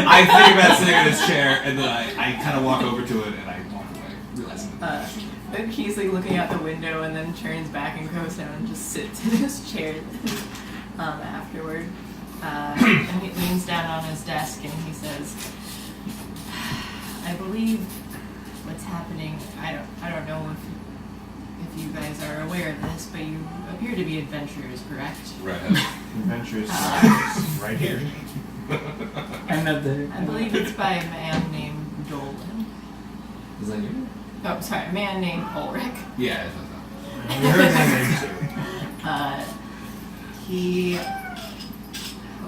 I think about sitting in his chair, and then I kind of walk over to it, and I walk away, realizing But he's like looking out the window and then turns back and goes down and just sits in his chair afterward. And he leans down on his desk and he says, I believe what's happening, I don't know if you guys are aware of this, but you appear to be adventurers, correct? right. Adventurous. Right here. Another. I believe it's by a man named Dolan. Is that you? Oh, sorry, a man named Ulrich. Yeah. We heard that name too. He,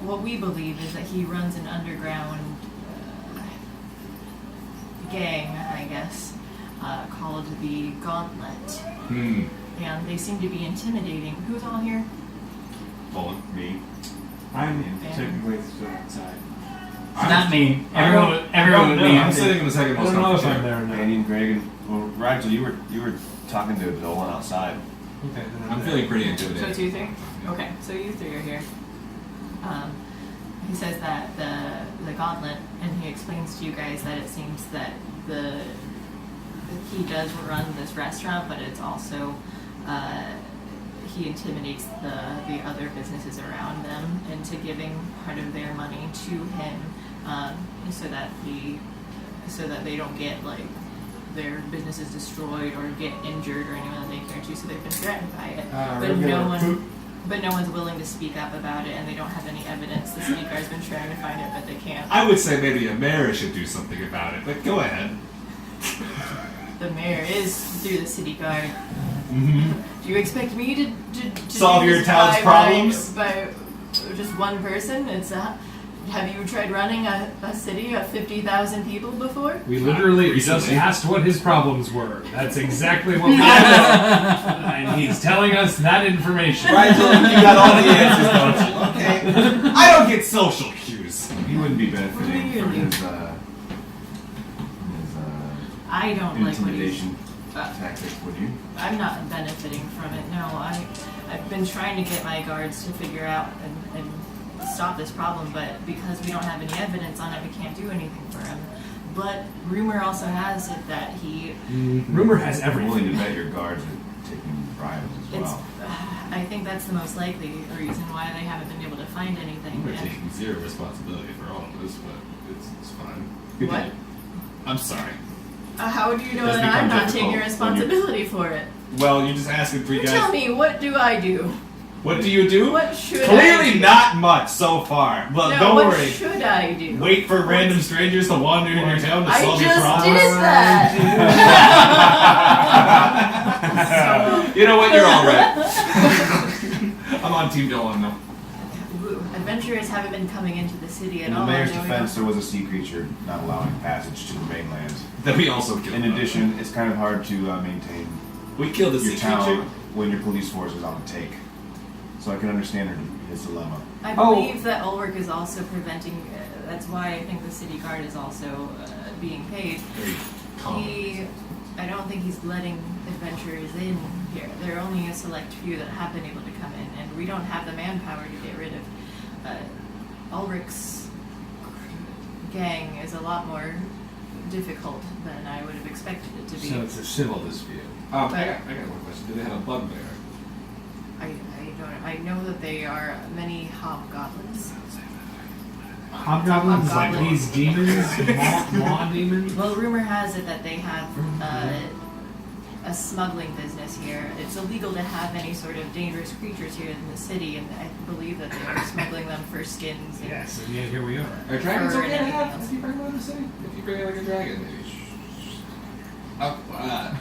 what we believe is that he runs an underground gang, I guess, called the Gauntlet. and they seem to be intimidating. Who's all here? Bolin. Me. I'm Yeah. technically still outside. It's not me. I Everyone would be. I'm sitting in the second I most don't know if comfy I'm chair. there or not. Andy and Greg and well, Rigel, you were talking to Dolan outside. Okay, then I'm there. feeling pretty So intimidated. 2, 3? Okay, so you 3 are here. He says that the gauntlet, and he explains to you guys that it seems that he does run this restaurant, but it's also he intimidates the other businesses around them into giving part of their money to him, so that they don't get like their businesses destroyed or get injured or anyone that they care to. So they've been threatened by it, but no one's willing to speak up about it, and they don't have any evidence. The city guard's been trying to find it, but they can't. I would say maybe a mayor should do something about it, but go ahead. The mayor is through the city guard. Do you expect me to Solve do your this town's by problems? by just one person? Have you tried running a city of 50,000 people before? We literally just Recently. asked what his problems were. That's exactly what we asked. And he's telling us that information. Rigel, you got all the answers, don't you? Okay. I don't get social cues. He wouldn't be benefiting What from do you his I don't like what he's. intimidation tactic, would you? I'm not benefiting from it. No, I've been trying to get my guards to figure out and stop this problem, but because we don't have any evidence on it, we can't do anything for him. But rumor also has it that he. Rumor has I'm willing everything. to bet your guards are taking bribes as It's. well. I think that's the most likely reason why they haven't been able to find anything. We're yet. taking zero responsibility for all of this, but it's fine. What? I'm sorry. How do you know Does that I'm become not taking difficult when you- responsibility for it? Well, you're just asking three You guys. tell me, what do I do? What do you do? What should I Clearly do? not much so far. But No, don't what worry. should I do? Wait for random strangers to wander in your town to I solve just your problems. did that. You know what? You're all right. I'm on Team Dolan now. Adventurers haven't been coming into the city at In the all. mayor's I know we defense, don't- there was a sea creature not allowing passage to the mainland. That we also killed. In addition, it's kind of hard to maintain we killed a your sea town creature. when your police force is on the take. So I can understand his dilemma. I Oh. believe that Ulrich is also preventing. That's why I think the city guard is also being paid. Very calm. I don't think he's letting adventurers in here. There are only a select few that have been able to come in, and we don't have the manpower to get rid of. Ulrich's gang is a lot more difficult than I would have expected it to be. So it's a civil dispute. I got one question. Do they have a bugbear? I know that they are many hobgoblins. Hobgoblins, like Hobgoblins. these demons, maw demons. Well, rumor has it that they have a smuggling business here. It's illegal to have any sort of dangerous creatures here in the city, and I believe that they are smuggling them for skins. And Yes, and yet here we are. Are dragons Fur okay to and have? everything If you bring one to the city? If you bring like a dragon, maybe. Oh,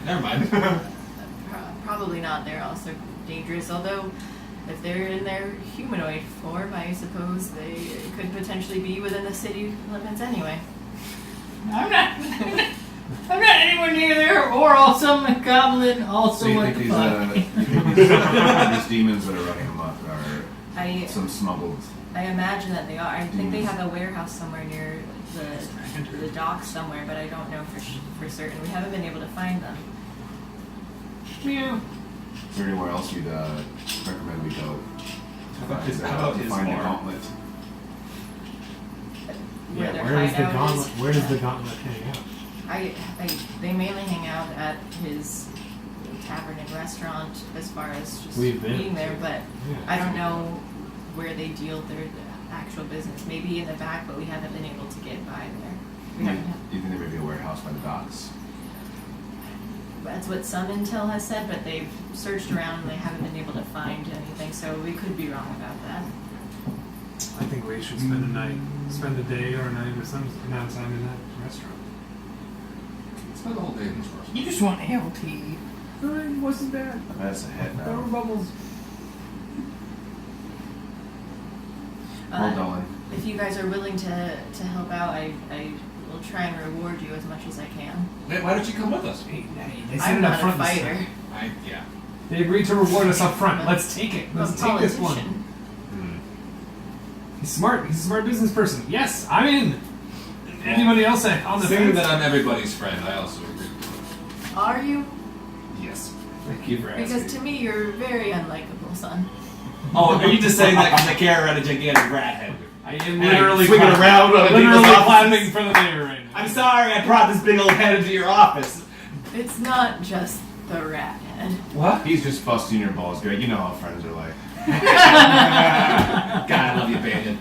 never mind. Probably not. They're also dangerous, although if they're in their humanoid form, I suppose they could potentially be within the city limits anyway. I'm not anywhere near there, or also a goblin. Also, So you what think the these, fuck? these demons that are running amok are I some smuggled? I imagine that they are. I think they have a warehouse somewhere near the docks somewhere, but I don't know for certain. We haven't been able to find them. Meow. Is there anywhere else you'd recommend we go? How about his find a bar? gauntlet? Where their where does the hideout gauntlet? is. Where does the gauntlet hang out? They mainly hang out at his tavern and restaurant as far as just We've been being there, to- but Yeah. I don't know where they deal their actual business. Maybe in the back, but we haven't been able to get by there. We haven't. Do you think there may be a warehouse by the docks? That's what some intel has said, but they've searched around and they haven't been able to find anything. So we could be wrong about that. I think we should spend spend a day or a night or some amount of time in that restaurant. Spend the whole day in this restaurant. You just want LT. It wasn't bad. That's a head There were now. bubbles. Hold on. If you guys are willing to help out, I will try and reward you as much as I can. Why don't you come with us? Hey, they I'm said it not up a front. fighter. Yeah. They agreed to reward us up front. Let's take it. I'm a Let's take this one. politician. He's smart. He's a smart business person. Yes, I'm in. Anybody else on the Saying fence? that I'm everybody's friend, I also agree. Are you? Yes. Thank you for asking. Because to me, you're very unlikable, son. Oh, are you just saying that because I carry around a gigantic rat head? I am And literally swing it clapping- around on literally people's offices. clapping in front of the mirror right now. I'm sorry, I brought this big old head into your office. It's not just the rat head. What? He's just busting your balls, Greg. You know how friends are like. God, I love you, Belden.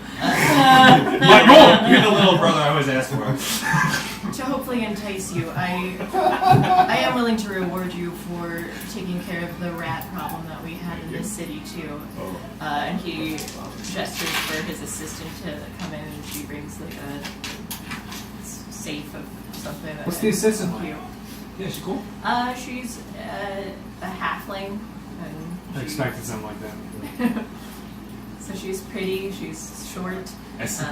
You're the little brother I always asked for. To hopefully entice you, I am willing to reward you for taking care of the rat problem that we had in this city too. And he gestures for his assistant to come in, and she brings like a safe of something. That What's the assistant like? cute. Yeah, she cool. She's a halfling, and I expected something like that. so she's pretty. She's short. I say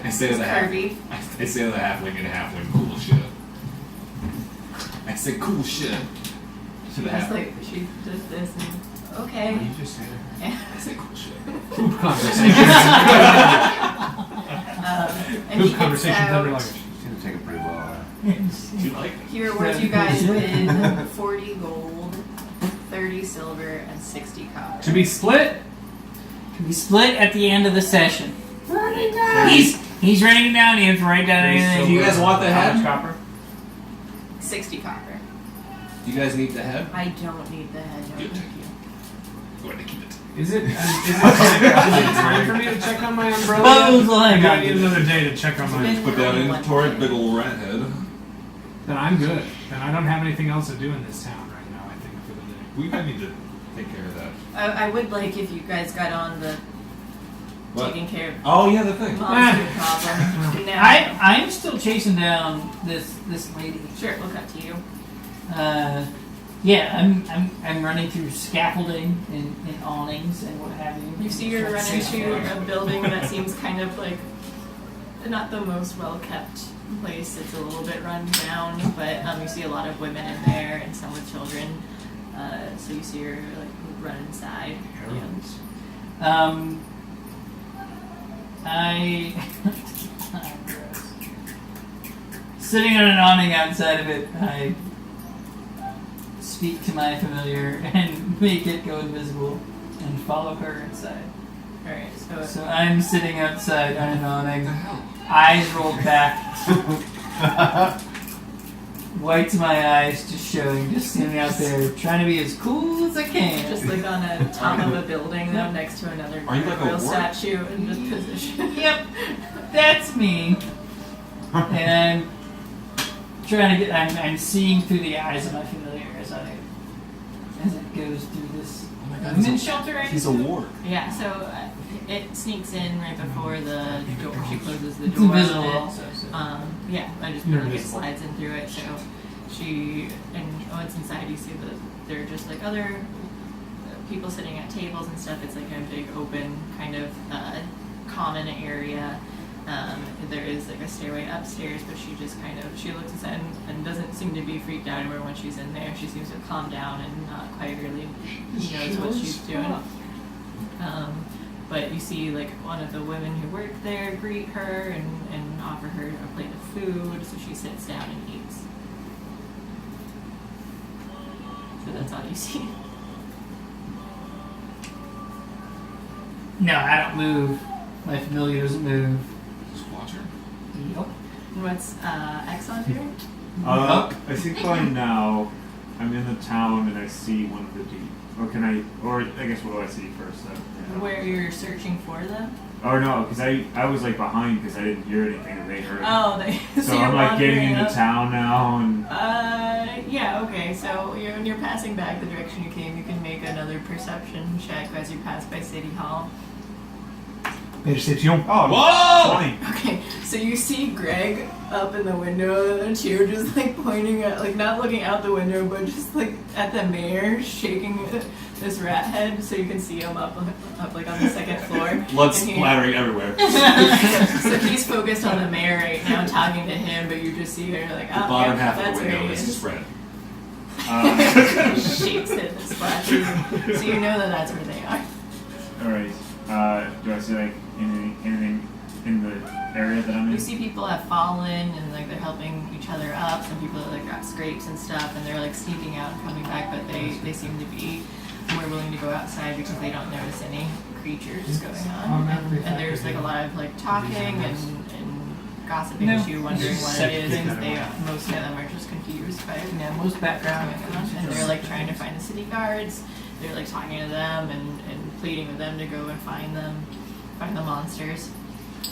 She's to the curvy. I say to the halfling and halfling, cool shit. I say cool shit to She the just halfling. like she does this and okay. You just say that. Yeah. I say cool shit. Poop conversation. And Poop she conversation, gets thunder out. language. Seems to take it pretty well. Do you like it? He rewards you guys with 40 gold, 30 silver, and 60 copper. To be split? We split at the end of the session. He's writing down. He has to write down anything. Do you guys want the head? Copper? 60 copper. Do you guys need the head? I don't need the head. No, Good. thank you. Go ahead and keep it. Is it time for me to check on my umbrella? Bones like I need another day to check on my. Been Put that really in one toward day. big old rat head. Then I'm good. Then I don't have anything else to do in this town right now, I think, for the day. We might need to take care of that. I would like if you guys got on the What? taking care of Oh yeah, the thing. monster problem. Now, I'm still chasing down this lady. sure, we'll cut to you. Yeah, I'm running through scaffolding and awnings and what have you. You see her run into a building that seems kind of like not the most well kept place. It's a little bit run down, but you see a lot of women in there and some with children. So you see her like run inside. I sitting on an awning outside of it, I speak to my familiar and make it go invisible and follow her inside. Alright, So I'm sitting outside on an awning, eyes rolled back, white to my eyes just showing, just standing out there trying to be as cool as I can. just like on a top of a building though, next to another Are you like a real wart? statue and just position. Yep, that's me. And I'm trying to get. I'm seeing through the eyes of my familiar as it goes through this women's shelter. He's a ward. Yeah, so it sneaks in right before the door. She closes the It's door. invisible and it, also. So. yeah, I just You're barely invisible. slides in through it. So she and once inside, you see that they're just like other people sitting at tables and stuff. It's like a big open kind of common area. There is like a stairway upstairs, but she just kind of she looks inside and doesn't seem to be freaked out anymore when she's in there. She seems to calm down and not quite really knows what she's doing. But you see like one of the women who work there greet her and offer her a plate of food, so she sits down and eats. So that's all you see. No, I don't move. My familiar doesn't move. Just watch her. Nope. And what's Exxon doing? I think by now I'm in the town and I see one of the deep. Or can I? Or I guess what do I see first? Where you're searching for them? Oh no, because I was like behind because I didn't hear anything and they heard. Oh, So you're I'm like getting wandering into up. town now and. Yeah, okay, so when you're passing back the direction you came, you can make another perception check as you pass by City Hall. Perception. Oh, Whoa! 20. Okay, so you see Greg up in the window and Cheer just like pointing at, like not looking out the window, but just like at the mayor, shaking this rat head so you can see him up like on the second floor. Blood And he- splattering everywhere. So he's focused on the mayor right now, talking to him, but you just see her like, The oh, bottom yeah, half of that's the where window he is is. spread. Shakes it and splashes. So you know that that's where they are. Alright. Do I see like anything in the area that I'm You in? see people have fallen and like they're helping each other up. Some people like got scrapes and stuff, and they're like sneaking out and coming back, but they seem to be more willing to go outside because they don't notice any creatures going on. And there's like a lot of like talking and gossiping No. as you wondering what it is, because most of them are just confused by most background. and they're like trying to find the city guards. They're like talking to them and pleading with them to go and find the monsters.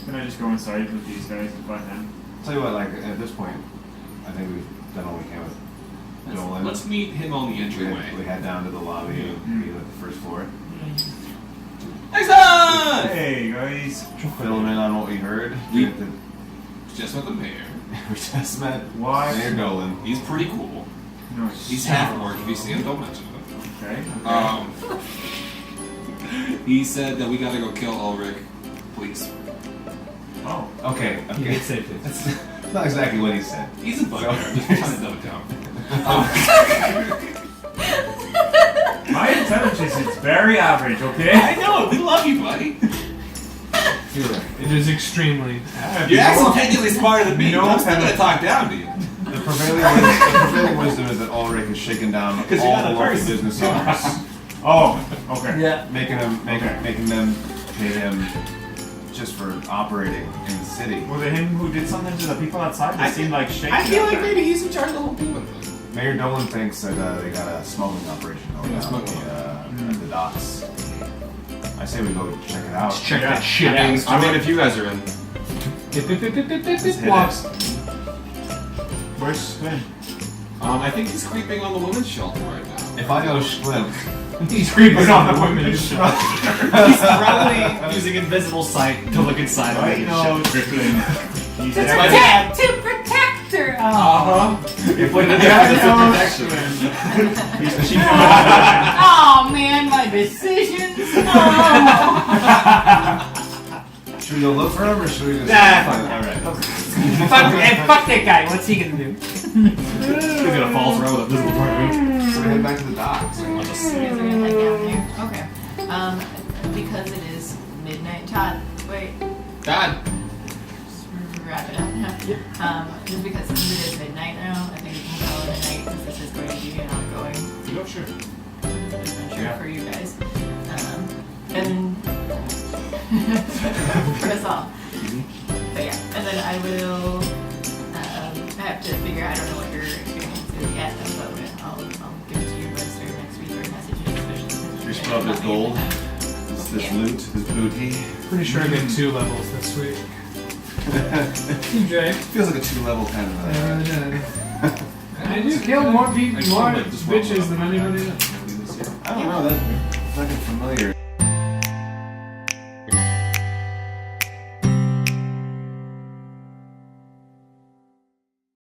Can I just go inside with these guys and find them? Tell you what, like at this point, I think we've done all we can with Nolan. Let's meet him on the We entryway. head down to the lobby and meet at the first floor. Excellent! Hey guys, fill them in on what we heard. We- We Just met the mayor. just met Why? Mayor Nolan. He's pretty cool. No. He's half orc. If you see him, don't mention him. Okay. He said that we gotta go kill Ulrich, please. Oh. Okay, You okay. get saved. That's not exactly what he said. He's a bugbear. So- Just trying to dumb it down. My intelligence is very average, okay? I know. We love you, buddy. You're right. It is extremely. You're actually technically smarter than me. No, but I'm still I'm- gonna talk down to you. The prevailing wisdom is that Ulrich has shaken down all Because you're not the a local person. business owners, Oh, okay. Yeah. making them pay him just for operating in the city. Was it him who did something to the people outside? They seemed like shaky. I feel out like there. maybe he's in charge of the whole demon thing. Mayor Dolan thinks that they got a smuggling operation going Yeah, on smuggling. at the docks. I say we go check it out. Check Yeah. that shit I mean, out. if you guys are in. Let's hit Walks. it. Where's Squid? I think he's creeping on the women's shelter right now. If I go schlimp, He's creeping on the women. He's probably using invisible sight to look inside of I it. know Strickland. He's To protect her. Oh. If we didn't Yeah, have I this know. protection. He's the chief. Oh man, my decisions. Oh. should we go look for him or should we just? Nah, fuck All right. fuck that guy. What's he gonna do? He's gonna fall through with a visible tornado. So we head back to the docks. You guys are gonna head down there. Okay. Because it is midnight. Todd, wait. Dad. Just wrap it up now. Just because since it is midnight now, I think we can call it a night because this is going to be an ongoing No, sure. adventure for you guys. And for us all. But yeah, and then I will. I have to figure. I don't know what your experience is yet, but I'll give it to you next week or messages, especially since We split up this gold. This Yeah. loot, this booty. Pretty sure I get 2 levels this week. It feels like a 2-level kind of. I do kill more people, I just more wanted to just roll bitches up. than anybody else. I don't know. That's fucking familiar.